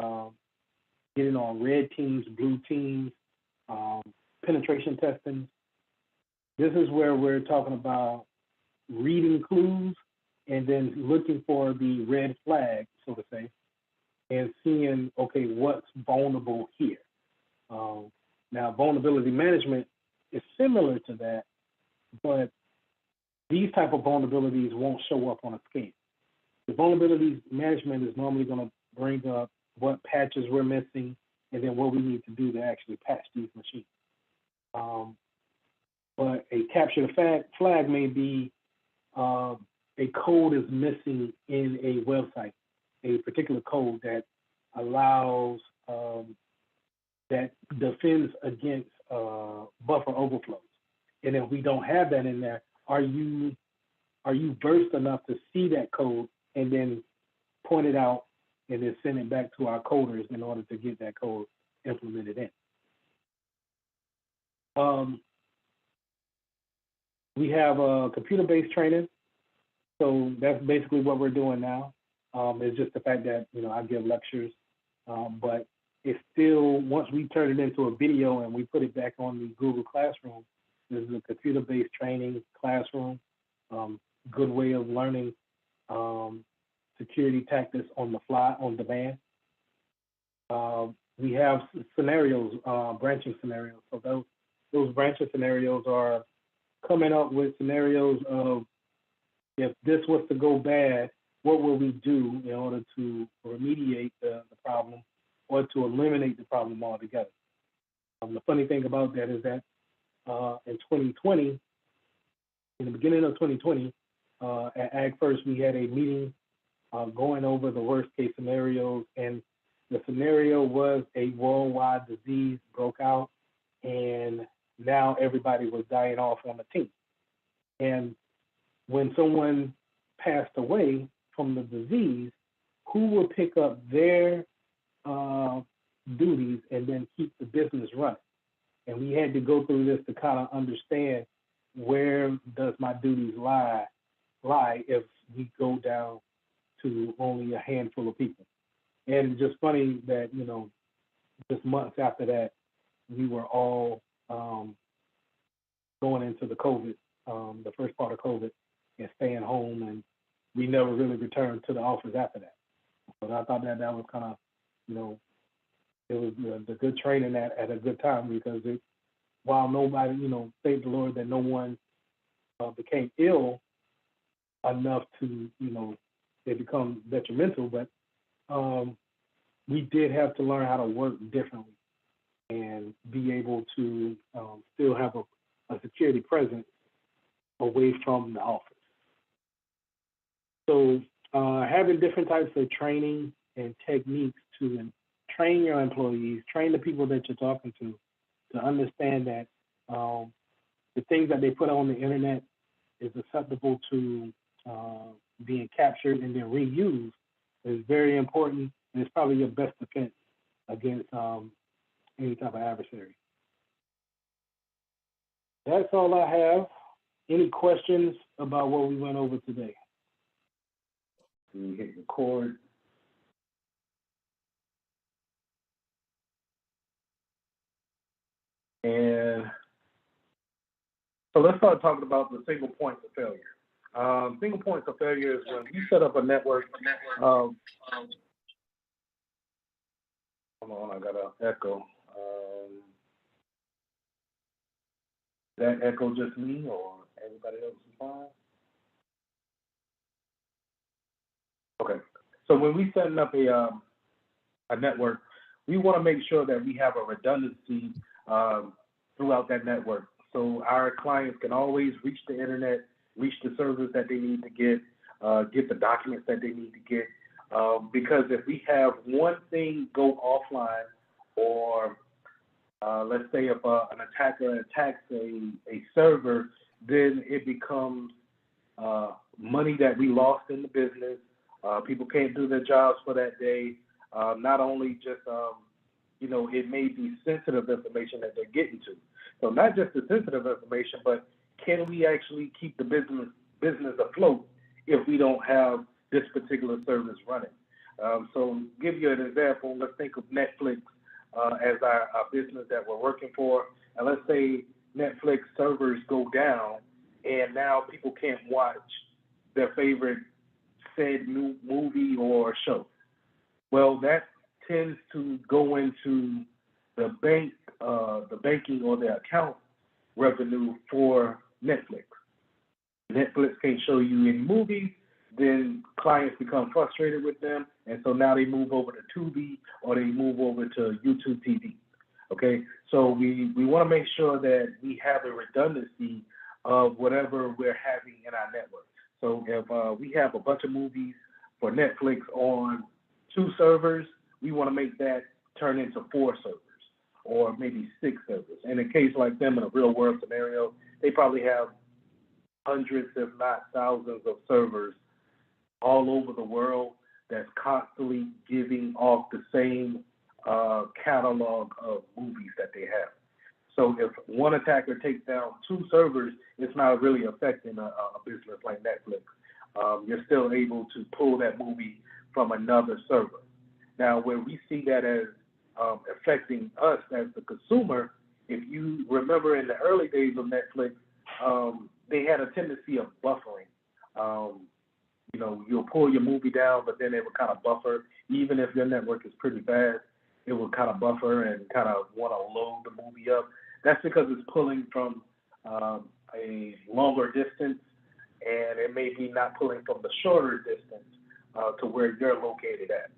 getting on red teams, blue teams, penetration testing. This is where we're talking about reading clues and then looking for the red flag, so to say, and seeing, okay, what's vulnerable here. Now, vulnerability management is similar to that, but these type of vulnerabilities won't show up on a scan. The vulnerability management is normally going to bring up what patches we're missing and then what we need to do to actually patch these machines. But a capture the flag may be a code is missing in a website, a particular code that allows, that defends against buffer overflows. And if we don't have that in there, are you versed enough to see that code and then point it out and then send it back to our coders in order to get that code implemented in? We have computer-based training. So that's basically what we're doing now. It's just the fact that, I give lectures, but it's still, once we turn it into a video and we put it back on the Google Classroom, this is a computer-based training classroom, good way of learning security tactics on the fly, on demand. We have scenarios, branching scenarios. So those branching scenarios are coming up with scenarios of, if this was to go bad, what will we do in order to remediate the problem or to eliminate the problem altogether. The funny thing about that is that in 2020, in the beginning of 2020, at Ag First, we had a meeting going over the worst case scenarios, and the scenario was a worldwide disease broke out, and now everybody was dying off on the team. And when someone passed away from the disease, who will pick up their duties and then keep the business running? And we had to go through this to kind of understand, where does my duties lie if we go down to only a handful of people. And just funny that, just months after that, we were all going into the COVID, the first part of COVID, and staying home, and we never really returned to the office after that. But I thought that was kind of, it was the good training at a good time, because while nobody, thank the Lord that no one became ill enough to, they become detrimental, but we did have to learn how to work differently and be able to still have a security presence away from the office. So having different types of training and techniques to train your employees, train the people that you're talking to understand that the things that they put on the internet is susceptible to being captured and then reused is very important, and it's probably your best defense against any type of adversary. That's all I have. Any questions about what we went over today? We hit record. And so let's start talking about the single points of failure. Single points of failure is when you set up a network. Hold on, I got an echo. That echo just me, or everybody else is fine? Okay. So when we setting up a network, we want to make sure that we have a redundancy throughout that network. So our clients can always reach the internet, reach the servers that they need to get the documents that they need to get. Because if we have one thing go offline, or let's say if an attacker attacks a server, then it becomes money that we lost in the business. People can't do their jobs for that day. Not only just, it may be sensitive information that they're getting to. So not just the sensitive information, but can we actually keep the business afloat if we don't have this particular service running? So give you an example, let's think of Netflix as our business that we're working for. And let's say Netflix servers go down and now people can't watch their favorite said new movie or show. Well, that tends to go into the banking or the account revenue for Netflix. Netflix can't show you any movies, then clients become frustrated with them, and so now they move over to Tubi or they move over to YouTube TV. Okay, so we want to make sure that we have a redundancy of whatever we're having in our network. So if we have a bunch of movies for Netflix on 2 servers, we want to make that turn into 4 servers or maybe 6 servers. And in case like them in a real world scenario, they probably have hundreds, if not thousands, of servers all over the world that's constantly giving off the same catalog of movies that they have. So if one attacker takes down 2 servers, it's not really affecting a business like Netflix. You're still able to pull that movie from another server. Now, where we see that as affecting us as the consumer, if you remember in the early days of Netflix, they had a tendency of buffering. You'll pull your movie down, but then it would kind of buffer. Even if your network is pretty fast, it will kind of buffer and kind of want to load the movie up. That's because it's pulling from a longer distance, and it may be not pulling from the shorter distance to where you're located at.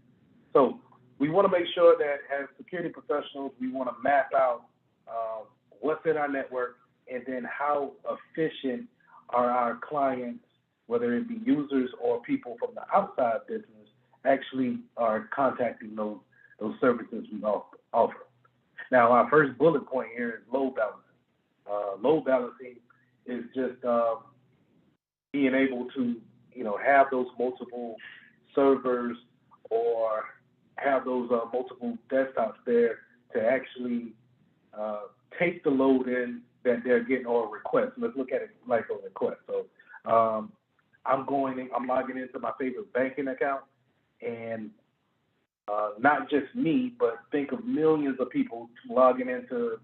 So we want to make sure that as security professionals, we want to map out what's in our network, and then how efficient are our clients, whether it be users or people from the outside business, actually are contacting those services we offer. Now, our first bullet point here is load balancing. Load balancing is just being able to, have those multiple servers or have those multiple desktops there to actually take the load in that they're getting or a request. Let's look at it like a request. So I'm logging into my favorite banking account, and not just me, but think of millions of people logging into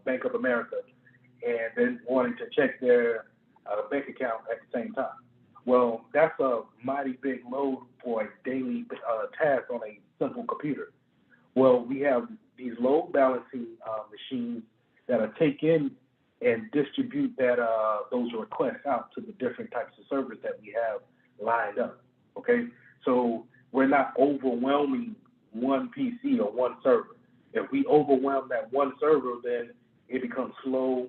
Bank of America and then wanting to check their bank account at the same time. Well, that's a mighty big load for a daily task on a simple computer. Well, we have these load balancing machines that are taken and distribute those requests out to the different types of servers that we have lined up. Okay, so we're not overwhelming one PC or one server. If we overwhelm that one server, then it becomes slow.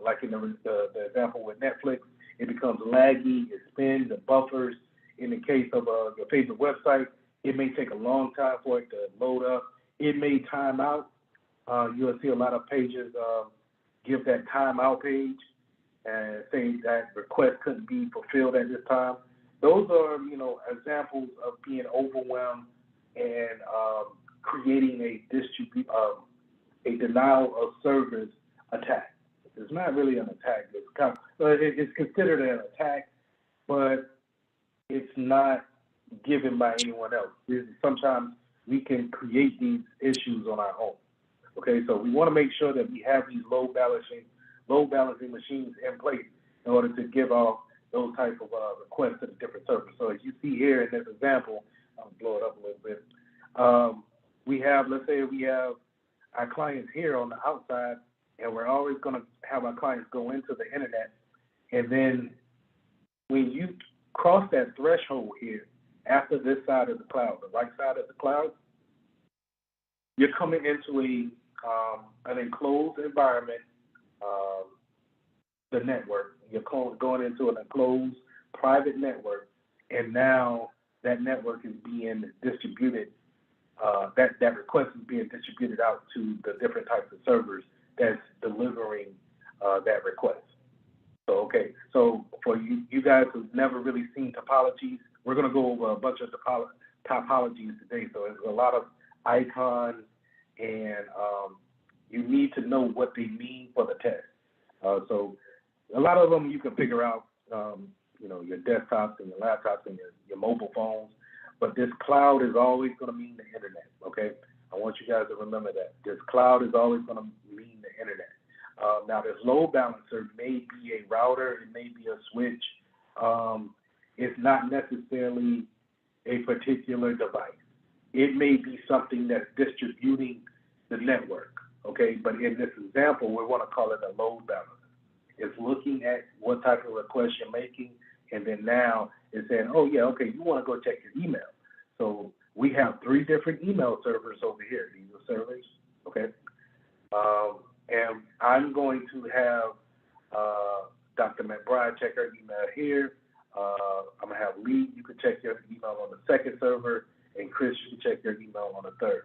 Like in the example with Netflix, it becomes laggy, it spins, it buffers. In the case of your favorite website, it may take a long time for it to load up. It may time out. You'll see a lot of pages give that timeout page and say that request couldn't be fulfilled at this time. Those are, examples of being overwhelmed and creating a denial of service attack. It's not really an attack. It's considered an attack, but it's not given by anyone else. Sometimes we can create these issues on our own. Okay, so we want to make sure that we have these load balancing machines in place in order to give off those type of requests to the different servers. So as you see here in this example, I'll blow it up a little bit. Let's say we have our clients here on the outside, and we're always going to have our clients go into the internet. And then when you cross that threshold here, after this side of the cloud, the right side of the cloud, you're coming into an enclosed environment, the network. You're going into an enclosed private network, and now that network is being distributed. That request is being distributed out to the different types of servers that's delivering that request. So for you guys who've never really seen topologies, we're going to go over a bunch of topologies today. So there's a lot of icons, and you need to know what they mean for the test. So a lot of them you can figure out, your desktops and your laptops and your mobile phones. But this cloud is always going to mean the internet, okay? I want you guys to remember that. This cloud is always going to mean the internet. Now, this load balancer may be a router, it may be a switch. It's not necessarily a particular device. It may be something that's distributing the network, okay? But in this example, we want to call it a load balancer. It's looking at what type of request you're making, and then now it's saying, oh, yeah, okay, you want to go check your email. So we have 3 different email servers over here. These are servers, okay? And I'm going to have Dr. McBride check her email here. I'm going to have Lee, you can check your email on the second server, and Chris, you can check your email on the third,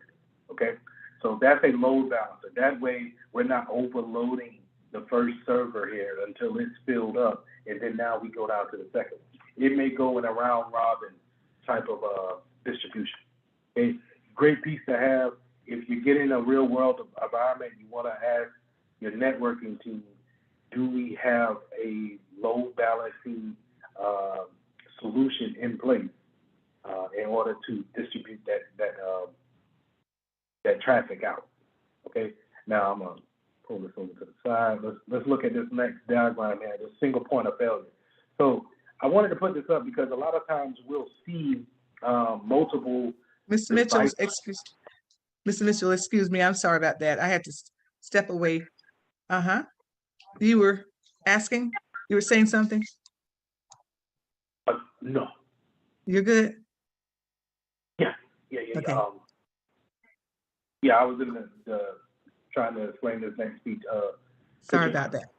okay? So that's a load balancer. That way, we're not overloading the first server here until it's filled up, and then now we go down to the second. It may go in a round-robin type of distribution. A great piece to have. If you get in a real-world environment, you want to ask your networking team, do we have a load balancing solution in place in order to distribute that traffic out? Okay. Now I'm gonna pull this over to the side. Let's look at this next diagram here. The single point of failure. So I wanted to put this up because a lot of times we'll see multiple. Mr. Mitchell, Mr. Mitchell, excuse me. I'm sorry about that. I had to step away. You were asking? You were saying something? No. You're good? Okay. Yeah, I was in the trying to explain this next speech. Sorry about that.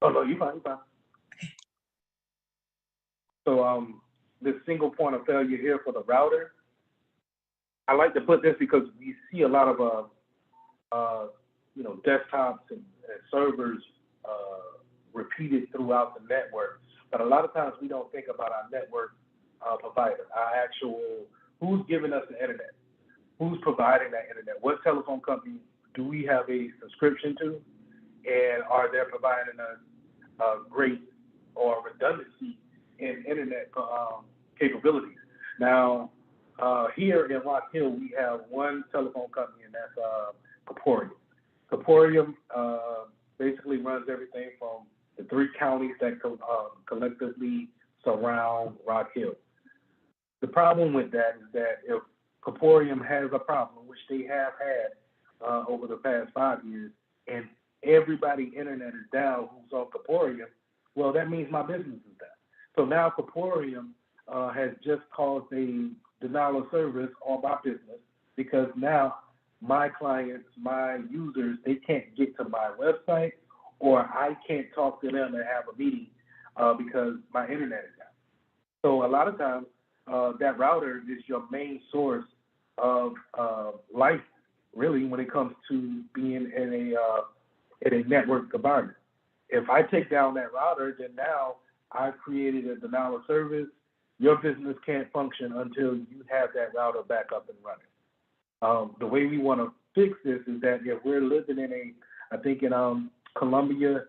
Oh no, you fine, you fine. So this single point of failure here for the router, I like to put this because we see a lot of desktops and servers repeated throughout the network. But a lot of times we don't think about our network provider, our actual, who's giving us the internet, who's providing that internet, what telephone company do we have a subscription to, and are they providing us great or redundancy in internet capabilities. Now, here in Rock Hill, we have one telephone company, and that's CompTIA. CompTIA basically runs everything from the 3 counties that collectively surround Rock Hill. The problem with that is that if CompTIA has a problem, which they have had over the past 5 years, and everybody's internet is down who's on CompTIA, well, that means my business is down. So now CompTIA has just caused a denial of service on my business because now my clients, my users, they can't get to my website, or I can't talk to them and have a meeting because my internet is down. So a lot of times that router is your main source of life, really, when it comes to being in a network environment. If I take down that router, then now I've created a denial of service. Your business can't function until you have that router back up and running. The way we want to fix this is that if we're living in I think in Columbia,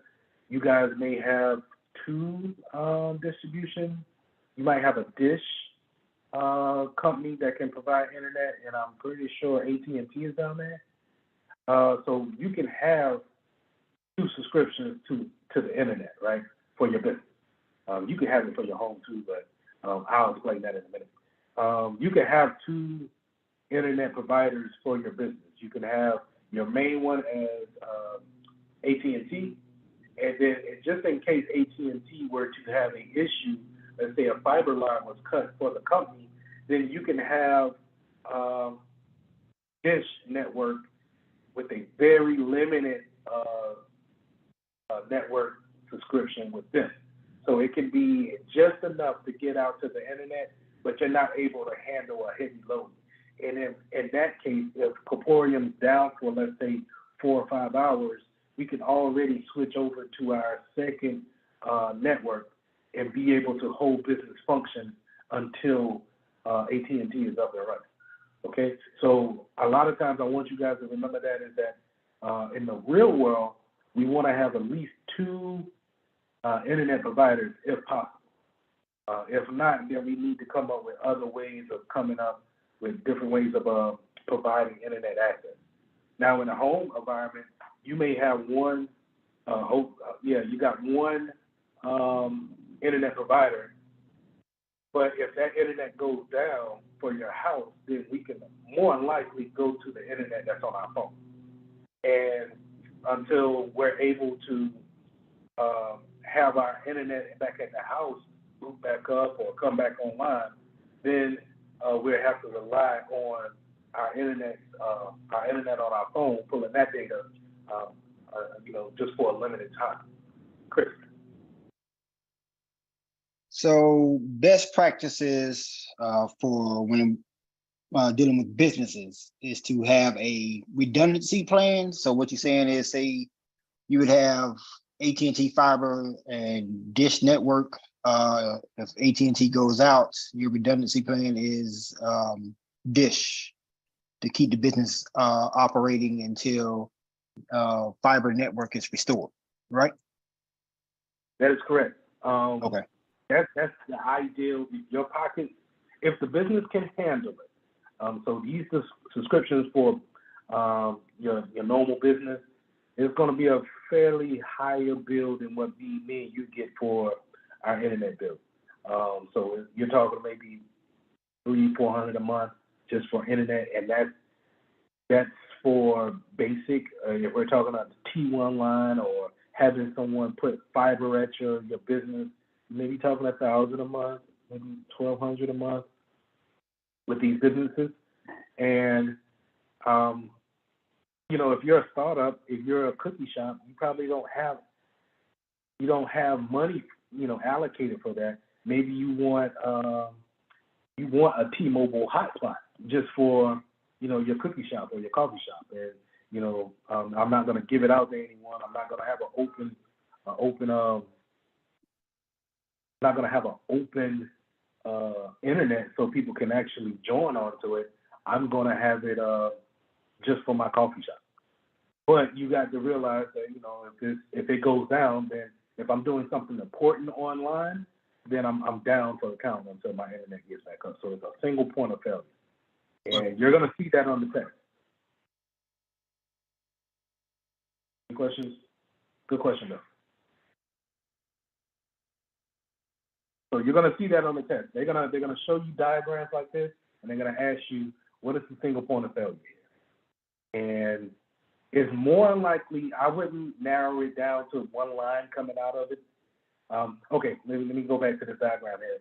you guys may have 2 distribution. You might have a dish company that can provide internet, and I'm pretty sure AT&T is down there. So you can have 2 subscriptions to the internet, right, for your business. You can have it for your home too, but I'll explain that in a minute. You can have 2 internet providers for your business. You can have your main one as AT&T, and then just in case AT&T were to have an issue, let's say a fiber line was cut for the company, then you can have Dish Network with a very limited network subscription with them. So it can be just enough to get out to the internet, but you're not able to handle a heavy load. And in that case, if CompTIA is down for, let's say, 4 or 5 hours, we can already switch over to our second network and be able to hold business function until AT&T is up and running. Okay, so a lot of times I want you guys to remember that is that in the real world, we want to have at least 2 internet providers if possible. If not, then we need to come up with other ways of coming up with different ways of providing internet access. Now, in a home environment, you may have one, you got one internet provider, but if that internet goes down for your house, then we can more than likely go to the internet that's on our phone. And until we're able to have our internet back at the house boot back up or come back online, then we'll have to rely on our internet on our phone, pulling that data, just for a limited time. Chris. So best practices for when dealing with businesses is to have a redundancy plan. So what you're saying is, say you would have AT&T fiber and Dish network. If AT&T goes out, your redundancy plan is Dish to keep the business operating until fiber network is restored, right? That is correct. Okay. That's the ideal. Your pocket, if the business can handle it. So these subscriptions for your normal business is going to be a fairly higher bill than what me and you get for our internet bill. So you're talking maybe $300-400 a month just for internet, and that's for basic. If we're talking about the T1 line or having someone put fiber at your business, maybe talking $1,000 a month, maybe $1,200 a month. with these businesses. And you know, if you're a startup, if you're a cookie shop, you probably don't have money, you know, allocated for that. Maybe you want a T-Mobile hotspot just for, you know, your cookie shop or your coffee shop. And you know, I'm not going to give it out to anyone. I'm not going to have an open internet so people can actually join onto it. I'm going to have it just for my coffee shop. But you got to realize that, you know, if it goes down, then if I'm doing something important online, then I'm down for the count until my internet gets back up. So it's a single point of failure. And you're going to see that on the test. Any questions? Good question, though. So you're going to see that on the test. They're gonna show you diagrams like this, and they're going to ask you, what is the single point of failure here? And it's more likely, I wouldn't narrow it down to one line coming out of it. Okay, let me go back to this diagram here.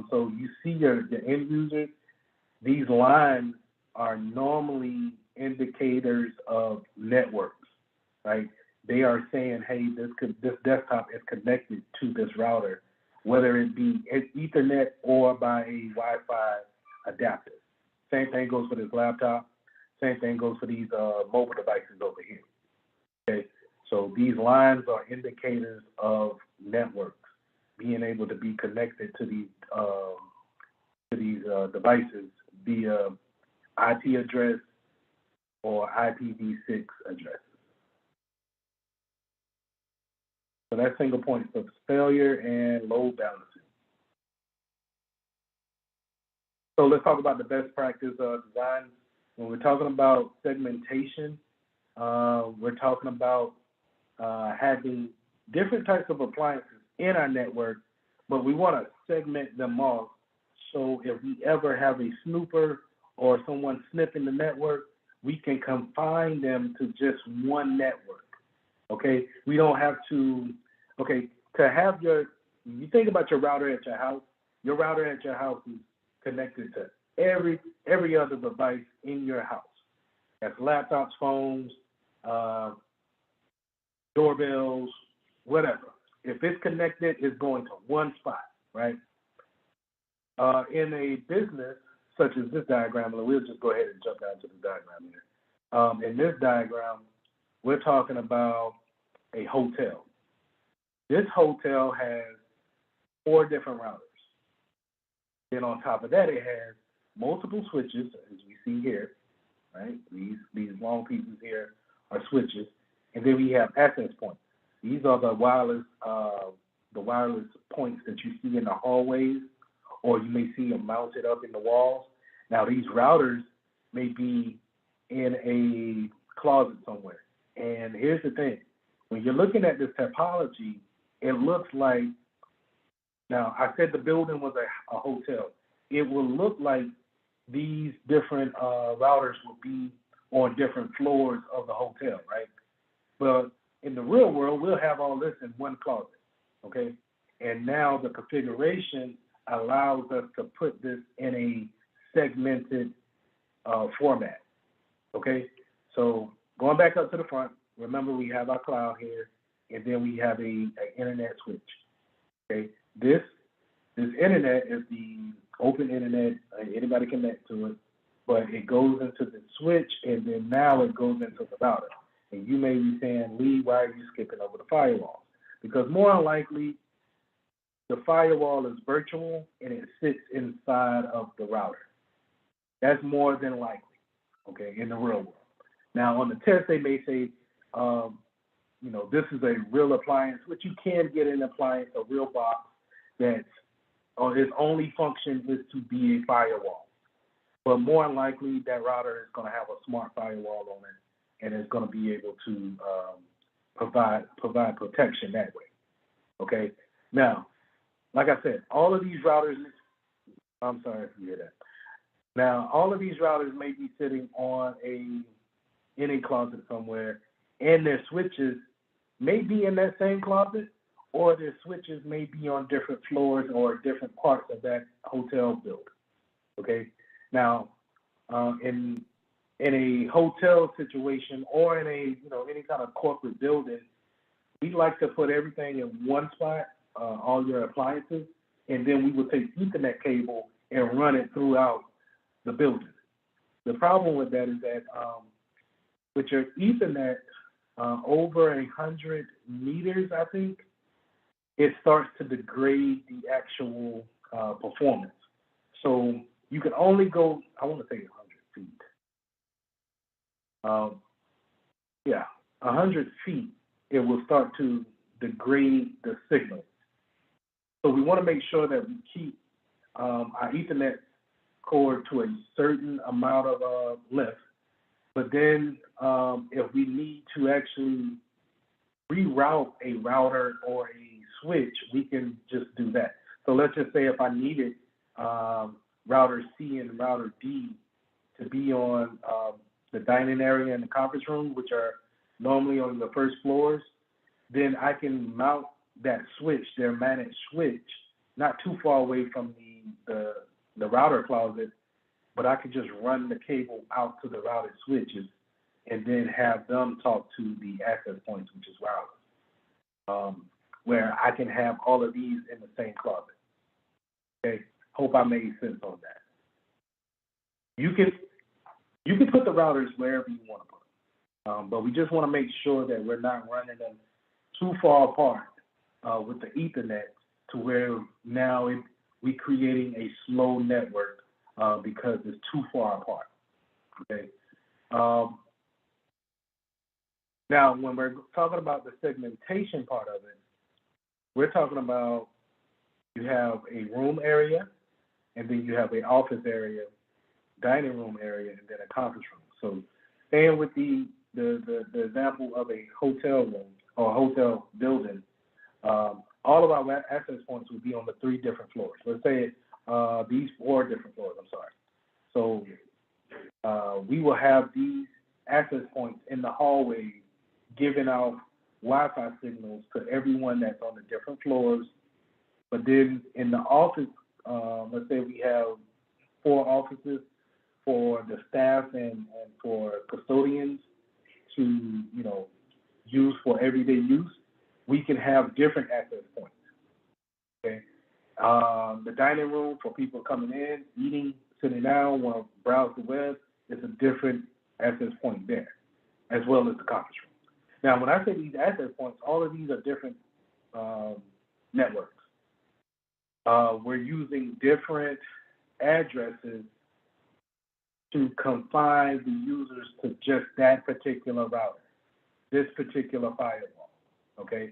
So you see your end users. These lines are normally indicators of networks, right? They are saying, hey, this desktop is connected to this router, whether it be Ethernet or by a Wi-Fi adapter. Same thing goes for this laptop. Same thing goes for these mobile devices over here. Okay, so these lines are indicators of networks being able to be connected to these devices via IP address or IPv6 addresses. So that's single point of failure and load balancing. So let's talk about the best practice design. When we're talking about segmentation, we're talking about having different types of appliances in our network, but we want to segment them off. So if we ever have a snooper or someone sniffing the network, we can confine them to just one network. Okay, we don't have to. Okay, to have you think about your router at your house. Your router at your house is connected to every other device in your house. That's laptops, phones, doorbells, whatever. If it's connected, it's going to one spot, right? In a business such as this diagram, and we'll just go ahead and jump down to the diagram here. In this diagram, we're talking about a hotel. This hotel has 4 different routers. Then on top of that, it has multiple switches, as we see here, right? These long pieces here are switches, and then we have access points. These are the wireless points that you see in the hallways, or you may see them mounted up in the walls. Now, these routers may be in a closet somewhere. And here's the thing: when you're looking at this topology, it looks like, now I said the building was a hotel. It will look like these different routers will be on different floors of the hotel, right? But in the real world, we'll have all this in one closet, okay? And now the configuration allows us to put this in a segmented format, okay? So going back up to the front, remember we have our cloud here, and then we have an internet switch, okay? This internet is the open internet, anybody can connect to it, but it goes into the switch, and then now it goes into the router. And you may be saying, Lee, why are you skipping over the firewall? Because more than likely, the firewall is virtual and it sits inside of the router. That's more than likely, okay, in the real world. Now, on the test, they may say, this is a real appliance, which you can get an appliance, a real box that's its only function is to be a firewall. But more than likely, that router is going to have a smart firewall on it, and it's going to be able to provide protection that way. Okay. Now, like I said, all of these routers. I'm sorry if you hear that. Now, all of these routers may be sitting in a closet somewhere, and their switches may be in that same closet, or their switches may be on different floors or different parts of that hotel building. Okay. Now, in a hotel situation or in a any kind of corporate building, we like to put everything in one spot, all your appliances, and then we will take Ethernet cable and run it throughout the building. The problem with that is that with your Ethernet over 100 meters, I think, it starts to degrade the actual performance. So you can only go, I want to say 100 feet. 100 feet, it will start to degrade the signal. So we want to make sure that we keep our Ethernet cord to a certain amount of length. But then if we need to actually reroute a router or a switch, we can just do that. So let's just say if I needed router C and router D to be on the dining area and the conference room, which are normally on the first floors, then I can mount that switch, their managed switch, not too far away from the router closet, but I could just run the cable out to the routed switches and then have them talk to the access points, which is wireless, where I can have all of these in the same closet. Okay, hope I made sense on that. You can put the routers wherever you want to put them, but we just want to make sure that we're not running them too far apart with the Ethernet to where now we're creating a slow network because it's too far apart. Okay. Now, when we're talking about the segmentation part of it, we're talking about you have a room area, and then you have an office area, dining room area, and then a conference room. So staying with the example of a hotel room or a hotel building, all of our access points would be on the 3 different floors. Let's say these 4 different floors, I'm sorry. So we will have these access points in the hallway giving out Wi-Fi signals to everyone that's on the different floors. But then in the office, let's say we have 4 offices for the staff and for custodians to, use for everyday use, we can have different access points. Okay. The dining room for people coming in, eating, sitting down, want to browse the web, is a different access point there, as well as the conference room. Now, when I say these access points, all of these are different networks. We're using different addresses to confine the users to just that particular router, this particular firewall, okay?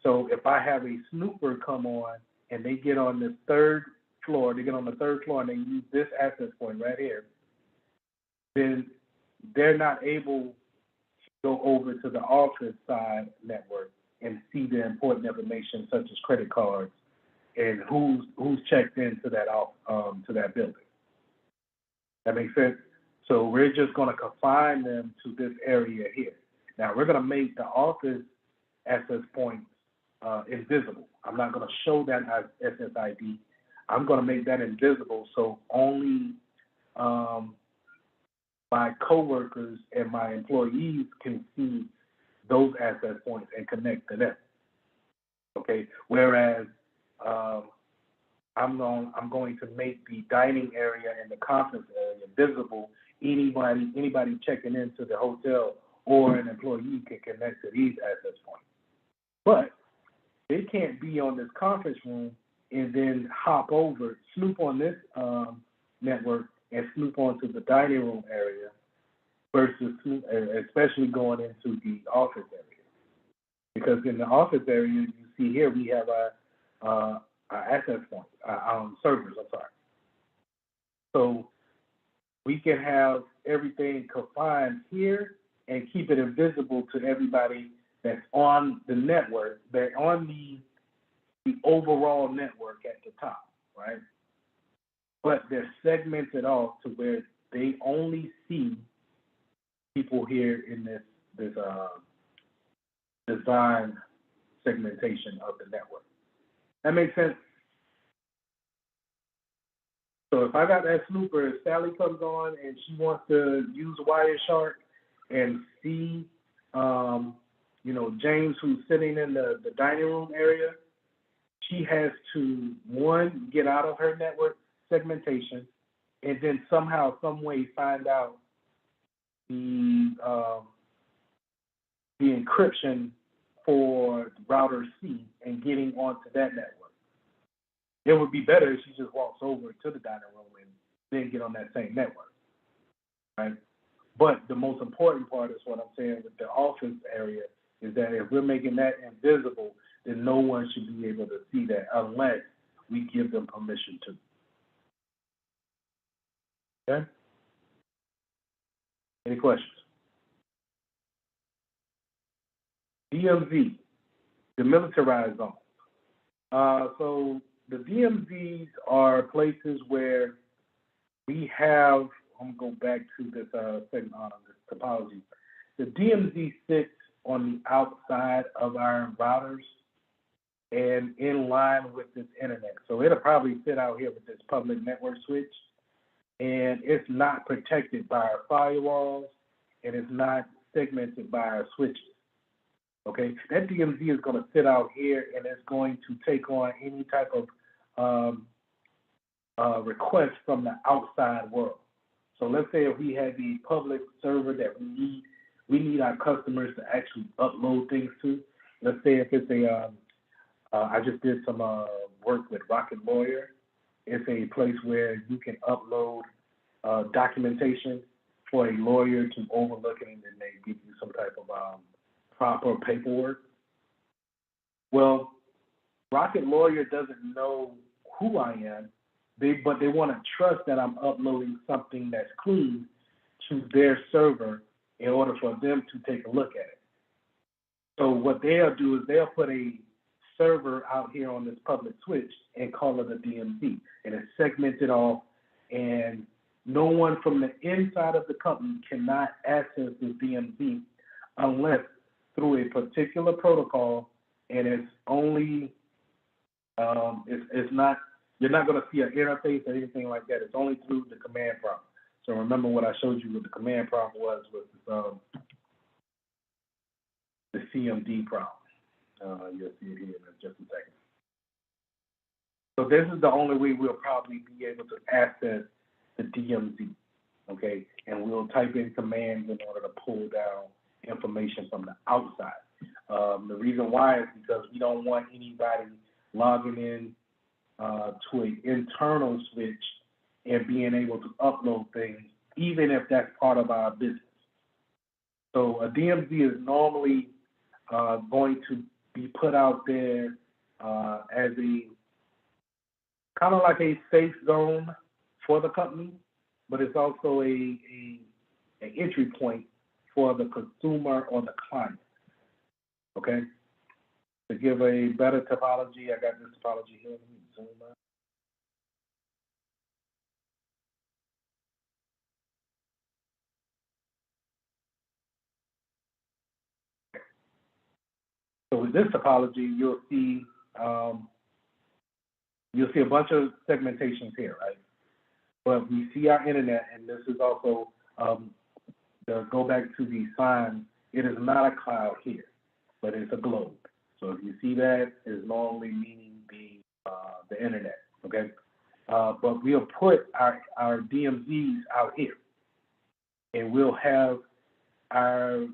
So if I have a snooper come on and they get on the 3rd floor, and they use this access point right here, then they're not able to go over to the office side network and see the important information such as credit cards and who's checked into that building. That makes sense? So we're just going to confine them to this area here. Now we're going to make the office access points invisible. I'm not going to show that as SSID. I'm going to make that invisible so only my coworkers and my employees can see those access points and connect to them. Okay. Whereas I'm going to make the dining area and the conference area visible. Anybody checking into the hotel or an employee can connect to these access points. But they can't be on this conference room and then hop over, snoop on this network and snoop onto the dining room area versus especially going into the office area. Because in the office area, you see here, we have our access points, servers, I'm sorry. So we can have everything confined here and keep it invisible to everybody that's on the network, that's on the overall network at the top, right? But they're segmented off to where they only see people here in this design segmentation of the network. That makes sense? So if I got that snooper, if Sally comes on and she wants to use Wireshark and see, James who's sitting in the dining room area, she has to, one, get out of her network segmentation, and then somehow, some way find out the encryption for router C and getting onto that network. It would be better if she just walks over to the dining room and then get on that same network, right? But the most important part is what I'm saying with the office area is that if we're making that invisible, then no one should be able to see that unless we give them permission to. Okay? Any questions? DMZ, demilitarized zone. So the DMZs are places where we have, I'm gonna go back to this segment on this topology. The DMZ sits on the outside of our routers and in line with this internet. So it'll probably sit out here with this public network switch, and it's not protected by our firewalls, and it's not segmented by our switches. Okay, that DMZ is going to sit out here, and it's going to take on any type of request from the outside world. So let's say if we have a public server that we need our customers to actually upload things to. Let's say if it's I just did some work with Rocket Lawyer. It's a place where you can upload documentation for a lawyer to overlook it, and then they give you some type of proper paperwork. Well, Rocket Lawyer doesn't know who I am, but they want to trust that I'm uploading something that's clean to their server in order for them to take a look at it. So what they'll do is they'll put a server out here on this public switch and call it a DMZ, and it's segmented off, and no one from the inside of the company cannot access this DMZ unless through a particular protocol, and it's only it's not, you're not going to see an interface or anything like that. It's only through the command prompt. So remember what I showed you what the command prompt was with the CMD prompt. You'll see it here in just a second. So this is the only way we'll probably be able to access the DMZ, okay? And we'll type in commands in order to pull down information from the outside. The reason why is because we don't want anybody logging in to an internal switch and being able to upload things, even if that's part of our business. So a DMZ is normally going to be put out there as a kind of like a safe zone for the company, but it's also an entry point for the consumer or the client. Okay? To give a better topology, I got this topology here. Let me zoom out. So with this topology, you'll see a bunch of segmentations here, right? But we see our internet, and this is also to go back to the sign. It is not a cloud here, but it's a globe. So if you see that, it's normally meaning the internet, okay? But we'll put our DMZs out here, and we'll have our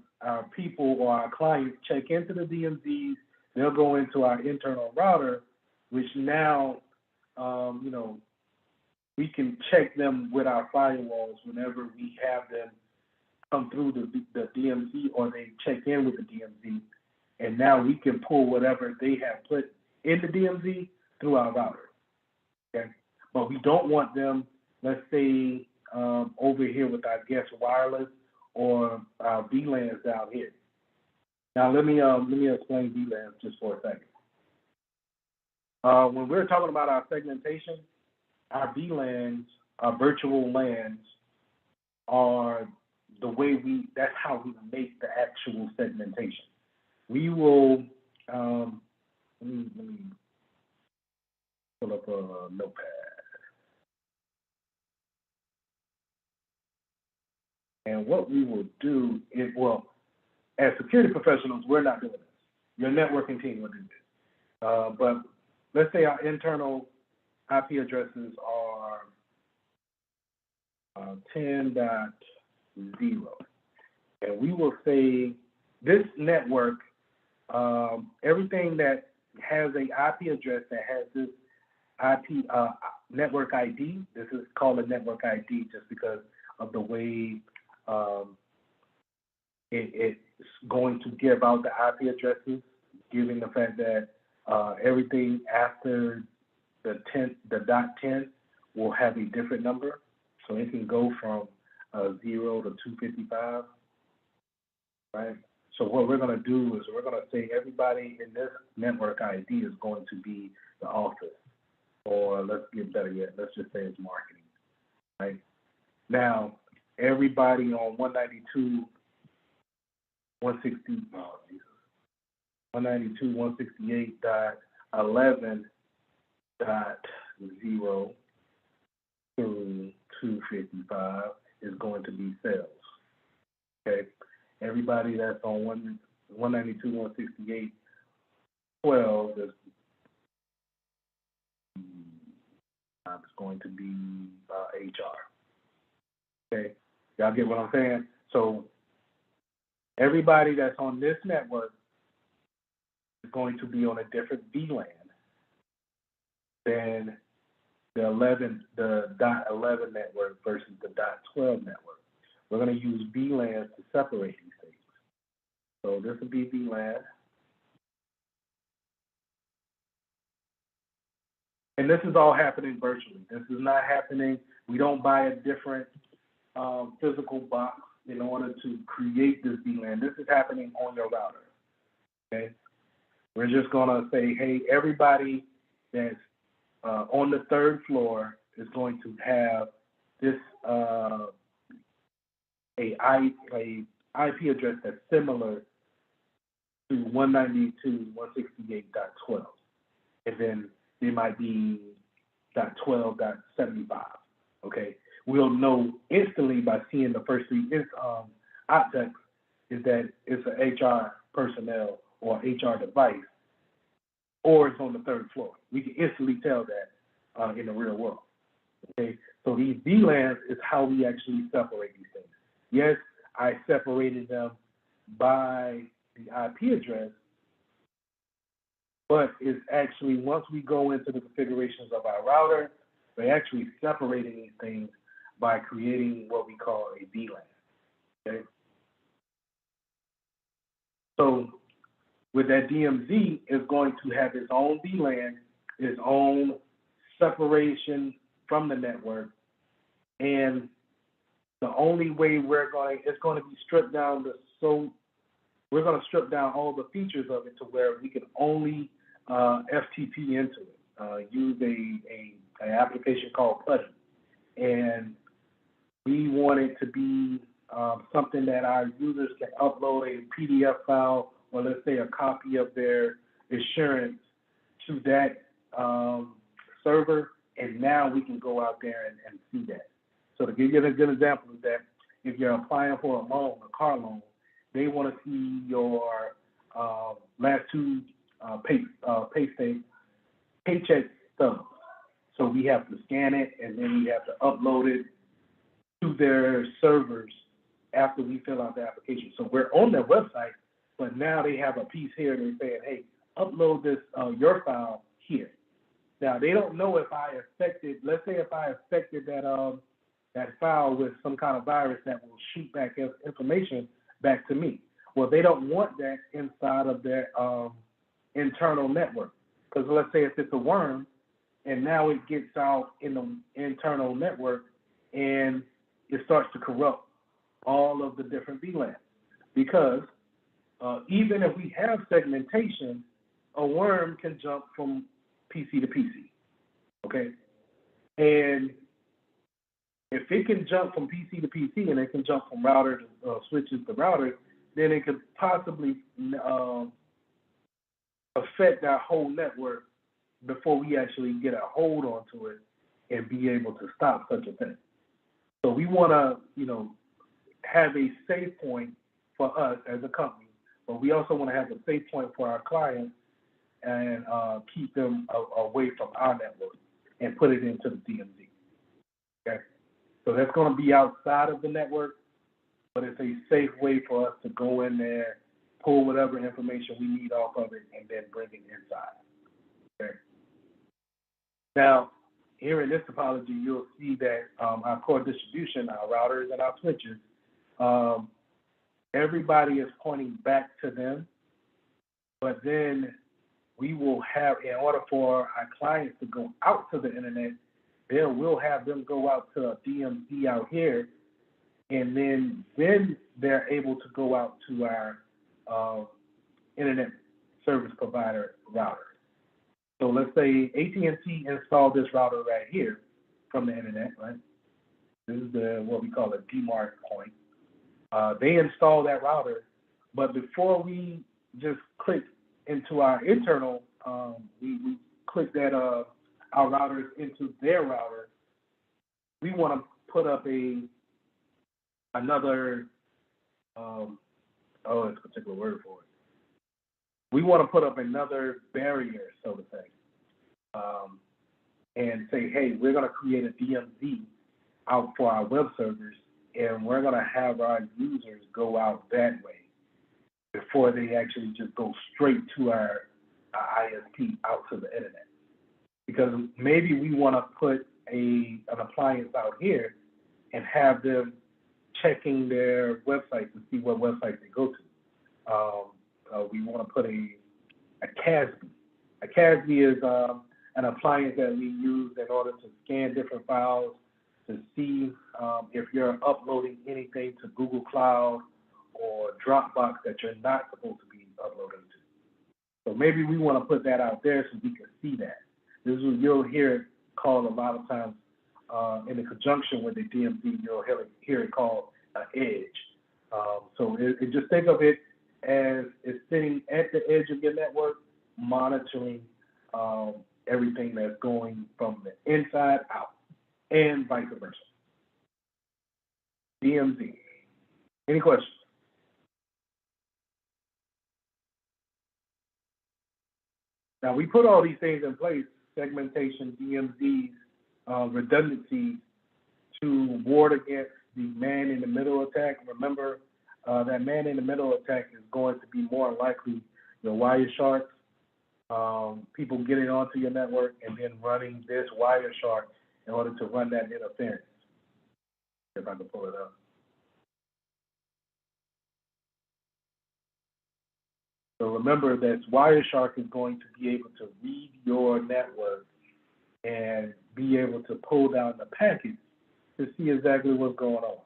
people or our clients check into the DMZs. They'll go into our internal router, which now, we can check them with our firewalls whenever we have them come through the DMZ or they check in with the DMZ. And now we can pull whatever they have put in the DMZ through our router, okay? But we don't want them, let's say, over here with our guest wireless or our VLANs down here. Now let me explain VLANs just for a second. When we're talking about our segmentation, our VLANs, our virtual LANs, are the way that's how we make the actual segmentation. We will, let me pull up a notepad. And what we will do is, well, as security professionals, we're not doing this. Your networking team will do this. But let's say our internal IP addresses are 10.0. And we will say this network, everything that has a IP address that has this IP network ID, this is called a network ID just because of the way it's going to give out the IP addresses, given the fact that everything after the .10 will have a different number. So it can go from 0 to 255, right? So what we're going to do is we're going to say everybody in this network ID is going to be the office, or let's get better yet, let's just say it's marketing, right? Now, everybody on 192.168.11.0 through 255 is going to be sales. Okay, everybody that's on 192.168.12 is going to be HR. Okay, y'all get what I'm saying? So everybody that's on this network is going to be on a different VLAN than the .11 network versus the .12 network. We're going to use VLANs to separate these things. So this will be VLAN. And this is all happening virtually. This is not happening. We don't buy a different physical box in order to create this VLAN. This is happening on your router. Okay? We're just going to say, hey, everybody that's on the third floor is going to have this a IP address that's similar to 192.168.12, and then they might be .12.75. Okay, we'll know instantly by seeing the first three objects is that it's an HR personnel or HR device, or it's on the third floor. We can instantly tell that in the real world. Okay, so these VLANs is how we actually separate these things. Yes, I separated them by the IP address, but it's actually, once we go into the configurations of our router, we're actually separating these things by creating what we call a VLAN. Okay, so with that DMZ, is going to have its own VLAN, its own separation from the network, and the only way it's going to be stripped down we're going to strip down all the features of it to where we can only FTP into it, use an application called PuTTY, and we want it to be something that our users can upload a PDF file, or let's say a copy of their insurance to that server, and now we can go out there and see that. So to give you a good example is that if you're applying for a loan, a car loan, they want to see your last two paycheck stubs. So we have to scan it, and then we have to upload it to their servers after we fill out the application. So we're on their website, but now they have a piece here and they're saying, hey, upload this, your file here. Now, they don't know if I affected, let's say if I affected that file with some kind of virus that will shoot back information back to me. Well, they don't want that inside of their internal network. Because let's say if it's a worm, and now it gets out in the internal network, and it starts to corrupt all of the different VLANs. Because even if we have segmentation, a worm can jump from PC to PC, okay? And if it can jump from PC to PC, and it can jump from router to switches to router, then it could possibly affect our whole network before we actually get a hold onto it and be able to stop such a thing. So we want to, have a safe point for us as a company, but we also want to have a safe point for our clients and keep them away from our network and put it into the DMZ. Okay, so that's going to be outside of the network, but it's a safe way for us to go in there, pull whatever information we need off of it, and then bring it inside. Okay. Now, here in this topology, you'll see that our core distribution, our routers and our switches, everybody is pointing back to them, but then we will have, in order for our clients to go out to the internet, we'll have them go out to a DMZ out here, and then they're able to go out to our internet service provider router. So let's say AT&T installed this router right here from the internet, right? This is what we call a DMARC point. They install that router, but before we just click into our internal, we click that our routers into their router, we want to put up another, it's a particular word for it. We want to put up another barrier, so to say, and say, hey, we're going to create a DMZ out for our web servers, and we're going to have our users go out that way before they actually just go straight to our ISP out to the internet. Because maybe we want to put an appliance out here and have them checking their website to see what website they go to. We want to put a CASB. A CASB is an appliance that we use in order to scan different files to see if you're uploading anything to Google Cloud or Dropbox that you're not supposed to be uploading to. So maybe we want to put that out there so we can see that. This is what you'll hear it called a lot of times in the conjunction with the DMZ, you'll hear it called an edge. So just think of it as it's sitting at the edge of your network, monitoring everything that's going from the inside out and vice versa. DMZ. Any questions? Now, we put all these things in place, segmentation, DMZs, redundancy, to ward against the man-in-the-middle attack. Remember, that man-in-the-middle attack is going to be more likely the wire sharks, people getting onto your network and then running this wire shark in order to run that interference. If I can pull it up. So remember that Wireshark is going to be able to read your network and be able to pull down the packets to see exactly what's going on.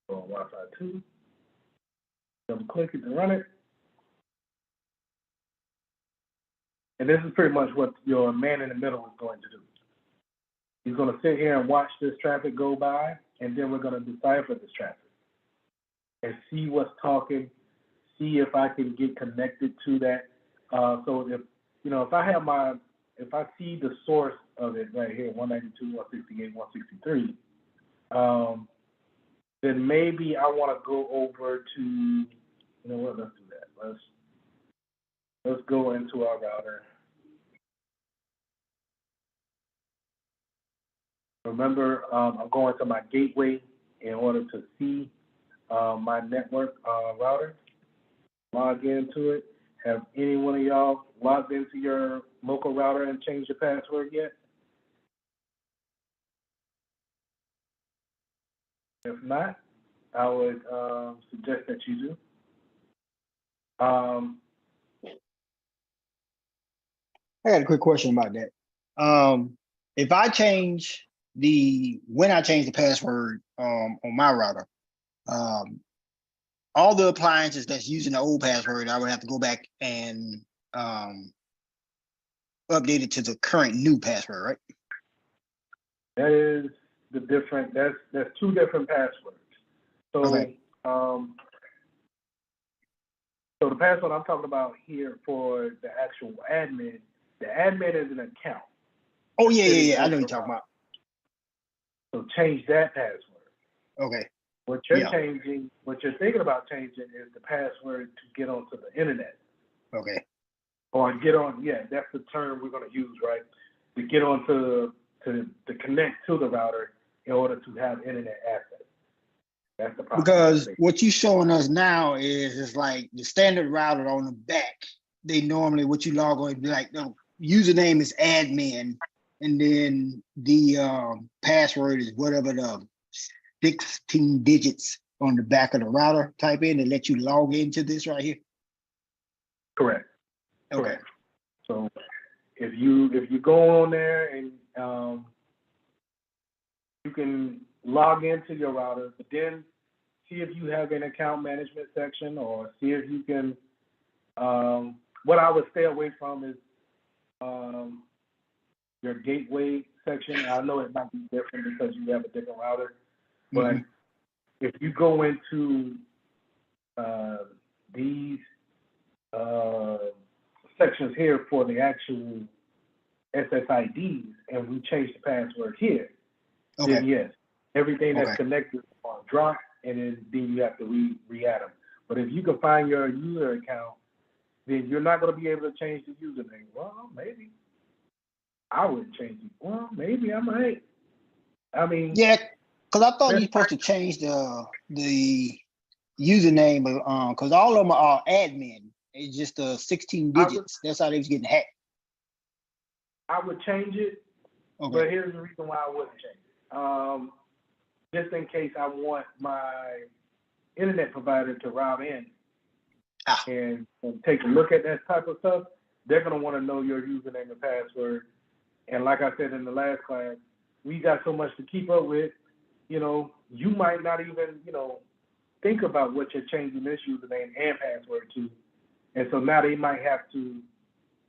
Go on Wi-Fi 2. Double click it to run it. And this is pretty much what your man in the middle is going to do. He's going to sit here and watch this traffic go by, and then we're going to decipher this traffic and see what's talking, see if I can get connected to that. So if I see the source of it right here, 192, 168, 163, then maybe I want to go over to, let's do that. Let's go into our router. Remember, I'm going to my gateway in order to see my network router. Log into it. Have any one of y'all logged into your local router and changed your password yet? If not, I would suggest that you do. I got a quick question about that. If I change when I change the password on my router, all the appliances that's using the old password, I would have to go back and update it to the current new password, right? That is the different. That's two different passwords. So, okay. So the password I'm talking about here for the actual admin, the admin is an account. Oh yeah. I know what you're talking about. So change that password. Okay. What you're Yeah. changing, what you're thinking about changing is the password to get onto the internet. Okay. Or get on, yeah, that's the term we're going to use, right? To get onto, to connect to the router in order to have internet access. That's the problem. Because what you're showing us now is like the standard router on the back. They normally, what you log on, be like the username is admin, and then the password is whatever the 16 digits on the back of the router. Type in and let you log into this right here. Correct. Okay. Correct. So if you go on there and you can log into your router, but then see if you have an account management section, or see if you can. What I would stay away from is your gateway section. I know it might be different because you have a different router, but if you go into these sections here for the actual SSIDs, and we change the password here, then yes, everything that's connected on drop, and then you have to re-add them. But if you can find your user account, then you're not going to be able to change the username. Well, maybe. I wouldn't change it. Well, maybe I might. I mean, yeah, because I thought you're supposed to change the username, because all of them are admin. It's just 16 digits. That's how they was getting hacked. I would change it, but here's the reason why I wouldn't change it. Just in case I want my internet provider to route in and take a look at that type of stuff, they're going to want to know your username and password. And like I said in the last class, we got so much to keep up with, you might not even, think about what you're changing this username and password to. And so now they might have to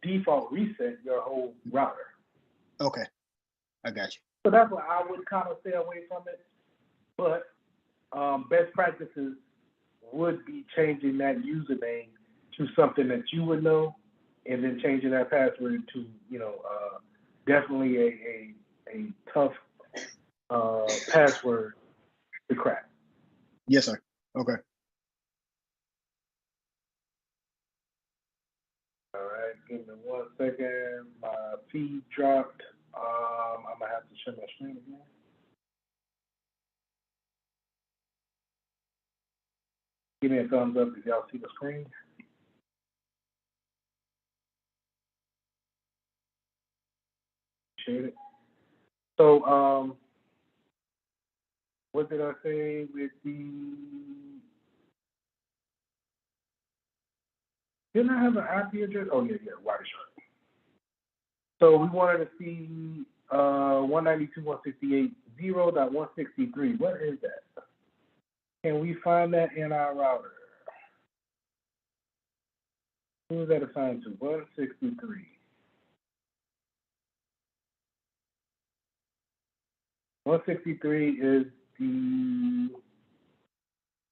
default reset your whole router. Okay, I got you. So that's why I would kind of stay away from it. But best practices would be changing that username to something that you would know, and then changing that password to, definitely a tough password to crack. Yes, sir. Okay. All right, give me 1 second. My feed dropped. I'm gonna have to share my screen again. Give me a thumbs up if y'all see the screen. Appreciate it. So, what did I say with the? Didn't I have an IP address? Oh yeah, Wireshark. So we wanted to see 192.168.0.163. What is that? Can we find that in our router? Who is that assigned to? 163. 163 is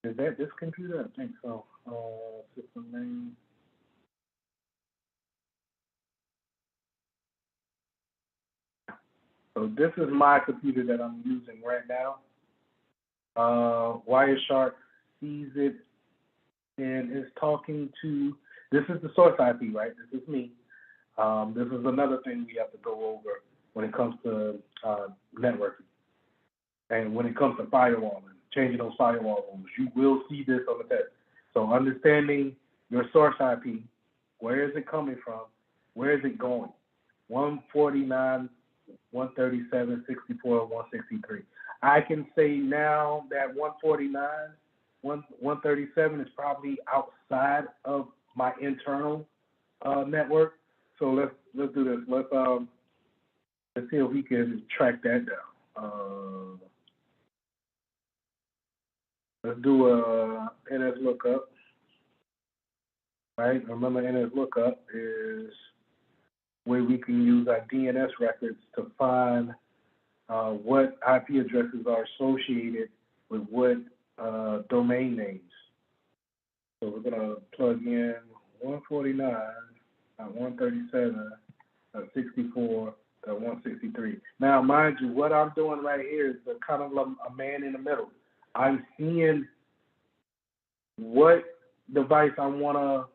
is that this computer? I think so. System name. So this is my computer that I'm using right now. Wireshark sees it and is talking to, this is the source IP, right? This is me. This is another thing we have to go over when it comes to networking. And when it comes to firewalling, changing those firewall rules, you will see this on the test. So understanding your source IP, where is it coming from? Where is it going? 149, 137, 64, 163. I can say now that 149, 137 is probably outside of my internal network. So let's do this. Let's see if we can track that down. Let's do a NS lookup. Right? Remember, NS lookup is where we can use our DNS records to find what IP addresses are associated with what domain names. So we're gonna plug in 149.137.64.163. 163. Now, mind you, what I'm doing right here is a kind of a man in the middle. I'm seeing what device I wanna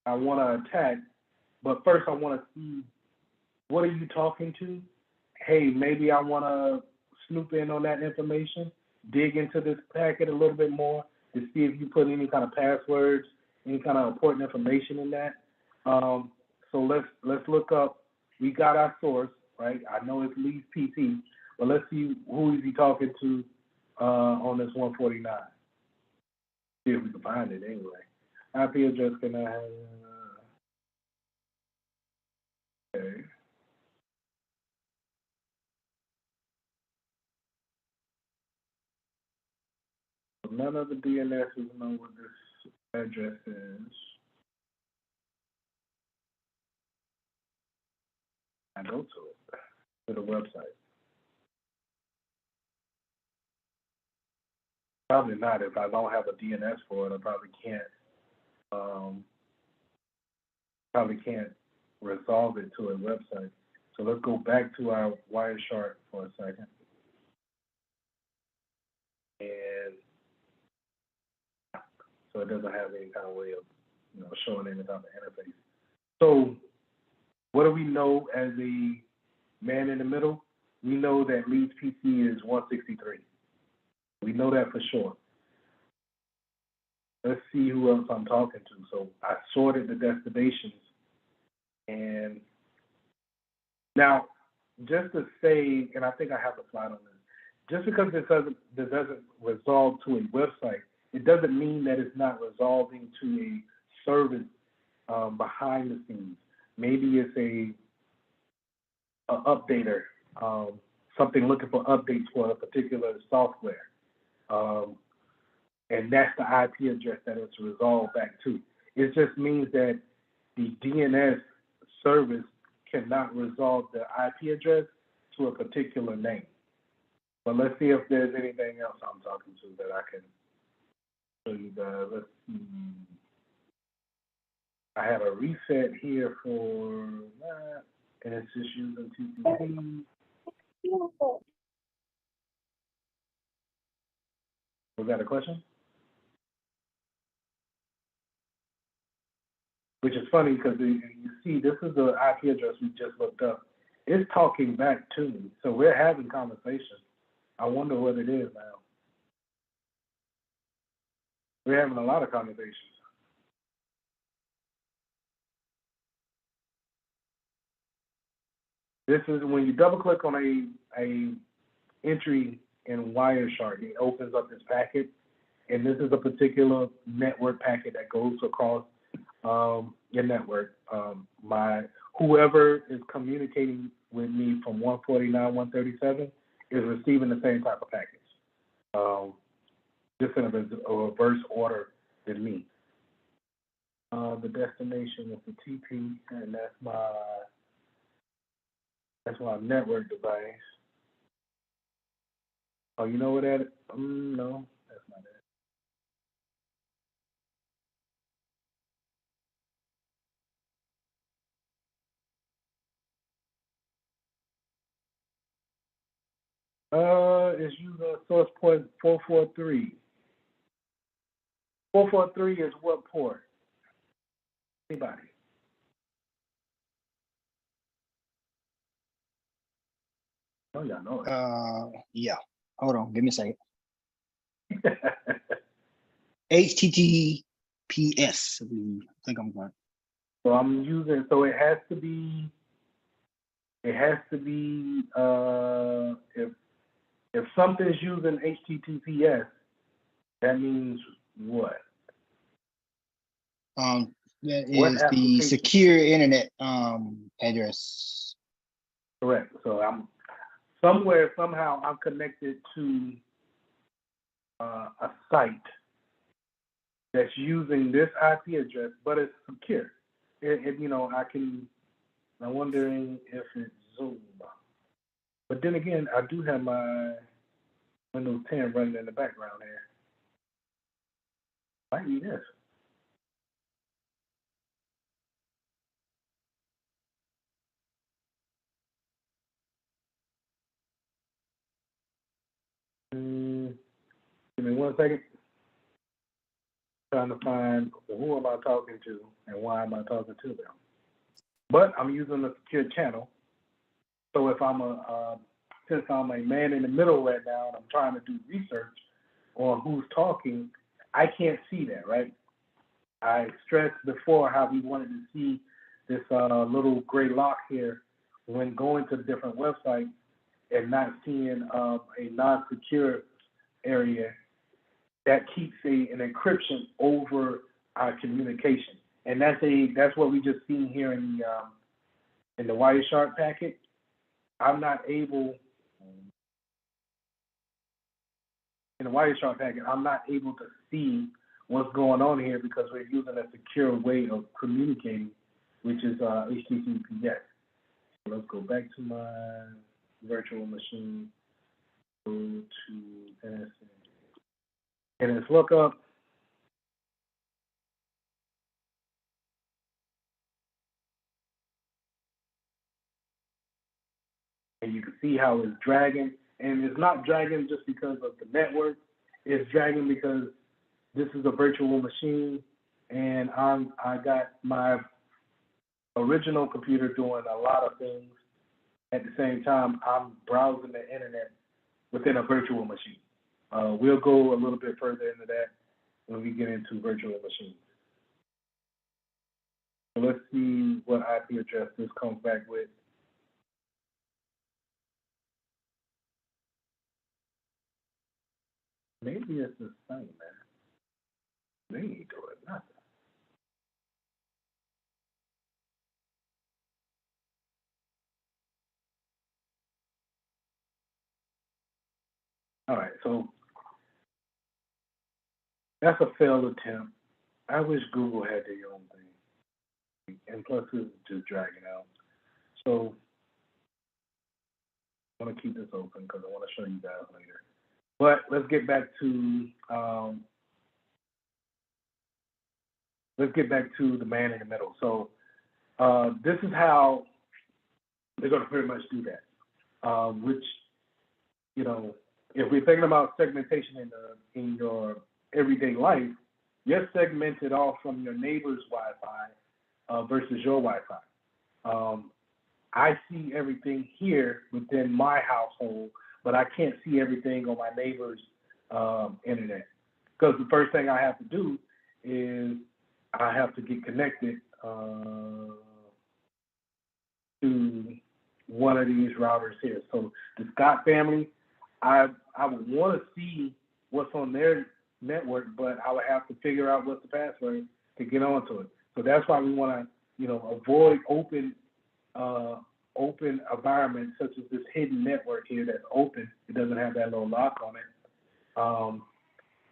attack, but first I wanna see what are you talking to. Hey, maybe I wanna snoop in on that information, dig into this packet a little bit more to see if you put any kind of passwords, any kind of important information in that. So let's look up. We got our source, right? I know it's Lee's PT, but let's see who is he talking to on this 149. See if we can find it anyway. IP address can I have? Okay. None of the DNSs know what this address is. I go to it, to the website. Probably not. If I don't have a DNS for it, I probably can't resolve it to a website. So let's go back to our Wireshark for a second. And so it doesn't have any kind of way of, showing any kind of interface. So what do we know as a man in the middle? We know that Lee's PC is 163. We know that for sure. Let's see who else I'm talking to. So I sorted the destinations. And now, just to say, and I think I have a slide on this, just because this doesn't resolve to a website, it doesn't mean that it's not resolving to a service behind the scenes. Maybe it's a updater, something looking for updates for a particular software. And that's the IP address that it's resolved back to. It just means that the DNS service cannot resolve the IP address to a particular name. But let's see if there's anything else I'm talking to that I can show you guys. Let's see. I have a reset here for that, and it's just using TCP. Was that a question? Which is funny because you see, this is the IP address we just looked up. It's talking back to me, so we're having conversations. I wonder what it is now. We're having a lot of conversations. This is when you double click on a entry in Wireshark, it opens up this packet, and this is a particular network packet that goes across your network. Whoever is communicating with me from 149, 137 is receiving the same type of package, just in a reverse order than me. The destination is the TP, and that's my network device. Oh, you know what that is? No, that's not it. It's using source port 443. 443 is what port? Anybody? Oh, y'all know it. Yeah. Hold on, give me a second. HTTPS, I believe. I think I'm going. So I'm using. So it has to be. If something's using HTTPS, that means what? That is the secure internet address. Correct. So I'm somehow I'm connected to a site that's using this IP address, but it's secure. I'm wondering if it's Zoom. But then again, I do have my Windows 10 running in the background here. Might be this. Give me 1 second. Trying to find who am I talking to and why am I talking to them. But I'm using a secure channel. So if I'm since I'm a man in the middle right now and I'm trying to do research on who's talking, I can't see that, right? I stressed before how we wanted to see this little gray lock here when going to the different websites and not seeing a non-secure area that keeps an encryption over our communication. And that's what we just seen here in the Wireshark packet. I'm not able in the Wireshark packet. I'm not able to see what's going on here because we're using a secure way of communicating, which is HTTPS. So let's go back to my virtual machine. Go to NSA. And let's look up. And you can see how it's dragging. And it's not dragging just because of the network. It's dragging because this is a virtual machine, and I got my original computer doing a lot of things. At the same time, I'm browsing the internet within a virtual machine. We'll go a little bit further into that when we get into virtual machines. So let's see what IP address this comes back with. Maybe it's the same, man. They ain't doing nothing. All right, so that's a failed attempt. I wish Google had their own thing. And plus, it's just dragging out. So I want to keep this open because I want to show you guys later. But let's get back to the man in the middle. So this is how they're going to pretty much do that. Which, you know, if we're thinking about segmentation in your everyday life, you're segmented off from your neighbor's Wi-Fi versus your Wi-Fi. I see everything here within my household, but I can't see everything on my neighbor's internet. Because the first thing I have to do is I have to get connected to one of these routers here. So the Scott family, I would want to see what's on their network, but I would have to figure out what's the password to get onto it. So that's why we want to, you know, avoid open environments such as this hidden network here that's open. It doesn't have that little lock on it.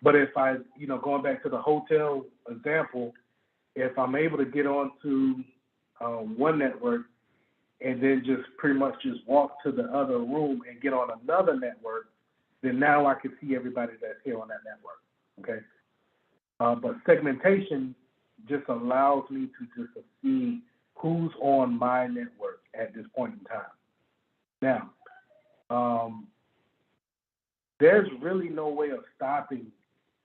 But if I, you know, going back to the hotel example, if I'm able to get onto one network and then just pretty much just walk to the other room and get on another network, then now I can see everybody that's here on that network, okay? But segmentation just allows me to just see who's on my network at this point in time. Now, there's really no way of stopping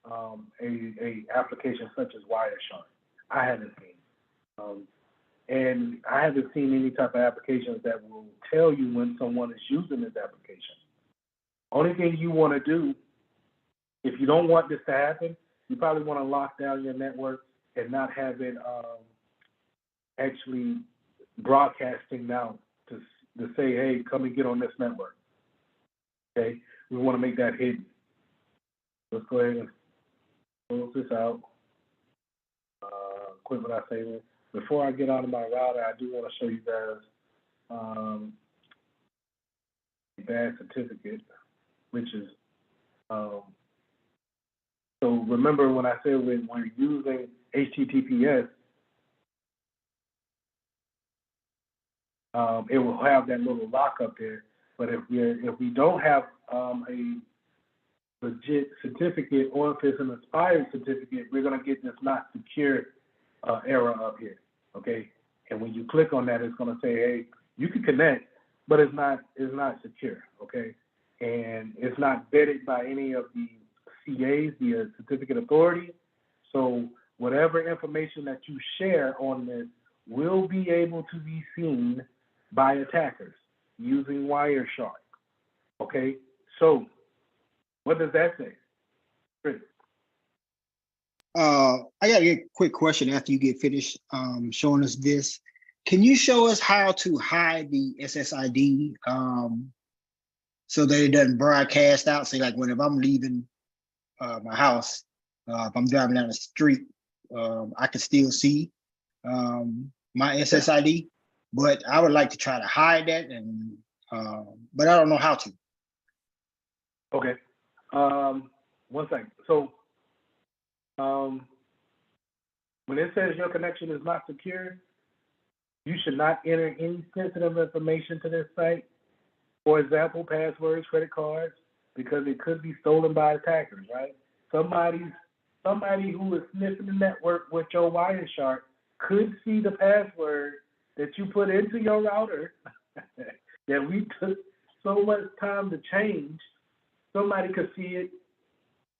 a application such as Wireshark. I haven't seen. And I haven't seen any type of applications that will tell you when someone is using this application. Only thing you want to do, if you don't want this to happen, you probably want to lock down your network and not have it actually broadcasting out to say, hey, come and get on this network. Okay, we want to make that hidden. Let's go ahead and close this out. Quit what I say. Before I get out of my router, I do want to show you guys a bad certificate, which is so remember when I said when we're using HTTPS, it will have that little lock up there. But if we don't have a legit certificate, or if it's an expired certificate, we're going to get this not secure error up here. Okay, and when you click on that, it's going to say, hey, you can connect, but it's not secure. Okay, and it's not vetted by any of the CAs, the certificate authority. So whatever information that you share on this will be able to be seen by attackers using Wireshark. Okay, so what does that say? Chris? I got a quick question after you get finished showing us this. Can you show us how to hide the SSID so that it doesn't broadcast out? Say like if I'm leaving my house, if I'm driving down the street, I can still see my SSID, but I would like to try to hide that, and but I don't know how to. Okay, 1 second. So when it says your connection is not secure, you should not enter any sensitive information to this site. For example, passwords, credit cards, because it could be stolen by attackers, right? Somebody who is sniffing the network with your Wireshark could see the password that you put into your router that we took so much time to change. Somebody could see it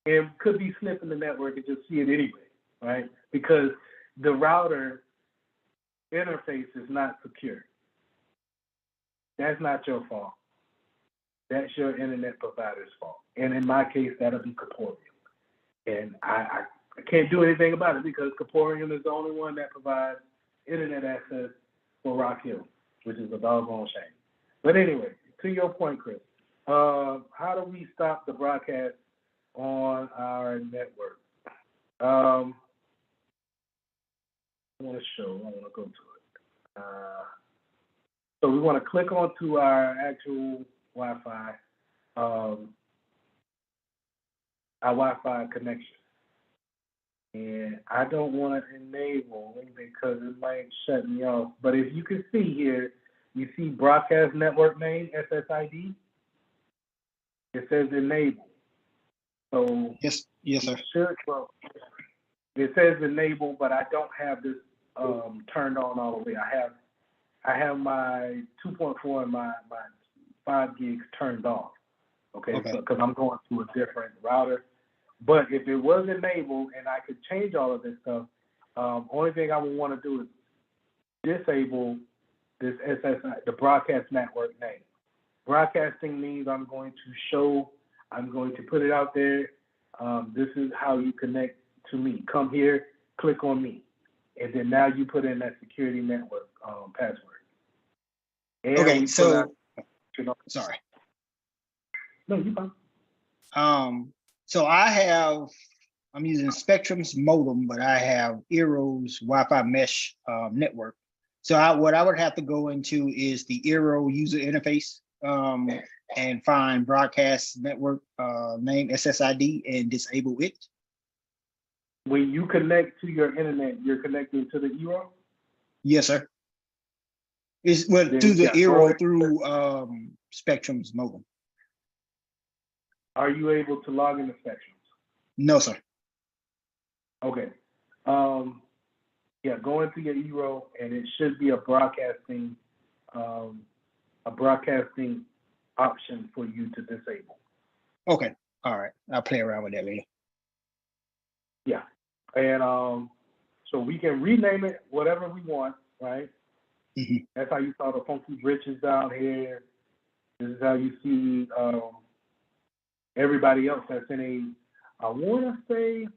and could be sniffing the network and just see it anyway, right? Because the router interface is not secure. That's not your fault. That's your internet provider's fault. And in my case, that'll be CompTIA. And I can't do anything about it because CompTIA is the only one that provides internet access for Rock Hill, which is a doggone shame. But anyway, to your point, Chris, how do we stop the broadcast on our network? I want to go to it. So we want to click onto our actual Wi-Fi, our Wi-Fi connection. And I don't want to enable because it might shut me off. But if you can see here, you see broadcast network name, SSID. It says enable. So yes, sir. It says enable, but I don't have this turned on all the way. I have my 2.4 and my 5 gigs turned off. Okay, so because I'm going to a different router. But if it was enabled and I could change all of this stuff, only thing I would want to do is disable this SSI, the broadcast network name. Broadcasting means I'm going to put it out there. This is how you connect to me. Come here, click on me. And then now you put in that security network password. And okay, so sorry. No, you fine. So I'm using Spectrum's modem, but I have Eero's Wi-Fi mesh network. So what I would have to go into is the Eero user interface and find broadcast network name SSID and disable it. When you connect to your internet, you're connecting to the Eero? Yes, sir. Through the Eero through Spectrum's modem. Are you able to log into Spectrum? No, sir. Okay. Yeah, go into your Eero and it should be a broadcasting option for you to disable. Okay. All right. I'll play around with that later. Yeah. And so we can rename it whatever we want, right? Mm-hmm. That's how you saw the funky britches down here. This is how you see everybody else that's in I want to say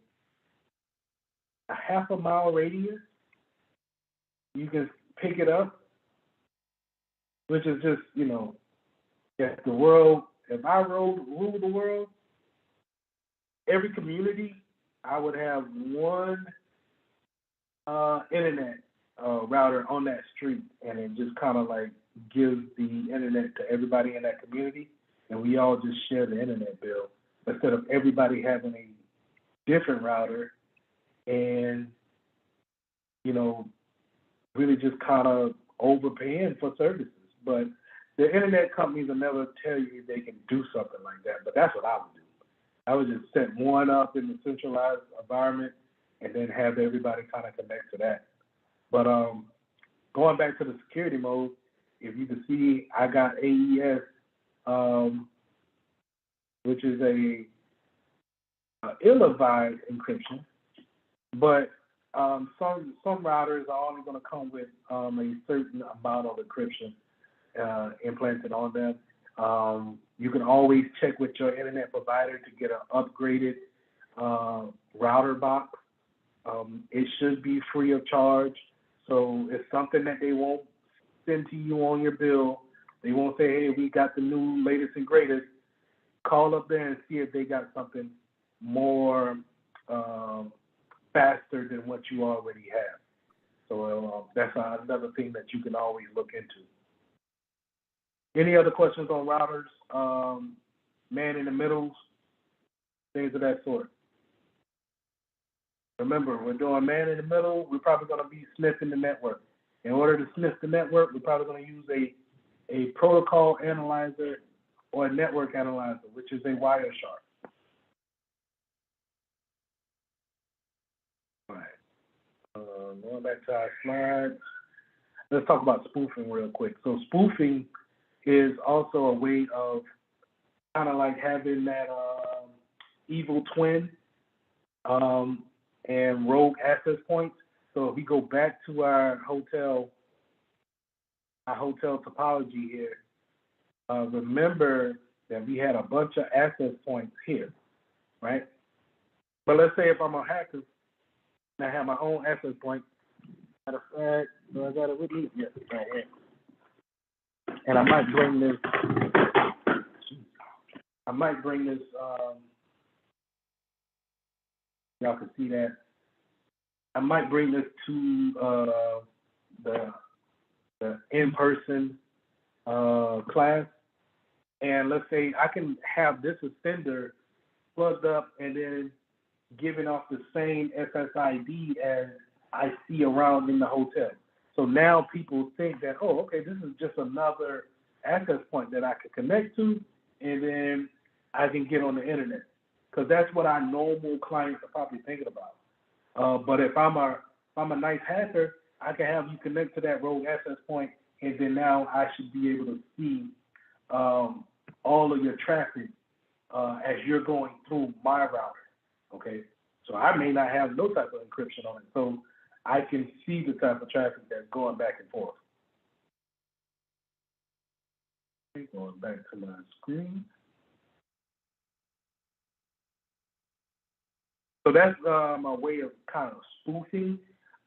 a half a mile radius. You can pick it up, which is just, if I rule the world, every community, I would have one internet router on that street, and it just kind of like gives the internet to everybody in that community, and we all just share the internet bill instead of everybody having a different router and, really just kind of overpaying for services. But the internet companies will never tell you they can do something like that, but that's what I would do. I would just set one up in the centralized environment and then have everybody kind of connect to that. But going back to the security mode, if you can see, I got AES which is a ill-advised encryption, but some routers are only going to come with a certain amount of encryption implanted on them. You can always check with your internet provider to get an upgraded router box. It should be free of charge, so it's something that they won't send to you on your bill. They won't say, hey, we got the new latest and greatest. Call up there and see if they got something more faster than what you already have. So that's another thing that you can always look into. Any other questions on routers, man in the middles, things of that sort? Remember, we're doing man in the middle, we're probably going to be sniffing the network. In order to sniff the network, we're probably going to use a protocol analyzer or a network analyzer, which is a Wireshark. All right. Going back to our slides. Let's talk about spoofing real quick. So spoofing is also a way of kind of like having that evil twin and rogue access points. So if we go back to our hotel topology here, remember that we had a bunch of access points here, right? But let's say if I'm a hacker and I have my own access point, matter of fact, do I got it with me? Yes, right here. And I might bring this, y'all can see that. I might bring this to the in-person class. And let's say I can have this offender plugged up and then giving off the same SSID as I see around in the hotel. So now people think that, oh, okay, this is just another access point that I can connect to, and then I can get on the internet. Because that's what our normal clients are probably thinking about. But if I'm a nice hacker, I can have you connect to that rogue access point, and then now I should be able to see all of your traffic as you're going through my router. Okay, so I may not have no type of encryption on it, so I can see the type of traffic that's going back and forth. Okay, going back to my screen. So that's a way of kind of spoofing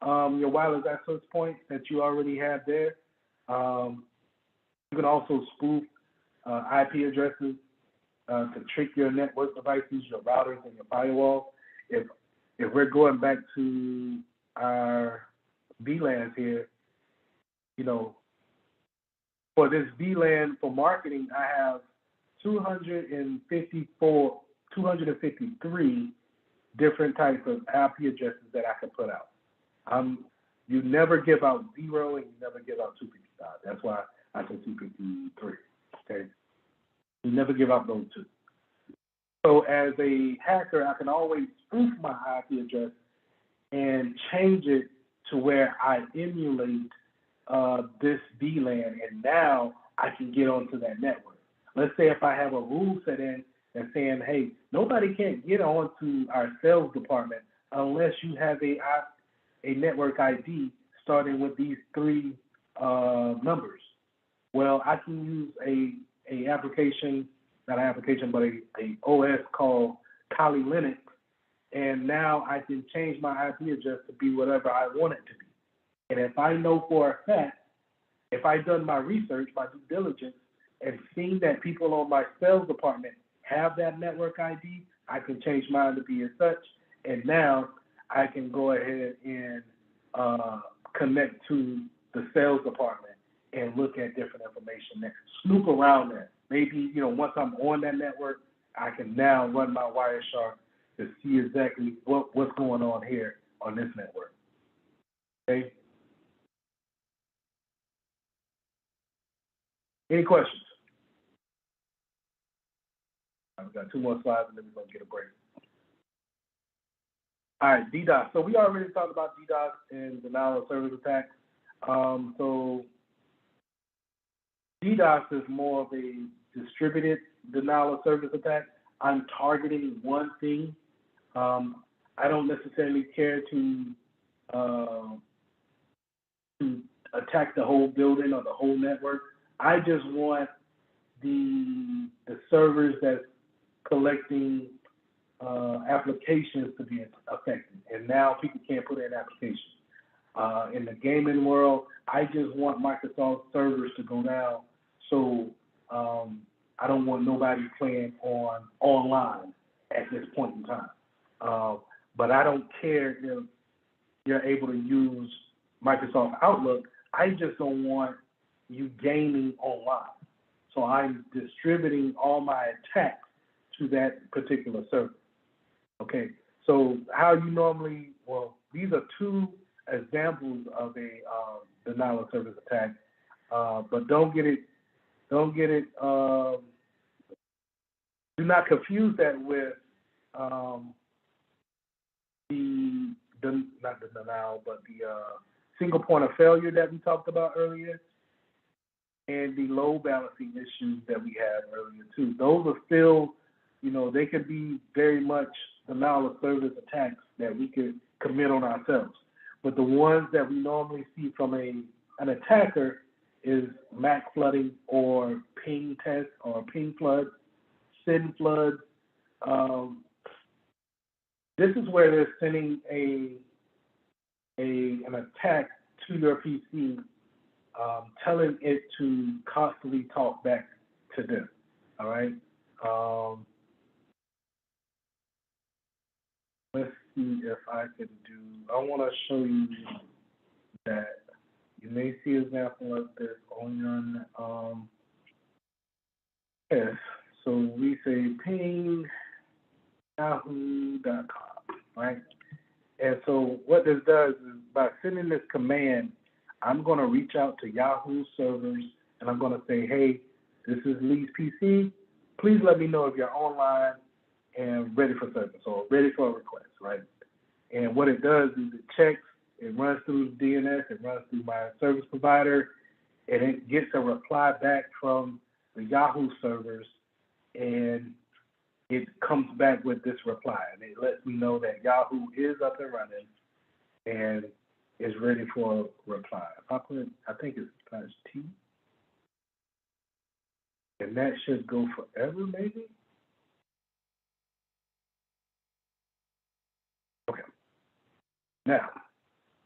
your wireless access point that you already have there. You can also spoof IP addresses to trick your network devices, your routers, and your firewall. If we're going back to our VLANs here, you know, for this VLAN for marketing, I have 253 different types of IP addresses that I can put out. You never give out 0 and you never give out 255. That's why I said 253. Okay, you never give out those two. So as a hacker, I can always spoof my IP address and change it to where I emulate this VLAN, and now I can get onto that network. Let's say if I have a rule set in that's saying, hey, nobody can't get onto our sales department unless you have a network ID starting with these 3 numbers. Well, I can use a application, not an application, but a OS called Kali Linux, and now I can change my IP address to be whatever I want it to be. And if I know for a fact, if I've done my research, my due diligence, and seen that people on my sales department have that network ID, I can change mine to be as such, and now I can go ahead and connect to the sales department and look at different information there. Snoop around that. Maybe, you know, once I'm on that network, I can now run my Wireshark to see exactly what's going on here on this network. Okay? Any questions? I've got 2 more slides and then we're going to get a break. All right, DDoS. So we already talked about DDoS and denial of service attacks. So DDoS is more of a distributed denial of service attack. I'm targeting one thing. I don't necessarily care to attack the whole building or the whole network. I just want the servers that's collecting applications to be affected. And now people can't put in applications. In the gaming world, I just want Microsoft servers to go down. So I don't want nobody playing online at this point in time. But I don't care if you're able to use Microsoft Outlook. I just don't want you gaming online. So I'm distributing all my attacks to that particular server. Okay, so how you normally, well, these are two examples of a denial of service attack, but do not confuse that with not the denial, but the single point of failure that we talked about earlier, and the load balancing issues that we had earlier too. Those are still, they could be very much denial of service attacks that we could commit on ourselves. But the ones that we normally see from an attacker is MAC flooding or ping test or ping floods, SYN floods. This is where they're sending an attack to your PC, telling it to constantly talk back to them. All right. Let's see if I can I want to show you that. You may see an example of this on your yes. So we say ping yahoo.com, right? And so what this does is by sending this command, I'm going to reach out to Yahoo servers and I'm going to say, hey, this is Lee's PC. Please let me know if you're online and ready for service or ready for a request, right? And what it does is it checks, it runs through DNS, it runs through my service provider, and it gets a reply back from the Yahoo servers, and it comes back with this reply, and it lets me know that Yahoo is up and running and is ready for a reply. If I think it's /T, and that should go forever, maybe? Okay. Now,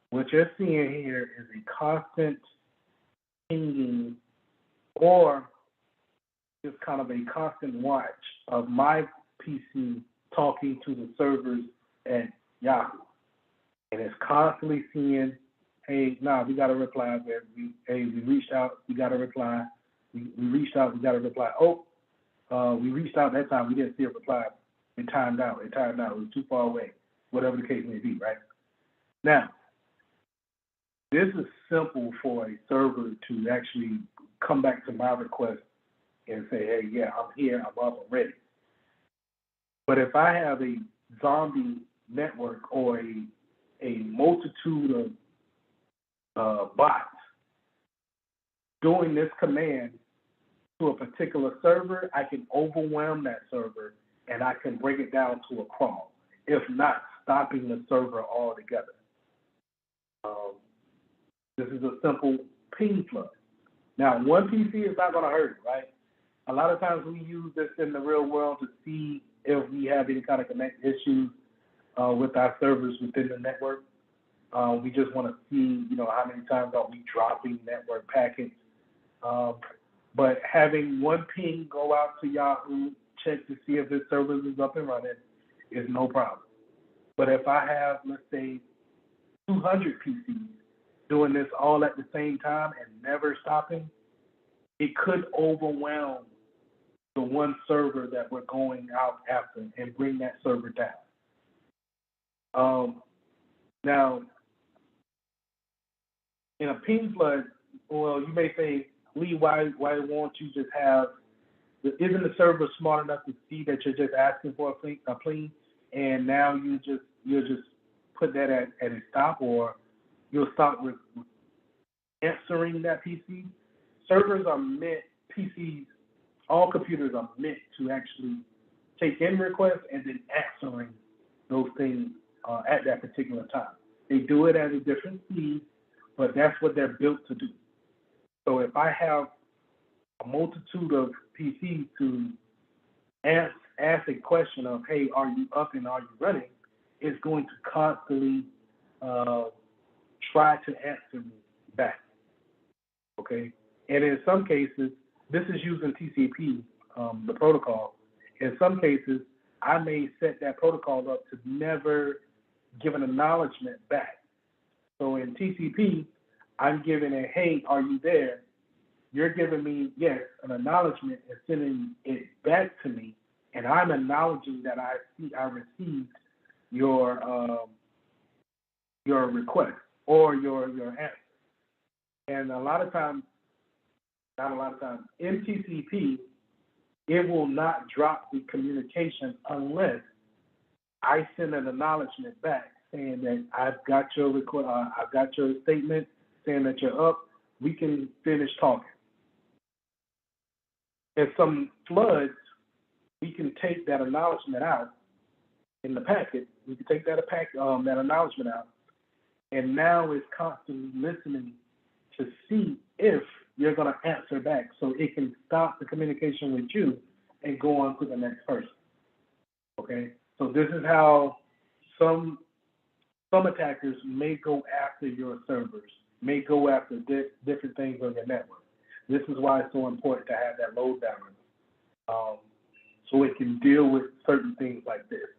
what you're seeing here is a constant pinging or just kind of a constant watch of my PC talking to the servers at Yahoo. And it's constantly seeing, hey, we got a reply. We reached out, we got a reply. We reached out, we got a reply. We reached out that time, we didn't see a reply. It timed out, it was too far away, whatever the case may be, right? Now, this is simple for a server to actually come back to my request and say, hey, yeah, I'm here, I'm up, I'm ready. But if I have a zombie network or a multitude of bots doing this command to a particular server, I can overwhelm that server and I can bring it down to a crawl, if not stopping the server altogether. This is a simple ping flood. Now, one PC is not going to hurt it, right? A lot of times we use this in the real world to see if we have any kind of connect issues with our servers within the network. We just want to see, how many times are we dropping network packets. But having one ping go out to Yahoo, check to see if the service is up and running is no problem. But if I have, let's say, 200 PCs doing this all at the same time and never stopping, it could overwhelm the one server that we're going out after and bring that server down. Now, in a ping flood, well, you may say, Lee, why won't you just have, isn't the server smart enough to see that you're just asking for a ping, and now you'll just put that at a stop, or you'll stop with answering that PC? Servers are meant, PCs, all computers are meant to actually take in requests and then answering those things at that particular time. They do it at a different speed, but that's what they're built to do. So if I have a multitude of PCs to ask a question of, hey, are you up and are you running, it's going to constantly try to answer me back, okay? And in some cases, this is using TCP, the protocol. In some cases, I may set that protocol up to never give an acknowledgement back. So in TCP, I'm giving a, hey, are you there? You're giving me, yes, an acknowledgement and sending it back to me, and I'm acknowledging that I received your request or your answer. And a lot of times, not a lot of times, in TCP, it will not drop the communication unless I send an acknowledgement back saying that I've got your request, I've got your statement saying that you're up. We can finish talking. In some floods, we can take that acknowledgement out in the packet. We can take that acknowledgement out, and now it's constantly listening to see if you're going to answer back, so it can stop the communication with you and go on to the next person. Okay, so this is how some attackers may go after your servers, may go after different things on your network. This is why it's so important to have that load balance, so it can deal with certain things like this.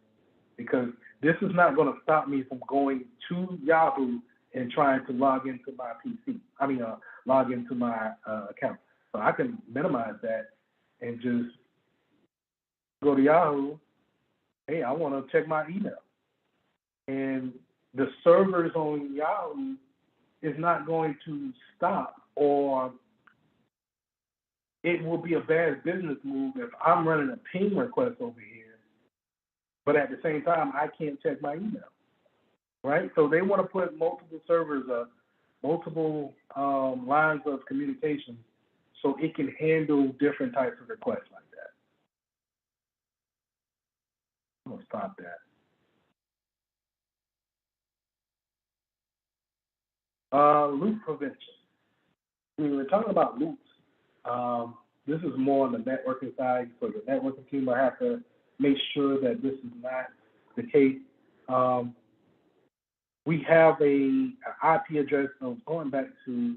Because this is not going to stop me from going to Yahoo and trying to log into my PC. Log into my account. So I can minimize that and just go to Yahoo. Hey, I want to check my email. And the servers on Yahoo is not going to stop, or it will be a bad business move if I'm running a ping request over here, but at the same time, I can't check my email, right? So they want to put multiple servers up, multiple lines of communication, so it can handle different types of requests like that. I'm going to stop that. Loop prevention. When we're talking about loops, this is more on the networking side, so the networking team will have to make sure that this is not the case. We have a IP address, so going back to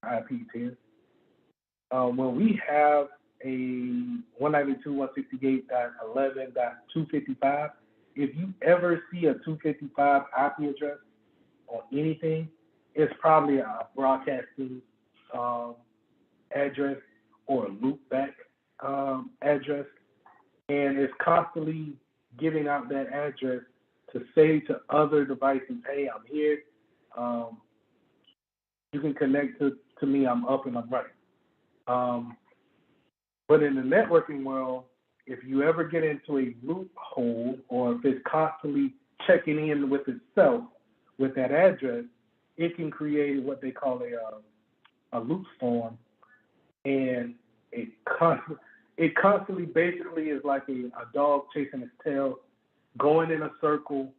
IP 10. When we have a 192.168.11.255, if you ever see a 255 IP address on anything, it's probably a broadcasting address or a loopback address, and it's constantly giving out that address to say to other devices, hey, I'm here. You can connect to me. I'm up and I'm running. But in the networking world, if you ever get into a loophole, or if it's constantly checking in with itself with that address, it can create what they call a loop storm, and it constantly basically is like a dog chasing its tail, going in a circle,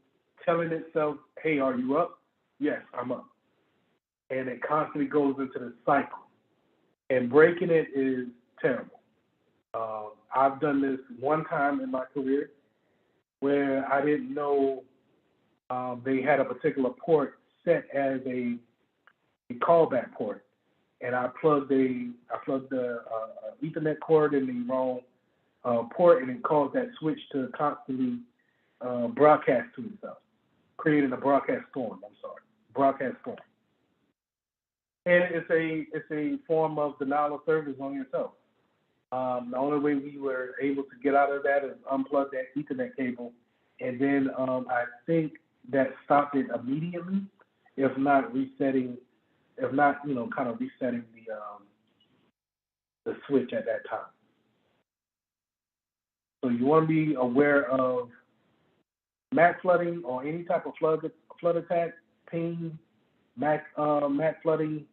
telling itself, hey, are you up? Yes, I'm up. And it constantly goes into the cycle. And breaking it is terrible. I've done this one time in my career where I didn't know they had a particular port set as a callback port, and I plugged the Ethernet cord in the wrong port, and it caused that switch to constantly broadcast to itself, creating a broadcast storm. Broadcast storm. And it's a form of denial of service on yourself. The only way we were able to get out of that is unplug that Ethernet cable, and then I think that stopped it immediately, if not resetting the switch at that time. So you want to be aware of MAC flooding or any type of flood attack, ping, MAC flooding,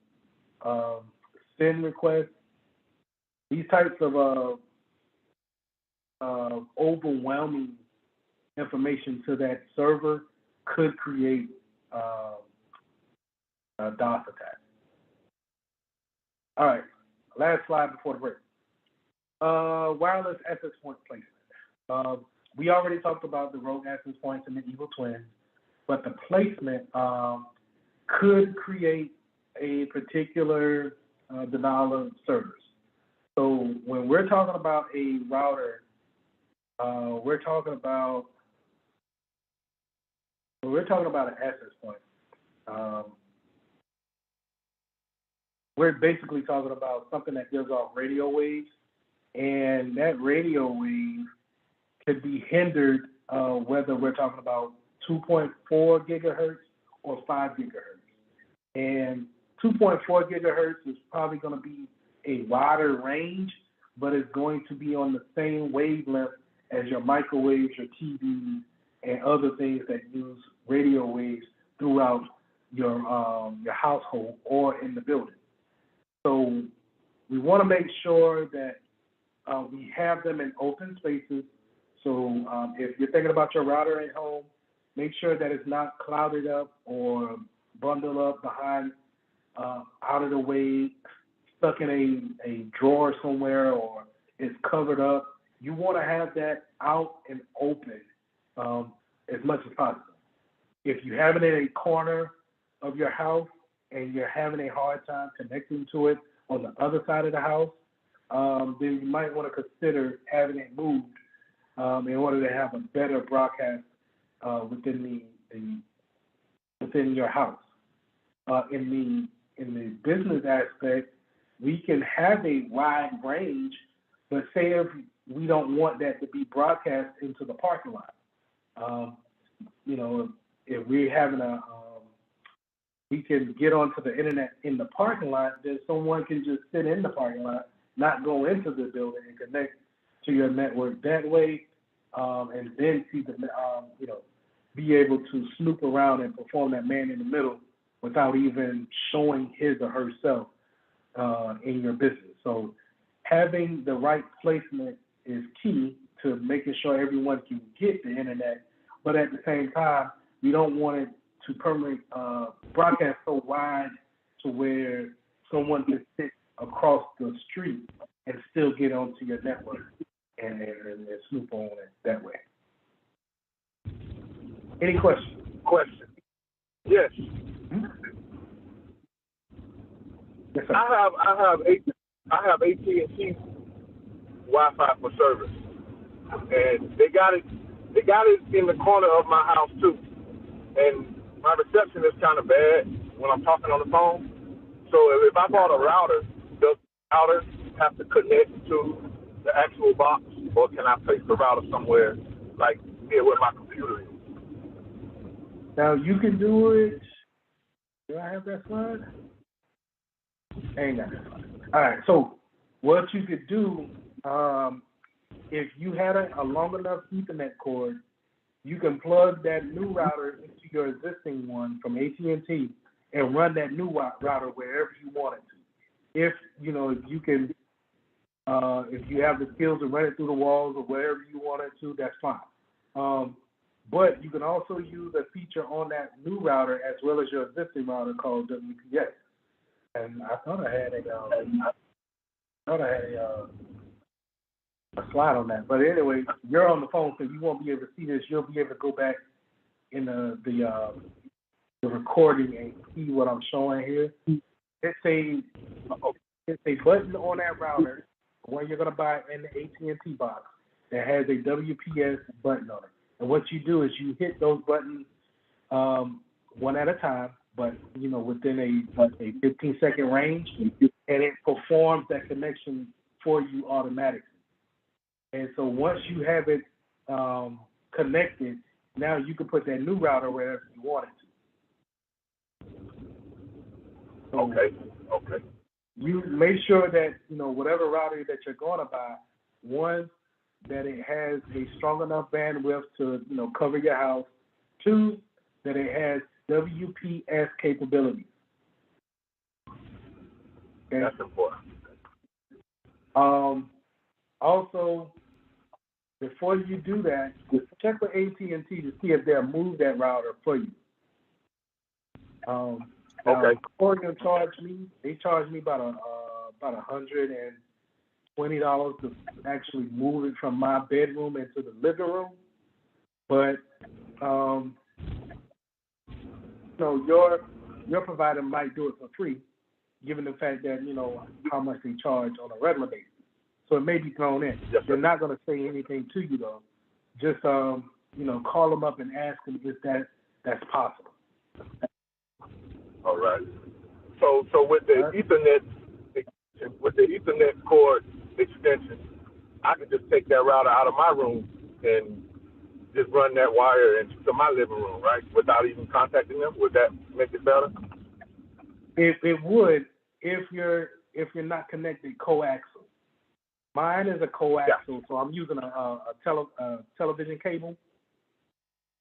SYN requests. These types of overwhelming information to that server could create a DOS attack. All right, last slide before the break. Wireless access point placement. We already talked about the rogue access points and the evil twins, but the placement could create a particular denial of service. So when we're talking about a router, we're talking about an access point. We're basically talking about something that gives off radio waves, and that radio wave could be hindered whether we're talking about 2.4 gigahertz or 5 gigahertz. And 2.4 gigahertz is probably going to be a wider range, but it's going to be on the same wavelength as your microwaves, your TVs, and other things that use radio waves throughout your household or in the building. So we want to make sure that we have them in open spaces. So if you're thinking about your router at home, make sure that it's not clouded up or bundled up behind, out of the way, stuck in a drawer somewhere, or it's covered up. You want to have that out and open as much as possible. If you have it in a corner of your house and you're having a hard time connecting to it on the other side of the house, then you might want to consider having it moved in order to have a better broadcast within your house. In the business aspect, we can have a wide range, but say if we don't want that to be broadcast into the parking lot. If we're having we can get onto the internet in the parking lot, then someone can just sit in the parking lot, not go into the building and connect to your network that way, and then see be able to snoop around and perform that man in the middle without even showing his or herself in your business. So having the right placement is key to making sure everyone can get the internet, but at the same time, we don't want it to permanently broadcast so wide to where someone can sit across the street and still get onto your network and snoop on it that way. Any questions? Yes. Hmm? Yes, sir. I have AT&T Wi-Fi for service, and they got it in the corner of my house too. And my reception is kind of bad when I'm talking on the phone. So if I bought a router, does the router have to connect to the actual box, or can I place the router somewhere like near where my computer is? Now you can do it. Do I have that slide? I ain't got that slide. All right. So what you could do, if you had a long enough Ethernet cord, you can plug that new router into your existing one from AT&T and run that new router wherever you want it to. If you can, if you have the skills to run it through the walls or wherever you want it to, that's fine. But you can also use a feature on that new router as well as your existing router called WPS. And I thought I had a slide on that. But anyway, you're on the phone, so you won't be able to see this. You'll be able to go back in the recording and see what I'm showing here. It's a button on that router, the one you're gonna buy in the AT&T box, that has a WPS button on it. And what you do is you hit those buttons one at a time, but within a 15-second range, and it performs that connection for you automatically. And so once you have it connected, now you can put that new router wherever you want it to. So Okay. You make sure that whatever router that you're going to buy, one, that it has a strong enough bandwidth to cover your house. Two, that it has WPS capabilities. Okay? That's important. Also, before you do that, check with AT&T to see if they'll move that router for you. Okay. Oregon charged me. They charged me about $120 to actually move it from my bedroom into the living room. But your provider might do it for free, given the fact that how much they charge on a regular basis. So it may be thrown in. Yes, they're not going to say anything to you though. Just call them up and ask them if that's possible. All right. So with the Ethernet cord extension, I can just take that router out of my room and just run that wire into my living room, right? Without even contacting them. Would that make it better? It would if you're not connected coaxial. Mine is a coaxial, so I'm using a television cable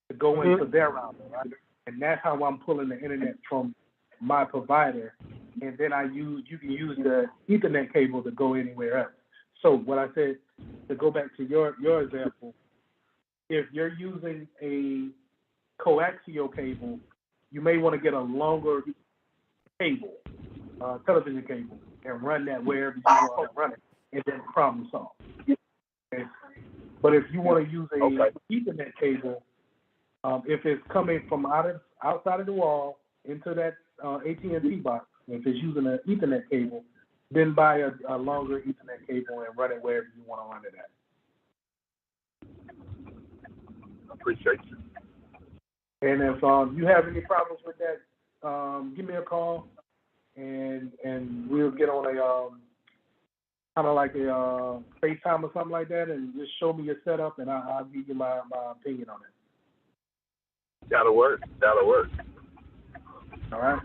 to go into their router, right? And that's how I'm pulling the internet from my provider. And then you can use the Ethernet cable to go anywhere else. So what I said, to go back to your example, if you're using a coaxial cable, you may want to get a longer cable, television cable, and run that wherever you want to run it, and then problem solve. Okay? But if you want to use a Ethernet cable, if it's coming from outside of the wall into that AT&T box, if it's using an Ethernet cable, then buy a longer Ethernet cable and run it wherever you want to run it at. Appreciate you. And if you have any problems with that, give me a call, and we'll get on a kind of like a FaceTime or something like that, and just show me your setup, and I'll give you my opinion on it. That'll work. All right.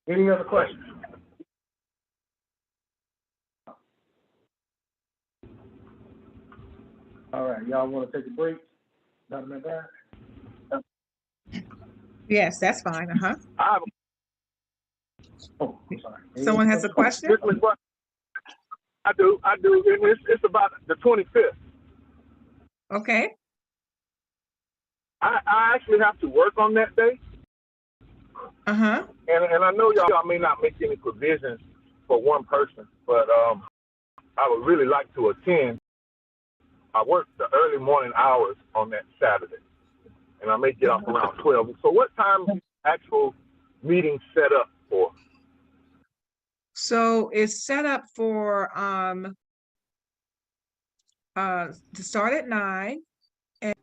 Any other questions? All right, y'all want to take a break? Nothing like that? Yes, that's fine. Oh, I'm sorry. Someone has a question? I do. And it's about the 25th. Okay. I actually have to work on that day. And I know y'all may not make any provisions for one person, but I would really like to attend. I work the early morning hours on that Saturday, and I may get off around 12. So what time is the actual meeting set up for? So it's set up for to start at 9. And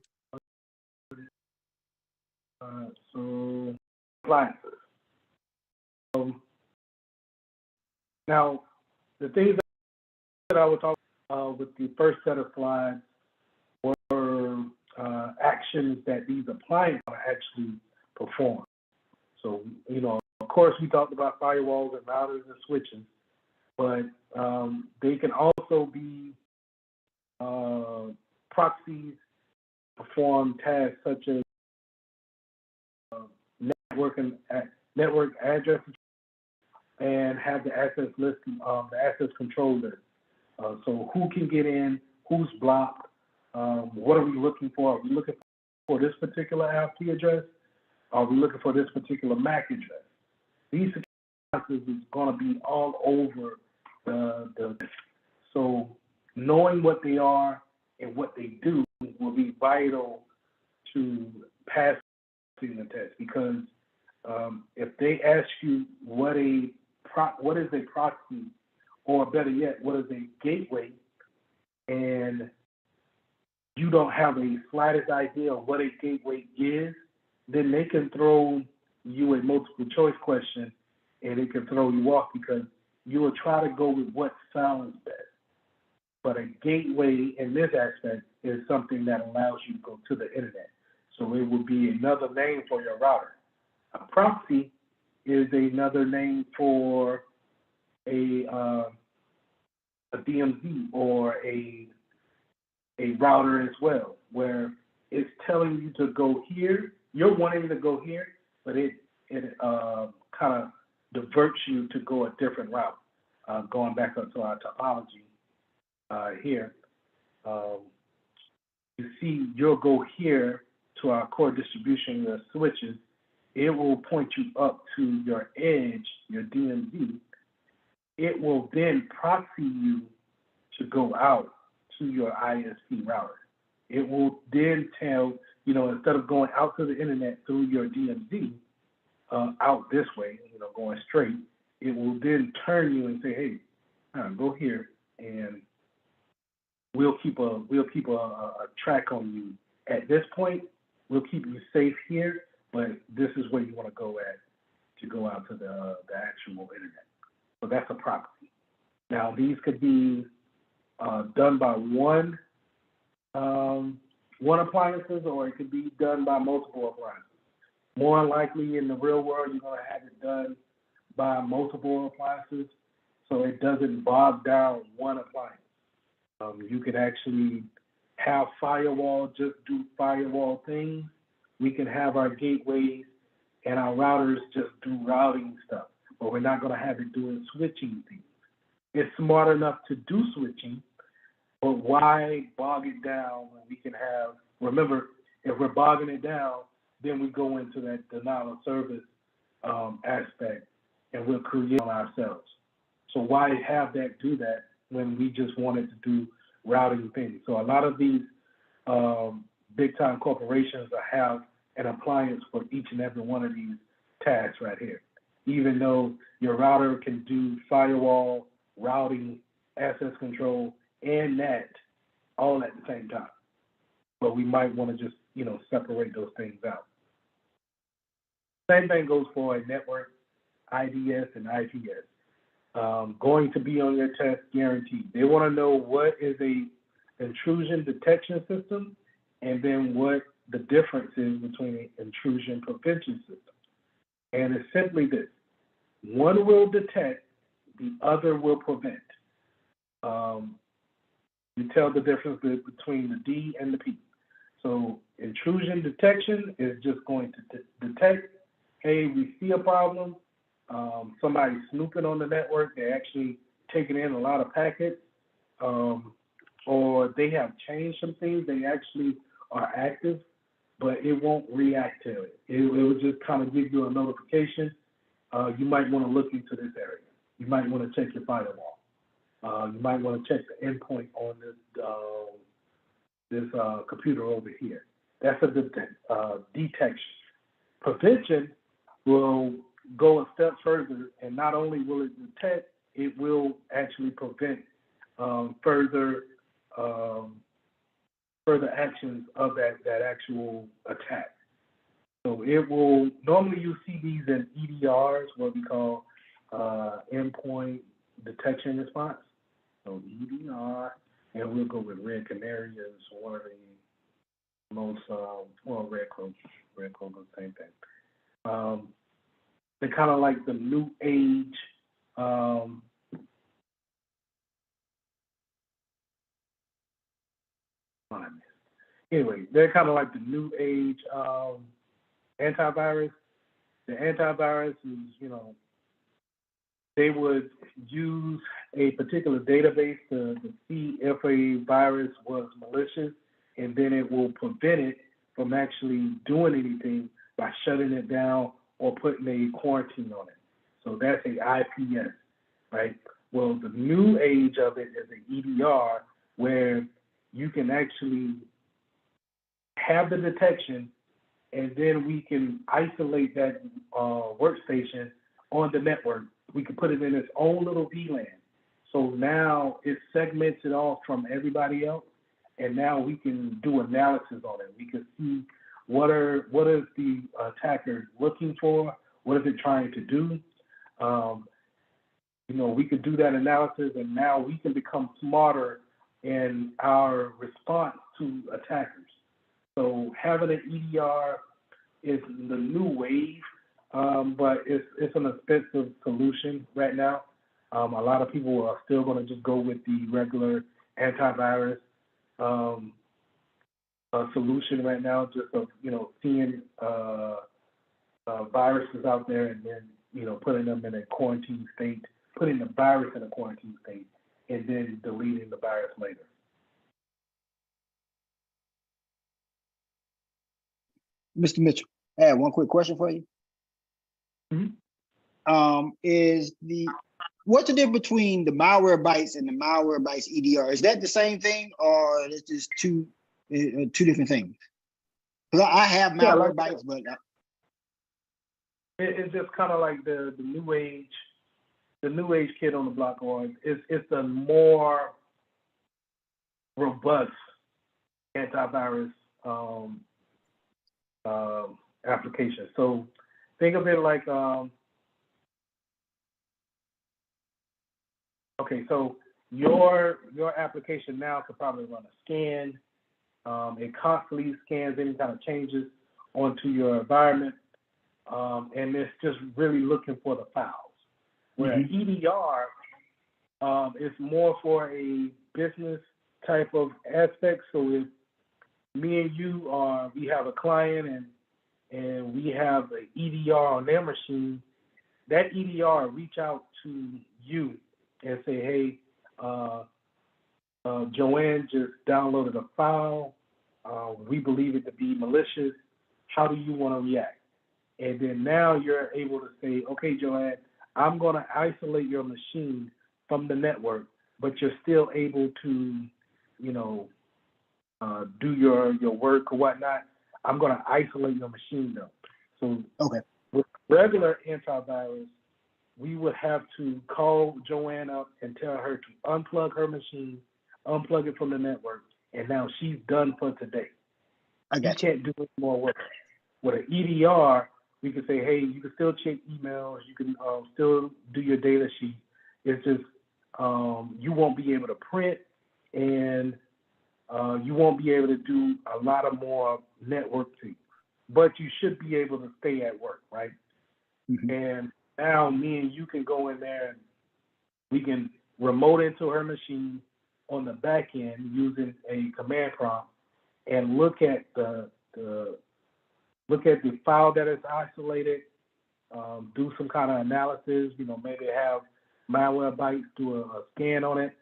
so appliances. Now, the things that I would talk with the first set of slides were actions that these appliances actually perform. So, of course, we talked about firewalls and routers and switches, but they can also be proxies, perform tasks such as network addresses, and have the access list, the access control list. So who can get in, who's blocked, what are we looking for? Are we looking for this particular IP address? Are we looking for this particular MAC address? These security is going to be all over the so knowing what they are and what they do will be vital to passing the test, because if they ask you what is a proxy, or better yet, what is a gateway, and you don't have a slightest idea of what a gateway is, then they can throw you a multiple choice question and it can throw you off, because you will try to go with what sounds best. But a gateway in this aspect is something that allows you to go to the internet. So it would be another name for your router. A proxy is another name for a DMZ or a router as well, where it's telling you to go here. You're wanting to go here, but it kind of diverts you to go a different route. Going back up to our topology here, you see, you'll go here to our core distribution, your switches. It will point you up to your edge, your DMZ. It will then proxy you to go out to your ISP router. It will then tell, instead of going out to the internet through your DMZ, out this way, going straight, it will then turn you and say, hey, go here, and we'll keep a track on you. At this point, we'll keep you safe here, but this is where you want to go at to go out to the actual internet. So that's a proxy. Now these could be done by one appliances, or it could be done by multiple appliances. More likely in the real world, you're going to have it done by multiple appliances, so it doesn't bog down one appliance. You could actually have firewall just do firewall things. We can have our gateways and our routers just do routing stuff, but we're not going to have it doing switching things. It's smart enough to do switching, but why bog it down when we can have, remember, if we're bogging it down, then we go into that denial of service aspect, and we'll create on ourselves. So why have that do that when we just wanted to do routing things? So a lot of these big time corporations have an appliance for each and every one of these tasks right here. Even though your router can do firewall, routing, access control, and NAT all at the same time. But we might want to just, separate those things out. Same thing goes for a network, IDS and IPS. Going to be on your test guaranteed. They want to know what is a intrusion detection system, and then what the difference is between an intrusion prevention system. And it's simply this: one will detect, the other will prevent. You tell the difference between the D and the P. So intrusion detection is just going to detect, hey, we see a problem, somebody's snooping on the network, they're actually taking in a lot of packets, or they have changed some things, they actually are active, but it won't react to it. It will just kind of give you a notification. You might want to look into this area. You might want to check your firewall. You might want to check the endpoint on this computer over here. That's a detection. Prevention will go a step further, and not only will it detect, it will actually prevent further actions of that actual attack. So it will, normally you see these in EDRs, what we call endpoint detection response. So EDR, and we'll go with Red Canary as one of the most, Red Crow does the same thing. They're kind of like the new age, anyway, they're kind of like the new age antivirus. The antivirus is, they would use a particular database to see if a virus was malicious, and then it will prevent it from actually doing anything by shutting it down or putting a quarantine on it. So that's a IPS, right? Well, the new age of it is an EDR, where you can actually have the detection, and then we can isolate that workstation on the network. We can put it in its own little VLAN. So now it segments it off from everybody else, and now we can do analysis on it. We can see what is the attacker looking for, what is it trying to do. We could do that analysis, and now we can become smarter in our response to attackers. So having an EDR is the new wave, but it's an expensive solution right now. A lot of people are still going to just go with the regular antivirus solution right now, just of seeing viruses out there, and then putting them in a quarantine state, putting the virus in a quarantine state, and then deleting the virus later. Mr. Mitchell, I have one quick question for you. What's the difference between the malware bytes and the malware bytes EDR? Is that the same thing, or is this two different things? Because I have malware bytes, but it's just kind of like the new age kid on the block, or it's a more robust antivirus application. So think of it like okay, so your application now could probably run a scan. It constantly scans any kind of changes onto your environment, and it's just really looking for the files. Where EDR is more for a business type of aspect. So if me and you we have a client and we have an EDR on their machine, that EDR reach out to you and say, hey, Joanne just downloaded a file. We believe it to be malicious. How do you want to react? And then now you're able to say, okay, Joanne, I'm going to isolate your machine from the network, but you're still able to, do your work or whatnot. I'm going to isolate your machine though. So with regular antivirus, we would have to call Joanne up and tell her to unplug her machine, unplug it from the network, and now she's done for today. You can't do any more work. With an EDR, we can say, hey, you can still check emails, you can still do your data sheet. It's just you won't be able to print, and you won't be able to do a lot of more network things. But you should be able to stay at work, right? And now me and you can go in there and we can remote into her machine on the back end using a command prompt and look at the file that is isolated, do some kind of analysis, maybe have malware bytes do a scan on it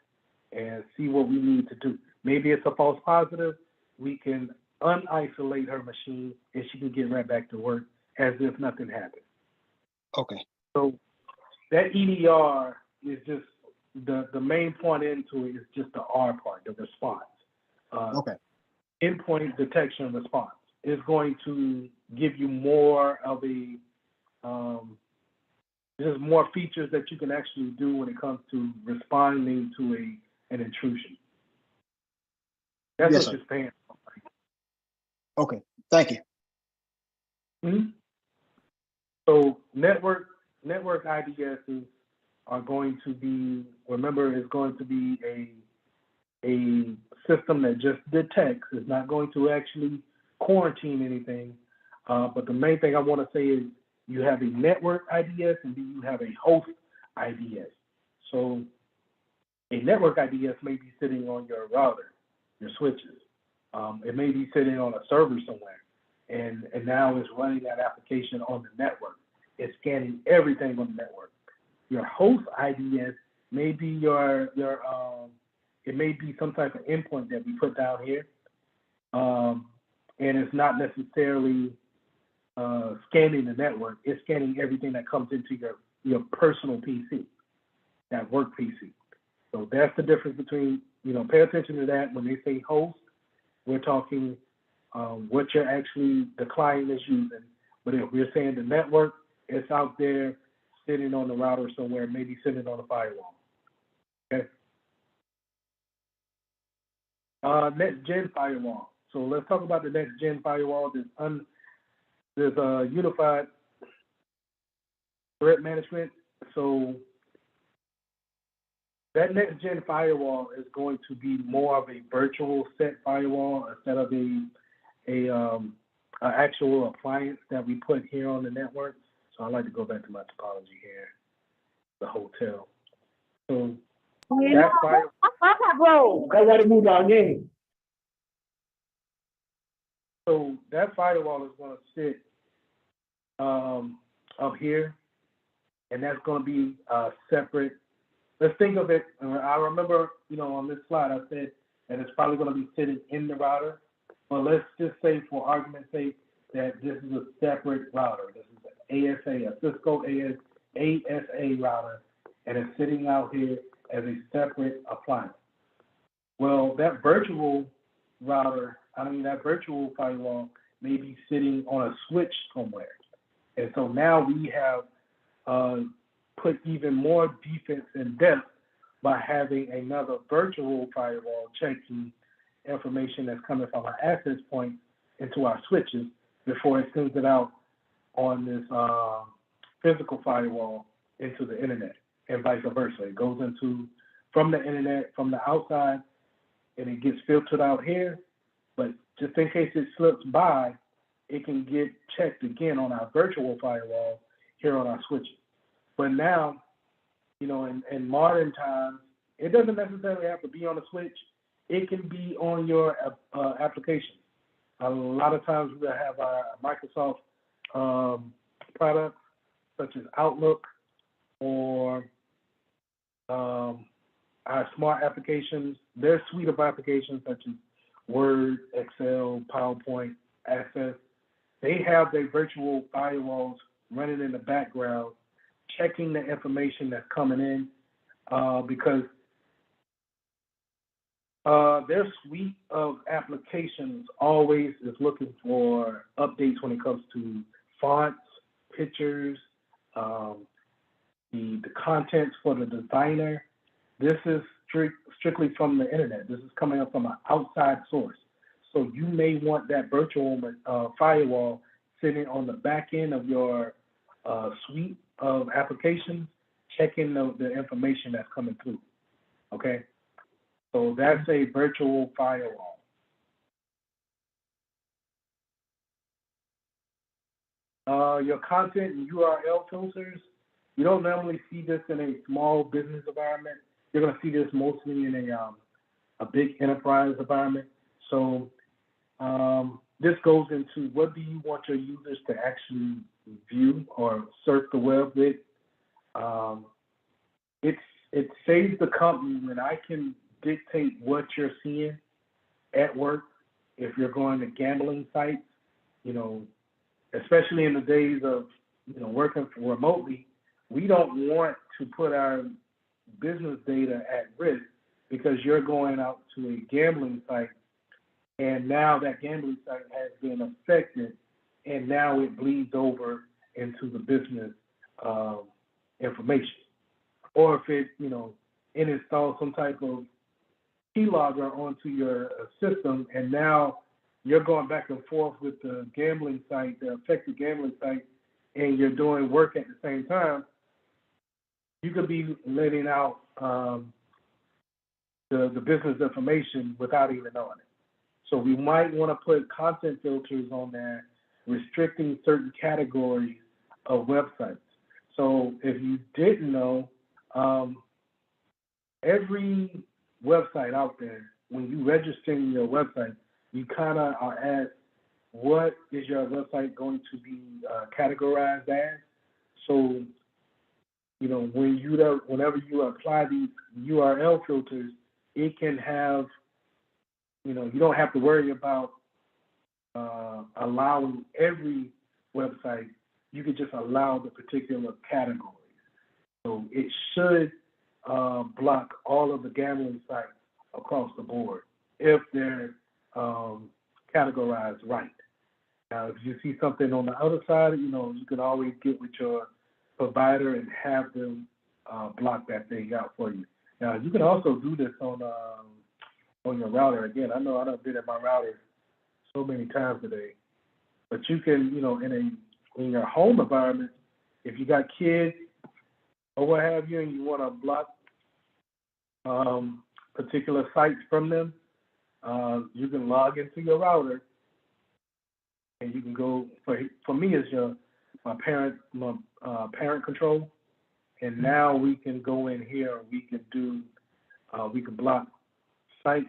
and see what we need to do. Maybe it's a false positive. We can unisolate her machine and she can get right back to work as if nothing happened. Okay. So that EDR is just the main point into it is just the R part, the response. Endpoint detection response is going to give you more of a there's more features that you can actually do when it comes to responding to an intrusion. That's what you're saying. Okay, thank you. So network IDSs are going to be, remember, is going to be a system that just detects. It's not going to actually quarantine anything. But the main thing I want to say is you have a network IDS and then you have a host IDS. So a network IDS may be sitting on your router, your switches. It may be sitting on a server somewhere, and now it's running that application on the network. It's scanning everything on the network. Your host IDS may be it may be some type of endpoint that we put down here, and it's not necessarily scanning the network. It's scanning everything that comes into your personal PC, that work PC. So that's the difference between, pay attention to that. When they say host, we're talking what you're actually, the client is using. But if we're saying the network, it's out there sitting on the router somewhere, maybe sitting on a firewall. Okay. Next gen firewall. So let's talk about the next gen firewall. There's a unified threat management. So that next gen firewall is going to be more of a virtual set firewall instead of a actual appliance that we put here on the network. So I like to go back to my topology here, the hotel. So that firewall. So that firewall is going to sit up here, and that's going to be separate. Let's think of it. I remember, on this slide, I said that it's probably going to be sitting in the router. But let's just say, for argument's sake, that this is a separate router. This is an ASA, a Cisco ASA router, and it's sitting out here as a separate appliance. Well, that virtual router, that virtual firewall may be sitting on a switch somewhere. And so now we have put even more defense in depth by having another virtual firewall checking information that's coming from our access point into our switches before it sends it out on this physical firewall into the internet, and vice versa. It goes into from the internet, from the outside, and it gets filtered out here. But just in case it slips by, it can get checked again on our virtual firewall here on our switches. But now, in modern times, it doesn't necessarily have to be on a switch. It can be on your application. A lot of times we have our Microsoft products, such as Outlook, or our smart applications. Their suite of applications such as Word, Excel, PowerPoint, Access. They have their virtual firewalls running in the background, checking the information that's coming in, because their suite of applications always is looking for updates when it comes to fonts, pictures, the contents for the designer. This is strictly from the internet. This is coming up from an outside source. So you may want that virtual firewall sitting on the back end of your suite of applications, checking the information that's coming through. Okay? So that's a virtual firewall. Your content and URL filters, you don't normally see this in a small business environment. You're going to see this mostly in a big enterprise environment. So this goes into what do you want your users to actually view or surf the web with. It saves the company when I can dictate what you're seeing at work. If you're going to gambling sites, especially in the days of working remotely, we don't want to put our business data at risk because you're going out to a gambling site, and now that gambling site has been affected, and now it bleeds over into the business information. Or if it, it installs some type of keylogger onto your system, and now you're going back and forth with the gambling site, the affected gambling site, and you're doing work at the same time, you could be letting out the business information without even knowing it. So we might want to put content filters on there, restricting certain categories of websites. So if you didn't know, every website out there, when you register your website, you kind of are asked, what is your website going to be categorized as? So, whenever you apply these URL filters, it can have, you don't have to worry about allowing every website. You could just allow the particular categories. So it should block all of the gambling sites across the board if they're categorized right. Now, if you see something on the other side, you can always get with your provider and have them block that thing out for you. Now, you can also do this on your router. Again, I know I've been at my router so many times today, but you can, in your home environment, if you got kids or what have you, and you want to block particular sites from them, you can log into your router, and you can go. For me, it's my parent control, and now we can go in here. We can block sites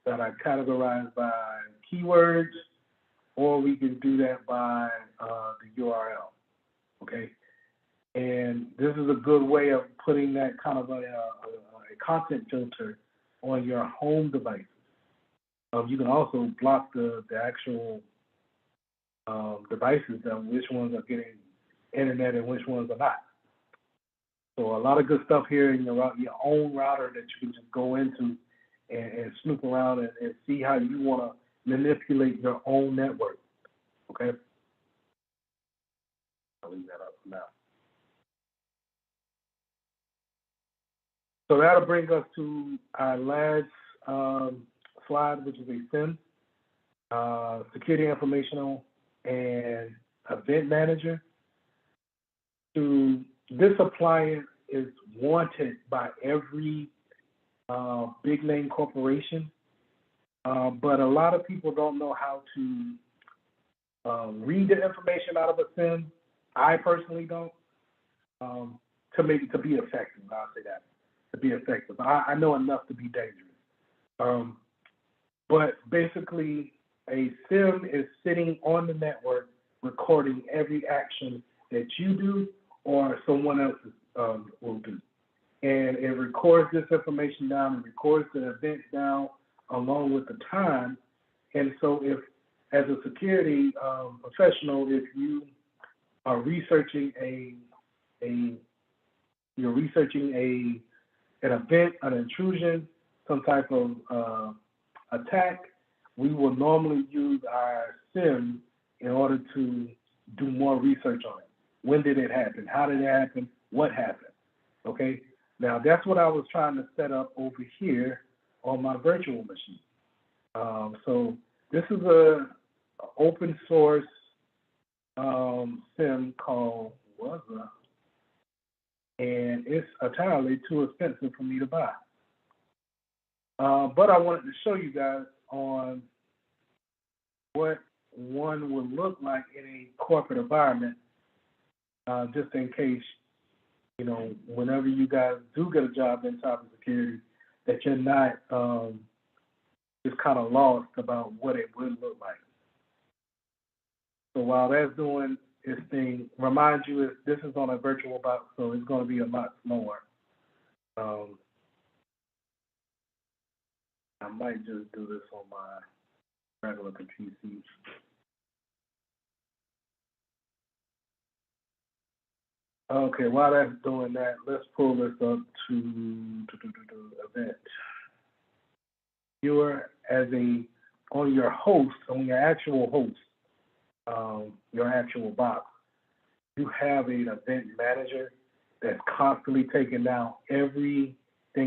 that are categorized by keywords, or we can do that by the URL. Okay, and this is a good way of putting that kind of a content filter on your home devices. You can also block the actual devices and which ones are getting internet and which ones are not. So a lot of good stuff here in your own router that you can just go into and snoop around and see how you want to manipulate your own network. Okay? I'll leave that up for now. So that'll bring us to our last slide, which is a SIM, Security Informational and Event Manager. This appliance is wanted by every big name corporation, but a lot of people don't know how to read the information out of a SIM. I personally don't. To be effective, I'll say that. To be effective, I know enough to be dangerous. But basically, a SIM is sitting on the network, recording every action that you do or someone else will do. And it records this information down and records the events down along with the time. And so if, as a security professional, if you are researching an event, an intrusion, some type of attack, we will normally use our SIM in order to do more research on it. When did it happen? How did it happen? What happened? Okay. Now that's what I was trying to set up over here on my virtual machine. So this is a open source SIM called Wazza, and it's entirely too expensive for me to buy. But I wanted to show you guys on what one would look like in a corporate environment, just in case, you know, whenever you guys do get a job in cybersecurity, that you're not just kind of lost about what it would look like. So while that's doing its thing, remind you this is on a virtual box, so it's going to be a lot slower. I might just do this on my regular PC. Okay, while that's doing that, let's pull this up to event. Viewer on your host, on your actual host, your actual box, you have an event manager that's constantly taking down everything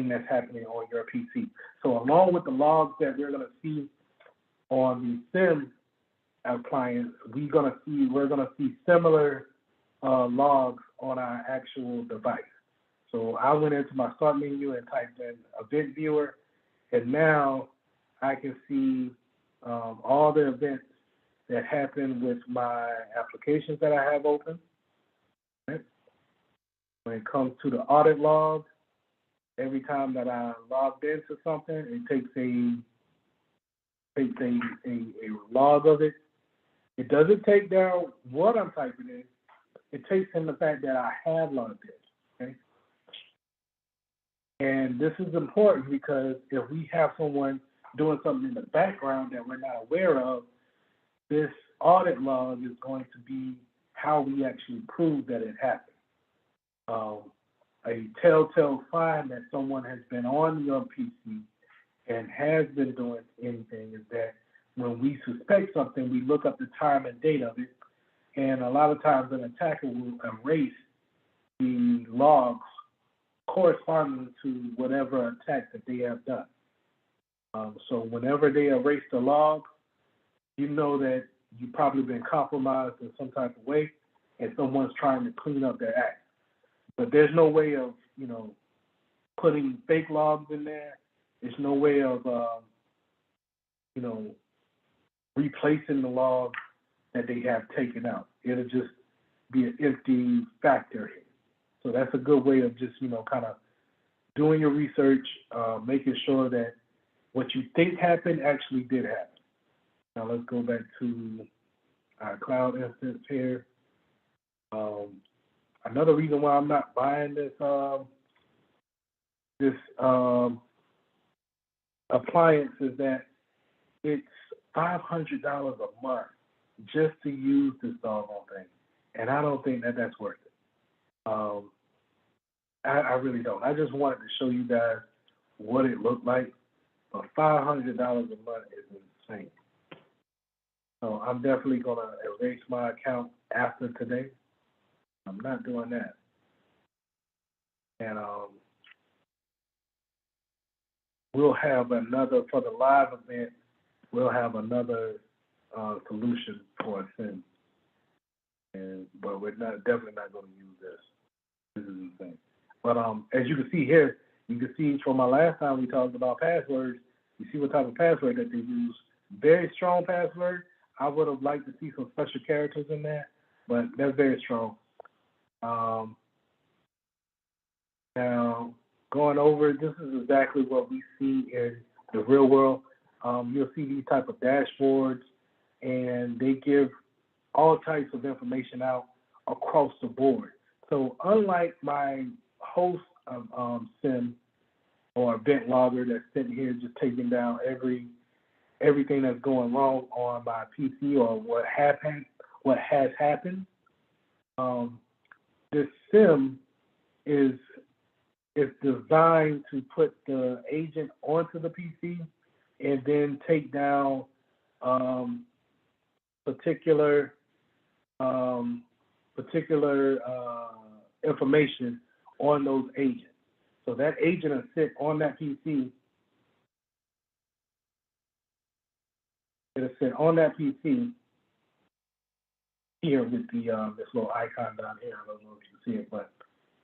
that's happening on your PC. So along with the logs that we're going to see on the SIM appliance, we're going to see similar logs on our actual device. So I went into my start menu and typed in event viewer, and now I can see all the events that happen with my applications that I have open. Okay. When it comes to the audit log, every time that I logged into something, it takes a log of it. It doesn't take down what I'm typing in. It takes in the fact that I have logged in. Okay. And this is important because if we have someone doing something in the background that we're not aware of, this audit log is going to be how we actually prove that it happened. A telltale sign that someone has been on your PC and has been doing anything is that when we suspect something, we look up the time and date of it, and a lot of times an attacker will erase the logs corresponding to whatever attack that they have done. So whenever they erase the log, you know that you've probably been compromised in some type of way, and someone's trying to clean up their act. But there's no way of, putting fake logs in there. There's no way of, replacing the log that they have taken out. It'll just be an empty factor here. So that's a good way of just, kind of doing your research, making sure that what you think happened actually did happen. Now let's go back to our cloud instance here. Another reason why I'm not buying this appliance is that it's $500 a month just to use this doggone thing. And I don't think that that's worth it. I really don't. I just wanted to show you guys what it looked like. But $500 a month is insane. So I'm definitely going to erase my account after today. I'm not doing that. And we'll have another, for the live event, we'll have another solution for a SIM. But we're definitely not going to use this. This is insane. But as you can see here, you can see from my last time we talked about passwords, you see what type of password that they use. Very strong password. I would have liked to see some special characters in that, but that's very strong. Now, going over, this is exactly what we see in the real world. You'll see these type of dashboards, and they give all types of information out across the board. So unlike my host SIM or event logger that's sitting here just taking down everything that's going wrong on my PC or what has happened, this SIM is designed to put the agent onto the PC and then take down particular information on those agents. So that agent will sit on that PC. It'll sit on that PC here with the this little icon down here. I don't know if you can see it, but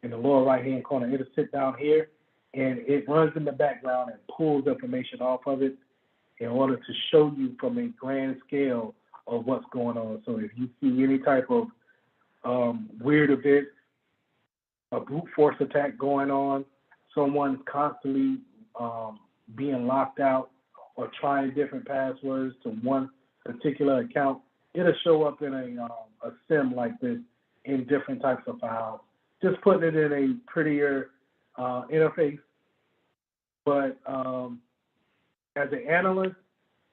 in the lower right-hand corner, it'll sit down here, and it runs in the background and pulls information off of it in order to show you from a grand scale of what's going on. So if you see any type of weird event, a brute force attack going on, someone constantly being locked out or trying different passwords to one particular account, it'll show up in a SIM like this in different types of files, just putting it in a prettier interface. But as an analyst,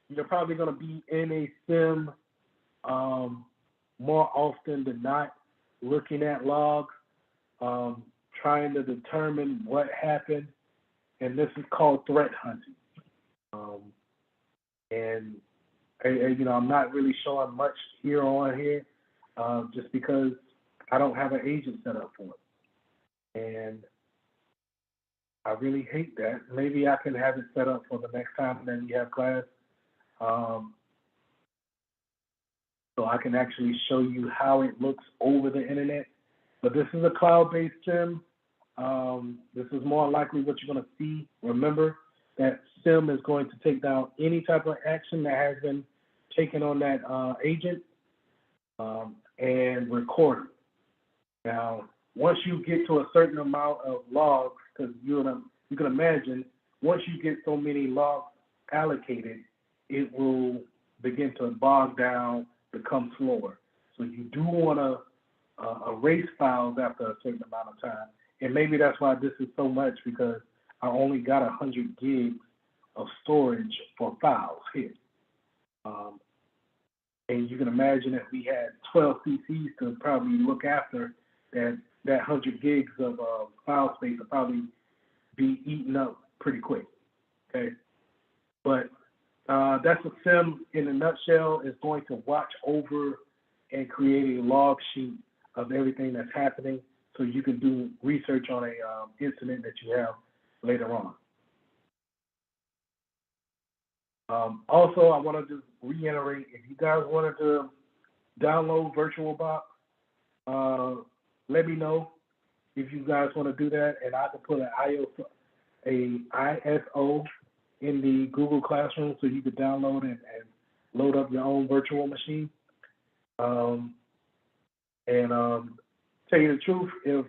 you're probably going to be in a SIM more often than not, looking at logs, trying to determine what happened, and this is called threat hunting. And you know, I'm not really showing much here, just because I don't have an agent set up for it, and I really hate that. Maybe I can have it set up for the next time that we have class, so I can actually show you how it looks over the internet. But this is a cloud-based SIM. This is more likely what you're going to see. Remember that SIM is going to take down any type of action that has been taken on that agent and record it. Now, once you get to a certain amount of logs, because you can imagine, once you get so many logs allocated, it will begin to bog down, become slower. So you do want to erase files after a certain amount of time. And maybe that's why this is so much, because I only got 100 gigs of storage for files here. And you can imagine if we had 12 PCs to probably look after, that 100 gigs of file space will probably be eaten up pretty quick, okay? But that's a SIM in a nutshell. Is going to watch over and create a log sheet of everything that's happening, so you can do research on a incident that you have later on. Also, I want to just reiterate, if you guys wanted to download VirtualBox, let me know if you guys want to do that, and I can put an ISO in the Google Classroom so you could download and load up your own virtual machine. Tell you the truth, if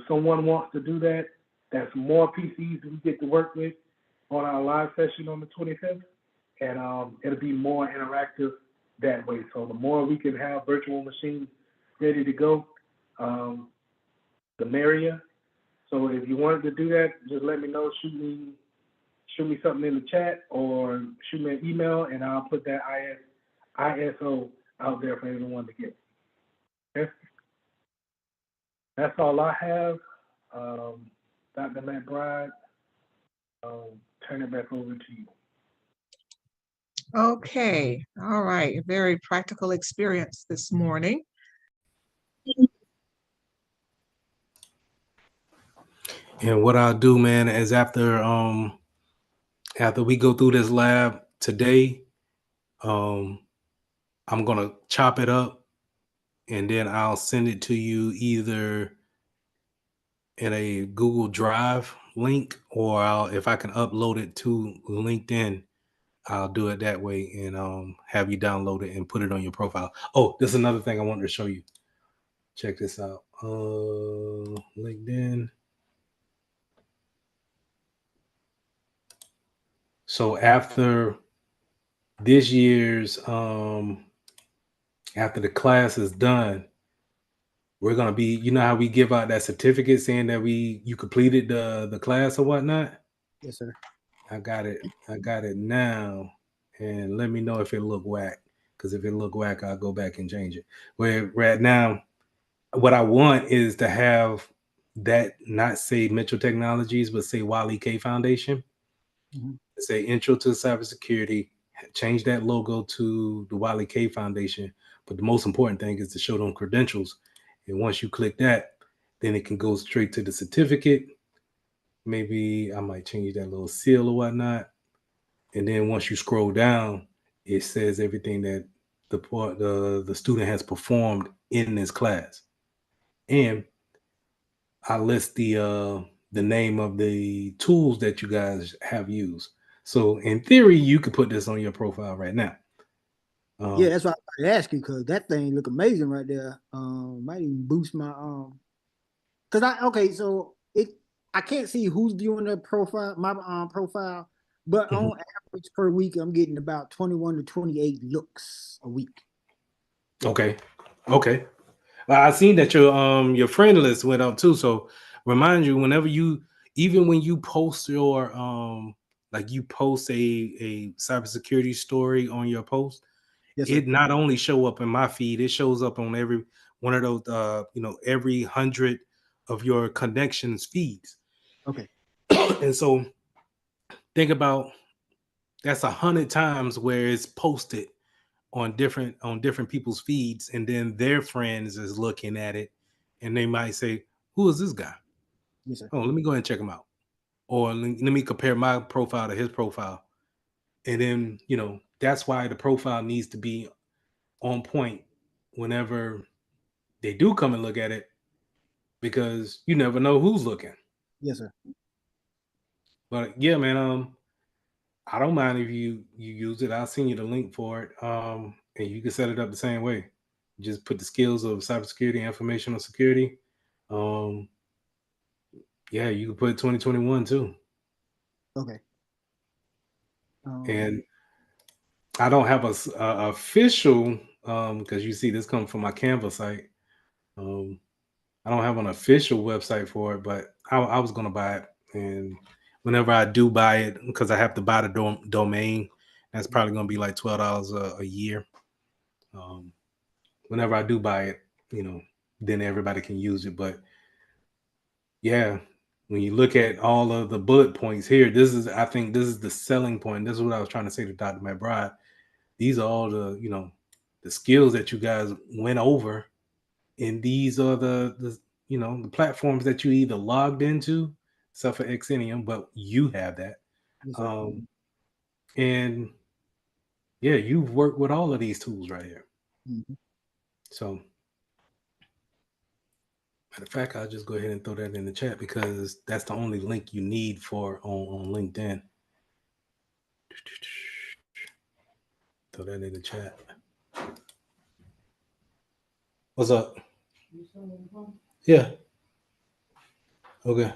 someone wants to do that, that's more PCs we get to work with on our live session on the 25th, and it'll be more interactive that way. So the more we can have virtual machines ready to go, the merrier. So if you wanted to do that, just let me know. Shoot me something in the chat or shoot me an email, and I'll put that ISO out there for everyone to get. Okay? That's all I have. Dr. McBride, turn it back over to you. Okay, all right. A very practical experience this morning. And what I'll do, man, is after we go through this lab today, I'm gonna chop it up and then I'll send it to you either in a Google Drive link, or if I can upload it to LinkedIn, I'll do it that way and have you download it and put it on your profile. Oh, this is another thing I wanted to show you. Check this out. LinkedIn. So after this year's after the class is done, we're gonna be, you know how we give out that certificate saying that you completed the class or whatnot? Yes, sir. I got it now. And let me know if it look whack. Because if it look whack, I'll go back and change it. Where right now, what I want is to have that not say Mitchell Technologies, but say Wally K Foundation. Mhm. Say Intro to Cybersecurity. Change that logo to the Wally K Foundation. But the most important thing is to show them credentials. And once you click that, then it can go straight to the certificate. Maybe I might change that little seal or whatnot. And then once you scroll down, it says everything that the student has performed in this class. And I list the name of the tools that you guys have used. So in theory, you could put this on your profile right now. Yeah, that's why I asked you, because that thing look amazing right there. Might even boost my so I can't see who's viewing the profile, my profile, but on average per week, I'm getting about 21 to 28 looks a week. Okay. Well, I seen that your friend list went up too. So remind you, whenever even when you post your like you post a cybersecurity story on your post, Yes, sir. it not only show up in my feed, it shows up on every one of those every 100 of your connections feeds. Okay. And so think about that's 100 times where it's posted on different people's feeds, and then their friends is looking at it and they might say, who is this guy? Yes, sir. Oh, let me go ahead and check him out. Or let me compare my profile to his profile. And then, that's why the profile needs to be on point whenever they do come and look at it, because you never know who's looking. Yes, sir. But yeah, man, I don't mind if you use it. I'll send you the link for it. And you can set it up the same way. Just put the skills of cybersecurity, informational security. Yeah, you can put 2021 too. Okay. And I don't have a official, because you see this comes from my Canva site. I don't have an official website for it, but I was gonna buy it, and whenever I do buy it, because I have to buy the domain, that's probably gonna be like $12 a year. Whenever I do buy it, then everybody can use it. But yeah, when you look at all of the bullet points here, I think this is the selling point. This is what I was trying to say to Dr. McBride. These are all the skills that you guys went over, and these are the platforms that you either logged into, except for Xenium, but you have that. Yes, sir. And yeah, you've worked with all of these tools right here. Mhm. So matter of fact, I'll just go ahead and throw that in the chat, because that's the only link you need for on LinkedIn. Throw that in the chat. What's up? Yeah. Okay.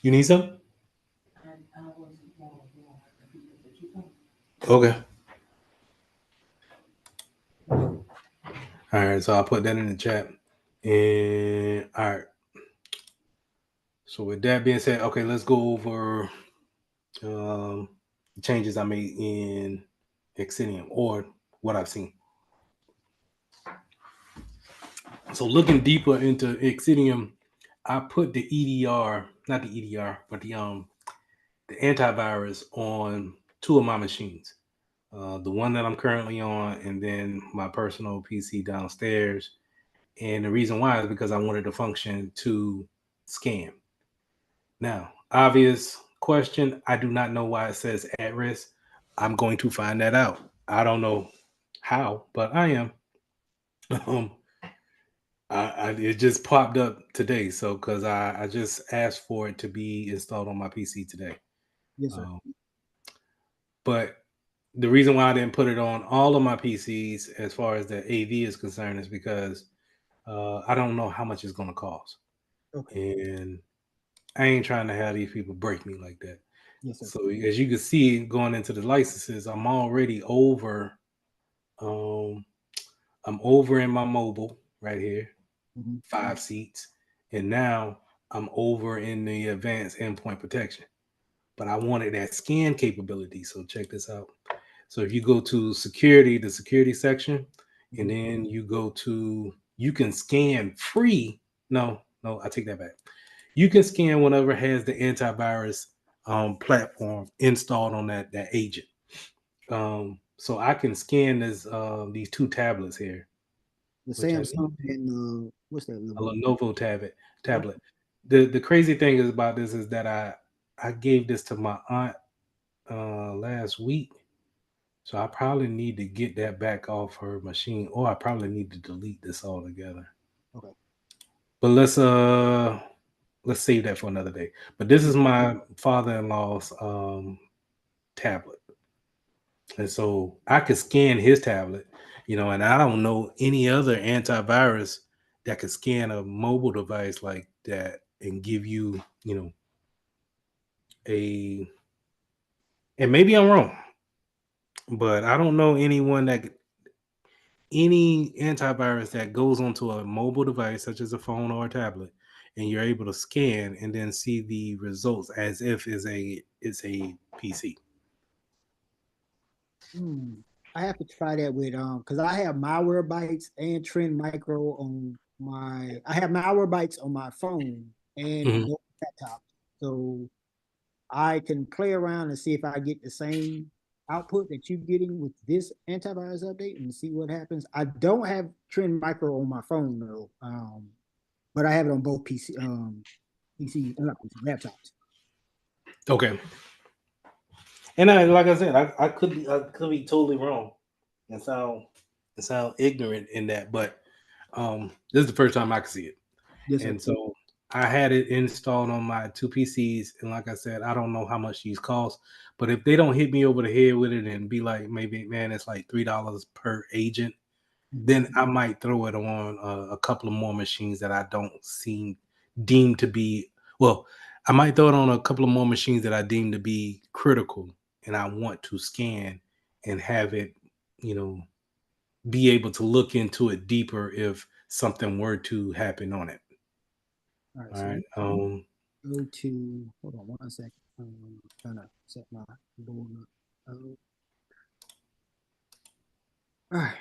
You need some? Okay. All right, so I'll put that in the chat. And all right. So with that being said, okay, let's go over the changes I made in Exinium, or what I've seen. So looking deeper into Exinium, I put the EDR, not the EDR, but the antivirus on 2 of my machines. The one that I'm currently on, and then my personal PC downstairs. And the reason why is because I wanted the function to scan. Now, obvious question. I do not know why it says at risk. I'm going to find that out. I don't know how, but I am. It just popped up today, so because I just asked for it to be installed on my PC today. Yes, sir. But the reason why I didn't put it on all of my PCs as far as the AV is concerned is because I don't know how much it's going to cost. Okay. And I ain't trying to have these people break me like that. Yes, sir. So as you can see, going into the licenses, I'm already over. I'm over in my mobile right here, 5 seats, and now I'm over in the advanced endpoint protection. But I wanted that scan capability. So check this out. So if you go to security, the security section, and then you go to, you can scan free. No, I take that back. You can scan whatever has the antivirus platform installed on that agent. So I can scan these 2 tablets here. The Which I Samsung and what's that? a Little Lenovo tablet. The crazy thing is about this is that I gave this to my aunt last week. So I probably need to get that back off her machine, or I probably need to delete this altogether. Okay. But let's save that for another day. But this is my father-in-law's tablet. And so I could scan his tablet, and I don't know any other antivirus that could scan a mobile device like that and give you, and maybe I'm wrong, but I don't know any antivirus that goes onto a mobile device such as a phone or a tablet, and you're able to scan and then see the results as if it's a PC. I have to try that with because I have Malwarebytes and Trend Micro on my. I have Malwarebytes on my phone and both laptops, so I can play around and see if I get the same output that you're getting with this antivirus update and see what happens. I don't have Trend Micro on my phone though, but I have it on both not PC, laptops. Okay. And like I said, I could be totally wrong and sound ignorant in that, but this is the first time I can see it. Yes, sir. And so I had it installed on my 2 PCs, and like I said, I don't know how much these cost, but if they don't hit me over the head with it and be like, maybe, man, it's like $3 per agent, then I might throw it on a couple of more machines that I don't deem to be, well, I might throw it on a couple of more machines that I deem to be critical, and I want to scan and have it, be able to look into it deeper if something were to happen on it. All right. All So right. go to, hold on 1 second. Trying to set my board up. All right.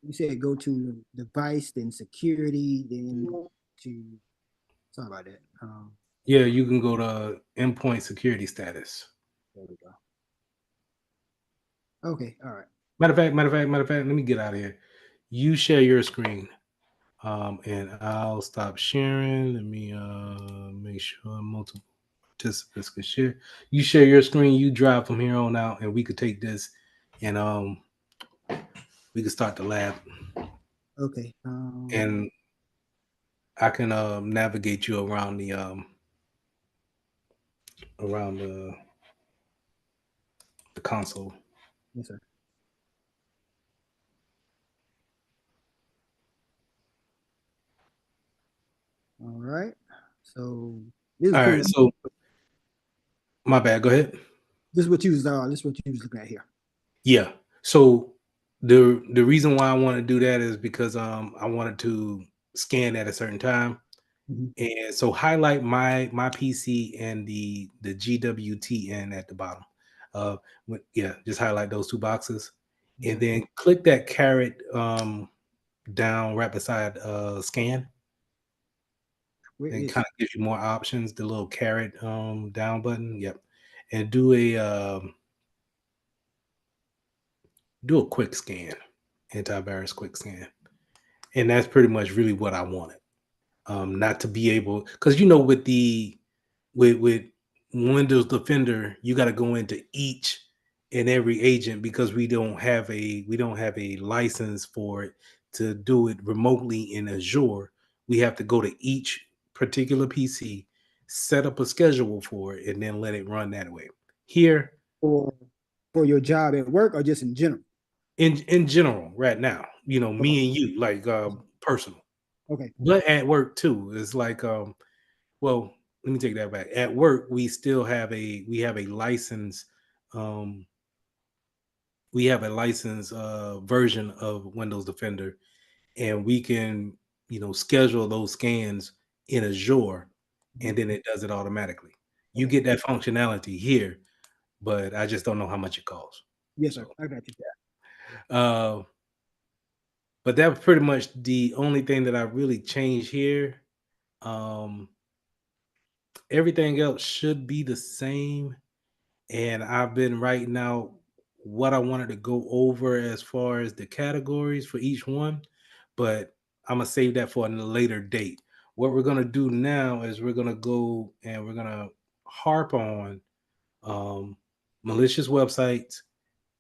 You said go to device, then security, then to. Sorry about that. Yeah, you can go to endpoint security status. There we go. Okay. All right. Matter of fact, let me get out of here. You share your screen. And I'll stop sharing. Let me make sure multiple participants can share. You share your screen, you drive from here on out, and we could take this and we could start the lab. Okay. And I can navigate you around the console. Yes, sir. All right. So this is All pretty right, so my bad. Go ahead. This is what you was looking at here. Yeah. So the reason why I want to do that is because I wanted to scan at a certain time. And so highlight my PC and the GWTN at the bottom. Yeah, just highlight those two boxes, and then click that caret down right beside scan. Where It is kind of gives you more options. The little caret down button. Yep, and do a quick scan, antivirus quick scan, and that's pretty much really what I wanted. Not to be able, because with Windows Defender, you got to go into each and every agent because we don't have a license for it to do it remotely in Azure. We have to go to each particular PC, set up a schedule for it, and then let it run that way. Here, for your job at work or just in general? in general, right now, Okay. me and you, like personal, Okay. but at work too. It's like well, let me take that back. At work, we have a license. Um, we have a license version of Windows Defender, and we can schedule those scans in Azure, and then it does it automatically. You Okay. get that functionality here, but I just don't know how much it costs. Yes, sir. So, I got you. uh, but that's pretty much the only thing that I really changed here. Um, Everything else should be the same. And I've been writing out what I wanted to go over as far as the categories for each one, but I'm gonna save that for a later date. What we're gonna do now is we're gonna go and we're gonna harp on um, malicious websites,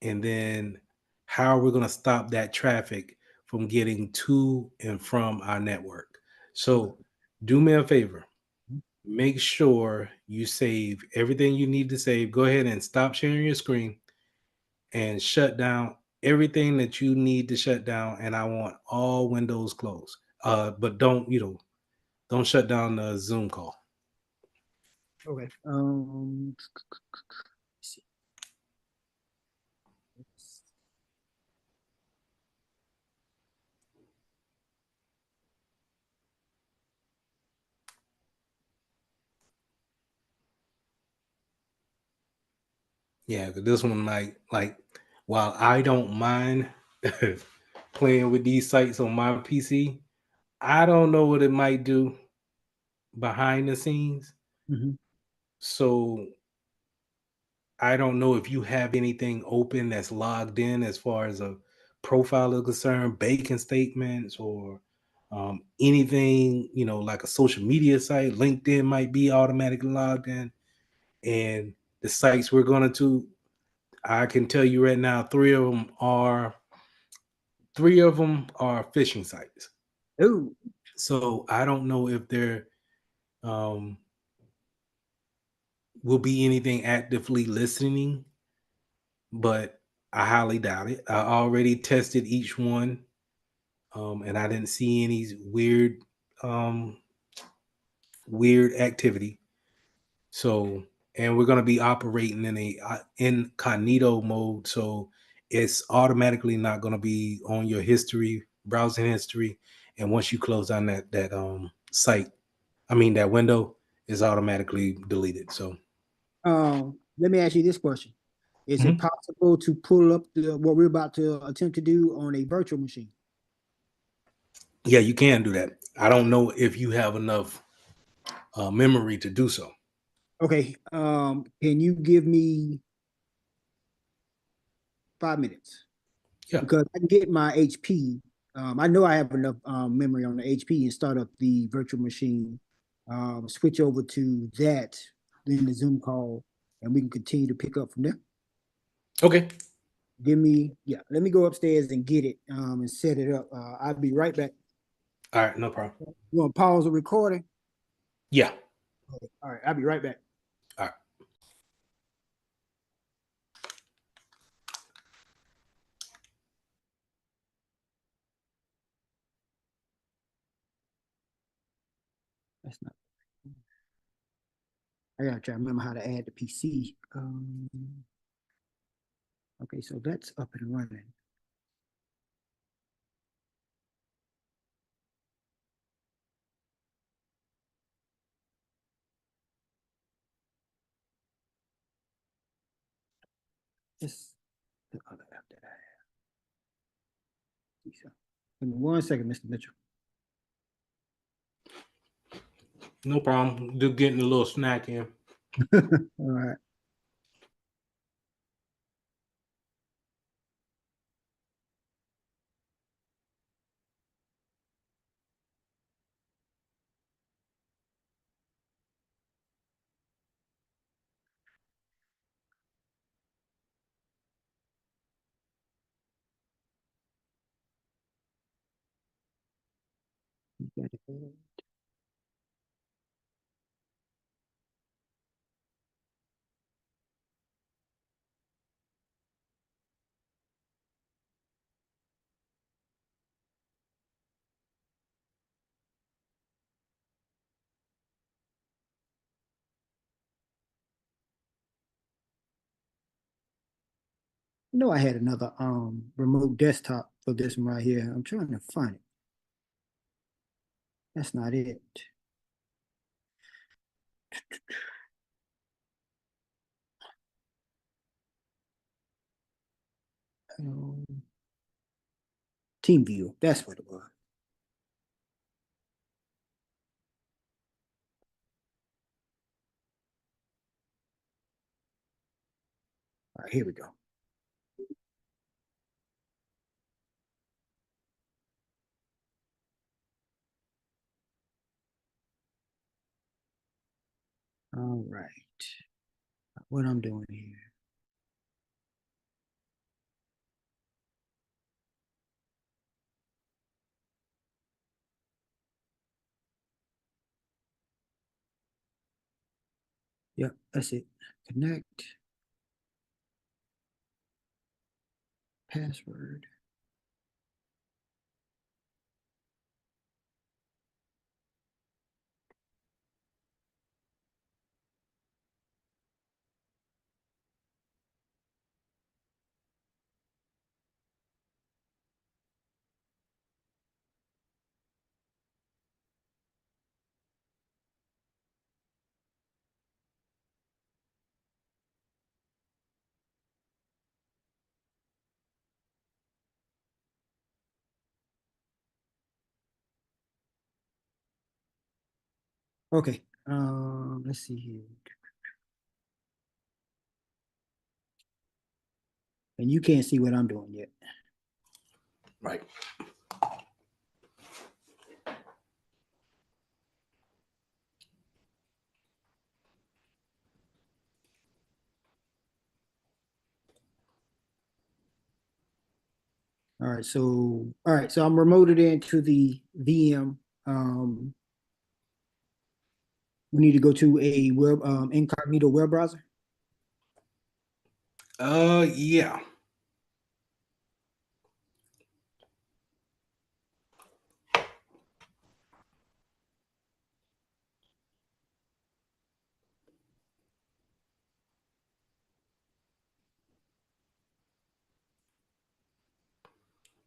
and then how we're gonna stop that traffic from getting to and from our network. So, do me a favor, make sure you save everything you need to save. Go ahead and stop sharing your screen and shut down everything that you need to shut down. And I want all windows closed. But don't shut down the Zoom call. Okay. Yeah, because this one might like while I don't mind playing with these sites on my PC, I don't know what it might do behind the scenes. Mhm. So I don't know if you have anything open that's logged in as far as a profile is concerned, banking statements, or anything, like a social media site. LinkedIn might be automatically logged in. And the sites we're going to, I can tell you right now, three of them are phishing sites. Ooh. So I don't know if there um, will be anything actively listening, but I highly doubt it. I already tested each one, and I didn't see any um, weird activity. So, and we're going to be operating in a incognito mode, so it's automatically not going to be on your history, browsing history. And once you close down that site, I mean that window is automatically deleted. So, Let me ask you this question. Is it mhm. possible to pull up what we're about to attempt to do on a virtual machine? Yeah, you can do that. I don't know if you have enough memory to do so. Okay. Can you give me 5 minutes? Yeah. Because I can get my HP. I know I have enough memory on the HP and start up the virtual machine. Switch over to that, then the Zoom call, and we can continue to pick up from there. Okay. Yeah, let me go upstairs and get it and set it up. I'll be right back. All right. No problem. You want to pause the recording? Yeah. Okay. All right, I'll be right back. All right. That's not. I gotta try to remember how to add the PC. Okay, so that's up and running. It's the other app that I have. Give me 1 second, Mr. Mitchell. No problem. Just getting a little snack in. All right. I know I had another remote desktop for this one right here. I'm trying to find it. That's not it. Team view, that's what it was. All right, here we go. All right, what I'm doing here. Yep, that's it. Connect. Password. Okay, let's see here. And you can't see what I'm doing yet. Right. All right, so I'm remoted into the VM. We need to go to a web incognito web browser. Yeah.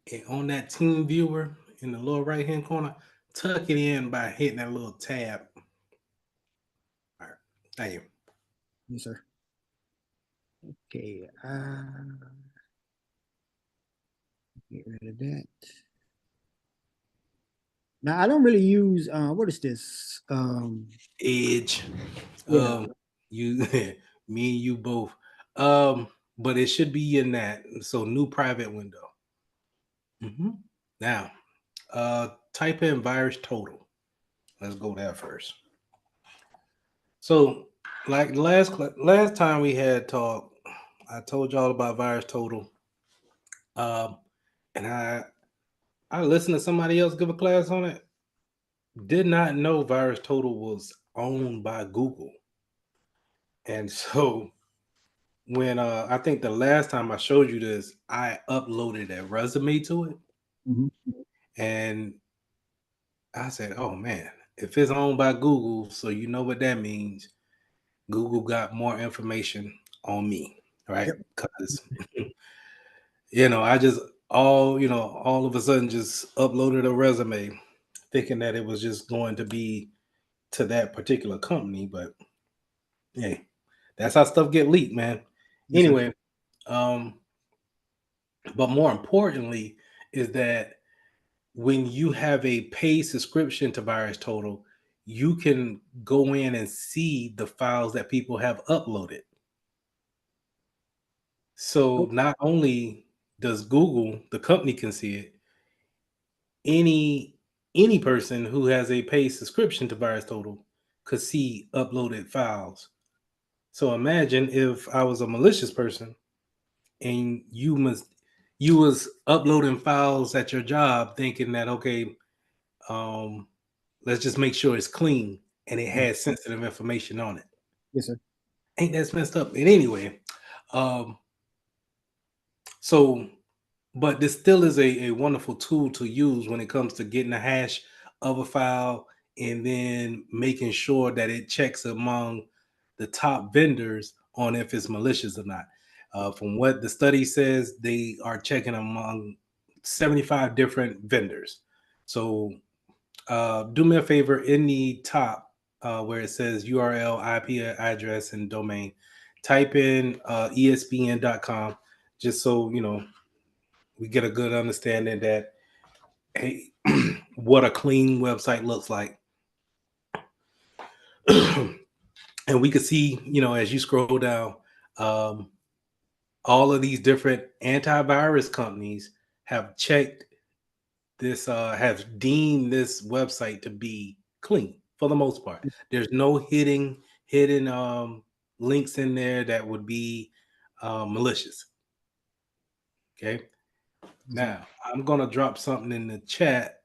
And on that team viewer in the lower right hand corner, tuck it in by hitting that little tab. All right. Thank you. Yes, sir. Okay. Get rid of that. Now I don't really use what is this? Edge. Yeah. You me and you both. But it should be in that. So new private window. Now, type in virus total. Let's go there first. So, like last time we had talk, I told y'all about virus total. And I listened to somebody else give a class on it. Did not know virus total was owned by Google. And so when I think the last time I showed you this, I uploaded a resume to it. And I said, oh man, if it's owned by Google, so you know what that means. Google got more information on me, right? Because I just all of a sudden just uploaded a resume thinking that it was just going to be to that particular company, but hey, that's how stuff get leaked, man. Yes, anyway, Um, but more importantly, is that when you have a paid subscription to VirusTotal, you can go in and see the files that people have uploaded. So not only does Google, the company, can see it, any person who has a paid subscription to VirusTotal could see uploaded files. So imagine if I was a malicious person and you was uploading files at your job thinking that, okay, let's just make sure it's clean and it has sensitive information on it. Yes, sir. Ain't that messed up? And anyway, um, so but this still is a wonderful tool to use when it comes to getting a hash of a file and then making sure that it checks among the top vendors on if it's malicious or not. From what the study says, they are checking among 75 different vendors. So do me a favor, in the top where it says URL, IP address, and domain, type in espn.com, just so you know we get a good understanding that, hey, what a clean website looks like. And we could see, as you scroll down, um, all of these different antivirus companies have checked this, have deemed this website to be clean for the most part. There's no hidden links in there that would be malicious. Okay. Now I'm gonna drop something in the chat,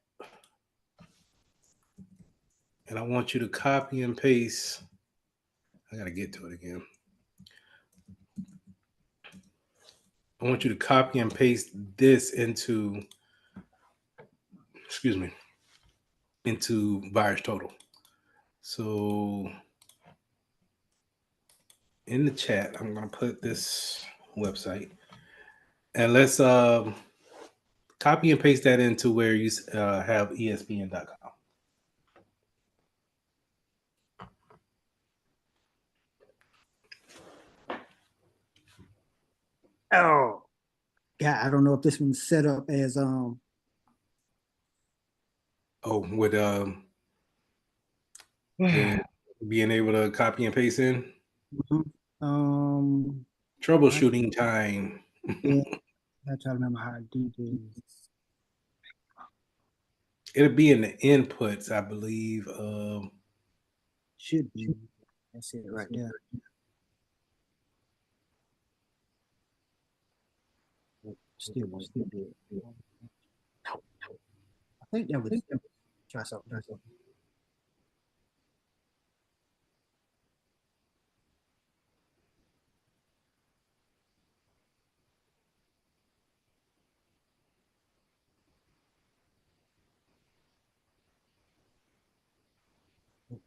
and I want you to copy and paste. I gotta get to it again. I want you to copy and paste this into, excuse me, into VirusTotal. So in the chat, I'm gonna put this website, and let's copy and paste that into where you have espn.com. Oh, yeah. I don't know if this one's set up as With being able to copy and paste in. Troubleshooting time. Yeah, I try to remember how to do this. It'll be in the inputs, I believe. Should be. That's it right there. Still do it. I think that was try something.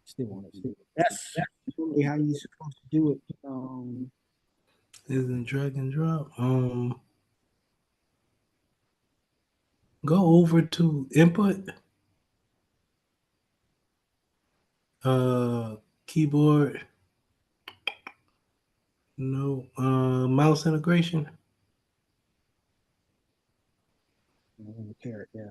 Still want to. That's really how you're supposed to do it. Isn't drag and drop. Go over to input. Keyboard. No. Mouse integration. Carrot, yeah.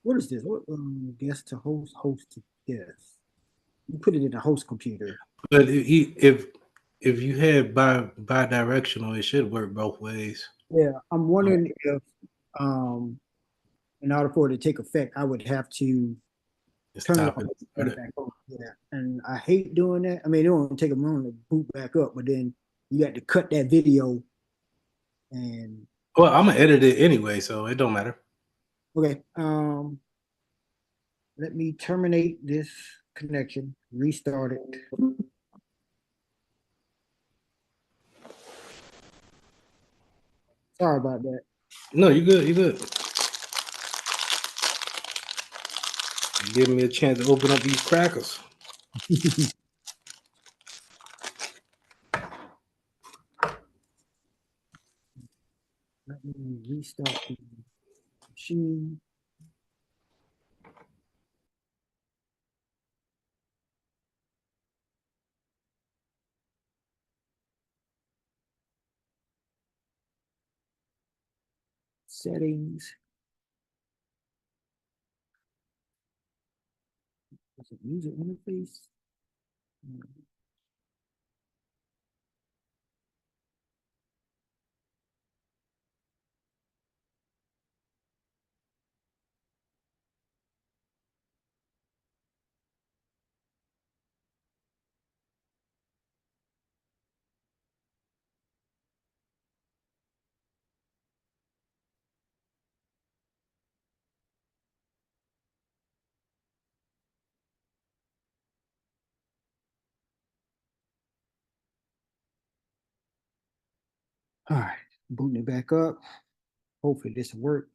What is this? What guest to host to guest? You put it in the host computer. But if you had bi-directional, it should work both ways. Yeah, I'm wondering if in order for it to take effect, I would have to turn it back on. Yeah, and I hate doing that. I mean, it won't take a moment to boot back up, but then you got to cut that video. And well, I'm gonna edit it anyway, so it don't matter. Okay. Let me terminate this connection. Restart it. Sorry about that. No, you're good. You're good. Give me a chance to open up these crackers. Let me restart the machine. Settings. Is it user interface? All right, booting it back up. Hopefully this will work.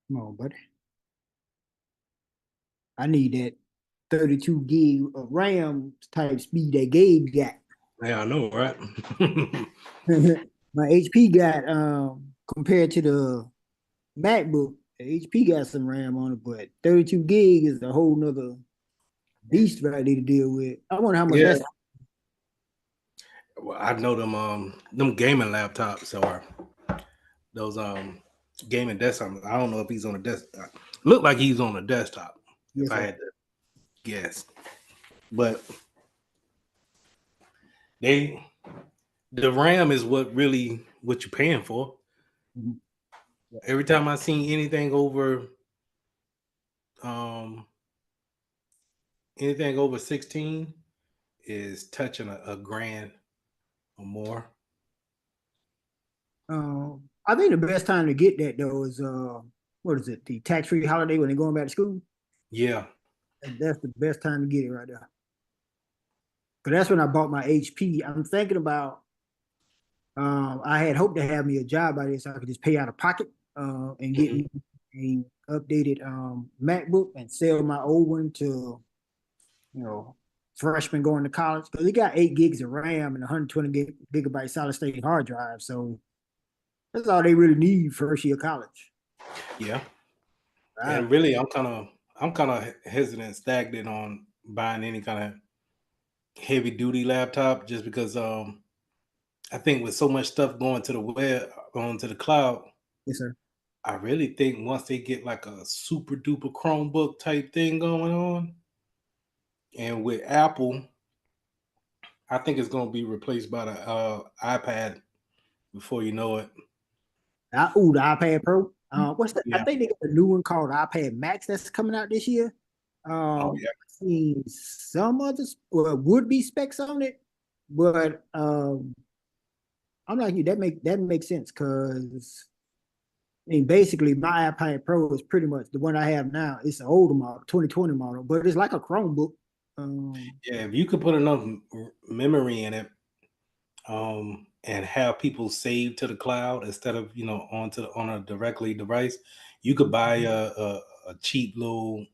Come on, buddy. I need that 32 gig of RAM type speed that Gabe got. Yeah, I know, right? My HP got compared to the MacBook, the HP got some RAM on it, but 32 gig is a whole nother beast right there to deal with. I wonder how much Yeah. that's. Well, I know them gaming laptops or those gaming desktops. I don't know if he's on a desktop. Look like he's on a desktop. Yes, if I sir. had to guess, but the RAM is what you're paying for. Mhm. Yeah. Every time I seen anything over 16 is touching a grand or more. I think the best time to get that though is what is it? The tax-free holiday when they're going back to school. Yeah. That's the best time to get it right there. Cause that's when I bought my HP. I'm thinking about. I had hoped to have me a job by this so I could just pay out of pocket and get me a updated MacBook and sell my old one to, freshmen going to college. Because it got 8 gigs of RAM and 120 gigabyte solid state hard drive. So that's all they really need first year college. Yeah. Right. And really, I'm kind of hesitant, stagnant on buying any kind of heavy duty laptop just because I think with so much stuff going to the web, going to the cloud. Yes, sir. I really think once they get like a super duper Chromebook type thing going on, and with Apple, I think it's going to be replaced by the iPad before you know it. The iPad Pro. What's that? Yeah. I think they got a new one called iPad Max that's coming out this year. Oh yeah. I've seen some others would be specs on it, but I'm like you. That makes sense because I mean basically my iPad Pro is pretty much the one I have now. It's an older model, 2020 model, but it's like a Chromebook. Yeah, if you could put enough memory in it, and have people save to the cloud instead of on a directly device, you could buy a cheap little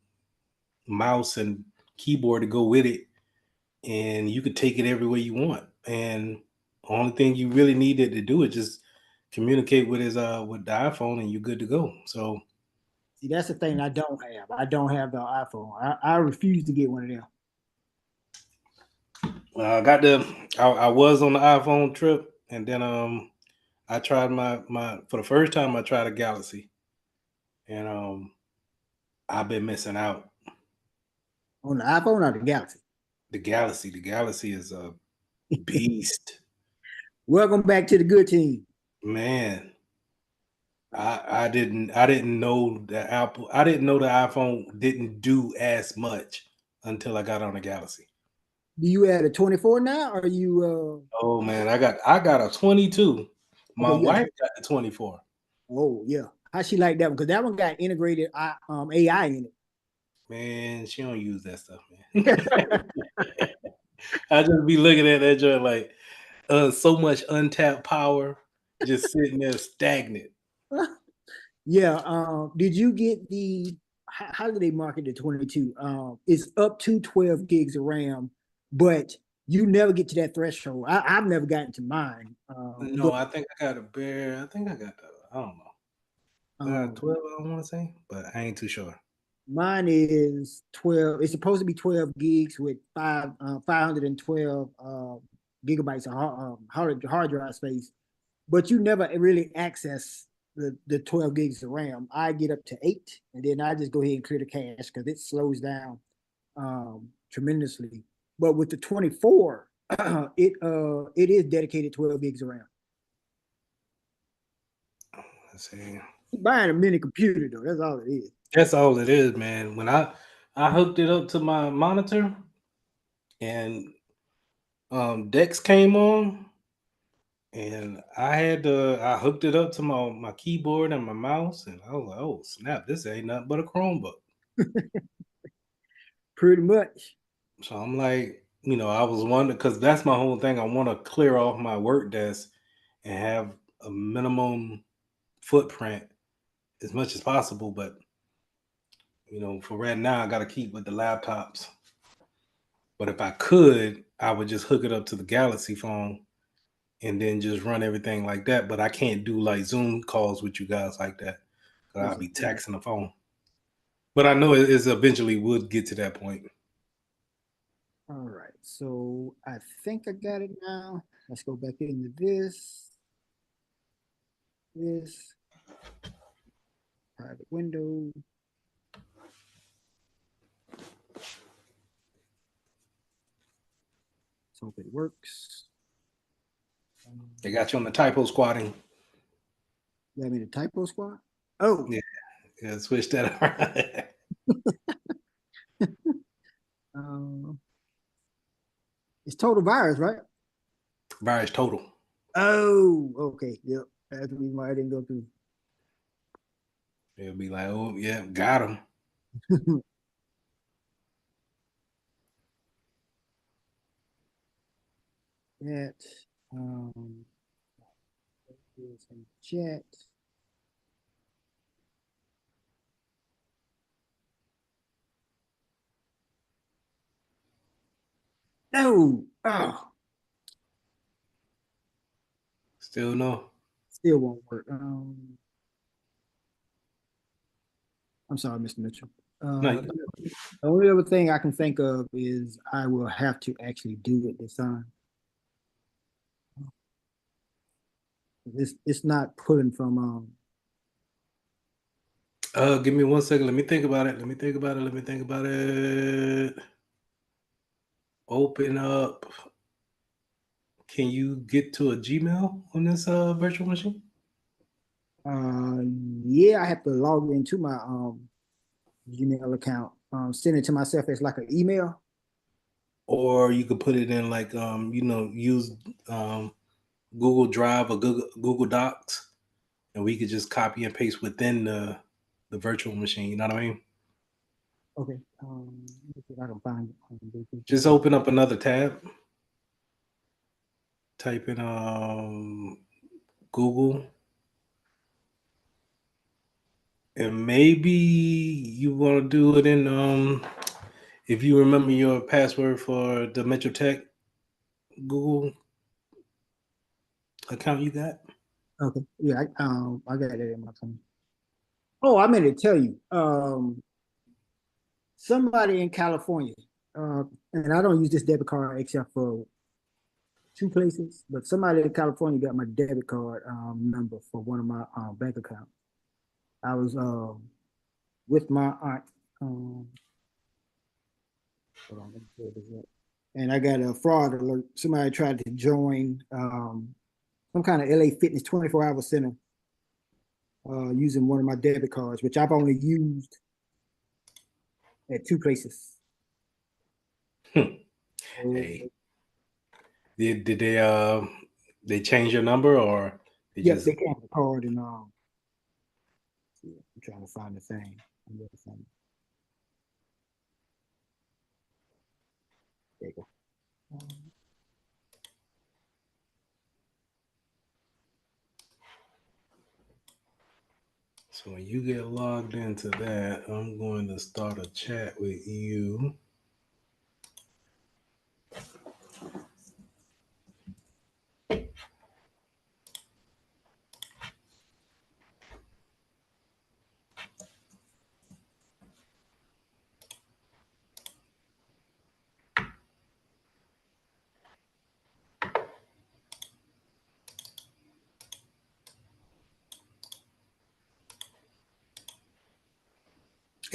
mouse and keyboard to go with it, and you could take it everywhere you want. And the only thing you really needed to do is just communicate with with the iPhone, and you're good to go. So see, that's the thing I don't have. I don't have the iPhone. I refuse to get one of them. I was on the iPhone trip, and then I tried my for the first time I tried a Galaxy, and I've been missing out. On the iPhone or the Galaxy? The Galaxy is a beast. Welcome back to the good team. Man. I didn't know that I didn't know the iPhone didn't do as much until I got on the Galaxy. Do you at a 24 now? Or you Oh man, I got a 22. My okay, you got wife got the 24. oh yeah. How she like that one? Because that one got integrated AI in Man, she don't use that stuff, man. it. I just be looking at that joint like so much untapped power just sitting there stagnant. Yeah. Did you get the how do they market the 22? It's up to 12 gigs of RAM, but you never get to that threshold. I've never gotten to mine. No, But I think I got a bare. I think I got the. I don't know. I got 12. I want to say, but I ain't too sure. mine is 12. It's supposed to be 12 gigs with 512 gigabytes of hard drive space, but you never really access the 12 gigs of RAM. I get up to 8, and then I just go ahead and clear the cache because it slows down tremendously. But with the 24, it is dedicated 12 gigs of RAM. Let's see. Buying a mini computer though, that's all it is. That's all it is, man. When I hooked it up to my monitor, and Dex came on, and I hooked it up to my keyboard and my mouse, and I was like, oh snap, this ain't nothing but a Chromebook. Pretty much. So I'm like, I was wondering, because that's my whole thing. I want to clear off my work desk and have a minimum footprint as much as possible. But for right now, I got to keep with the laptops. But if I could, I would just hook it up to the Galaxy phone and then just run everything like that. But I can't do like Zoom calls with you guys like that. I'll be taxing the phone. But I know it is eventually would get to that point. All right, so I think I got it now. Let's go back into this. This private window. Let's hope it works. They got you on the typo squatting. You have me the typo squad? Oh. Yeah, switch that around. It's total virus, right? Virus total. Oh, okay. Yep. That's the reason why I didn't go through. It'll be like, oh, yeah, got him. That. Here's in chat. No. Oh. Still no. Still won't work. I'm sorry, Mr. Mitchell. The only other thing I can think of is I will have to actually do it this time. It's not pulling from give me 1 second. Let me think about it. Open up. Can you get to a Gmail on this virtual machine? Yeah, I have to log into my Gmail account. Send it to myself as like an email. Or you could put it in like use Google Drive or Google Docs, and we could just copy and paste within the virtual machine. You know what I mean? Okay. Let's see if I can find it. Just open up another tab. Type in Google. And maybe you want to do it in if you remember your password for the Metro Tech Google account you got. Okay. Yeah, I got it in my phone. Oh, I meant to tell you. Somebody in California, and I don't use this debit card except for 2 places, but somebody in California got my debit card number for one of my bank accounts. I was with my aunt. Hold on, let me pull this up. And I got a fraud alert. Somebody tried to join some kind of LA Fitness 24-hour center using one of my debit cards, which I've only used at 2 places. So, Hey, did they change your number or they yep, just they can't the card and I'm trying to find the thing. There you go. so when you get logged into that, I'm going to start a chat with you.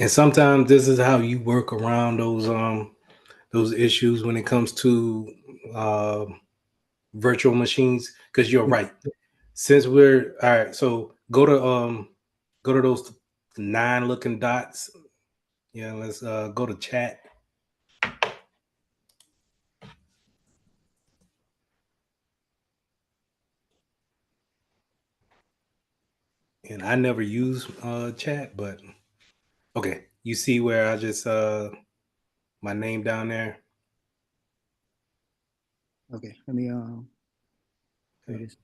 And sometimes this is how you work around those issues when it comes to virtual machines. Because you're right. Since we're all right, so go to those 9 looking dots. Yeah, let's go to chat. And I never use chat, but okay. You see where I just my name down there? Okay, let me here it is.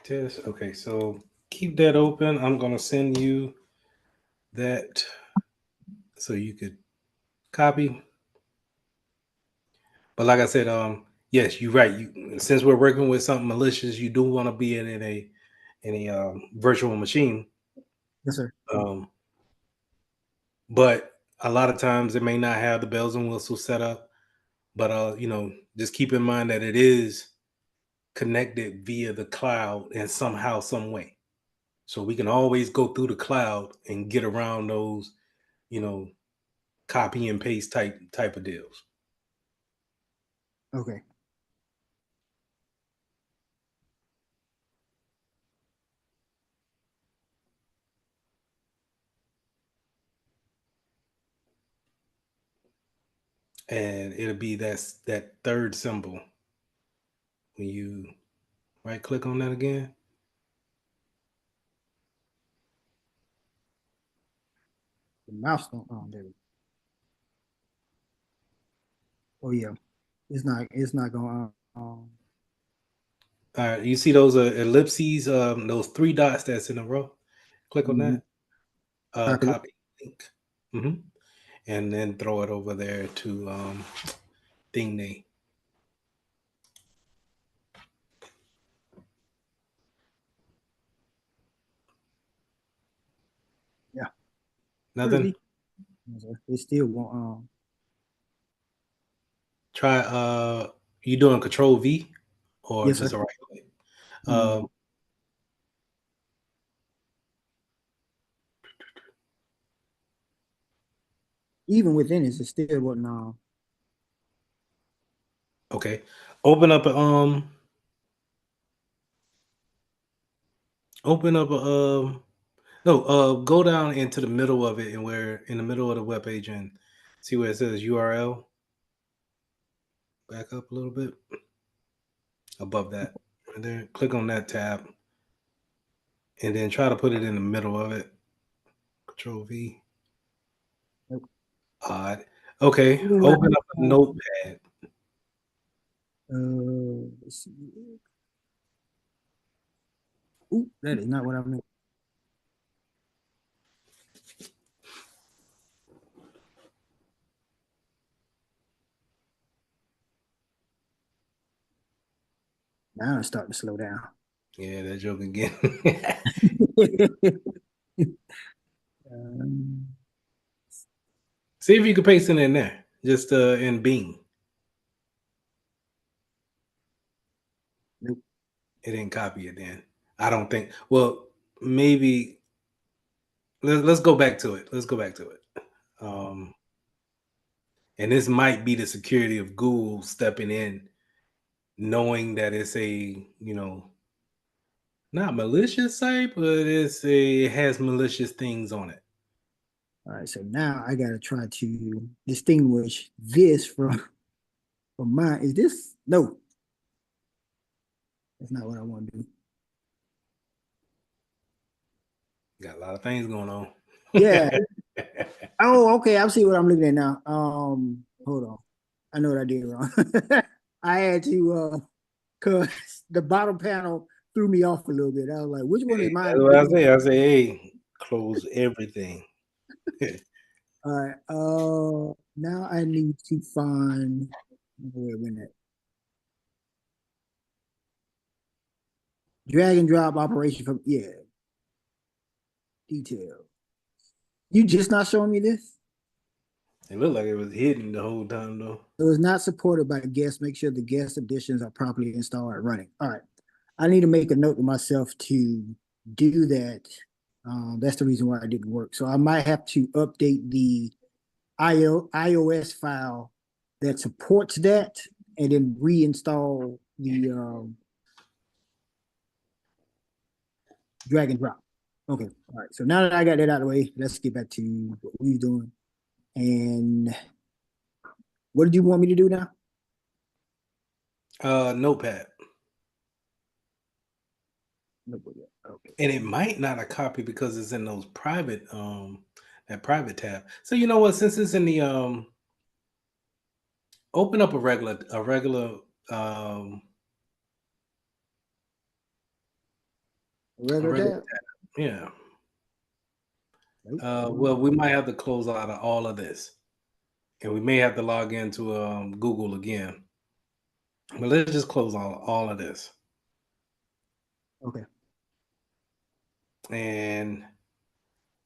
Test. Okay, so keep that open. I'm gonna send you that so you could copy. But like I said, yes, you're right. Since we're working with something malicious, you do want to be in a virtual machine. Yes, sir. But a lot of times it may not have the bells and whistles set up. But just keep in mind that it is connected via the cloud in somehow, some way. So we can always go through the cloud and get around those, copy and paste type of deals. Okay. And it'll be that third symbol when you right click on that again. The mouse don't there. Oh yeah. It's not going All right, you see those ellipses, those 3 dots that's in a row. Click on that. Copy link. And then throw it over there to Thingy. Yeah. Nothing. They still won't. Try. You doing Control V or Yes, just sir. a right click? Even within it still wasn't Okay. Open up a no, go down into the middle of it and where in the middle of the web page and see where it says URL. Back up a little bit above that. And then click on that tab. And then try to put it in the middle of it. Control V. Nope. Odd. Okay. Open up a notepad. Let's see. Ooh, that is not what I meant. Now it's starting to slow down. Yeah, that joke again. See if you can paste it in there. Just in Bing. Nope. It didn't copy it then. I don't think. Well, maybe. Let's go back to it. Let's go back to it. And this might be the security of Google stepping in, knowing that it's a, not malicious site, but it has malicious things on it. All right, so now I gotta try to distinguish this from mine. Is this? No, that's not what I want to do. Got a lot of things going on. Yeah. Oh, okay. I see what I'm looking at now. Hold on. I know what I did wrong. I had to cause the bottom panel threw me off a little bit. I was like, which one is mine? That's what I say. I say, hey, close everything. All right. Now I need to find where it went at. Drag and drop operation from detail. You just not showing me this? It looked like it was hidden the whole time though. It was not supported by guests. Make sure the guest additions are properly installed and running. All right. I need to make a note to myself to do that. That's the reason why it didn't work. So I might have to update the iOS file that supports that and then reinstall the drag and drop. Okay. All right. So now that I got that out of the way, let's get back to what we were doing. And what did you want me to do now? Notepad. Okay. And it might not a copy because it's in those private that private tab. So you know what? Since it's in the open up a regular Regular tab? Yeah. Well, we might have to close out of all of this, and we may have to log into Google again. But let's just close all of this. Okay. And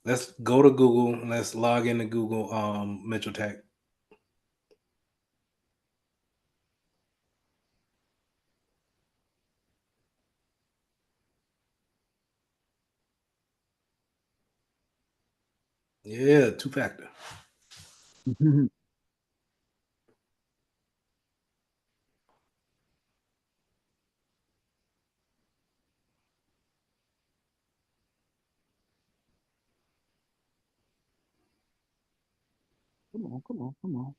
let's go to Google and let's log into Google Mitchell Tech. Yeah, two-factor. Come on.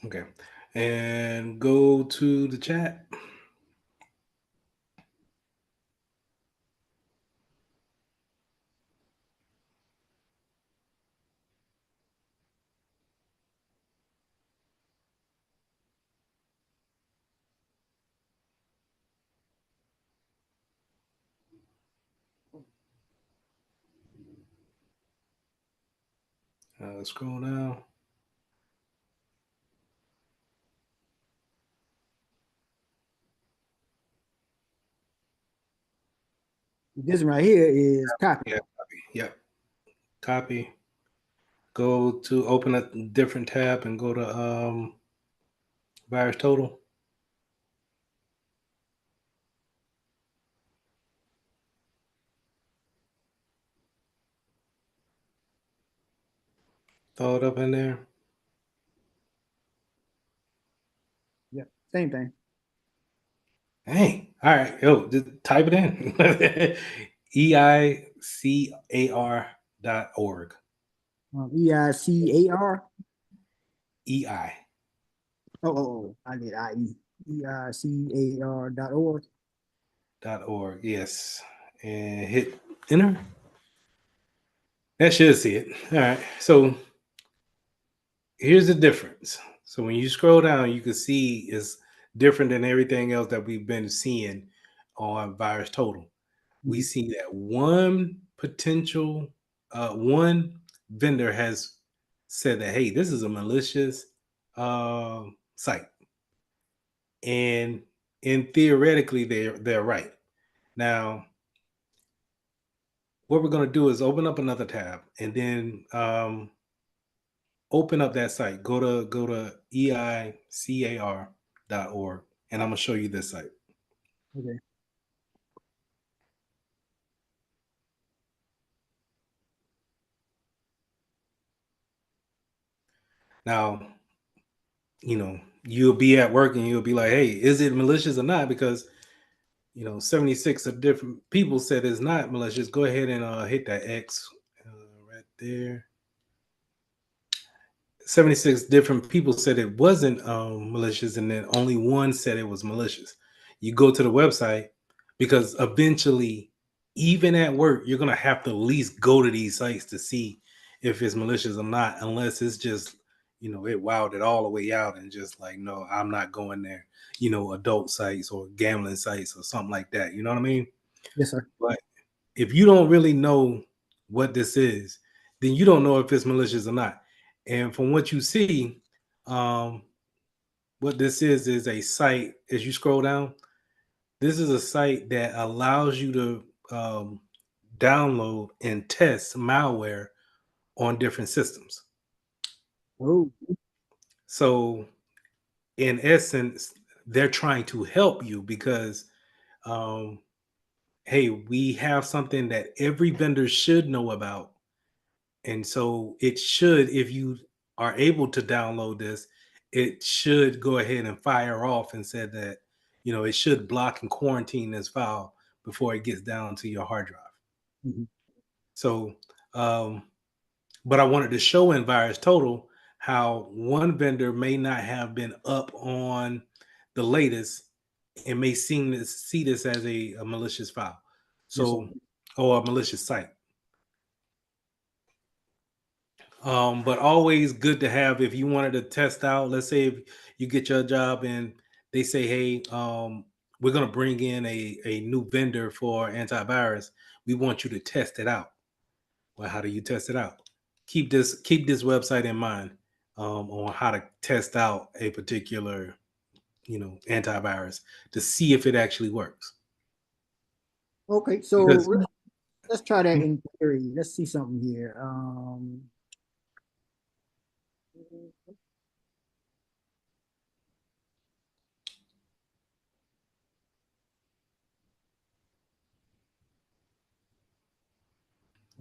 Okay. And go to the chat. Scroll down. This right here is copy. Yeah, copy. Yep. Copy. Go to open a different tab and go to virus total. Throw it up in there. Yeah, same thing. Hey, all right. Yo, just type it in. EICAR.org. EICAR? EI. Oh, I did IE. EICAR.org. .org, yes. And hit enter. That should see it. All right. So here's the difference. So when you scroll down, you can see it's different than everything else that we've been seeing on Virus Total. We see that one vendor has said that, hey, this is a malicious site. And theoretically, they're right. Now, what we're going to do is open up another tab and then open up that site. Go to eicar.org, and I'm going to show you this site. Okay. Now, you'll be at work and you'll be like, hey, is it malicious or not? Because 76 of different people said it's not malicious. Go ahead and hit that X right there. 76 different people said it wasn't malicious, and then only one said it was malicious. You go to the website, because eventually, even at work, you're going to have to at least go to these sites to see if it's malicious or not, unless it's just, it wowed it all the way out and just like, no, I'm not going there, adult sites or gambling sites or something like that. You know what I mean? Yes, sir. But if you don't really know what this is, then you don't know if it's malicious or not. And from what you see, what this is a site. As you scroll down, this is a site that allows you to download and test malware on different systems. Oh, So, in essence, they're trying to help you because, hey, we have something that every vendor should know about. And so it should, if you are able to download this, it should go ahead and fire off and said that, it should block and quarantine this file before it gets down to your hard drive. mhm. So, but I wanted to show in Virus Total how one vendor may not have been up on the latest and may see this as a malicious file. Yes, sir. So, or a malicious site. But always good to have if you wanted to test out. Let's say if you get your job and they say, hey, we're going to bring in a new vendor for antivirus. We want you to test it out. Well, how do you test it out? Keep this website in mind on how to test out a particular antivirus to see if it actually works. Okay, so Because let's try that in theory. Let's see something here.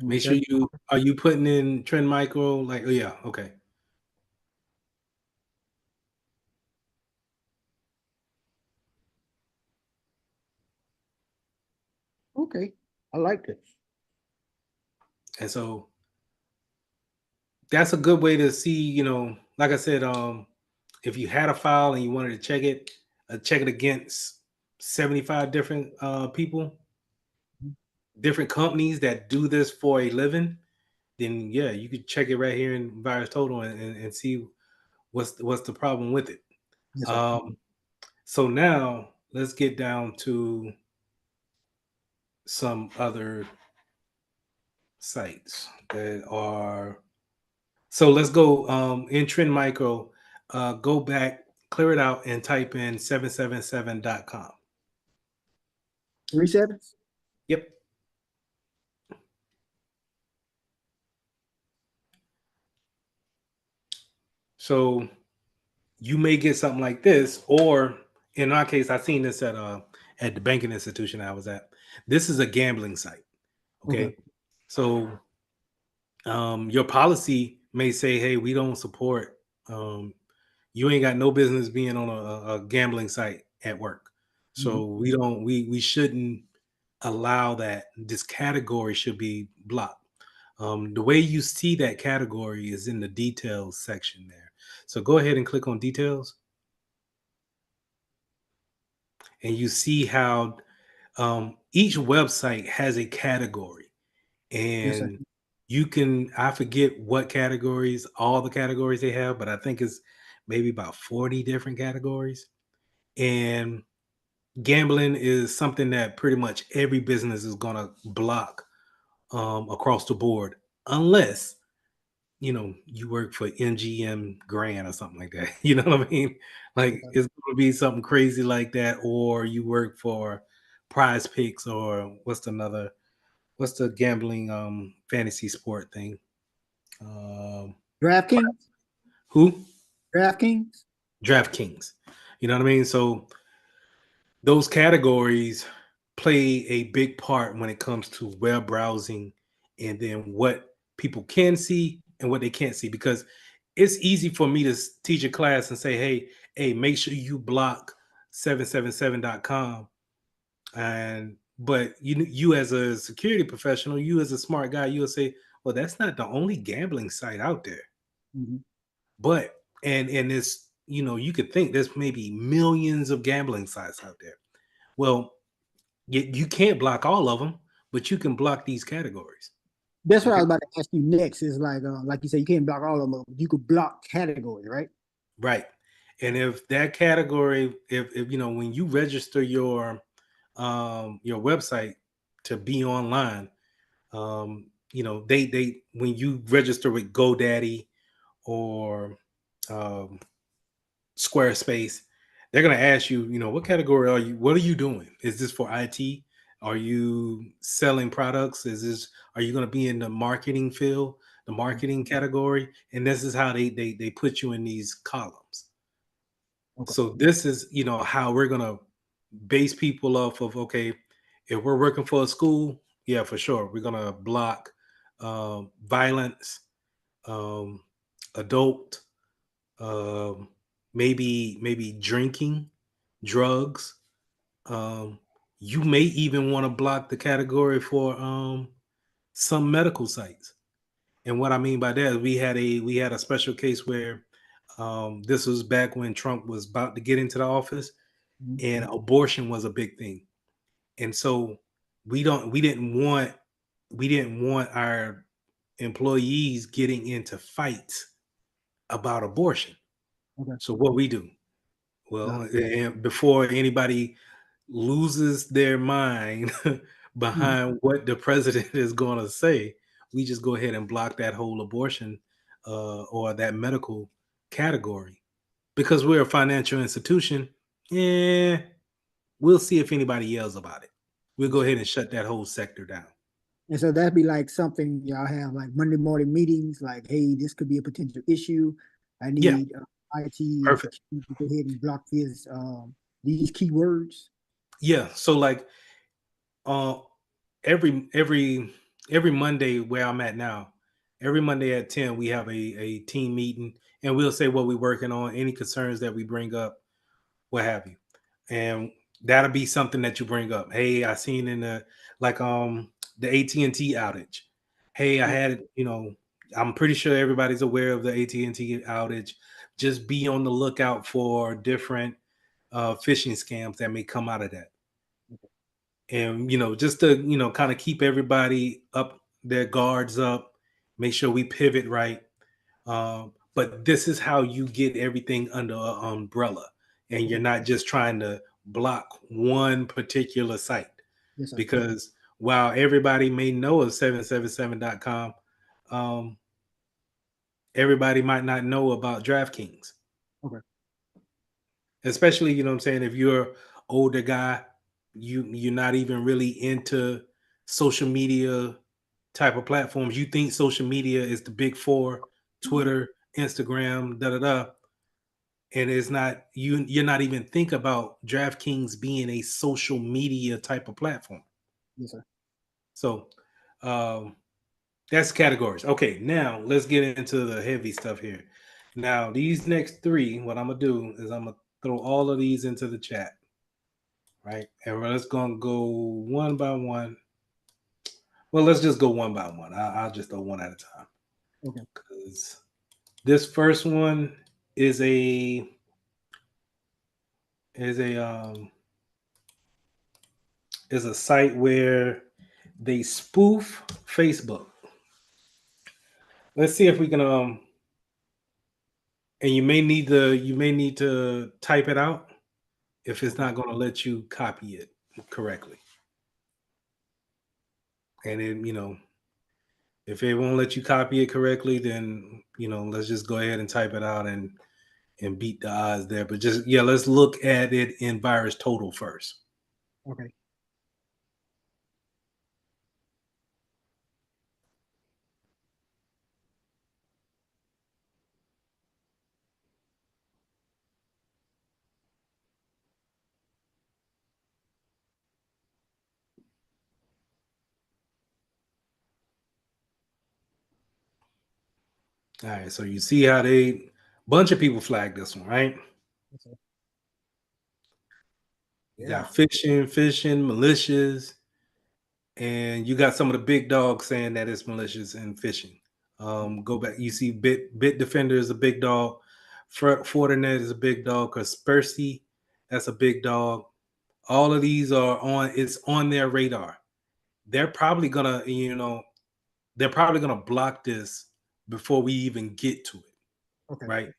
make sure are you putting in Trend Micro? Like, oh yeah, okay. Okay, I like this. And so that's a good way to see, like I said, if you had a file and you wanted to check it against 75 different people, different companies that do this for a living, then yeah, you could check it right here in Virus Total and see what's the problem with it. Yes, sir. So now let's get down to some other sites that are. So let's go in Trend Micro, go back, clear it out, and type in 777.com. 3 7s? Yep. So you may get something like this, or in our case, I seen this at the banking institution I was at. This is a gambling site. Okay. So your policy may say, hey, we don't support you ain't got no business being on a gambling site at work. So we shouldn't allow that. This category should be blocked. The way you see that category is in the details section there. So go ahead and click on details. And you see how each website has a category. Yes, sir. And I forget what categories, all the categories they have, but I think it's maybe about 40 different categories. And gambling is something that pretty much every business is going to block across the board, unless you work for MGM Grand or something like that. You know what I mean? Like it's going to be something crazy like that, or you work for Prize Picks, or what's another what's the gambling fantasy sport thing? DraftKings. Who? DraftKings. DraftKings. You know what I mean? So those categories play a big part when it comes to web browsing and then what people can see and what they can't see, because it's easy for me to teach a class and say, hey, make sure you block 777.com. But you as a security professional, you as a smart guy, you'll say, well, that's not the only gambling site out there. Mm-hmm. But and it's, you could think there's maybe millions of gambling sites out there. Well, you can't block all of them, but you can block these categories. That's what I was about to ask you next. Is like you said, you can't block all of them. You could block categories, right? Right. And if that category, if when you register your website to be online, they when you register with GoDaddy or Squarespace, they're going to ask you, what category are you? What are you doing? Is this for IT? Are you selling products? Are you going to be in the marketing field, the marketing category? And this is how they put you in these columns. Okay. So this is, how we're going to base people off of, okay, if we're working for a school, yeah, for sure. We're going to block violence, adult, maybe drinking, drugs. You may even want to block the category for some medical sites. And what I mean by that is we had a special case where this was back when Trump was about to get into the office, and abortion was a big thing. And so we didn't want our employees getting into fights about abortion. Okay. So what we do? Well, and before anybody loses their mind behind what the president is going to say, we just go ahead and block that whole abortion or that medical category. Because we're a financial institution, we'll see if anybody yells about it. We'll go ahead and shut that whole sector down. And so that'd be like something y'all have like Monday morning meetings, like, hey, this could be a potential issue. I need IT and security to go ahead and block these keywords. Yeah. So like every Monday where I'm at now, every Monday at 10, we have a team meeting, and we'll say what we're working on, any concerns that we bring up, what have you. And that'll be something that you bring up. Hey, I seen in the AT&T outage. Hey, I had, I'm pretty sure everybody's aware of the AT&T outage. Just be on the lookout for different phishing scams that may come out of that. And, just to, kind of keep everybody up, their guards up, make sure we pivot right. But this is how you get everything under an umbrella. And you're not just trying to block one particular site. Yes, because while everybody may know of 777.com, everybody might not know about DraftKings. Okay. Especially, what I'm saying, if you're an older guy, you're not even really into social media type of platforms. You think social media is the big four: Twitter, Instagram, and it's not. You're not even think about DraftKings being a social media type of platform. Yes, sir. So that's categories. Okay, now let's get into the heavy stuff here. Now these next three, what I'm gonna do is I'm gonna throw all of these into the chat. Right, and let's gonna go one by one. Well, let's just go one by one. I'll just throw one at a time. Okay. Because this first one is a site where they spoof Facebook. Let's see if we can and you may need to type it out if it's not going to let you copy it correctly. And then, if it won't let you copy it correctly, then, let's just go ahead and type it out and beat the odds there. But let's look at it in VirusTotal first. Okay. All right, so you see how bunch of people flagged this one, right? Okay. You Yeah. got phishing, malicious, and you got some of the big dogs saying that it's malicious and phishing. Go back, you see Bitdefender is a big dog, Fortinet is a big dog, Kaspersky, that's a big dog. All of these are it's on their radar. They're probably gonna, they're probably gonna block this before we even get to it, Okay. right?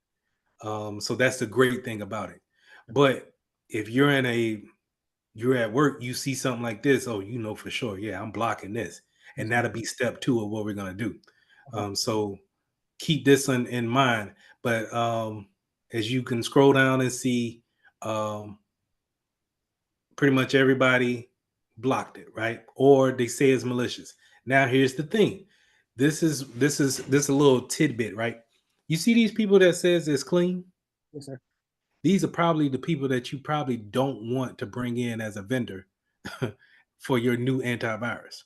So that's the great thing about it. But if you're at work, you see something like this, oh, you know for sure, yeah, I'm blocking this. And that'll be step 2 of what we're gonna do. So keep this in mind. But as you can scroll down and see, pretty much everybody blocked it, right? Or they say it's malicious. Now here's the thing. This is a little tidbit, right? You see these people that says it's clean? Yes, sir. These are probably the people that you probably don't want to bring in as a vendor for your new antivirus.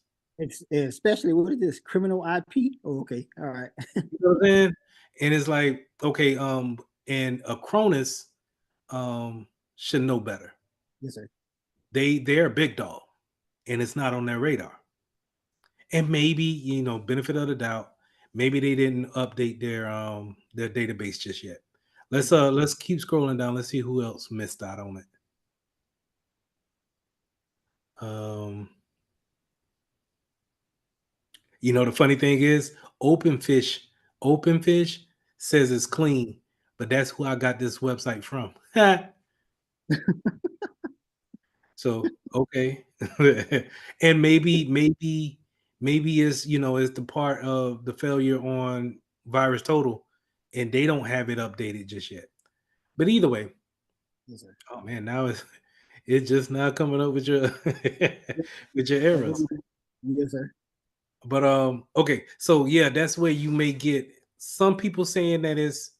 Especially what is this, criminal IP? Oh, okay, all right. You know what I'm saying? And it's like, okay, and Acronis should know better. Yes, sir. They're a big dog, and it's not on their radar. And maybe, benefit of the doubt, maybe they didn't update their database just yet. Let's keep scrolling down. Let's see who else missed out on it. The funny thing is, Openfish says it's clean, but that's who I got this website from. So okay, and maybe it's it's the part of the failure on Virus Total, and they don't have it updated just yet. But either way, Yes, sir. oh man, now it's just now coming up with your with your errors. Yes, sir. But okay, so yeah, that's where you may get some people saying that it's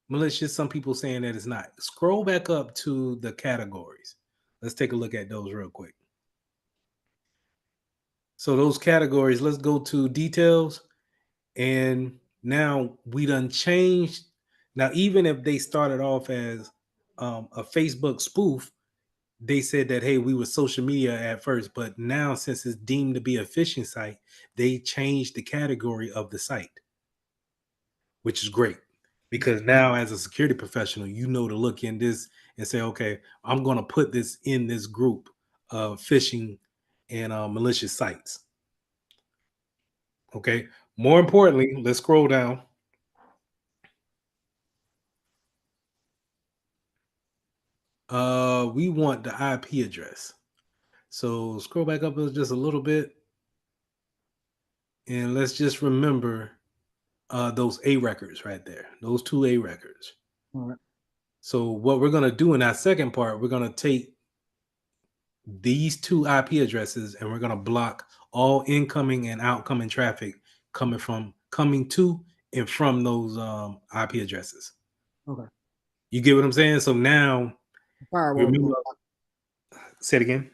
malicious, some people saying that it's not. Scroll back up to the categories. Let's take a look at those real quick. So those categories, let's go to details. And now we done changed. Now, even if they started off as a Facebook spoof, they said that, hey, we were social media at first, but now since it's deemed to be a phishing site, they changed the category of the site, which is great. Because now as a security professional, you know to look in this and say, okay, I'm going to put this in this group of phishing and malicious sites. Okay. More importantly, let's scroll down. We want the IP address. So scroll back up just a little bit. And let's just remember those A records right there. Those 2 A records. All right. So what we're going to do in our second part, we're going to take these 2 IP addresses and we're going to block all incoming and outgoing traffic coming to and from those IP addresses. Okay. You get what I'm saying? So now, Firewall. Say it again.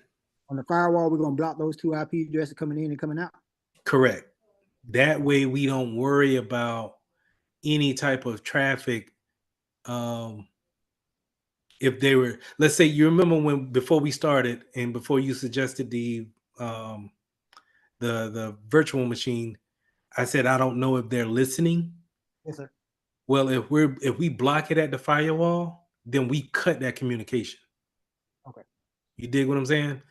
On the firewall, we're gonna block those 2 IP addresses coming in and coming out. Correct. That way we don't worry about any type of traffic. If they were, let's say, you remember before we started and before you suggested the virtual machine, I said I don't know if they're listening. Yes, sir. Well, if we block it at the firewall, then we cut that communication. Okay. You dig what I'm saying?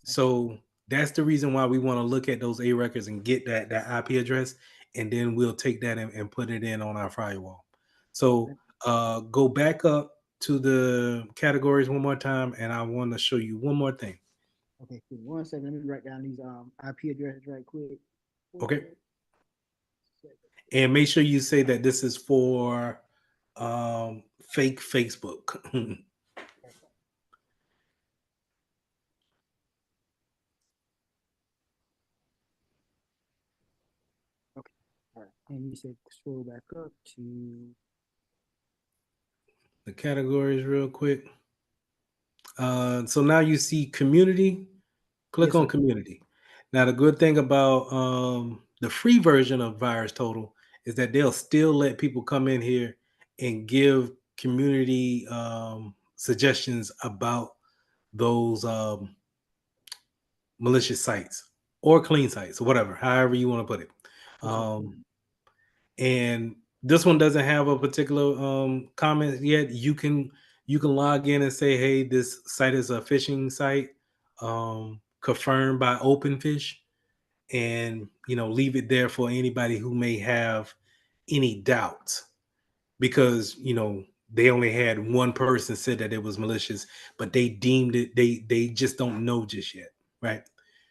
So that's the reason why we want to look at those A records and get that IP address, and then we'll take that and put it in on our firewall. So go back up to the categories one more time, and I want to show you one more thing. Okay, 1 second. Let me write down these IP addresses right quick. Okay. And make sure you say that this is for fake Facebook. Okay. All right. And you said scroll back up to the categories real quick. So now you see community. Click on community. Now the good thing about the free version of Virus Total is that they'll still let people come in here and give community suggestions about those malicious sites or clean sites or whatever, however you want to put it. And this one doesn't have a particular comment yet. You can log in and say, hey, this site is a phishing site, confirmed by OpenFish, and leave it there for anybody who may have any doubts, because they only had one person said that it was malicious, but they deemed it, they just don't know just yet, right?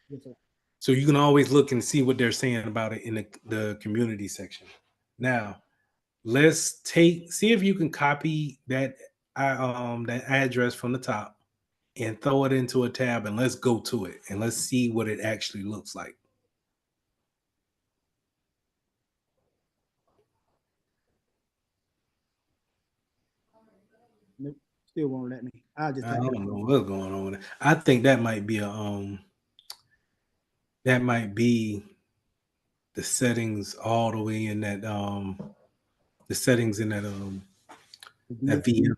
Yes, sir. So you can always look and see what they're saying about it in the community section. Now, let's see if you can copy that that address from the top and throw it into a tab, and let's go to it and let's see what it actually looks like. Nope, still won't let me. I'll just I type it don't in. know what's going on with it. I think that might be the settings all the way in that the settings in that that VM.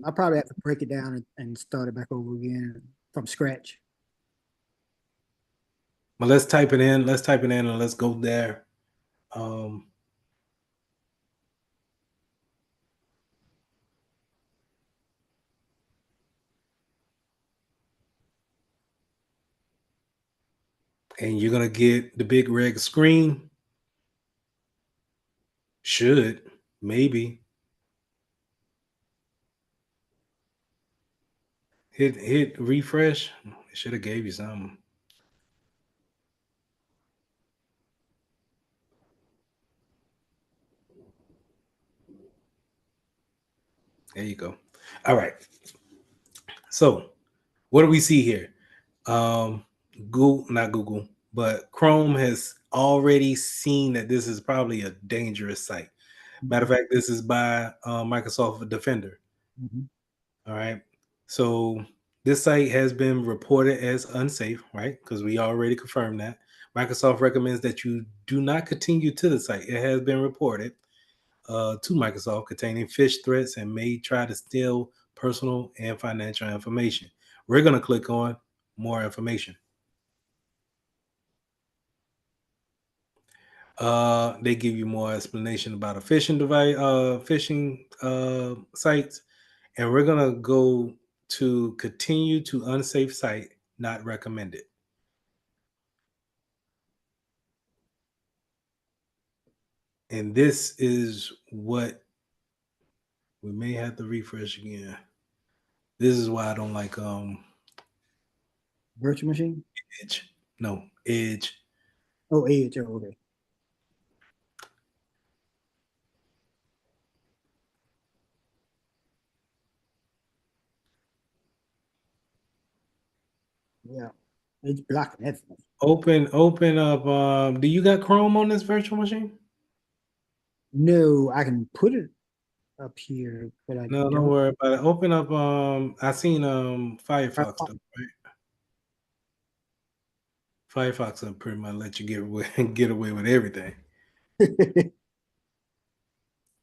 I probably have to break it down and start it back over again from scratch. But let's type it in. Let's type it in and let's go there. And you're gonna get the big red screen. Should, maybe. Hit refresh. It should have gave you something. There you go. All right. So what do we see here? Not Google, but Chrome has already seen that this is probably a dangerous site. Matter of fact, this is by Microsoft Defender. All right. So this site has been reported as unsafe, right? Because we already confirmed that. Microsoft recommends that you do not continue to the site. It has been reported to Microsoft containing phish threats and may try to steal personal and financial information. We're going to click on more information. They give you more explanation about a phishing device, phishing sites, and we're gonna go to continue to unsafe site, not recommended. And this is what we may have to refresh again. This is why I don't like Virtual machine? Edge. No, Edge. Oh, Edge. Oh, okay. Yeah, it's blocking everything. Open up. Do you got Chrome on this virtual machine? No, I can put it up here, but I No, don't don't. worry about it. Open up. I seen Firefox though, right? Firefox will pretty much let you get away with everything.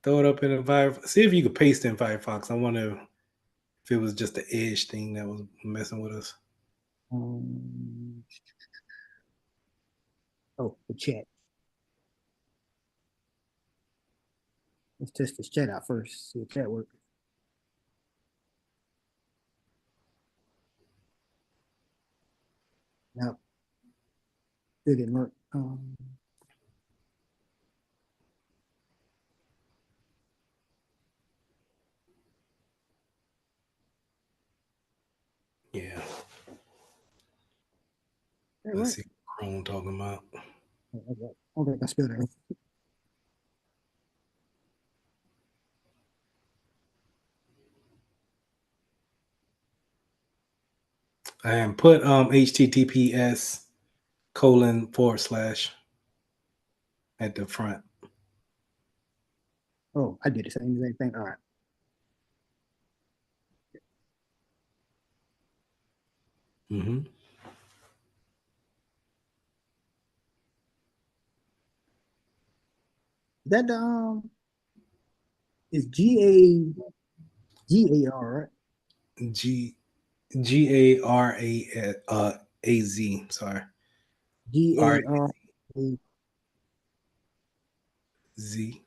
Throw it up in the Firefox. See if you could paste in Firefox. I wonder if it was just the Edge thing that was messing with us. Oh, the chat. Let's test this chat out first. See if that works. No, it didn't work. Yeah. That Let's worked. see what Chrome talking about. I don't think I spelled it right. And put https:// at the front. Oh, I did the same exact thing. All right. Mm-hmm. that the it's GAR, right? GARAZ. Sorry. GAR. RZ.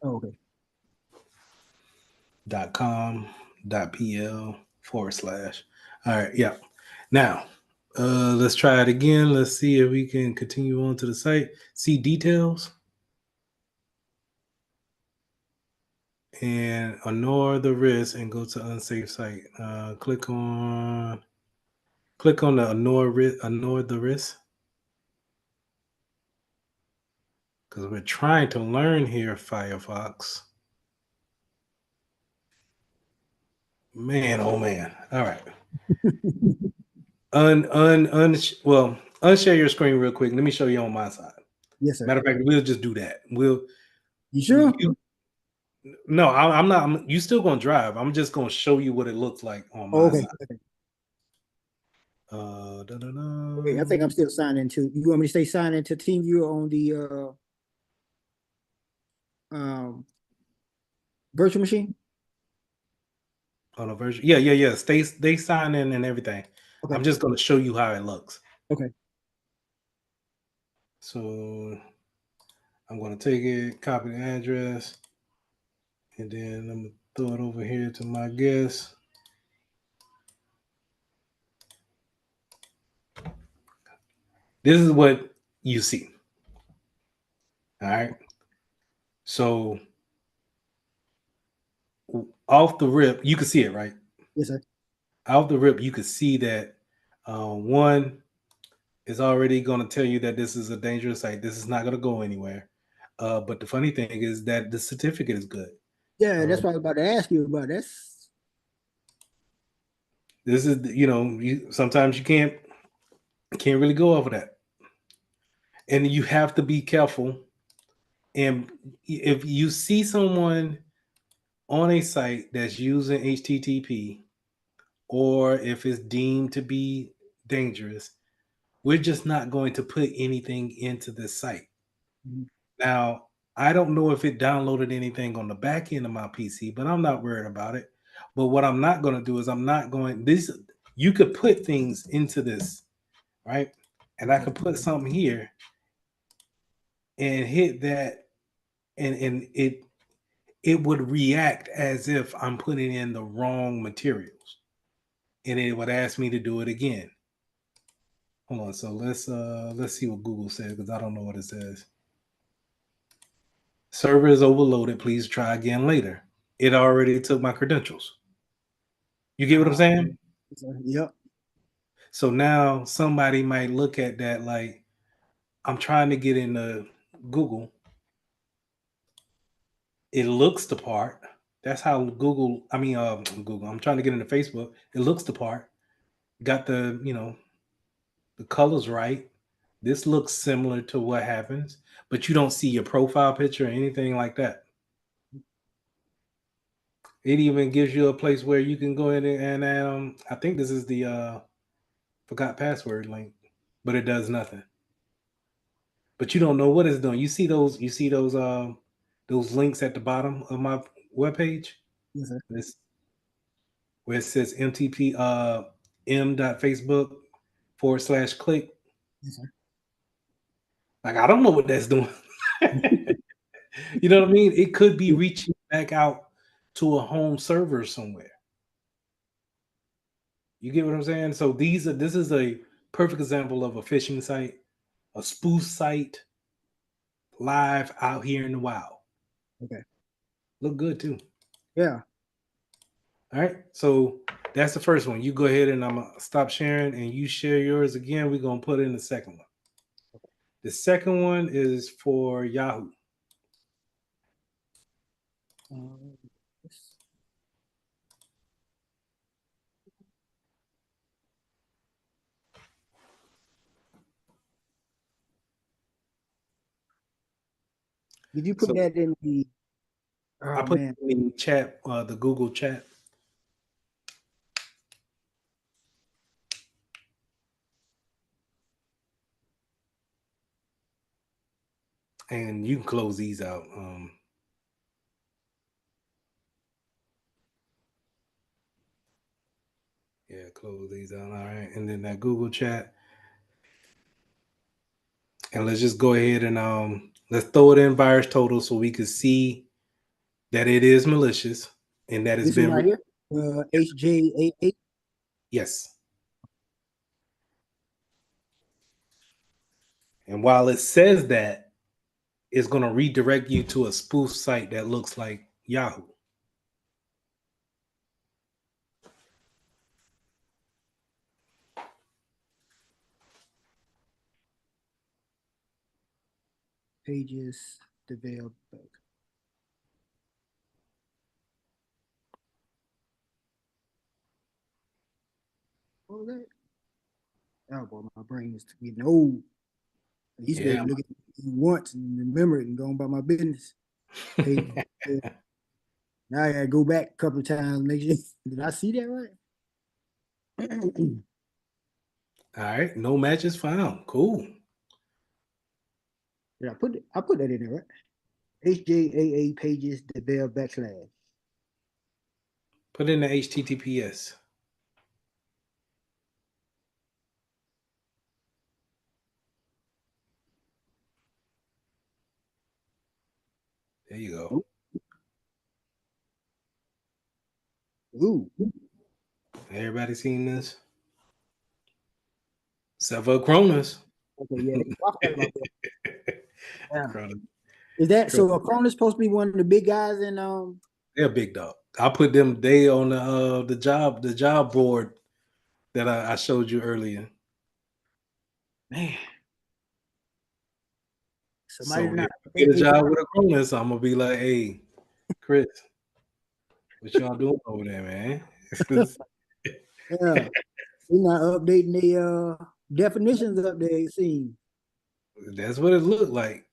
Oh, okay. .com.pl/. All right, yeah. Now, let's try it again. Let's see if we can continue on to the site. See details. And ignore the risk and go to unsafe site. Click on the ignore the risk. Because we're trying to learn here, Firefox. Man, oh man. All right. Unshare your screen real quick. Let me show you on my side. Yes, sir. Matter of fact, we'll just do that. You sure? No, I'm not. You still gonna drive. I'm just gonna show you what it looks like on my Okay. side. Okay, I think I'm still signed into. You want me to stay signed into TeamViewer on the virtual machine? On a version. Yeah. They sign in and everything. Okay. I'm just gonna show you how it looks. Okay. So I'm gonna take it, copy the address, and then I'm gonna throw it over here to my guest. This is what you see. All right. So off the rip, you can see it, right? Yes, sir. Off the rip, you can see that one is already going to tell you that this is a dangerous site. This is not going to go anywhere. But the funny thing is that the certificate is good. Yeah, that's what I was about to ask you about. This is, sometimes you can't really go over that. And you have to be careful. And if you see someone on a site that's using HTTP, or if it's deemed to be dangerous, we're just not going to put anything into this site. Mhm. Now, I don't know if it downloaded anything on the back end of my PC, but I'm not worried about it. But what I'm not going to do is you could put things into this, right? And I could put something here and hit that, and it would react as if I'm putting in the wrong materials. And it would ask me to do it again. Hold on, so let's see what Google says, because I don't know what it says. Server is overloaded. Please try again later. It already took my credentials. You get what I'm saying? Yep. So now somebody might look at that like, I'm trying to get into Google. It looks the part. That's how Google. I'm trying to get into Facebook. It looks the part. Got the the colors right. This looks similar to what happens, but you don't see your profile picture or anything like that. It even gives you a place where you can go in and I think this is the forgot password link, but it does nothing. But you don't know what it's doing. You see those links at the bottom of my webpage? Yes, sir. Where it says MTP m.facebook/click. Yes, sir. Like, I don't know what that's doing. You know what I mean? It could be reaching back out to a home server somewhere. You get what I'm saying? So this is a perfect example of a phishing site, a spoof site, live out here in the wild. Okay. Look good too. Yeah. All right. So that's the first one. You go ahead and I'm gonna stop sharing and you share yours again. We're gonna put in the second one. The second one is for Yahoo. Did you put that in the? I put it in the chat, the Google chat. And you can close these out. Yeah, close these out. All right. And then that Google chat. And let's just go ahead and let's throw it in virus total so we can see that it is malicious and that it's This one been right here, HJAA. yes. And while it says that, it's going to redirect you to a spoof site that looks like Yahoo. Pages developed. What was that? Oh boy, my brain is getting old. I used to be able to look at it once and remember it and go on about my business. Page, now I gotta go back a couple of times, make sure. Did I see that right? All right, no matches found. Cool. Yeah, I put that in there, right? HJAA pages develop /. Put in the HTTPS. There you go. Ooh. Everybody seen this? Except for Cronus. Okay, yeah. I forgot about that. Yeah. Cronus. Is that so? Cronus supposed to be one of the big guys in They're a big dog. I put them. They on the job board that I showed you earlier. Man. Somebody so if I get a job with a Cronus, I'm gonna be like, hey, Chris, what y'all doing over there, man? Yeah. They're not updating the definitions up there, it seems. That's what it looked like.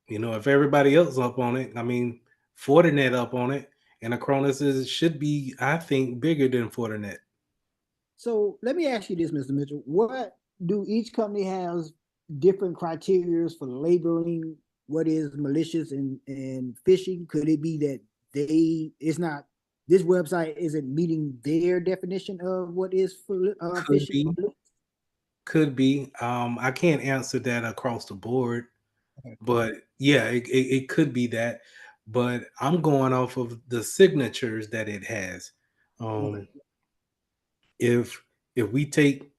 You know, if everybody else up on it, I mean, Fortinet up on it, and Acronis should be, I think, bigger than Fortinet. So let me ask you this, Mr. Mitchell. What do each company has different criteria for labeling what is malicious and phishing? Could it be that this website isn't meeting their definition of what is phishing? Could be. I can't answer that across the board, but yeah, it could be that. But I'm going off of the signatures that it has. If we take,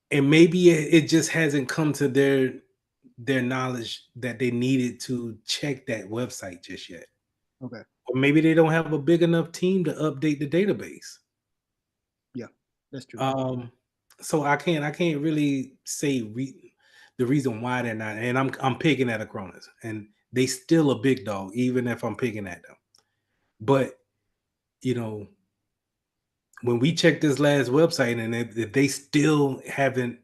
and maybe it just hasn't come to their knowledge that they needed to check that website just yet. Okay. Or maybe they don't have a big enough team to update the database. Yeah, that's true. So I can't really say the reason why they're not, and I'm picking at Acronis, and they still a big dog, even if I'm picking at them. But you know, when we check this last website, and if they still haven't,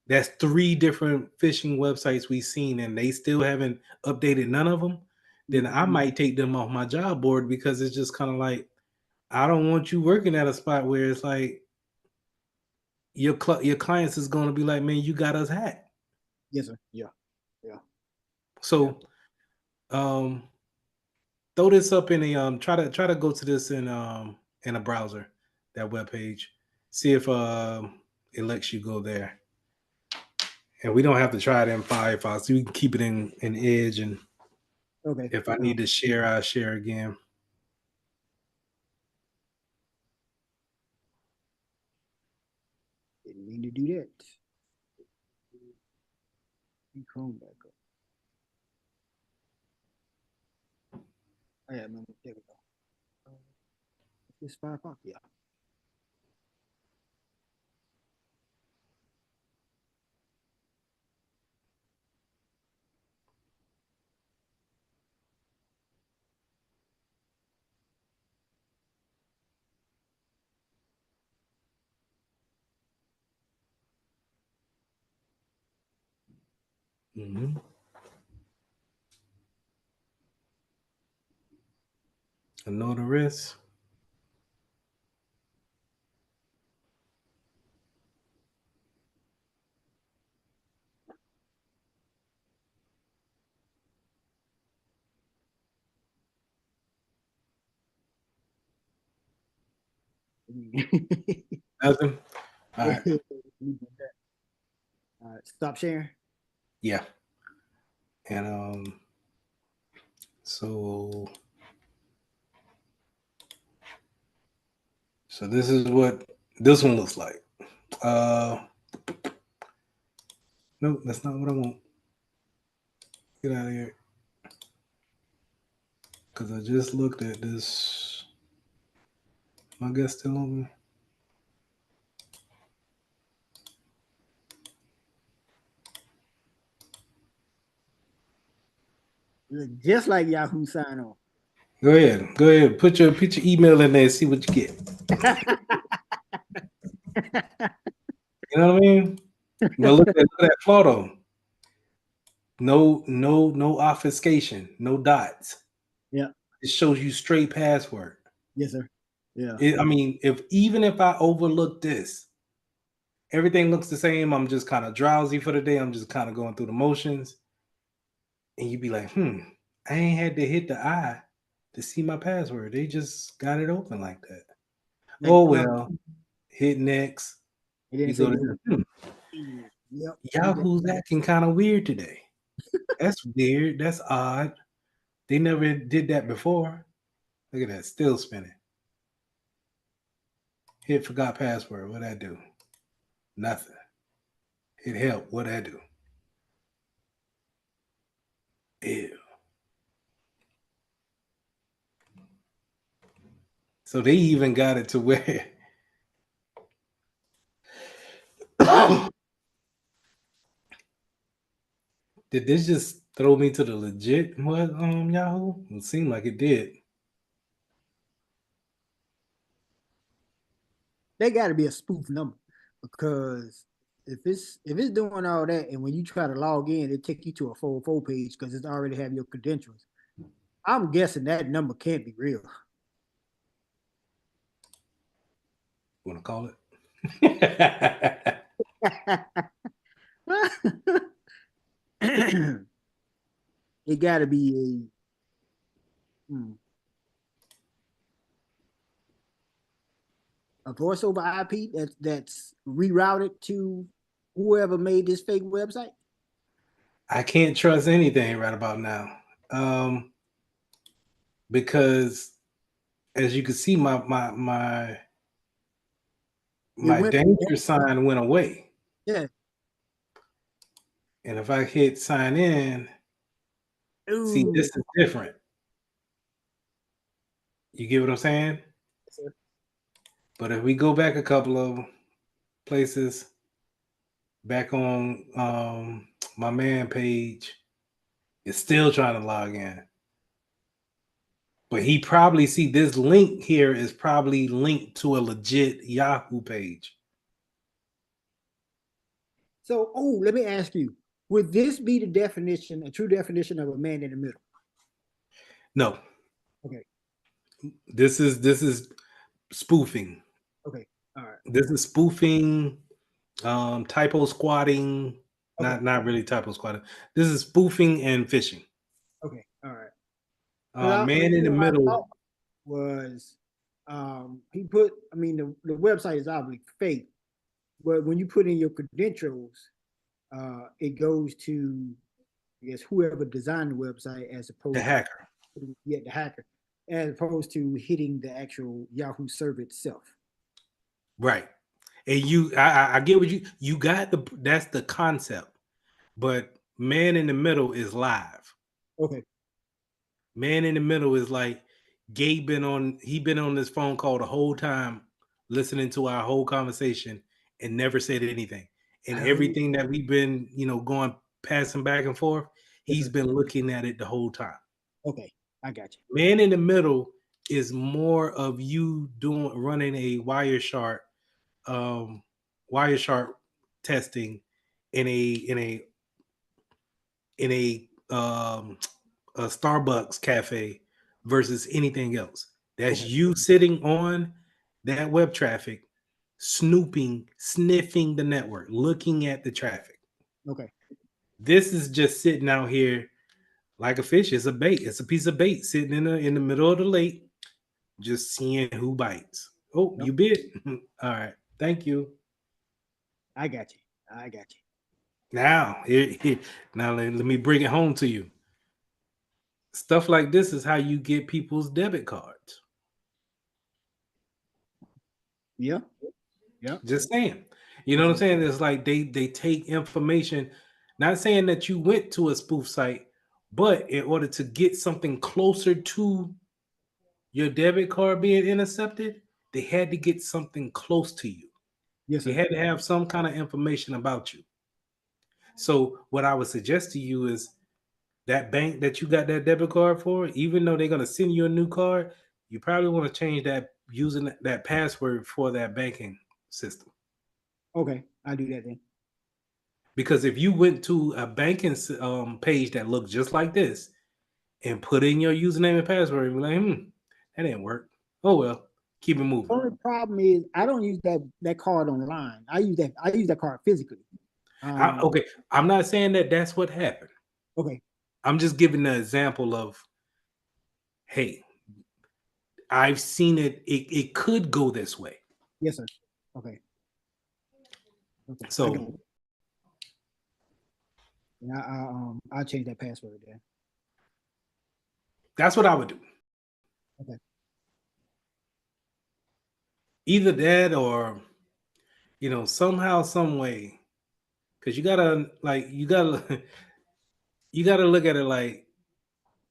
that's 3 different phishing websites we've seen, and they still haven't updated none of them, then I might take them off my job board, because it's just kind of like, I don't want you working at a spot where it's like your clients is going to be like, man, you got us hacked. Yes, sir. Yeah. So throw this up in a try to go to this in a browser, that web page, see if it lets you go there. And we don't have to try it in Firefox. We can keep it in Edge, and if I need to share, I'll share again. Didn't mean to do that. Chrome back up. Oh, yeah, no, there we go. This Firefox, yeah. Mm-hmm. I know the risk. Nothing. All right. All right, stop sharing. Yeah. And so this is what this one looks like. No, that's not what I want. Get out of here. Because I just looked at this. My guest still on me? Look just like Yahoo sign on. Go ahead. Go ahead. Put your email in there and see what you get. You know what I mean? But look at that photo. No obfuscation, no dots. Yeah. It shows you straight password. Yes, sir. Yeah. I mean, even if I overlook this, everything looks the same. I'm just kind of drowsy for the day. I'm just kind of going through the motions. And you'd be like, I ain't had to hit the I to see my password. They just got it open like that. Like, oh, well, hit next. You go to Yep. Yahoo's acting kind of weird today. That's weird. That's odd. They never did that before. Look at that, still spinning. Hit forgot password. What'd that do? Nothing. Hit help. What'd that do? Ew. So they even got it to where did this just throw me to the legit Yahoo? It seemed like it did. They got to be a spoof number, because if it's doing all that, and when you try to log in, it take you to a 404 page because it already have your credentials. I'm guessing that number can't be real. Want to call it? It got to be a voice over IP that's rerouted to whoever made this fake website. I can't trust anything right about now, because as you can see, my danger sign went away. Yeah. And if I hit sign in, see, this is different. You get what I'm saying? Sure. But if we go back a couple of places, back on my man page, it's still trying to log in. But he probably see this link here is probably linked to a legit Yahoo page. So, let me ask you, would this be the definition, a true definition of a man in the middle? No. Okay. This is spoofing. Okay. All right. This is spoofing, typo squatting, okay. not really typo squatting. This is spoofing and phishing. Okay. All right. Man in the middle was he put, I mean, the website is obviously fake, but when you put in your credentials, it goes to, I guess, whoever designed the website, as opposed the hacker. Yeah, the hacker, as opposed to hitting the actual Yahoo server itself. Right. And I get what you got, that's the concept, but man in the middle is live. Okay. Man in the middle is like Gabe been on this phone call the whole time, listening to our whole conversation and never said anything. And everything that we've been, going passing back and forth, he's been looking at it the whole time. Okay, I got you. Man in the middle is more of you running a Wireshark testing in a Starbucks cafe versus anything else. That's you sitting on that web traffic, snooping, sniffing the network, looking at the traffic. Okay. This is just sitting out here like a fish. It's a bait. It's a piece of bait sitting in the middle of the lake, just seeing who bites. Oh, Yep. you bid. All right. Thank you. I got you. I got you. Now, now let me bring it home to you. Stuff like this is how you get people's debit cards. Yeah. Yep. Just saying. You know what I'm saying? It's like they take information, not saying that you went to a spoof site, but in order to get something closer to your debit card being intercepted, they had to get something close to you. Yes, They sir. had to have some kind of information about you. So what I would suggest to you is that bank that you got that debit card for, even though they're gonna send you a new card, you probably want to change that using that password for that banking system. Okay, I'll do that then. Because if you went to a banking page that looked just like this and put in your username and password, and be like, that didn't work. Oh well, keep it moving. The only problem is I don't use that card online. I use that card physically. Okay, I'm not saying that that's what happened. Okay. I'm just giving the example of, hey, I've seen it. It could go this way. Yes, sir. Okay. Okay. I got So it. And I'll change that password there. that's what I would do. Okay. Either that or, somehow, some way, because you gotta you gotta look at it like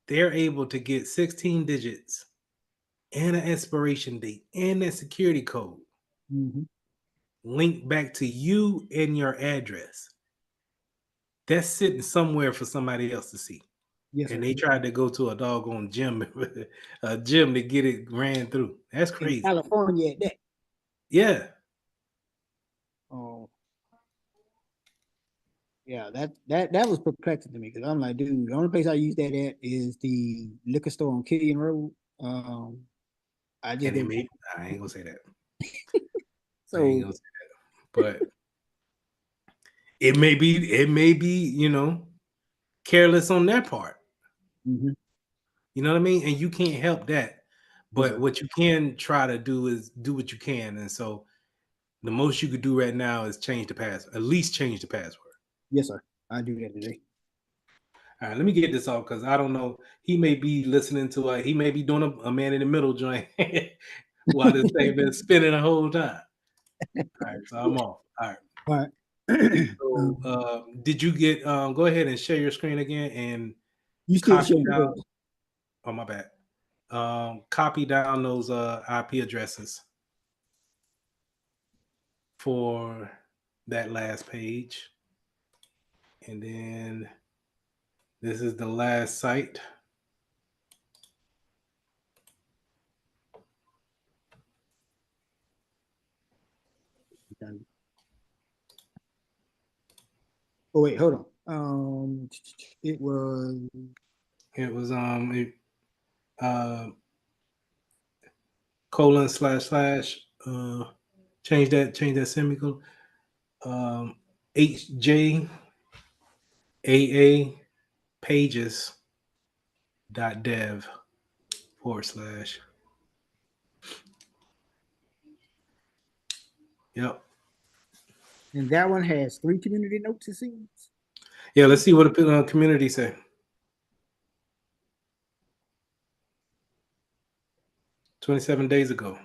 they're able to get 16 digits and an expiration date and a security code Mm-hmm. linked back to you and your address. That's sitting somewhere for somebody else to see. Yes, And sir. they tried to go to a doggone gym, a gym to get it ran through. That's In crazy. California at that. Yeah. Oh. Yeah, that was perplexing to me because I'm like, dude, the only place I use that at is the liquor store on Killian Road. I just And go. I ain't gonna say that. I ain't So gonna say that. But it may be, careless on their part. mhm. You know what I mean? And you can't help that. Yes, But sir. what you can try to do is do what you can. And so the most you could do right now is change the password, at least change the password. Yes, sir. I do that today. All right, let me get this off because I don't know. He may be listening to he may be doing a man in the middle joint while this thing been spinning the whole time. All right, so I'm off. All right. All right. So did you get go ahead and share your screen again and You still copy showing the down? book. Oh my bad. Copy down those IP addresses for that last page. And then this is the last site. Oh wait, hold on. It was colon / change that semicolon HJAA pages.dev/. Yep. and that one has 3 community notes, it seems. Yeah, let's see what the community say. "27 days ago.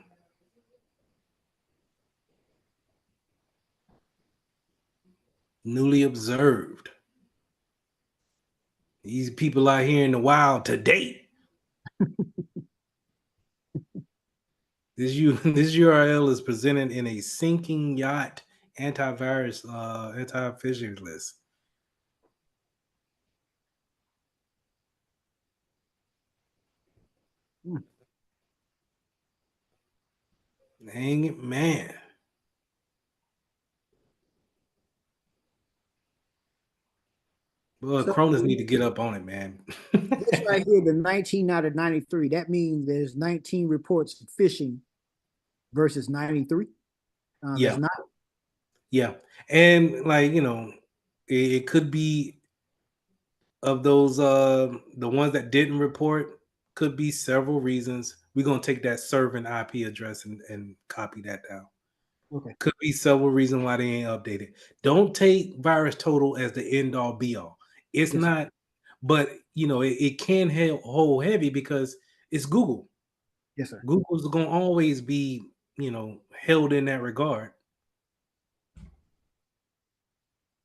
Newly observed. These people out here in the wild today. This URL is presented in a sinking yacht antivirus anti-phishing list. Dang it, man. Well, So Cronus need to get up on it, man. this right here, the 19 out of 93, that means there's 19 reports of phishing versus 93. Yeah. That's not. Yeah. And it could be of those the ones that didn't report, Could be several reasons. We're gonna take that servant IP address and copy that down. Okay. Could be several reasons why they ain't updated. Don't take virus total as the end all be all. It's Yes, sir. not, but it can hold heavy because it's Google. Yes, sir. Google's gonna always be, held in that regard.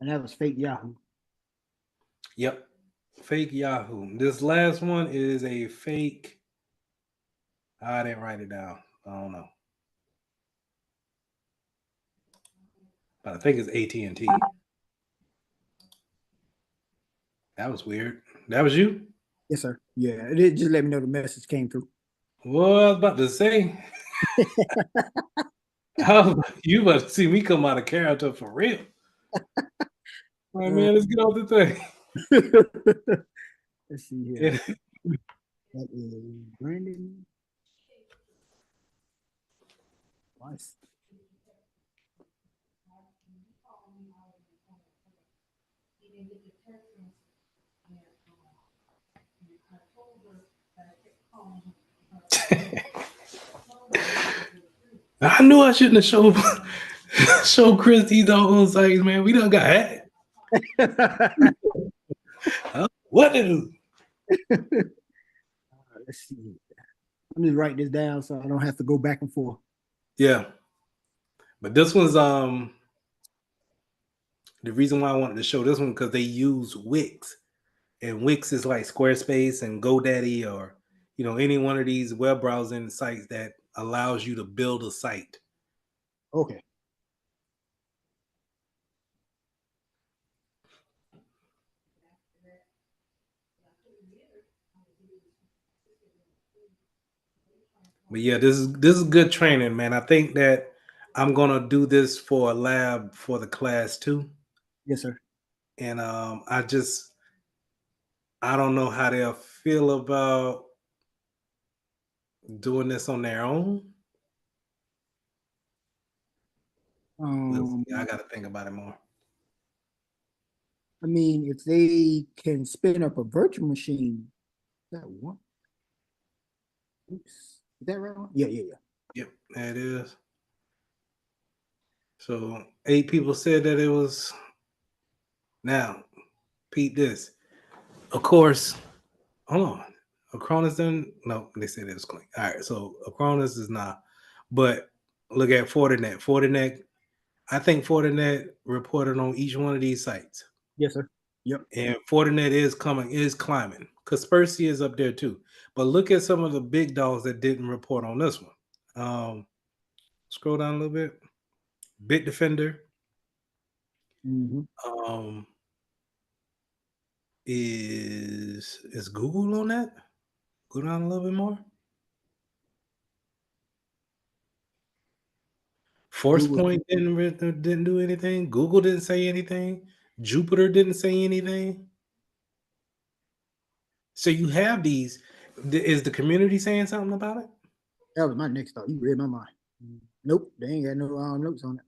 And that was fake Yahoo. Yep. Fake Yahoo. This last one is a fake. I didn't write it down. I don't know. But I think it's AT&T. That was weird. That was you? Yes, sir. Yeah, it just let me know the message came through. Well, I was about to say. You about to see me come out of character for real. All right, man, let's get off the thing. Let's see here. That is Brandon. Nice. I knew I shouldn't have showed Chris these doggone sites, man. We done got hacked. What to do? Let's see. I'm just writing this down so I don't have to go back and forth. Yeah. But this one's the reason why I wanted to show this one because they use Wix. And Wix is like Squarespace and GoDaddy or any one of these web browsing sites that allows you to build a site. Okay. But yeah, this is good training, man. I think that I'm gonna do this for a lab for the class too. Yes, sir. And I don't know how they'll feel about doing this on their own. I gotta think about it more. I mean, if they can spin up a virtual machine, that one. Oops. Is that right? Yeah. Yep, that is. So 8 people said that it was. Now, Pete, this. Of course, hold on. Acronis didn't. No, they said it was clean. All right, so Acronis is not. But look at Fortinet. Fortinet, I think Fortinet reported on each one of these sites. Yes, sir. Yep. And Fortinet is climbing. Kaspersky is up there too. But look at some of the big dogs that didn't report on this one. Scroll down a little bit. Bitdefender. Mm-hmm. Is Google on that? Go down a little bit more. ForcePoint didn't do anything. Google didn't say anything. Jupiter didn't say anything. So you have these. Is the community saying something about it? That was my next thought. You read my mind. Nope, they ain't got no notes on it.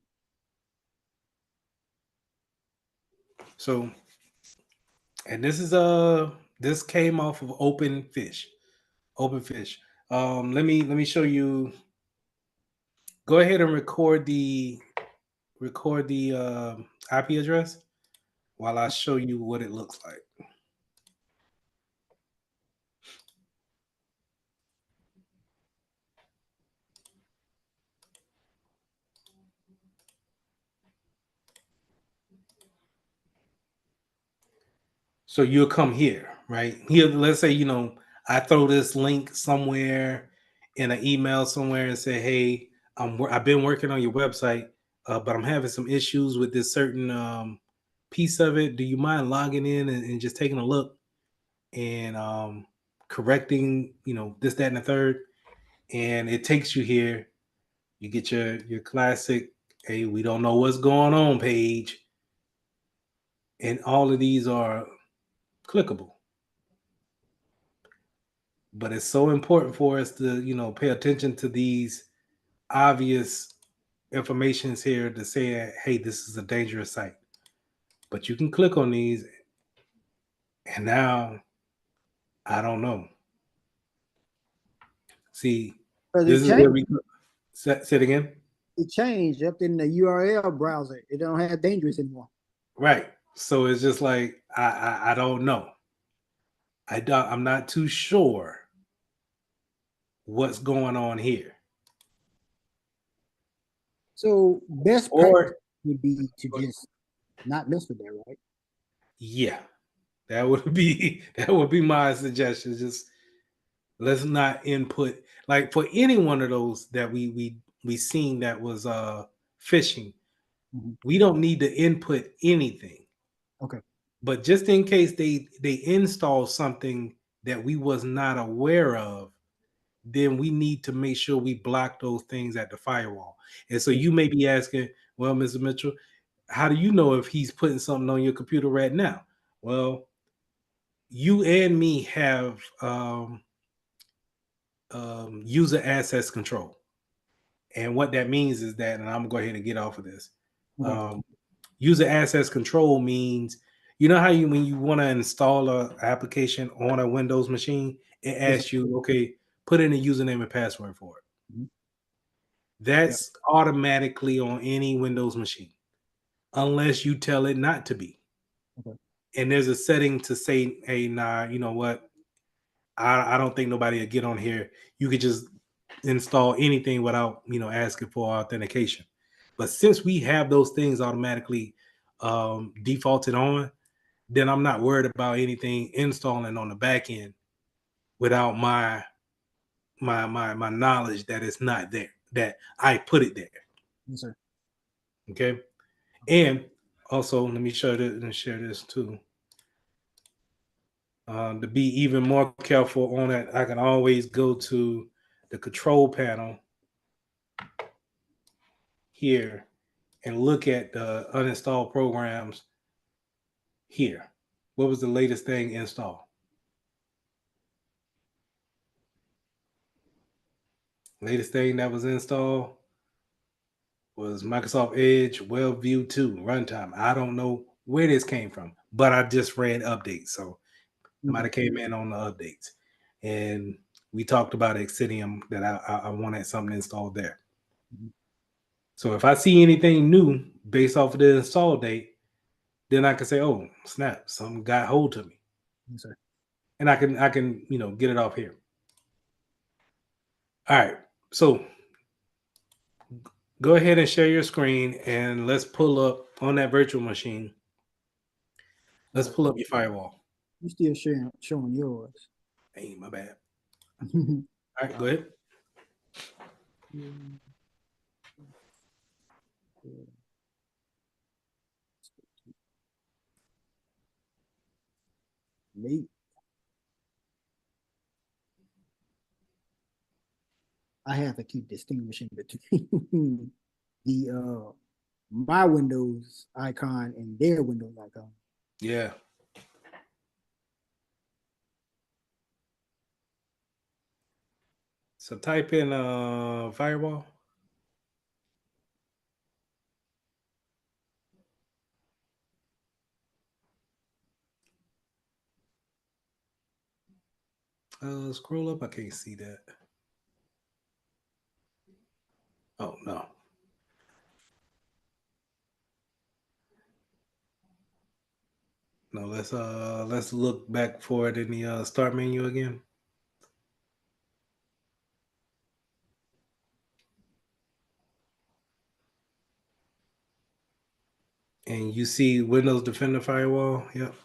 So, and this came off of Open Fish. Let me show you. Go ahead and record the IP address while I show you what it looks like. So you'll come here, right? Here, let's say, I throw this link somewhere in an email somewhere and say, hey, I've been working on your website, but I'm having some issues with this certain piece of it. Do you mind logging in and just taking a look and correcting, this, that, and the third? And it takes you here. You get your classic, hey, we don't know what's going on page. And all of these are clickable. But it's so important for us to, pay attention to these obvious informations here to say, hey, this is a dangerous site. But you can click on these, and now I don't know. See, Because this it is where changed. we say it again. It changed up in the URL browser. It don't have dangerous anymore. Right. So it's just like I don't know. I'm not too sure what's going on here. So best practice Or would be to just not mess with that, right? yeah, that would be my suggestion. Just let's not input like for any one of those that we seen that was phishing. Mhm. We don't need to input anything. Okay. But just in case they install something that we was not aware of, then we need to make sure we block those things at the firewall. And so Yes. you may be asking, well, Mr. Mitchell, how do you know if he's putting something on your computer right now? Well, you and me have user access control. And what that means is that, and I'm gonna go ahead and get off of this. Okay. User access control means, you know how you when you want to install an application on a Windows machine, it Yes, asks you, okay, put in a username and password for it. Mhm. That's automatically on any Windows machine, unless you tell it not to be. Okay. And there's a setting to say, hey, nah, you know what? I don't think nobody will get on here. You could just install anything without asking for authentication. But since we have those things automatically defaulted on, then I'm not worried about anything installing on the back end without my knowledge that it's not there, that I put it there. Yes, sir. Okay. And also, let me show this and share this too. To be even more careful on it, I can always go to the control panel here and look at the uninstalled programs here. What was the latest thing installed? Latest thing that was installed was Microsoft Edge WebView 2 runtime. I don't know where this came from, but I just ran updates. So it might have came in on the updates. And we talked about Exidium that I wanted something installed there. Mhm. So if I see anything new based off of the install date, then I can say, oh, snap, something got hold of me. Yes, sir. And I can get it off here. All right. So go ahead and share your screen and let's pull up on that virtual machine. Let's pull up your firewall. You still showing yours. Hey, my bad. All right, go ahead. Late. I have to keep distinguishing between the my Windows icon and their Windows icon. Yeah. So type in firewall. Scroll up. I can't see that. Oh no. No, let's look back for it in the start menu again. And you see Windows Defender Firewall. Yep.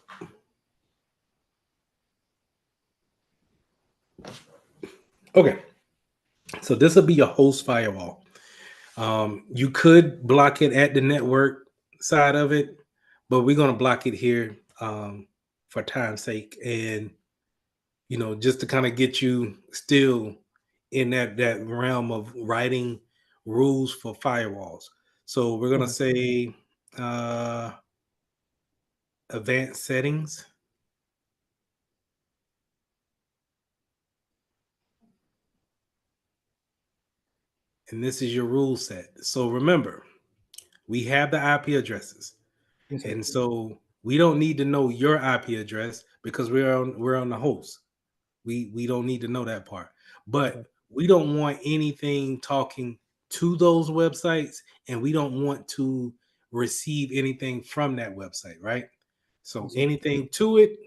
Okay. So this will be a host firewall. You could block it at the network side of it, but we're going to block it here for time's sake. And, just to kind of get you still in that realm of writing rules for firewalls. So we're going to say advanced settings. And this is your rule set. So remember, we have the IP addresses. Yes, sir. And so we don't need to know your IP address because we're on the host. We don't need to know that part. But we don't want anything talking to those websites, and we don't want to receive anything from that website, right? So Yes, sir. anything to it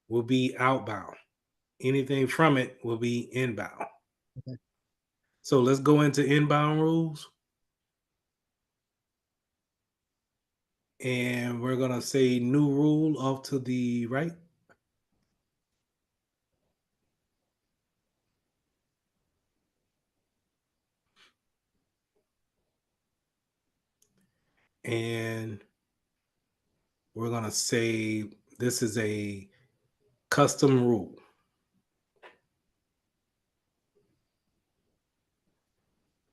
will be outbound. Anything from it will be inbound. Okay. So let's go into inbound rules. And we're going to say new rule off to the right. And we're going to say this is a custom rule.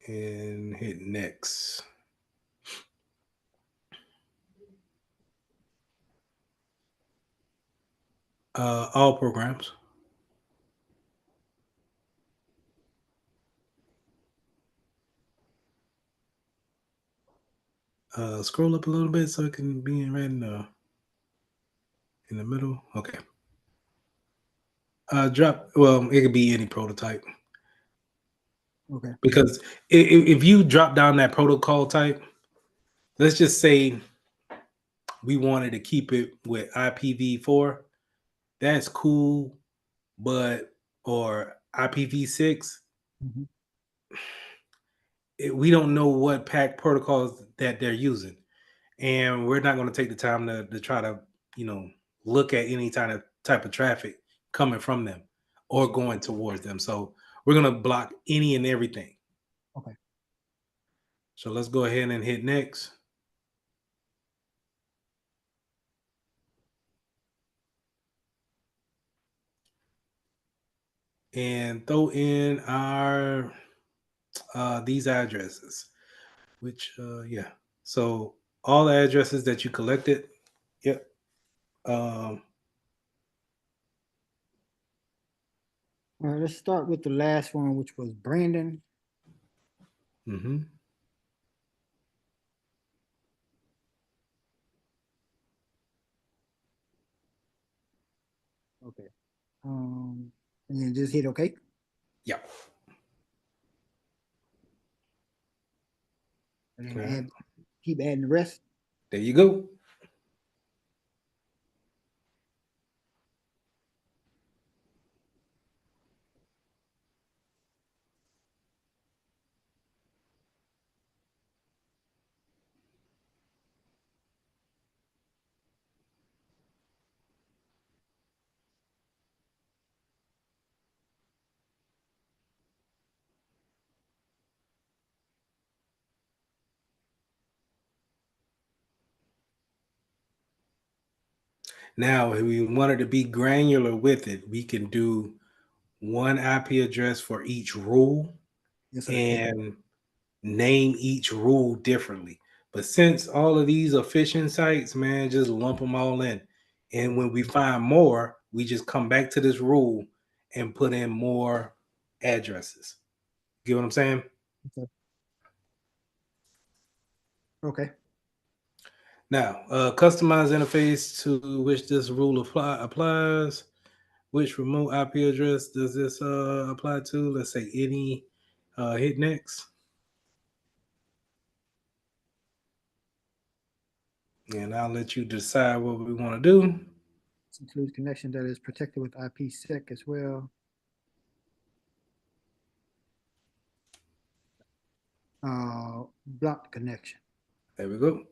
And hit next. All programs. Scroll up a little bit so it can be right in the middle. Okay. Drop. Well, it could be any prototype. Okay. Because if you drop down that protocol type, let's just say we wanted to keep it with IPv4. That's cool, but or IPv6. Mhm. We don't know what pack protocols that they're using, and we're not going to take the time to try to look at any type of traffic coming from them or going towards them. So we're going to block any and everything. Okay. So let's go ahead and hit next. And throw in our these addresses, which yeah. So all the addresses that you collected, yep. All right, let's start with the last one, which was Brandon. Mm-hmm. Okay. And then just hit OK. Yeah. And then Okay. keep adding the rest. There you go. Now, if we wanted to be granular with it, we can do one IP address for each rule. Yes, sir. And name each rule differently. But since all of these are phishing sites, man, just lump them all in. And when we find more, we just come back to this rule and put in more addresses. Get what I'm saying? Okay. Okay. Now, customize interface to which this rule applies. Which remote IP address does this apply to? Let's say any. Hit next. And I'll let you decide what we want to do. This includes connection that is protected with IPsec as well. Blocked connection. There we go.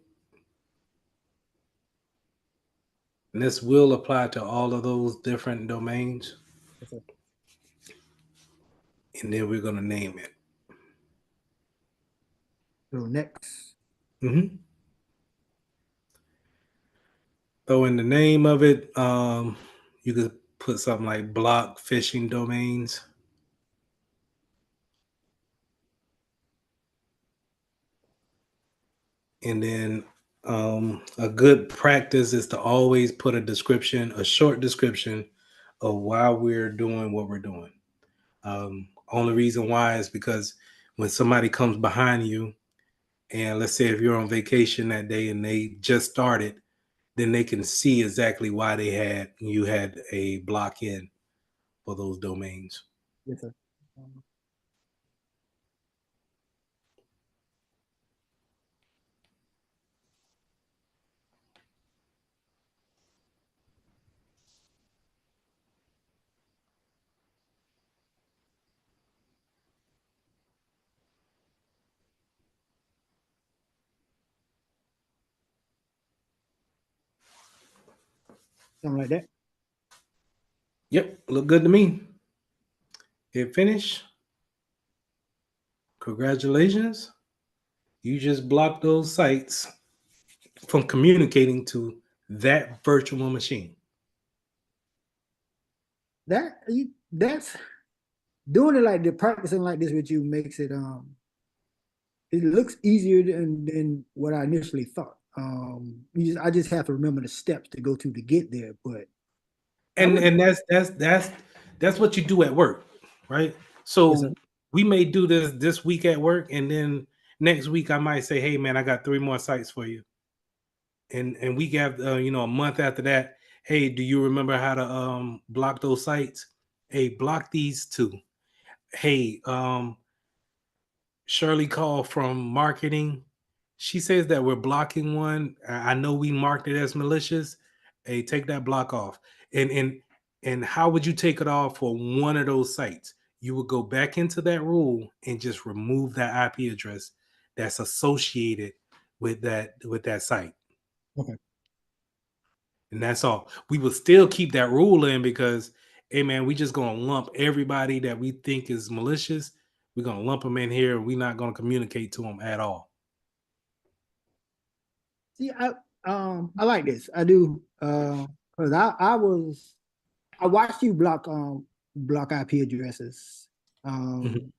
And this will apply to all of those different domains. Okay. And then we're going to name it. So next. Mm-hmm. So in the name of it, you could put something like block phishing domains. And then a good practice is to always put a short description of why we're doing what we're doing. Only reason why is because when somebody comes behind you, and let's say if you're on vacation that day and they just started, then they can see exactly why you had a block in for those domains. Yes, sir. something like that. Yep, look good to me. Hit finish. Congratulations. You just blocked those sites from communicating to that virtual machine. That's doing it like the practicing like this with you makes it it looks easier than what I initially thought. I just have to remember the steps to go to get there. But and that's what you do at work, right? So yes, we may do this week at work, and then next week I might say, hey man, I got 3 more sites for you. And we got a month after that, hey, do you remember how to block those sites? Hey, block these 2. Hey, Shirley called from marketing. She says that we're blocking one. I know we marked it as malicious. Hey, take that block off. And how would you take it off for one of those sites? You would go back into that rule and just remove that IP address that's associated with that site. Okay. And that's all. We will still keep that rule in because, hey man, we just gonna lump everybody that we think is malicious. We're gonna lump them in here. We're not gonna communicate to them at all. See, I like this. I do. Because I watched you block IP addresses. Mhm.